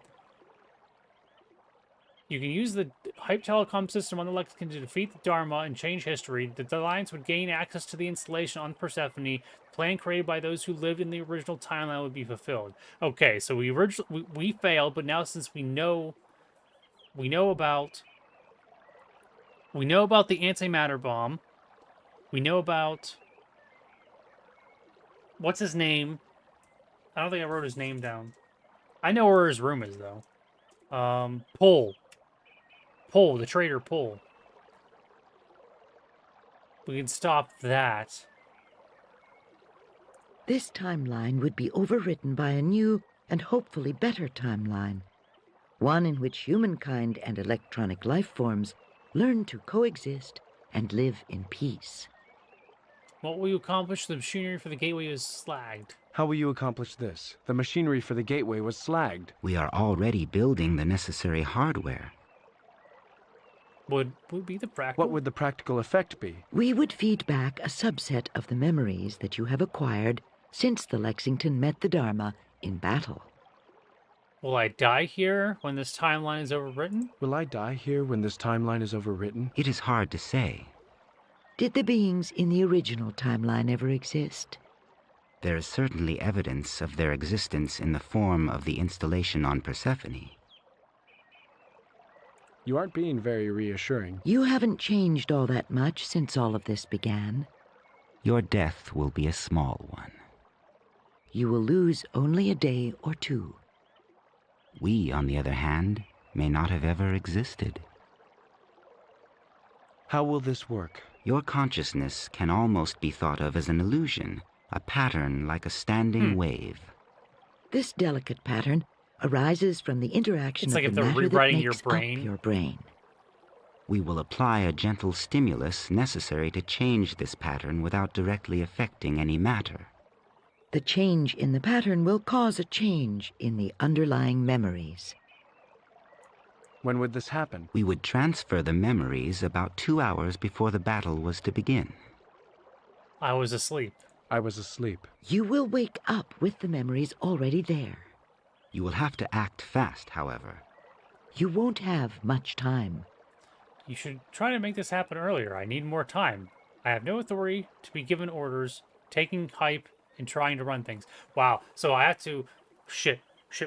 you can use the Hype Telecom system on the Lexington to defeat the Dharma and change history. The Alliance would gain access to the installation on Persephone. The plan created by those who lived in the original timeline would be fulfilled. Okay, so we failed, but now since we know about the antimatter bomb. We know about what's his name. I don't think I wrote his name down. I know where his room is though. Pull, the traitor Pull. We can stop that. This timeline would be overwritten by a new and hopefully better timeline. One in which humankind and electronic life forms learn to coexist and live in peace. What will you accomplish? The machinery for the gateway is slagged. How will you accomplish this? The machinery for the gateway was slagged. We are already building the necessary hardware. Would be the practical? What would the practical effect be? We would feed back a subset of the memories that you have acquired since the Lexington met the Dharma in battle. Will I die here when this timeline is overwritten? Will I die here when this timeline is overwritten? It is hard to say. Did the beings in the original timeline ever exist? There is certainly evidence of their existence in the form of the installation on Persephone. You aren't being very reassuring. You haven't changed all that much since all of this began. Your death will be a small one. You will lose only a day or two. We, on the other hand, may not have ever existed. How will this work? Your consciousness can almost be thought of as an illusion, a pattern like a standing wave. This delicate pattern arises from the interaction It's like of if the they're matter that rewriting your makes brain. up your brain. We will apply a gentle stimulus necessary to change this pattern without directly affecting any matter. The change in the pattern will cause a change in the underlying memories. When would this happen? We would transfer the memories about 2 hours before the battle was to begin. I was asleep. I was asleep. You will wake up with the memories already there. You will have to act fast, however. You won't have much time. You should try to make this happen earlier. I need more time. I have no authority to be given orders, taking hype, and trying to run things. Wow. So I have to... Shit.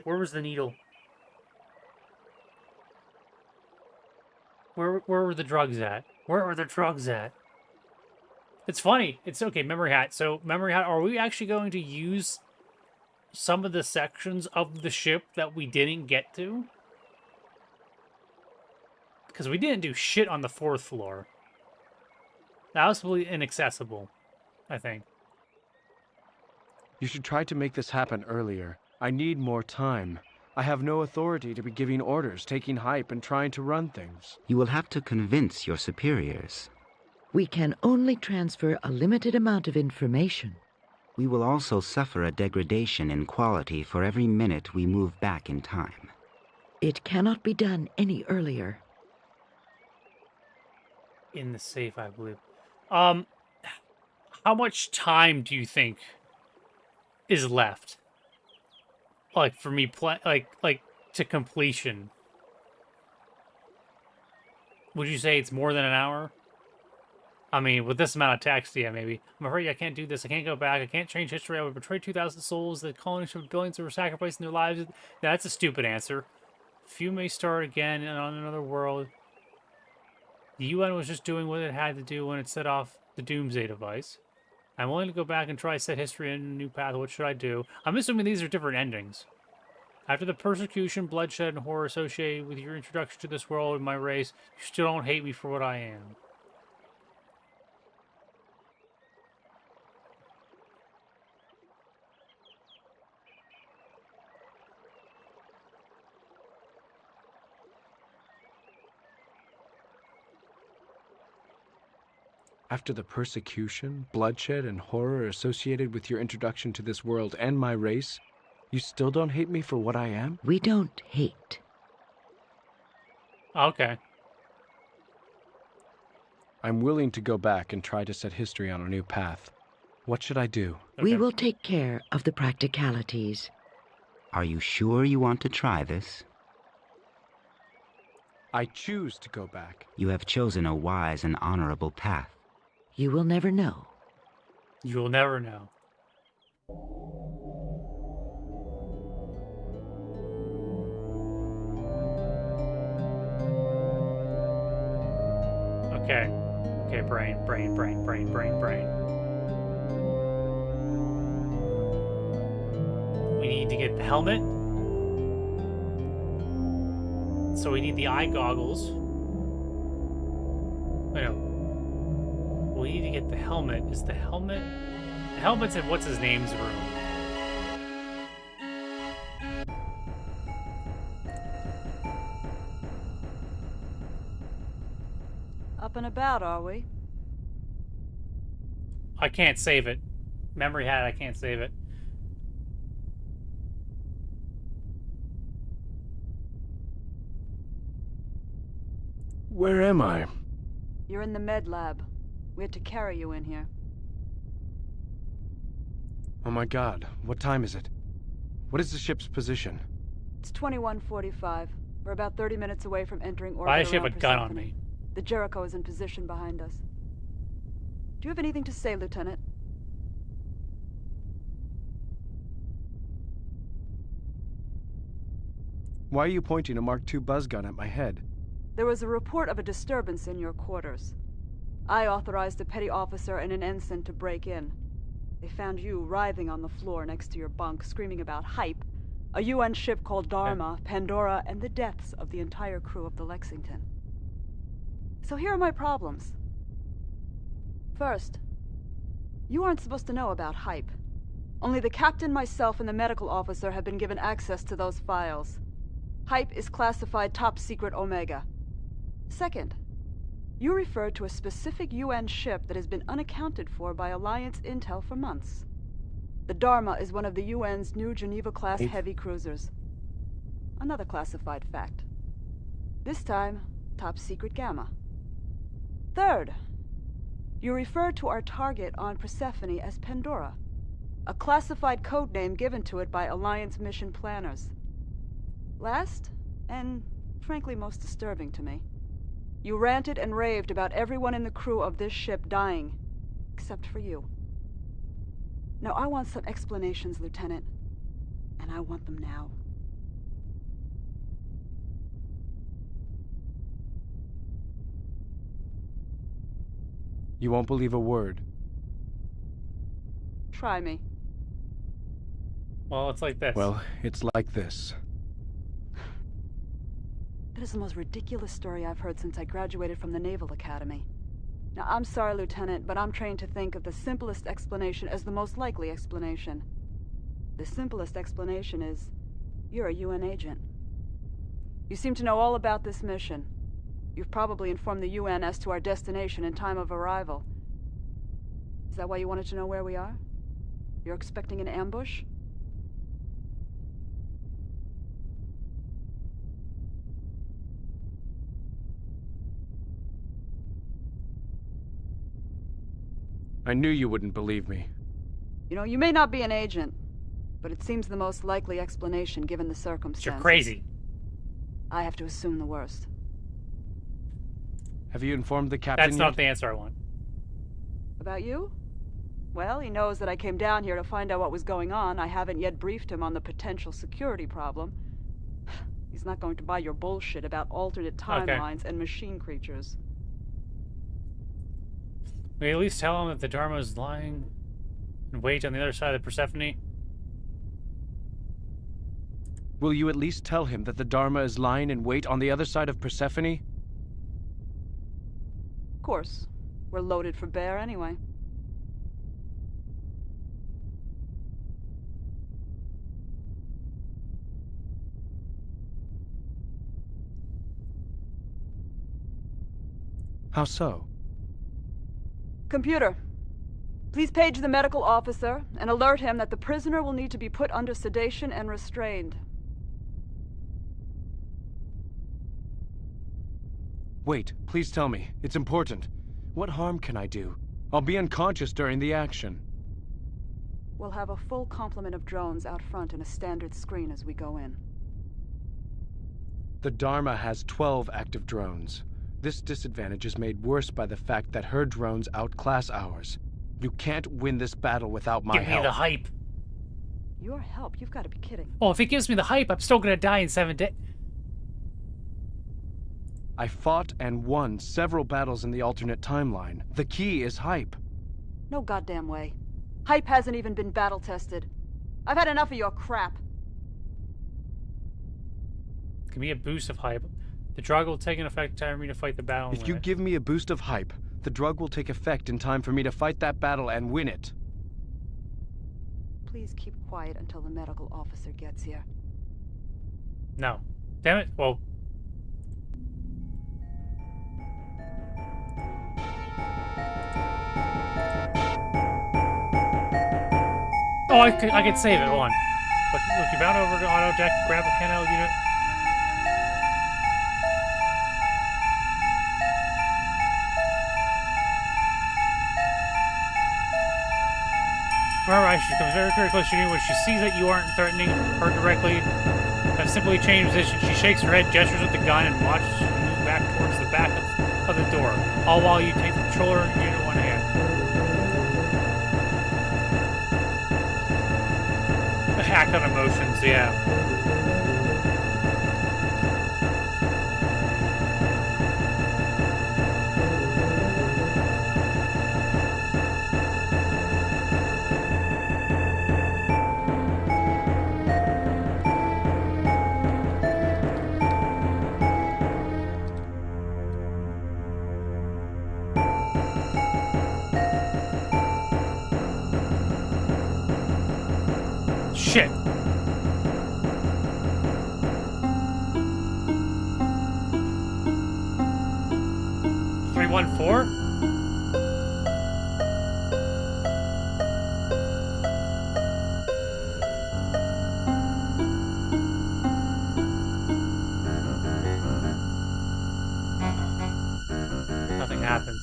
Where was the needle? Where were the drugs at? Where are the drugs at? It's funny. It's okay, Memory Hat. So, Memory Hat, are we actually going to use some of the sections of the ship that we didn't get to? Because we didn't do shit on the 4th floor. That was completely inaccessible, I think. You should try to make this happen earlier. I need more time. I have no authority to be giving orders, taking hype, and trying to run things. You will have to convince your superiors. We can only transfer a limited amount of information. We will also suffer a degradation in quality for every minute we move back in time. It cannot be done any earlier. In the safe, I believe. How much time do you think is left? Like for me, like to completion. Would you say it's more than an hour? I mean, with this amount of text, yeah, maybe. I'm afraid I can't do this. I can't go back. I can't change history. I would betray 2,000 souls. The colonies of billions who were sacrificing their lives. That's a stupid answer. Few may start again on another world. The UN was just doing what it had to do when it set off the Doomsday device. I'm willing to go back and try to set history in a new path. What should I do? I'm assuming these are different endings. After the persecution, bloodshed, and horror associated with your introduction to this world and my race, you still don't hate me for what I am. After the persecution, bloodshed, and horror associated with your introduction to this world and my race, you still don't hate me for what I am? We don't hate. Okay. I'm willing to go back and try to set history on a new path. What should I do? Okay. We will take care of the practicalities. Are you sure you want to try this? I choose to go back. You have chosen a wise and honorable path. You will never know. You will never know. Okay. Okay, brain. We need to get the helmet. So we need the eye goggles. Wait, no. We need to get the helmet. Is the helmet... The helmet's in what's-his-name's room. Up and about, are we? I can't save it. Memory Hat, I can't save it. Where am I? You're in the med lab. We had to carry you in here. Oh my god, what time is it? What is the ship's position? It's 21:45. We're about 30 minutes away from entering orbit. Why does she have a around gun on Persephone. me? The Jericho is in position behind us. Do you have anything to say, Lieutenant? Why are you pointing a Mark II buzz gun at my head? There was a report of a disturbance in your quarters. I authorized a petty officer and an ensign to break in. They found you writhing on the floor next to your bunk, screaming about hype, a UN ship called Dharma, Pandora, and the deaths of the entire crew of the Lexington. So here are my problems. First, you aren't supposed to know about hype. Only the captain, myself, and the medical officer have been given access to those files. Hype is classified top secret Omega. Second, you referred to a specific UN ship that has been unaccounted for by Alliance intel for months. The Dharma is one of the UN's new Geneva-class heavy cruisers. Another classified fact. This time, top secret Gamma. Third, you referred to our target on Persephone as Pandora, a classified codename given to it by Alliance mission planners. Last, and frankly most disturbing to me, you ranted and raved about everyone in the crew of this ship dying, except for you. Now I want some explanations, Lieutenant, and I want them now. You won't believe a word. Try me. Well, it's like this. Well, it's like this. That is the most ridiculous story I've heard since I graduated from the Naval Academy. Now, I'm sorry, Lieutenant, but I'm trained to think of the simplest explanation as the most likely explanation. The simplest explanation is, you're a UN agent. You seem to know all about this mission. You've probably informed the UN as to our destination and time of arrival. Is that why you wanted to know where we are? You're expecting an ambush? I knew you wouldn't believe me. You know, you may not be an agent, but it seems the most likely explanation given the circumstances. You're crazy. I have to assume the worst. Have you informed the captain That's yet? not the answer I want. About you? Well, he knows that I came down here to find out what was going on. I haven't yet briefed him on the potential security problem. He's not going to buy your bullshit about alternate timelines and machine creatures. Will you at least tell him that the Dharma is lying and wait on the other side of Persephone? Will you at least tell him that the Dharma is lying in wait on the other side of Persephone? Of course. We're loaded for bear anyway. How so? Computer, please page the medical officer and alert him that the prisoner will need to be put under sedation and restrained. Wait, please tell me. It's important. What harm can I do? I'll be unconscious during the action. We'll have a full complement of drones out front and a standard screen as we go in. The Dharma has 12 active drones. This disadvantage is made worse by the fact that her drones outclass ours. You can't win this battle without my help. Give me the hype. Your help? You've got to be kidding. Well, if he gives me the hype, I'm still gonna die in 7 days. I fought and won several battles in the alternate timeline. The key is hype. No goddamn way. Hype hasn't even been battle-tested. I've had enough of your crap. Give me a boost of hype. The drug will take an effect in time for me to fight the battle. If you give me a boost of hype, the drug will take effect in time for me to fight that battle and win it. Please keep quiet until the medical officer gets here. No. Damn it. Well. Oh, I could save it. Hold on. Look, you're bound over to auto deck, grab a handheld unit. Remember, she comes very, very close to you. When she sees that you aren't threatening her directly, have simply changed position. She shakes her head, gestures with the gun, and watches you move back towards the back of the door, all while you take the controller in one hand. Act on emotions, yeah. Shit. Three, 1, 4? Nothing happens.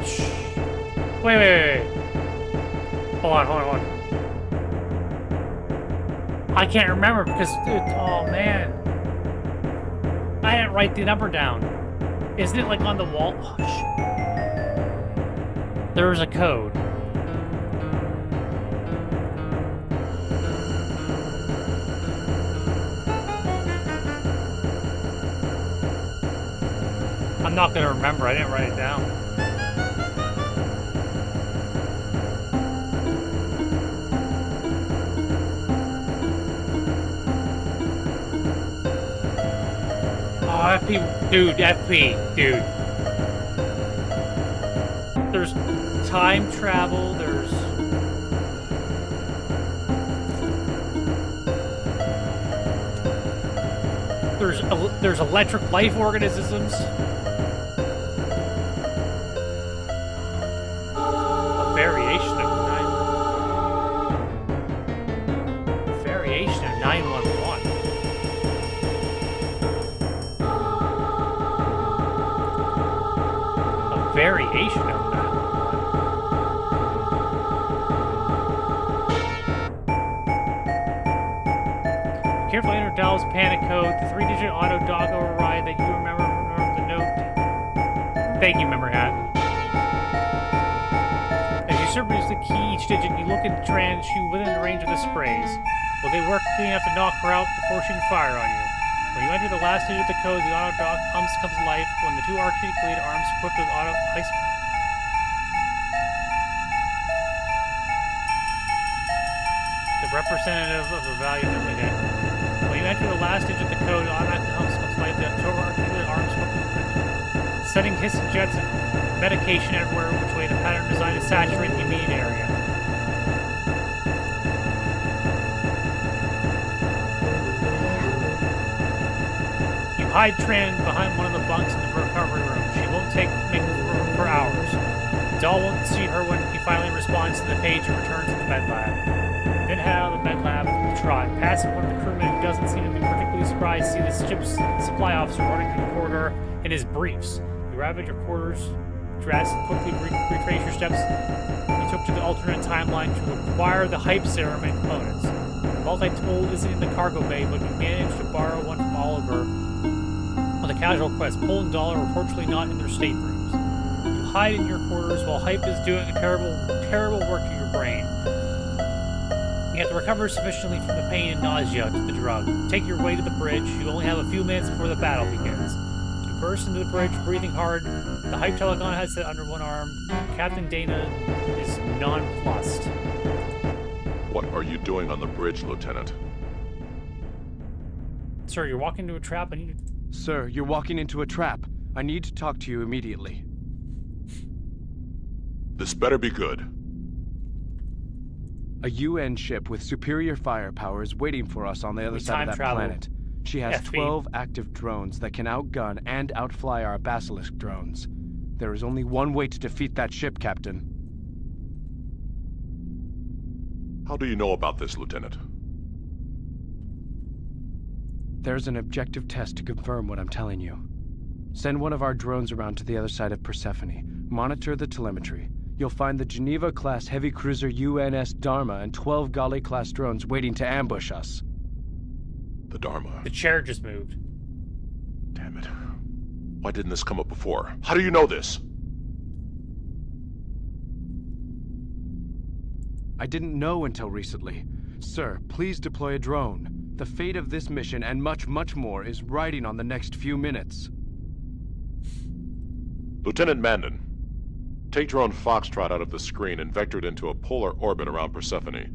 Shh. Wait. Hold on. I can't remember because, dude, oh man. I didn't write the number down. Isn't it like on the wall? Oh, shit. There was a code. I'm not gonna remember, I didn't write it down. FP, dude, dude. There's time travel, there's electric life organisms. A variation of 911. Variation of that. Carefully enter Dallas panic code, the 3-digit auto dog override that you remember the note. Thank you, Memory Hat. As you surface the key each digit, you look at Tran and shoot within the range of the sprays. Will they work quickly enough to knock her out before she can fire on you? When you enter the last digit of the code, the auto dog comes to life when the two articulated arms equipped with auto ice. The representative of the value of the hit. When you enter the last digit of the code, the automatic comes to life. The two articulated arms setting hissing jets of medication everywhere, which way the pattern designed to saturate the immediate area. Hide Tran behind one of the bunks in the recovery room. She won't make room for hours. Doll won't see her when he finally responds to the page and returns to the med lab. Then head out of the med lab and try. Passing one of the crewmen who doesn't seem to be particularly surprised to see the ship's supply officer running through the corridor in his briefs. You arrive at your quarters, dress, and quickly retrace your steps you took to the alternate timeline to acquire the hype serum and components. The multi-tool isn't in the cargo bay, but you managed to borrow one from Oliver on the casual quest. Pole and Dollar are fortunately not in their staterooms. You hide in your quarters while Hype is doing a terrible work to your brain. You have to recover sufficiently from the pain and nausea to the drug. Take your way to the bridge. You only have a few minutes before the battle begins. You burst into the bridge, breathing hard. The Hype Telecon headset under one arm. Captain Dana is nonplussed. What are you doing on the bridge, Lieutenant? Sir, you're walking into a trap. I need to... Sir, you're walking into a trap. I need to talk to you immediately. This better be good. A UN ship with superior firepower is waiting for us on the other side of that planet. She has 12 active drones that can outgun and outfly our Basilisk drones. There is only one way to defeat that ship, Captain. How do you know about this, Lieutenant? There's an objective test to confirm what I'm telling you. Send one of our drones around to the other side of Persephone. Monitor the telemetry. you'll find the Geneva-class heavy cruiser UNS Dharma and 12 Galley-class drones waiting to ambush us. The Dharma? The chair just moved. Damn it. Why didn't this come up before? How do you know this? I didn't know until recently. Sir, please deploy a drone. The fate of this mission and much, much more is riding on the next few minutes. Lieutenant Mandan, take drone Foxtrot out of the screen and vector it into a polar orbit around Persephone.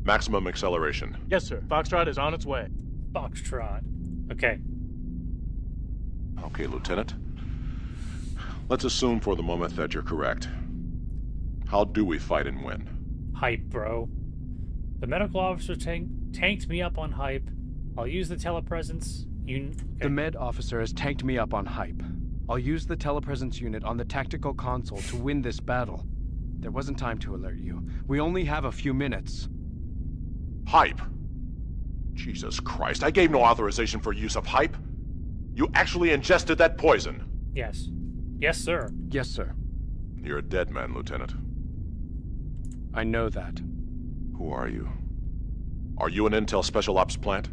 Maximum acceleration. Yes, sir. Foxtrot is on its way. Foxtrot. Okay. Okay, Lieutenant. Let's assume for the moment that you're correct. How do we fight and win? Hype, bro. The medical officer tanked me up on hype. I'll use the telepresence. The med officer has tanked me up on hype. I'll use the telepresence unit on the tactical console to win this battle. There wasn't time to alert you. We only have a few minutes. Hype? Jesus Christ, I gave no authorization for use of hype. You actually ingested that poison. Yes. Yes, sir. Yes, sir. You're a dead man, Lieutenant. I know that. Who are you? Are you an Intel Special Ops plant?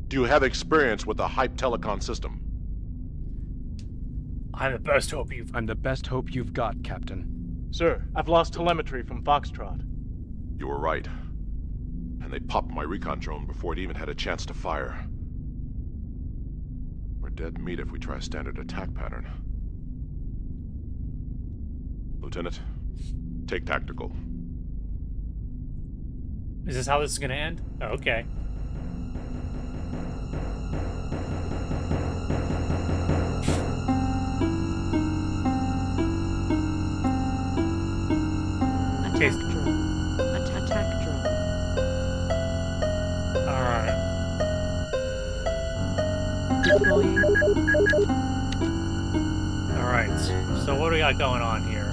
Do you have experience with the hype telecom system? I'm the best hope you've got, Captain. Sir, I've lost telemetry from Foxtrot. You were right. And they popped my recon drone before it even had a chance to fire. We're dead meat if we try a standard attack pattern. Lieutenant, take tactical. Is this how this is gonna end? Oh, okay. Attack drone. Alright. Deploying. Alright, so what do we got going on here?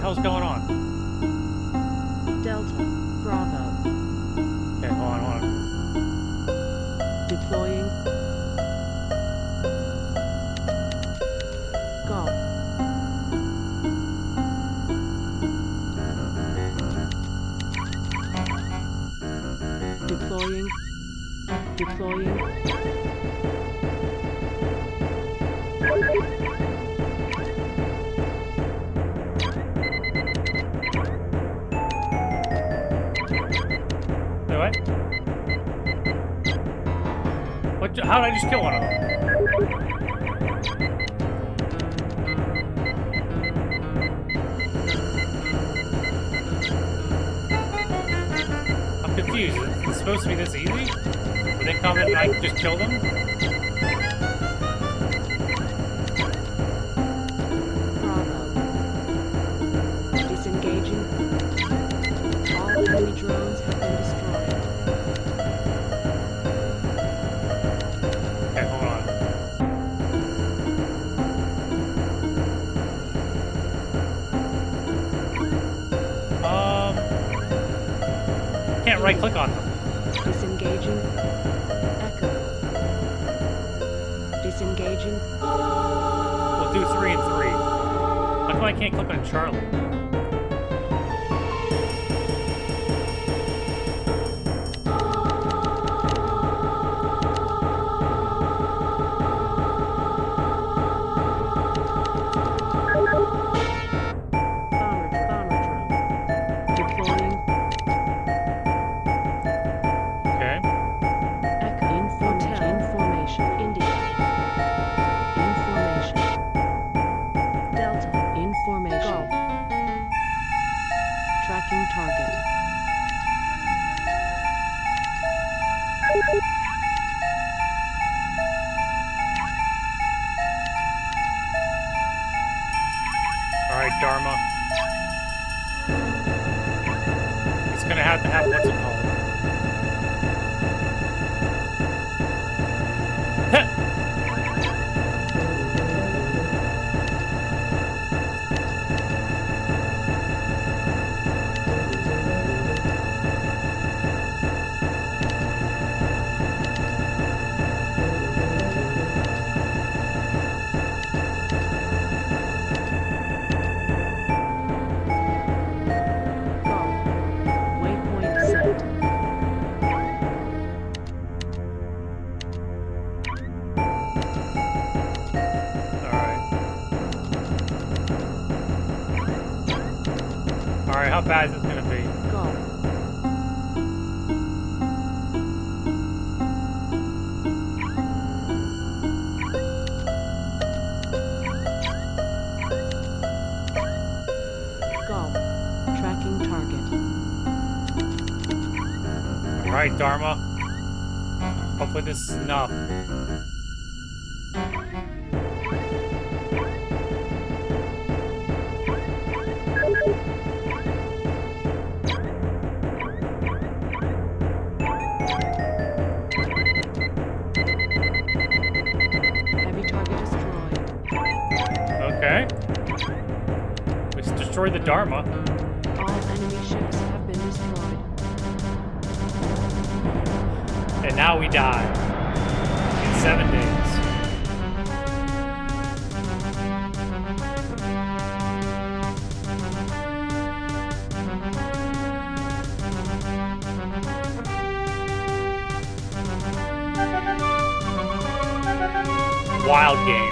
What's going on? Deploying. Wait, what? How did I just kill one of them? I'm confused. Is it supposed to be this easy? Where they come in and I can just kill them? Bravo. Disengaging. All enemy drones have been destroyed. Okay, hold on. Can't right click on them. Disengaging. Echo. Disengaging. We'll do 3 and 3. How come I can't click on Charlie? Dharma. It's gonna have to have what's it called? How bad is this gonna be? Go. Go. Tracking target. Alright, Dharma. Hopefully this is enough. Destroy the Dharma. All enemy ships have been destroyed. And now we die. In 7 days. Wild game.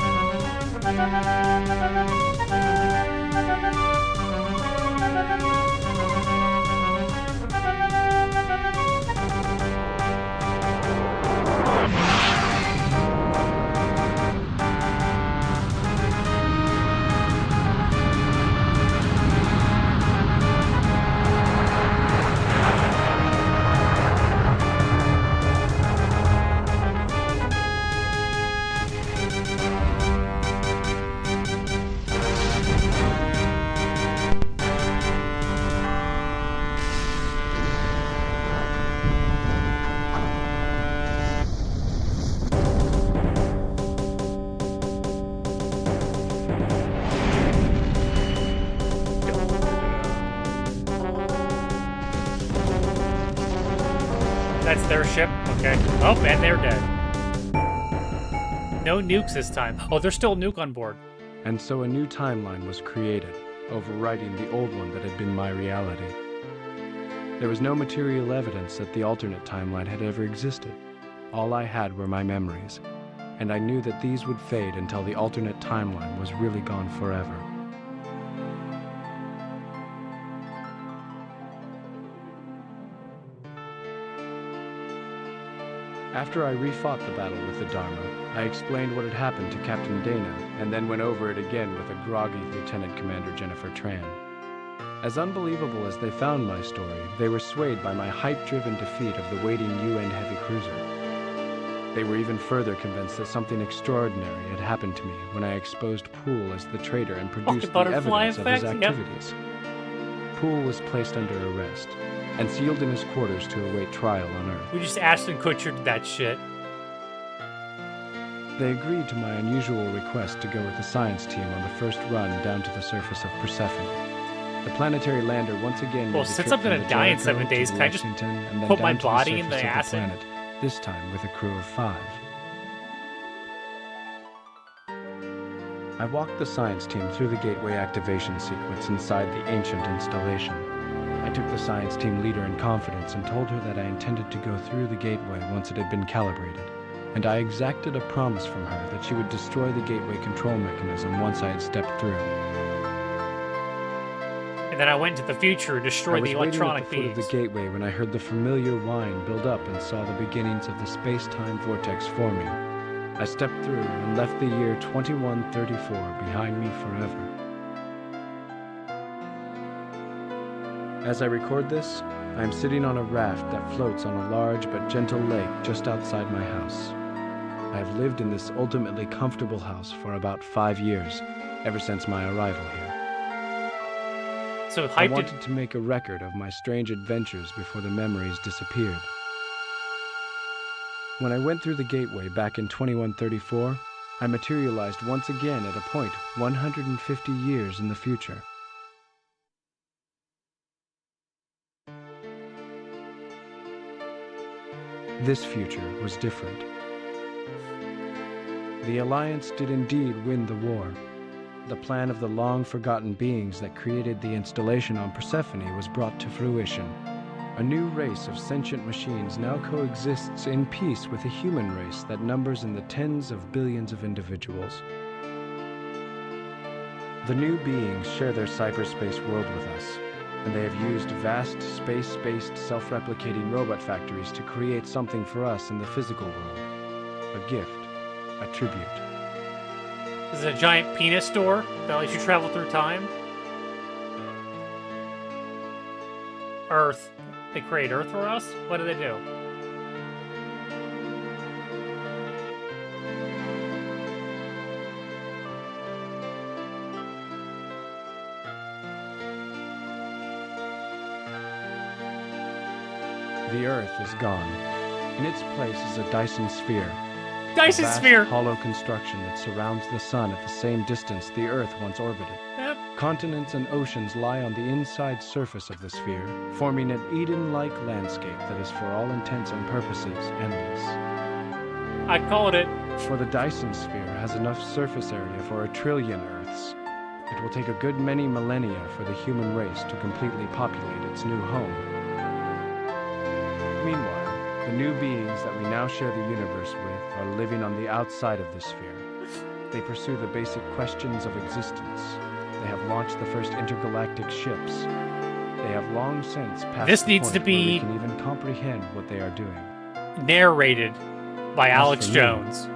That's their ship? Okay. Oh, and they're dead. No nukes this time. Oh, there's still a nuke on board. And so a new timeline was created, overwriting the old one that had been my reality. There was no material evidence that the alternate timeline had ever existed. All I had were my memories, and I knew that these would fade until the alternate timeline was really gone forever. After I refought the battle with the Dharma, I explained what had happened to Captain Dana, and then went over it again with a groggy Lieutenant Commander Jennifer Tran. As unbelievable as they found my story, they were swayed by my hype-driven defeat of the waiting UN heavy cruiser. They were even further convinced that something extraordinary had happened to me when I exposed Poole as the traitor and produced the evidence of his activities. Poole was placed under arrest and sealed in his quarters to await trial on Earth. We just Ashton Kutchered that shit. They agreed to my unusual request to go with the science team on the first run down to the surface of Persephone. The planetary lander once again well, since I'm going to die in 7 days, can I just put my body in the acid? Planet, this time with a crew of 5. I walked the science team through the gateway activation sequence inside the ancient installation. I took the science team leader in confidence and told her that I intended to go through the gateway once it had been calibrated, and I exacted a promise from her that she would destroy the gateway control mechanism once I had stepped through. And then I went into the future and destroyed the electronic beams. I was waiting at the foot of the gateway when I heard the familiar whine build up and saw the beginnings of the space-time vortex forming. I stepped through and left the year 2134 behind me forever. As I record this, I am sitting on a raft that floats on a large but gentle lake just outside my house. I have lived in this ultimately comfortable house for about 5 years, ever since my arrival here. So I wanted to make a record of my strange adventures before the memories disappeared. When I went through the gateway back in 2134, I materialized once again at a point 150 years in the future. This future was different. The Alliance did indeed win the war. The plan of the long-forgotten beings that created the installation on Persephone was brought to fruition. A new race of sentient machines now coexists in peace with a human race that numbers in the tens of billions of individuals. The new beings share their cyberspace world with us, and they have used vast space-based self-replicating robot factories to create something for us in the physical world. A gift, a tribute. This is a giant penis store that lets you travel through time. Earth. They create Earth for us? What do they do? The Earth is gone. In its place is a Dyson sphere. Dyson sphere! Hollow construction that surrounds the sun at the same distance the Earth once orbited. Yep. Continents and oceans lie on the inside surface of the sphere, forming an Eden-like landscape that is for all intents and purposes endless. I called it. For the Dyson sphere has enough surface area for 1 trillion Earths. It will take a good many millennia for the human race to completely populate its new home. Meanwhile, the new beings that we now share the universe with are living on the outside of the sphere. They pursue the basic questions of existence. They have launched the first intergalactic ships. They have long since passed this the needs point to be where we can even comprehend what they are doing. Narrated by Alex For me, Jones.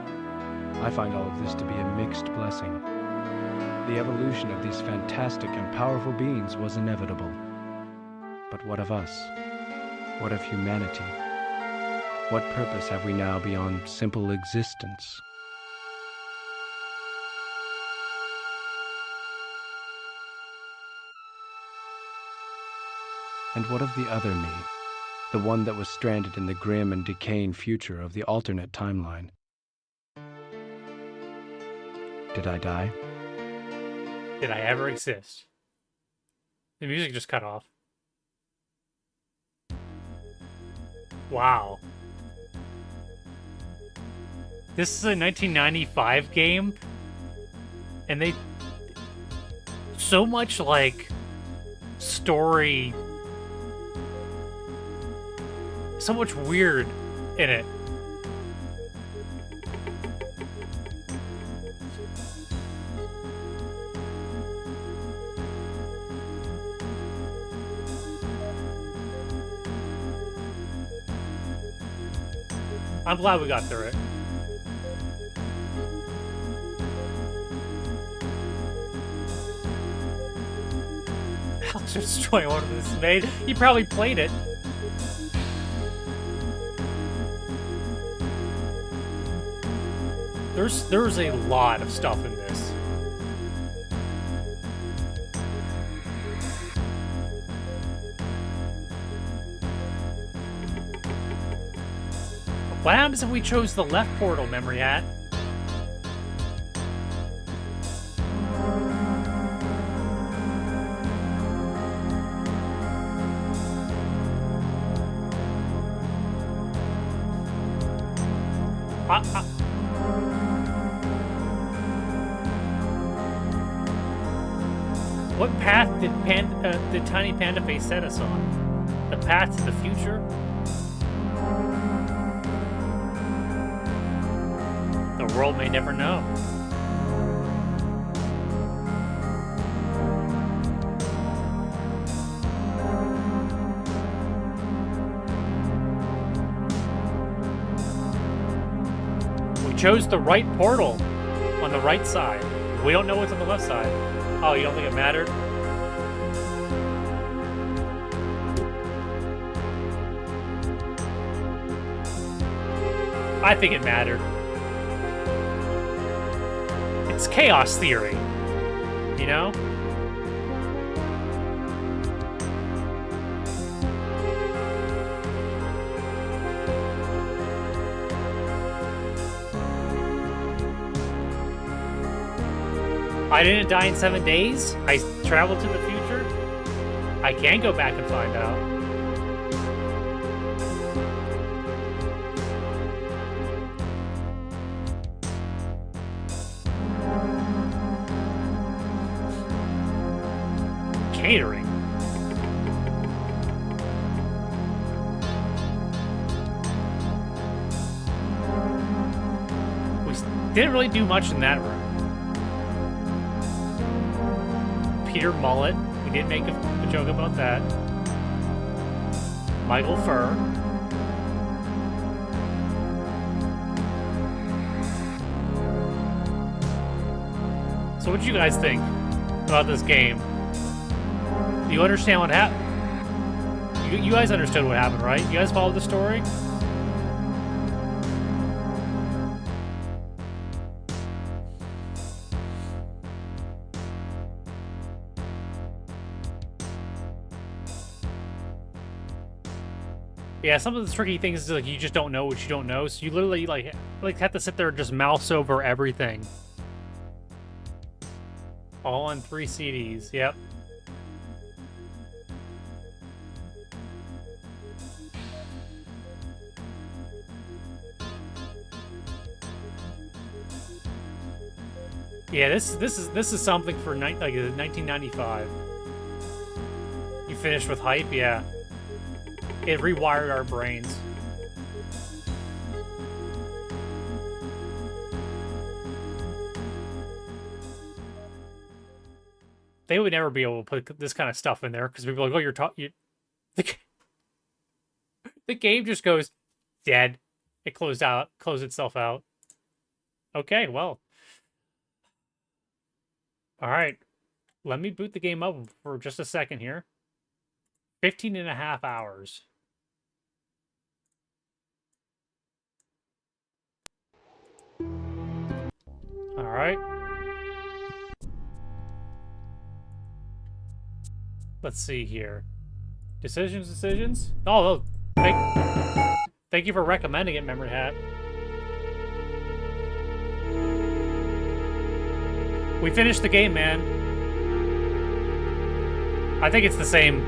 I find all of this to be a mixed blessing. The evolution of these fantastic and powerful beings was inevitable. But what of us? What of humanity? What purpose have we now beyond simple existence? And what of the other me? The one that was stranded in the grim and decaying future of the alternate timeline? Did I die? Did I ever exist? The music just cut off. Wow. This is a 1995 game, and they... so much, like, story... so much weird in it. I'm glad we got through it. How to destroy one of this is made? You probably played it. There's a lot of stuff in this. What happens if we chose the left portal, Memory Hat? What path did Tiny Panda Face set us on? The path to the future? The world may never know. We chose the right portal on the right side. We don't know what's on the left side. Oh, you don't think it mattered? I think it mattered. It's chaos theory, you know? I didn't die in 7 days. I traveled to the future. I can go back and find out. Catering. We didn't really do much in that room. Peter Mullet. We did make a joke about that. Michael Furr. So what do you guys think about this game? Do you understand what happened? You guys understood what happened, right? You guys followed the story? Yeah, some of the tricky things is like you just don't know what you don't know, so you literally like have to sit there and just mouse over everything. All on 3 CDs, yep. Yeah, this is something for like 1995. You finished with Hype, yeah. It rewired our brains. They would never be able to put this kind of stuff in there because people are like, "Oh, you're talking." The game just goes dead. It closed itself out. Okay, well. All right. Let me boot the game up for just a second here. 15.5 hours. All right. Let's see here. Decisions? Oh, thank you for recommending it, Memory Hat. We finished the game, man. I think it's the same.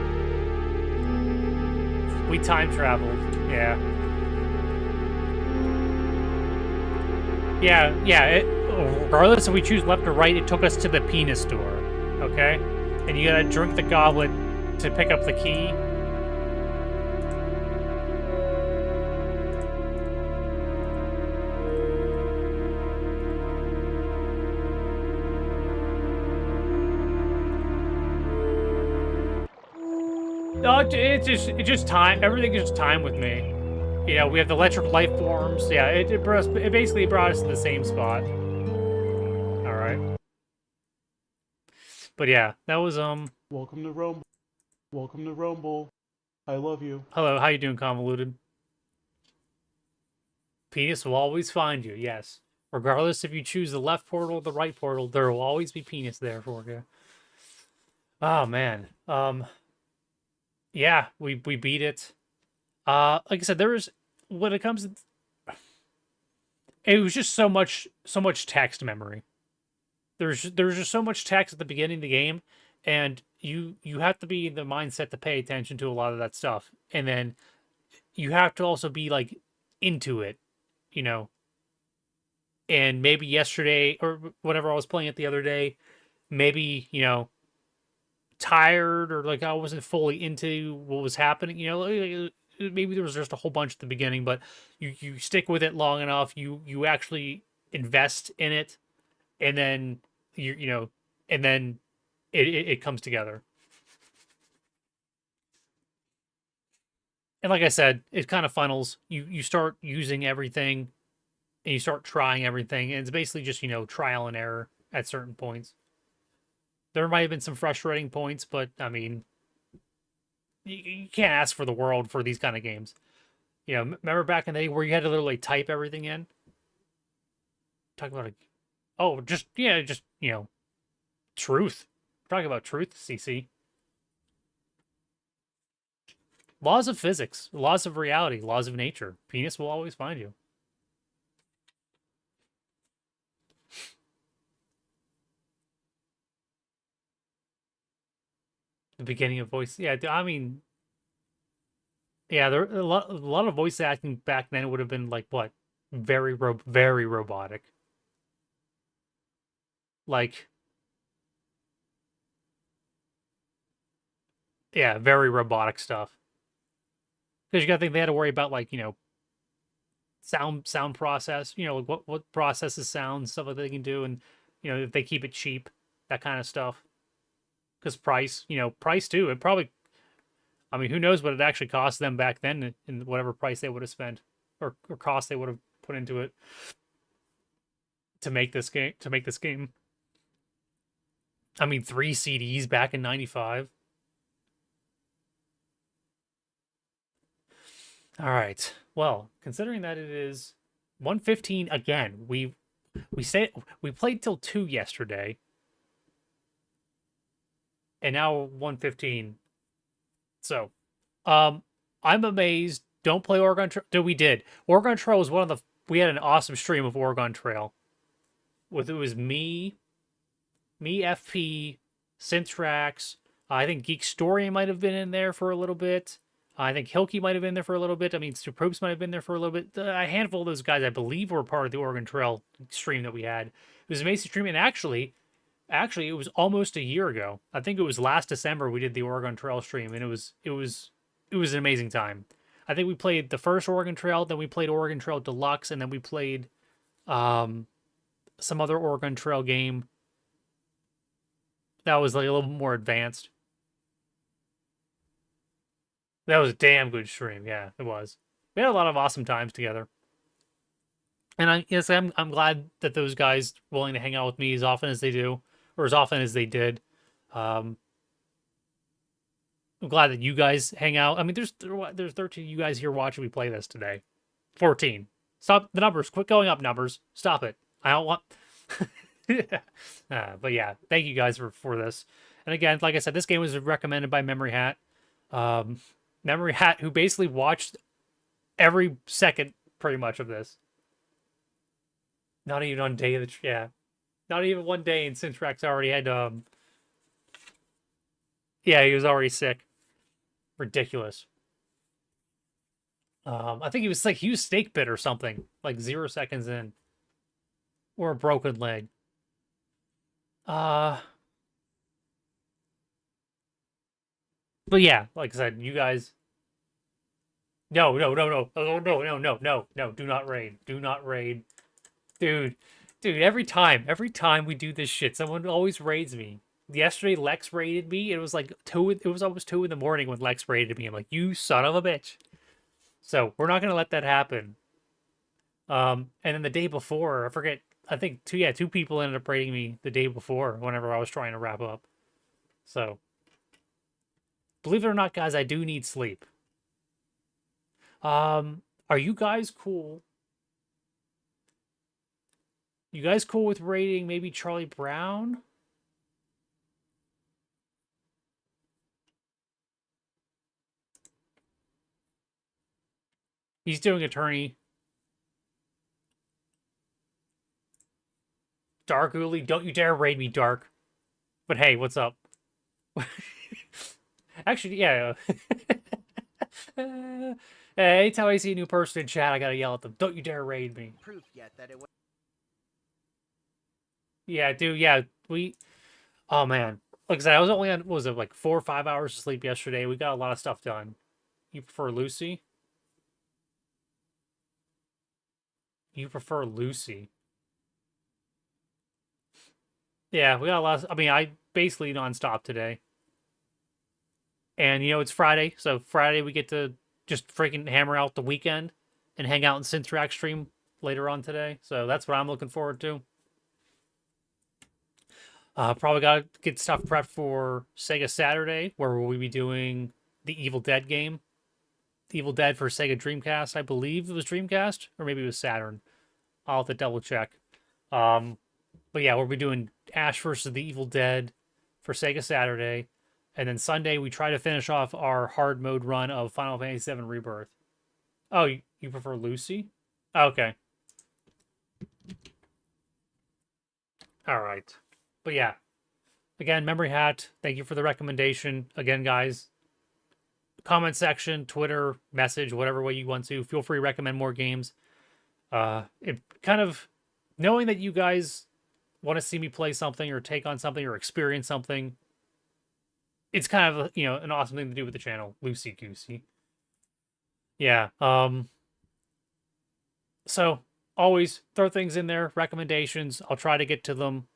We time traveled, yeah. Yeah, regardless if we choose left or right, it took us to the penis store, okay? And you gotta drink the goblet to pick up the key. No, it's just time. Everything is just time with me. You know, we have the electric life forms. Yeah, it basically brought us to the same spot. All right. But yeah, that was Welcome to Rumble. Welcome to Rumble. I love you. Hello, how you doing, convoluted? Penis will always find you. Yes, regardless if you choose the left portal or the right portal, there will always be penis there for you. Oh man. Yeah, we beat it. Like I said, there was when it comes to it was just so much text memory. There's just so much text at the beginning of the game, and you have to be in the mindset to pay attention to a lot of that stuff, and then you have to also be like into it, you know. And maybe yesterday or whenever I was playing it the other day, maybe, you know, tired or like I wasn't fully into what was happening, you know, maybe there was just a whole bunch at the beginning, but you stick with it long enough, you actually invest in it, and then you know, and then it comes together. And like I said, it kind of funnels. You start using everything, and you start trying everything, and it's basically just, you know, trial and error at certain points. There might have been some frustrating points, but I mean, you can't ask for the world for these kind of games. You know, remember back in the day where you had to literally type everything in? Talk about just you know, truth. We're talking about truth, CC. Laws of physics, laws of reality, laws of nature. Penis will always find you. The beginning of voice, yeah. I mean, yeah, there a lot of voice acting back then would have been like what, very robotic. Like, yeah, very robotic stuff. Because you got to think they had to worry about, like, you know, sound process. You know, like what processes sound, stuff that they can do, and you know, if they keep it cheap, that kind of stuff. Because price too. It probably, I mean, who knows what it actually cost them back then in whatever price they would have spent or cost they would have put into it to make this game. I mean, 3 CDs back in '95. All right. Well, considering that it is 1:15 again, we played till 2 yesterday. And now 1:15. So, I'm amazed. Don't play Oregon Trail. Dude, we did. Oregon Trail was one of the. We had an awesome stream of Oregon Trail. It was me, FP, Synthrax. I think Geek Story might have been in there for a little bit. I think Hilke might have been there for a little bit. I mean, Superpoops might have been there for a little bit. A handful of those guys, I believe, were part of the Oregon Trail stream that we had. It was an amazing stream, and actually, it was almost a year ago. I think it was last December we did the Oregon Trail stream, and it was an amazing time. I think we played the first Oregon Trail, then we played Oregon Trail Deluxe, and then we played some other Oregon Trail game that was like a little more advanced. That was a damn good stream. Yeah, it was. We had a lot of awesome times together. And I'm glad that those guys are willing to hang out with me as often as they do, or as often as they did. I'm glad that you guys hang out. I mean, there's 13 of you guys here watching me play this today. 14. Stop the numbers. Quit going up, numbers. Stop it. I don't want... but yeah, thank you guys for this. And again, like I said, this game was recommended by Memory Hat. Memory Hat, who basically watched every second, pretty much, of this. Not even on day of the... Yeah. Not even one day, and Syntrax already had... Yeah, he was already sick. Ridiculous. I think he was snake bit or something. Like 0 seconds in. Or a broken leg. But yeah, like I said, you guys... No, do not raid. Do not raid. Dude, every time we do this shit, someone always raids me. Yesterday, Lex raided me. It was like 2, it was almost 2 in the morning when Lex raided me. I'm like, you son of a bitch. So we're not going to let that happen. And then the day before, I forget, I think two people ended up raiding me the day before whenever I was trying to wrap up. So, believe it or not, guys, I do need sleep. Are you guys cool? You guys cool with raiding maybe Charlie Brown? He's doing attorney. Dark Uli, don't you dare raid me, Dark. But hey, what's up? Actually, yeah. Anytime I see a new person in chat, I gotta yell at them. Don't you dare raid me. Proof yet that it was... Yeah, dude, yeah. Oh, man. Like I said, I was only on, what was it, like 4 or 5 hours of sleep yesterday. We got a lot of stuff done. You prefer Lucy? You prefer Lucy? Yeah, we got a lot of, I mean, I basically nonstop today. And, you know, it's Friday, so Friday we get to just freaking hammer out the weekend and hang out in Synthrax stream later on today. So that's what I'm looking forward to. Probably got to get stuff prepped for Sega Saturday, where we'll be doing the Evil Dead game. Evil Dead for Sega Dreamcast, I believe it was Dreamcast, or maybe it was Saturn. I'll have to double check. But yeah, we'll be doing Ash versus the Evil Dead for Sega Saturday. And then Sunday, we try to finish off our hard mode run of Final Fantasy VII Rebirth. Oh, you prefer Lucy? Okay. All right. But yeah. Again, Memory Hat, thank you for the recommendation. Again, guys, comment section, Twitter, message, whatever way you want to. Feel free to recommend more games. It kind of, knowing that you guys want to see me play something or take on something or experience something, it's kind of, you know, an awesome thing to do with the channel. Loosey goosey. Yeah. So always throw things in there, recommendations. I'll try to get to them.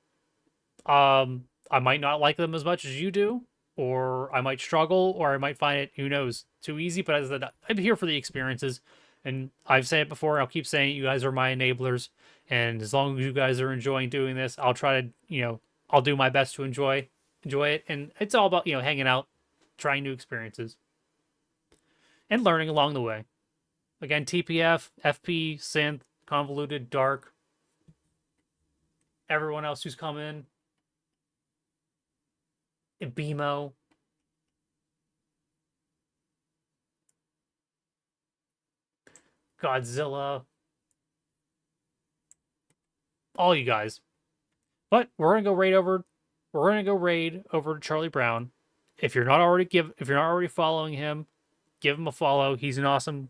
I might not like them as much as you do, or I might struggle, or I might find it, who knows, too easy. But as I said, I'm here for the experiences, and I've said it before. I'll keep saying it, you guys are my enablers, and as long as you guys are enjoying doing this, I'll try to, you know, I'll do my best to enjoy it. And it's all about, you know, hanging out, trying new experiences, and learning along the way. Again, TPF, FP, Synth, Convoluted, Dark, everyone else who's come in, BMO, Godzilla, all you guys. But we're gonna go raid over. We're gonna go raid over to Charlie Brown. If you're not already following him, give him a follow. He's an awesome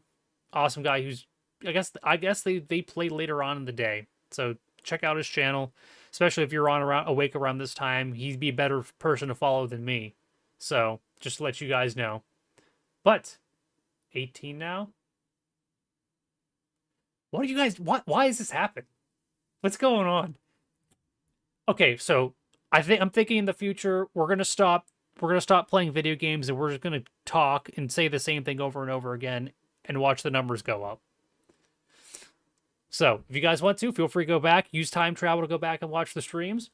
guy. Who's I guess they play later on in the day. So check out his channel, especially if you're awake around this time. He'd be a better person to follow than me. So just to let you guys know. But 18 now. What do you guys? Why is this happening? What's going on? Okay, so I'm thinking in the future we're gonna stop playing video games and we're just gonna talk and say the same thing over and over again and watch the numbers go up. So if you guys want to, feel free to go back, use time travel to go back and watch the streams.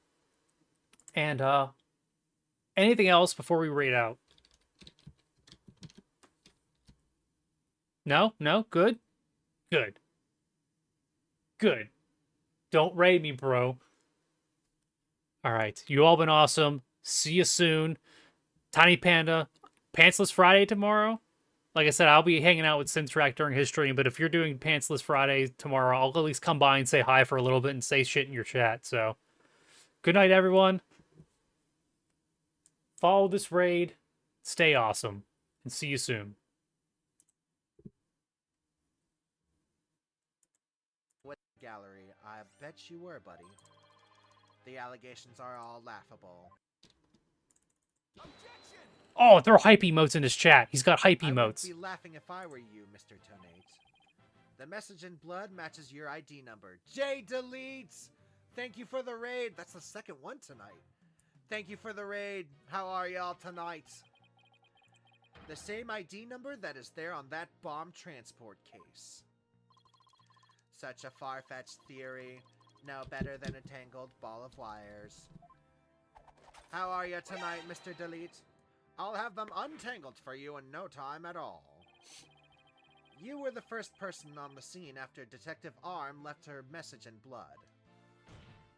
And anything else before we raid out? No, good. Don't raid me, bro. All right. You all been awesome. See you soon. Tiny Panda, Pantsless Friday tomorrow. Like I said, I'll be hanging out with Synthrack during his stream, but if you're doing Pantsless Friday tomorrow, I'll at least come by and say hi for a little bit and say shit in your chat. So, good night, everyone. Follow this raid. Stay awesome. And see you soon. What gallery? I bet you were, buddy. The allegations are all laughable. Objection! Oh, throw hype emotes in his chat. He's got hype emotes. I would be laughing if I were you, Mr. Tonate. The message in blood matches your ID number. J deletes! Thank you for the raid. That's the second one tonight. Thank you for the raid. How are y'all tonight? The same ID number that is there on that bomb transport case. Such a far-fetched theory. No better than a tangled ball of wires. How are you tonight, Mr. Delete? I'll have them untangled for you in no time at all. You were the first person on the scene after Detective Arm left her message in blood.